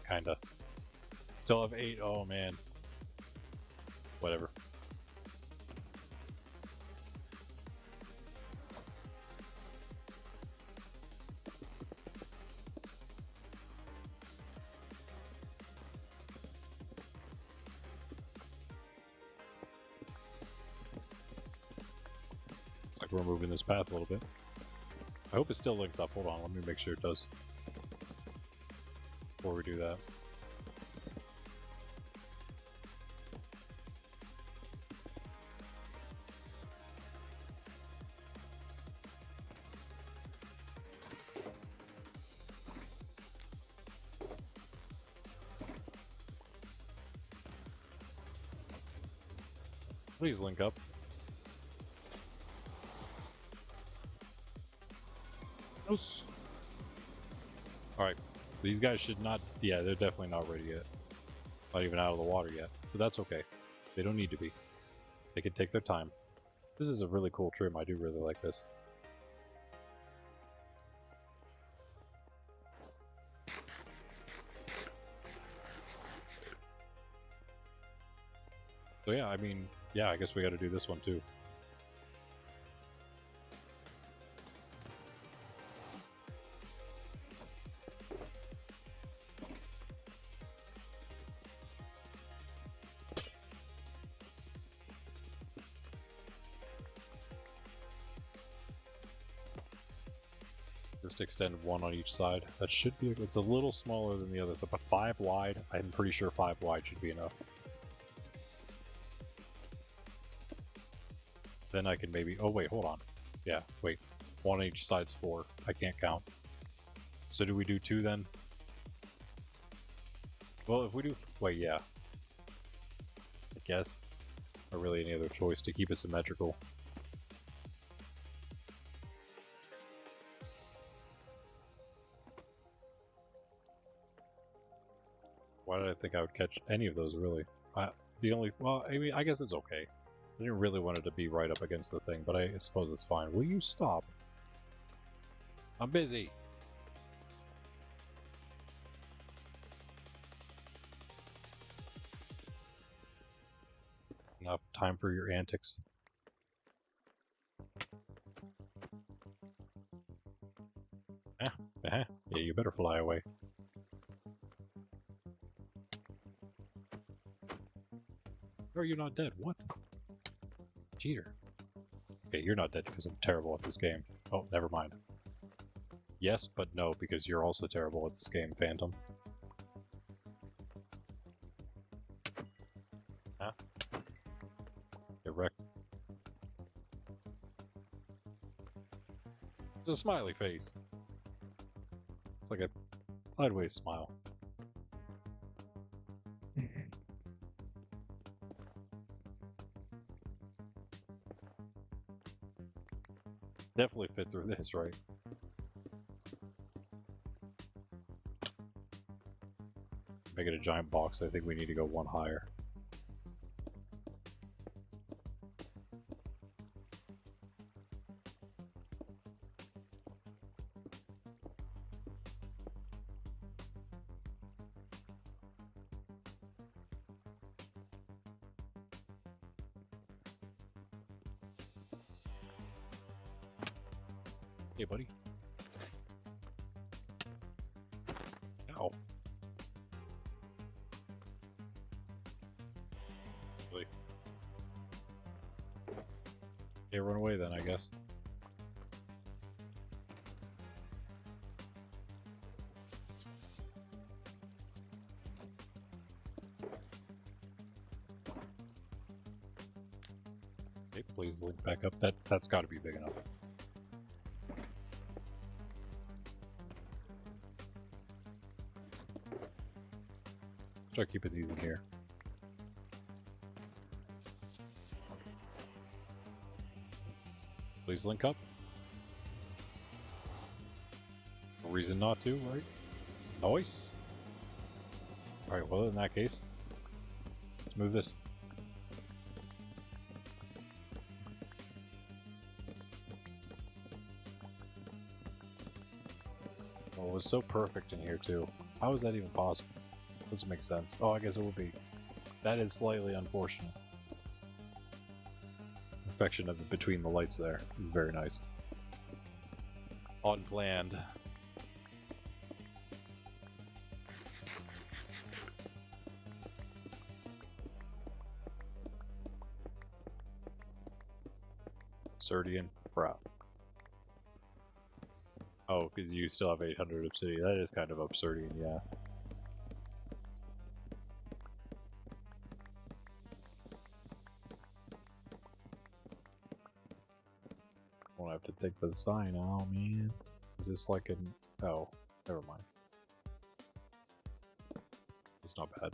Kinda. Still have 8. Oh man. Whatever. Looks like we're moving this path a little bit. I hope it still links up. Hold on, let me make sure it does. Before we do that. Please link up. Alright, these guys should not, yeah, they're definitely not ready yet. Not even out of the water yet, but that's okay. They don't need to be. They can take their time. This is a really cool trim, I do really like this. So yeah, I mean, yeah, I guess we gotta do this one too. Just extend one on each side. That should be, it's a little smaller than the others. About 5 wide. I'm pretty sure 5 wide should be enough. Then I can maybe, oh wait, hold on. Yeah, wait. 1 on each side's 4. I can't count. So do we do 2 then? Well, if we do, wait, yeah. I guess. Not really any other choice to keep it symmetrical. Why did I think I would catch any of those, really? Well, I mean, I guess it's okay. I didn't really want it to be right up against the thing, but I suppose it's fine. Will you stop? I'm busy. Enough time for your antics. Yeah, you better fly away. Or you're not dead. What? Cheater. Okay, you're not dead because I'm terrible at this game. Oh, never mind. Yes, but no, because you're also terrible at this game, Phantom. Huh? Get wrecked. It's a smiley face. It's like a sideways smile. Definitely fit through this, right? Make it a giant box. I think we need to go one higher. Hey, buddy. Ow. Really? Okay, run away then, I guess. Okay, please link back up. That's got to be big enough. Start keeping these in here. Please link up. No reason not to, right? Nice. Alright, well, in that case, let's move this. Oh, it was so perfect in here, too. How is that even possible? Doesn't make sense. Oh, I guess it would be. That is slightly unfortunate. Perfection of between the lights there is very nice. Unplanned. Absurdian. Crap. Oh, because you still have 800 obsidian. That is kind of absurdian, yeah. Won't have to take the sign out, man. Is this like an... Oh, never mind. It's not bad.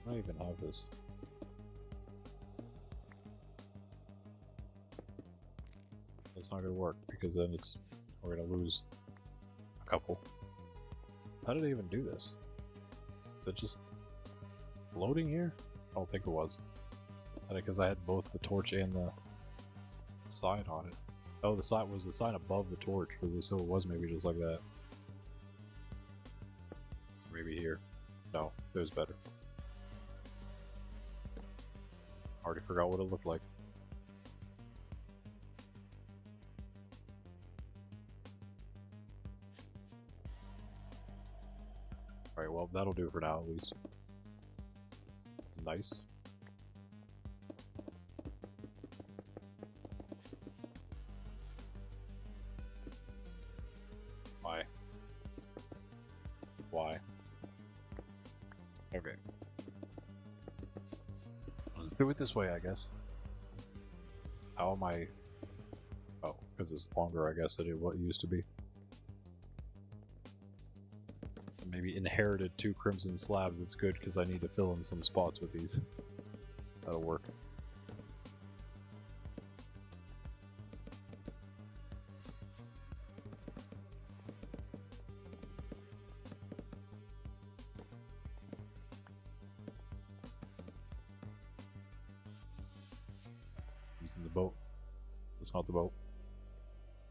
I don't even have this. It's not gonna work because then we're gonna lose a couple. How did I even do this? Is it just floating here? I don't think it was. Because I had both the torch and the sign on it. Oh, the sign was the sign above the torch, so it was maybe just like that. Maybe here. No, there's better. Already forgot what it looked like. Alright, well, that'll do for now, at least. Nice. Why? Why? Okay. Do it this way, I guess. How am I... Oh, because it's longer, I guess, than it used to be. Maybe inherited 2 crimson slabs. It's good because I need to fill in some spots with these. That'll work. Using the boat. It's not the boat.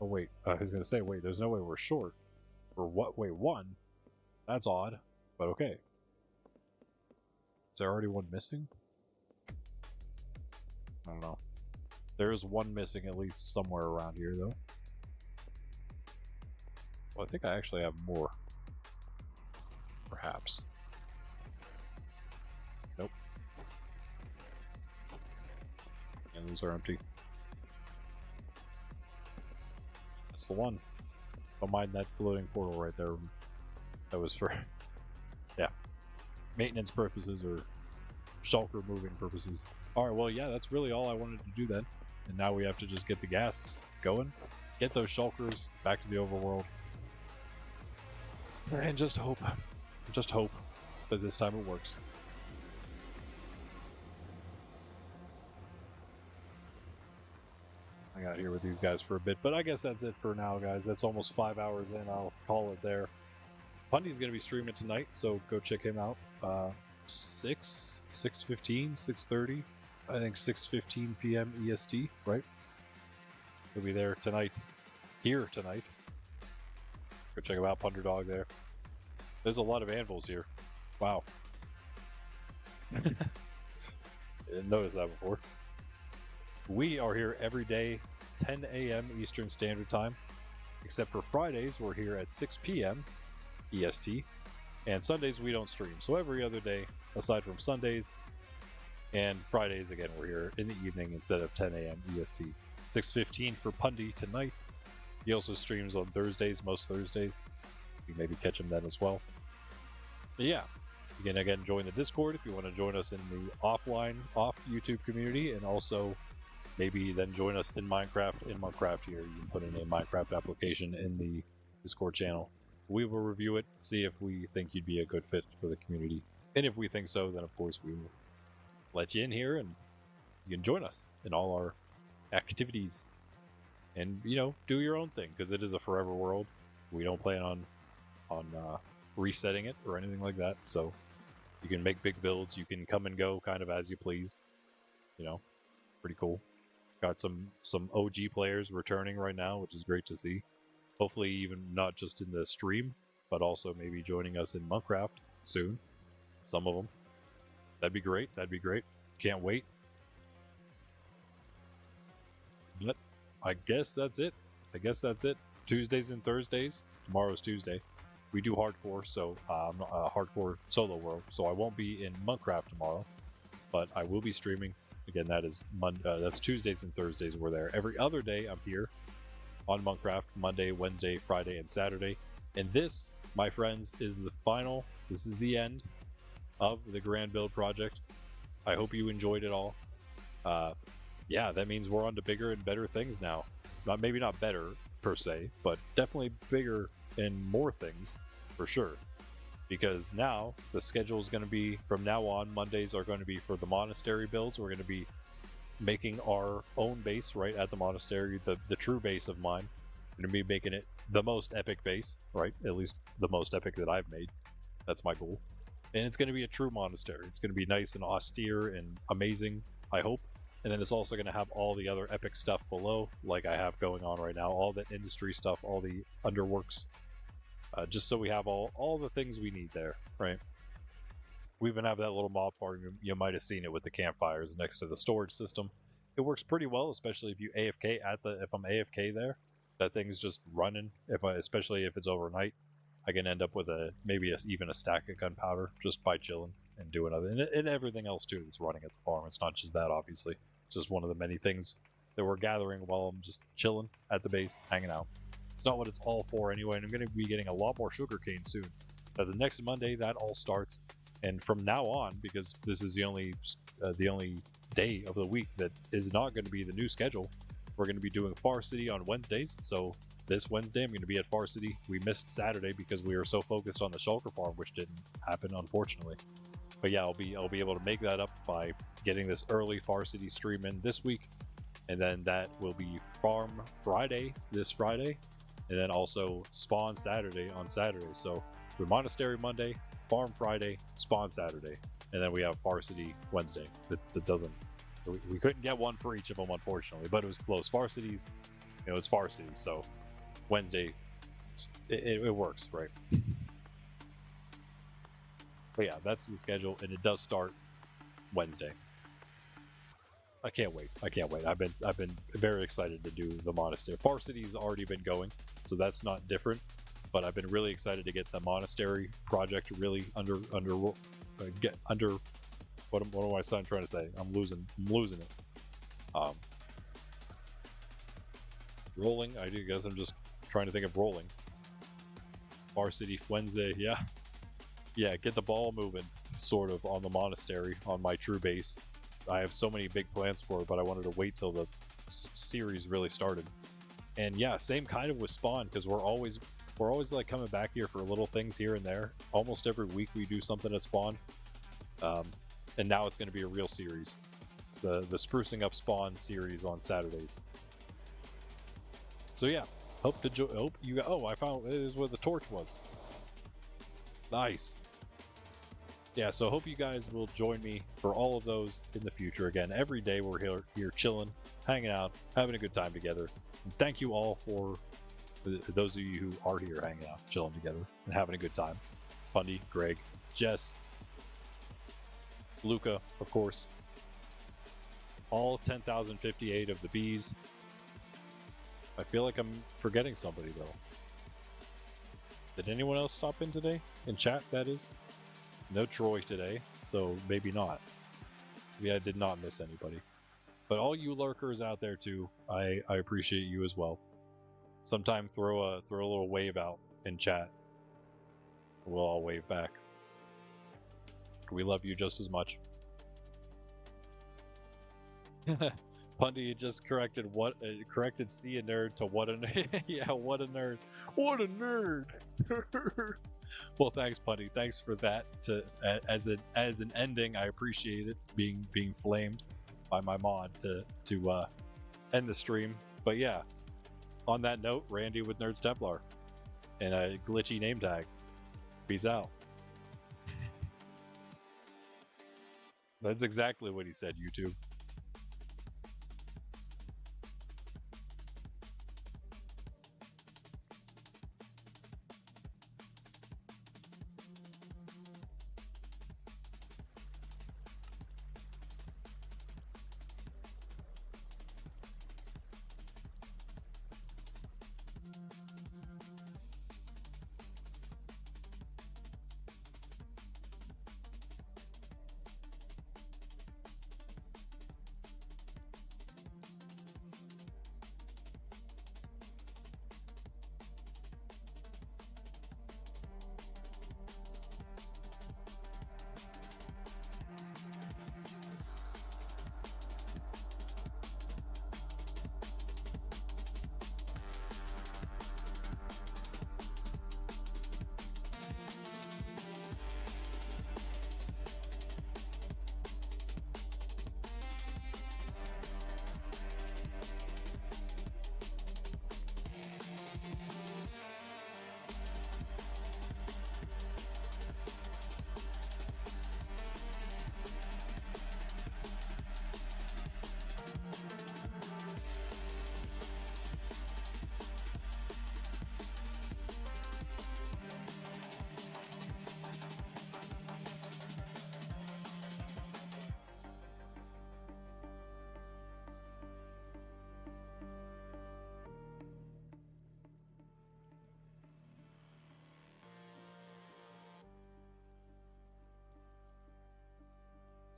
Oh wait, I was gonna say, wait, there's no way we're short. For what? Wait, 1? That's odd, but okay. Is there already 1 missing? I don't know. There's 1 missing at least somewhere around here, though. Well, I think I actually have more. Perhaps. Nope. And those are empty. That's the one. Don't mind that floating portal right there. That was for, yeah, maintenance purposes or shulker moving purposes. Alright, well, yeah, that's really all I wanted to do then. And now we have to just get the gas going, get those shulkers back to the overworld, and just hope that this time it works. I got here with you guys for a bit, but I guess that's it for now, guys. That's almost 5 hours in. I'll call it there. Pundy's going to be streaming tonight, so go check him out. 6:15, 6:30, I think 6:15 p.m. EST, right? He'll be there tonight, here tonight. Go check him out, Punderdog there. There's a lot of anvils here. Wow. Didn't notice that before. We are here every day, 10 a.m. Eastern Standard Time, except for Fridays, we're here at 6 p.m. EST, and Sundays we don't stream. So every other day, aside from Sundays and Fridays, again, we're here in the evening instead of 10 a.m. EST. 6:15 for Pundy tonight. He also streams on Thursdays, most Thursdays. You maybe catch him then as well. But yeah, you can again join the Discord if you want to join us in the offline, off YouTube community, and also maybe then join us in Minecraft here. You can put in a Minecraft application in the Discord channel. We will review it, see if we think you'd be a good fit for the community. And if we think so, then of course we will let you in here and you can join us in all our activities. And, you know, do your own thing, because it is a forever world. We don't plan on resetting it or anything like that. So you can make big builds, you can come and go kind of as you please. You know, pretty cool. Got some OG players returning right now, which is great to see. Hopefully even not just in the stream, but also maybe joining us in Monkraft soon. Some of them. That'd be great. That'd be great. Can't wait. But I guess that's it. Tuesdays and Thursdays. Tomorrow's Tuesday. We do hardcore, so hardcore solo world. So I won't be in Monkraft tomorrow, but I will be streaming. Again, that is that's Tuesdays and Thursdays. We're there. Every other day I'm here on Monkraft, Monday, Wednesday, Friday, and Saturday. And this, my friends, is the final. This is the end of the Grand Build project. I hope you enjoyed it all. Yeah, that means we're on to bigger and better things now. Maybe not better per se, but definitely bigger and more things for sure. Because now the schedule is going to be, from now on, Mondays are going to be for the Monastery builds. We're going to be making our own base right at the Monastery, the true base of mine. I'm going to be making it the most epic base, right? At least the most epic that I've made. That's my goal. And it's going to be a true monastery. It's going to be nice and austere and amazing, I hope. And then it's also going to have all the other epic stuff below, like I have going on right now. All the industry stuff, all the underworks. Just so we have all the things we need there, right? We even have that little mob farm. You might have seen it with the campfires next to the storage system. It works pretty well, especially if you AFK if I'm AFK there. That thing's just running. Especially if it's overnight, I can end up with even a stack of gunpowder just by chilling and doing other and everything else too that's running at the farm. It's not just that, obviously. It's just one of the many things that we're gathering while I'm just chilling at the base, hanging out. It's not what it's all for anyway, and I'm going to be getting a lot more sugarcane soon. As of next Monday, that all starts, and from now on, because this is the only day of the week that is not going to be the new schedule. We're going to be doing Far City on Wednesdays. So this Wednesday, I'm going to be at Far City. We missed Saturday because we were so focused on the Shulker farm, which didn't happen, unfortunately. But yeah, I'll be able to make that up by getting this early Far City stream in this week, and then that will be Farm Friday this Friday, and then also Spawn Saturday on Saturday. So we're Monastery Monday, Farm Friday, Spawn Saturday, and then we have Far City Wednesday. That doesn't. We couldn't get one for each of them, unfortunately, but it was close. Far Cities, it's Far City, so Wednesday, it works, right? But yeah, that's the schedule, and it does start Wednesday. I can't wait. I've been very excited to do the Monastery. Far City's already been going, so that's not different. But I've been really excited to get the Monastery project really under. What am I trying to say? I'm losing it. Rolling. I guess I'm just trying to think of rolling. Far City Wednesday. Yeah. Get the ball moving, sort of, on the Monastery, on my true base. I have so many big plans for it, but I wanted to wait till the series really started. And yeah, same kind of with Spawn, because we're always like coming back here for little things here and there. Almost every week we do something at Spawn. And now it's going to be a real series, the Sprucing Up Spawn series on Saturdays. So yeah, hope you. Oh, I found it is where the torch was. Nice. Yeah, so hope you guys will join me for all of those in the future. Again, every day we're here chilling, hanging out, having a good time together. And thank you all for those of you who are here hanging out, chilling together, and having a good time. Bundy, Greg, Jess, Luca, of course. All 10,058 of the bees. I feel like I'm forgetting somebody, though. Did anyone else stop in today? In chat, that is? No Troy today, so maybe not. Yeah, I did not miss anybody. But all you lurkers out there, too, I appreciate you as well. Sometime throw a little wave out in chat. We'll all wave back. We love you just as much. Pundy just corrected C a nerd to what a nerd. Yeah, what a nerd. What a nerd. Well, thanks, Pundy. Thanks for that. As an ending, I appreciate it being flamed by my mod to end the stream. But yeah, on that note, Randy with Nerds Templar and a glitchy name tag. Peace out. That's exactly what he said, YouTube.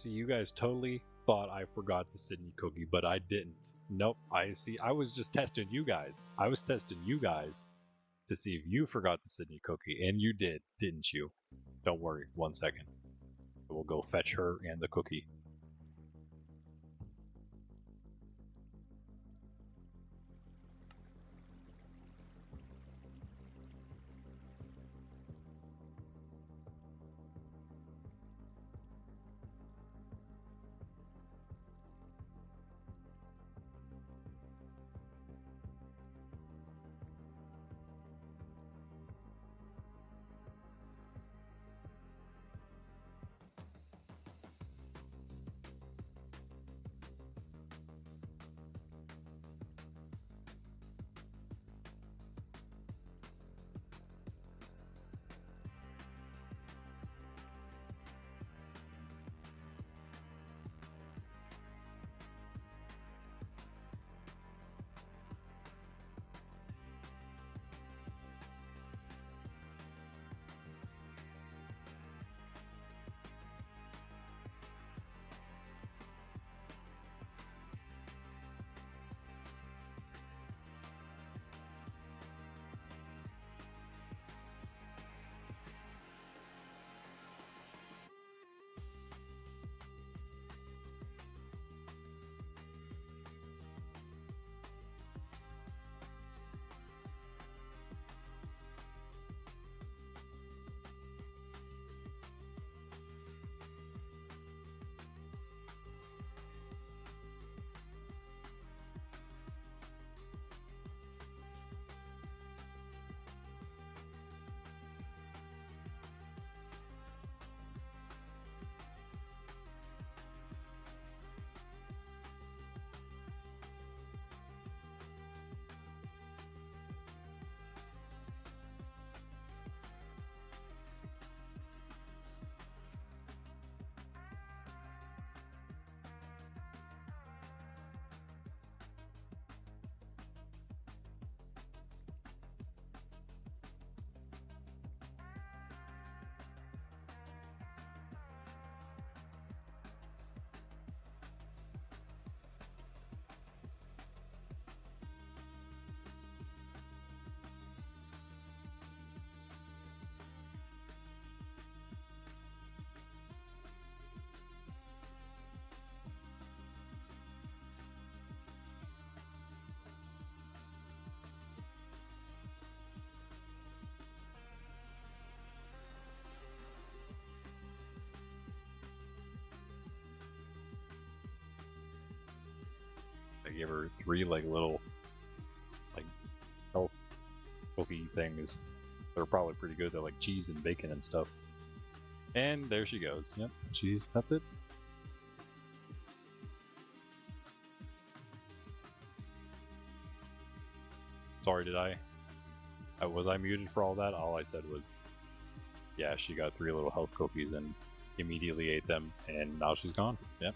So you guys totally thought I forgot the Sydney cookie, but I didn't. Nope. I was just testing you guys. I was testing you guys to see if you forgot the Sydney cookie, and you did, didn't you? Don't worry. 1 second. We'll go fetch her and the cookie. gave her 3 like little like health cookie things. They're probably pretty good. They're like cheese and bacon and stuff. And there she goes. Yep, cheese. That's it. Sorry, did I was I muted for all that? All I said was, yeah, she got 3 little health cookies and immediately ate them, and now she's gone. Yep.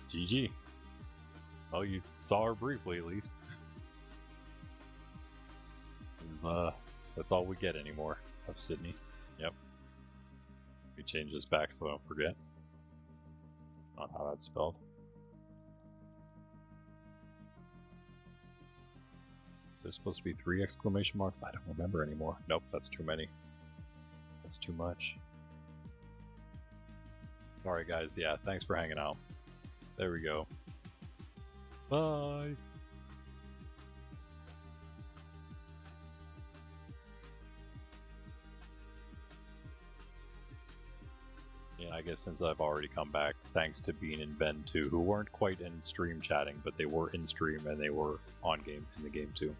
GG. Well, you saw her briefly, at least. That's all we get anymore of Sydney. Yep. We change this back so I don't forget. Not how that's spelled. Is there supposed to be 3 exclamation marks? I don't remember anymore. Nope, that's too many. That's too much. Alright guys, yeah, thanks for hanging out. There we go. Bye! Yeah, I guess since I've already come back, thanks to Bean and Ben too, who weren't quite in stream chatting, but they were in stream and they were on game in the game too.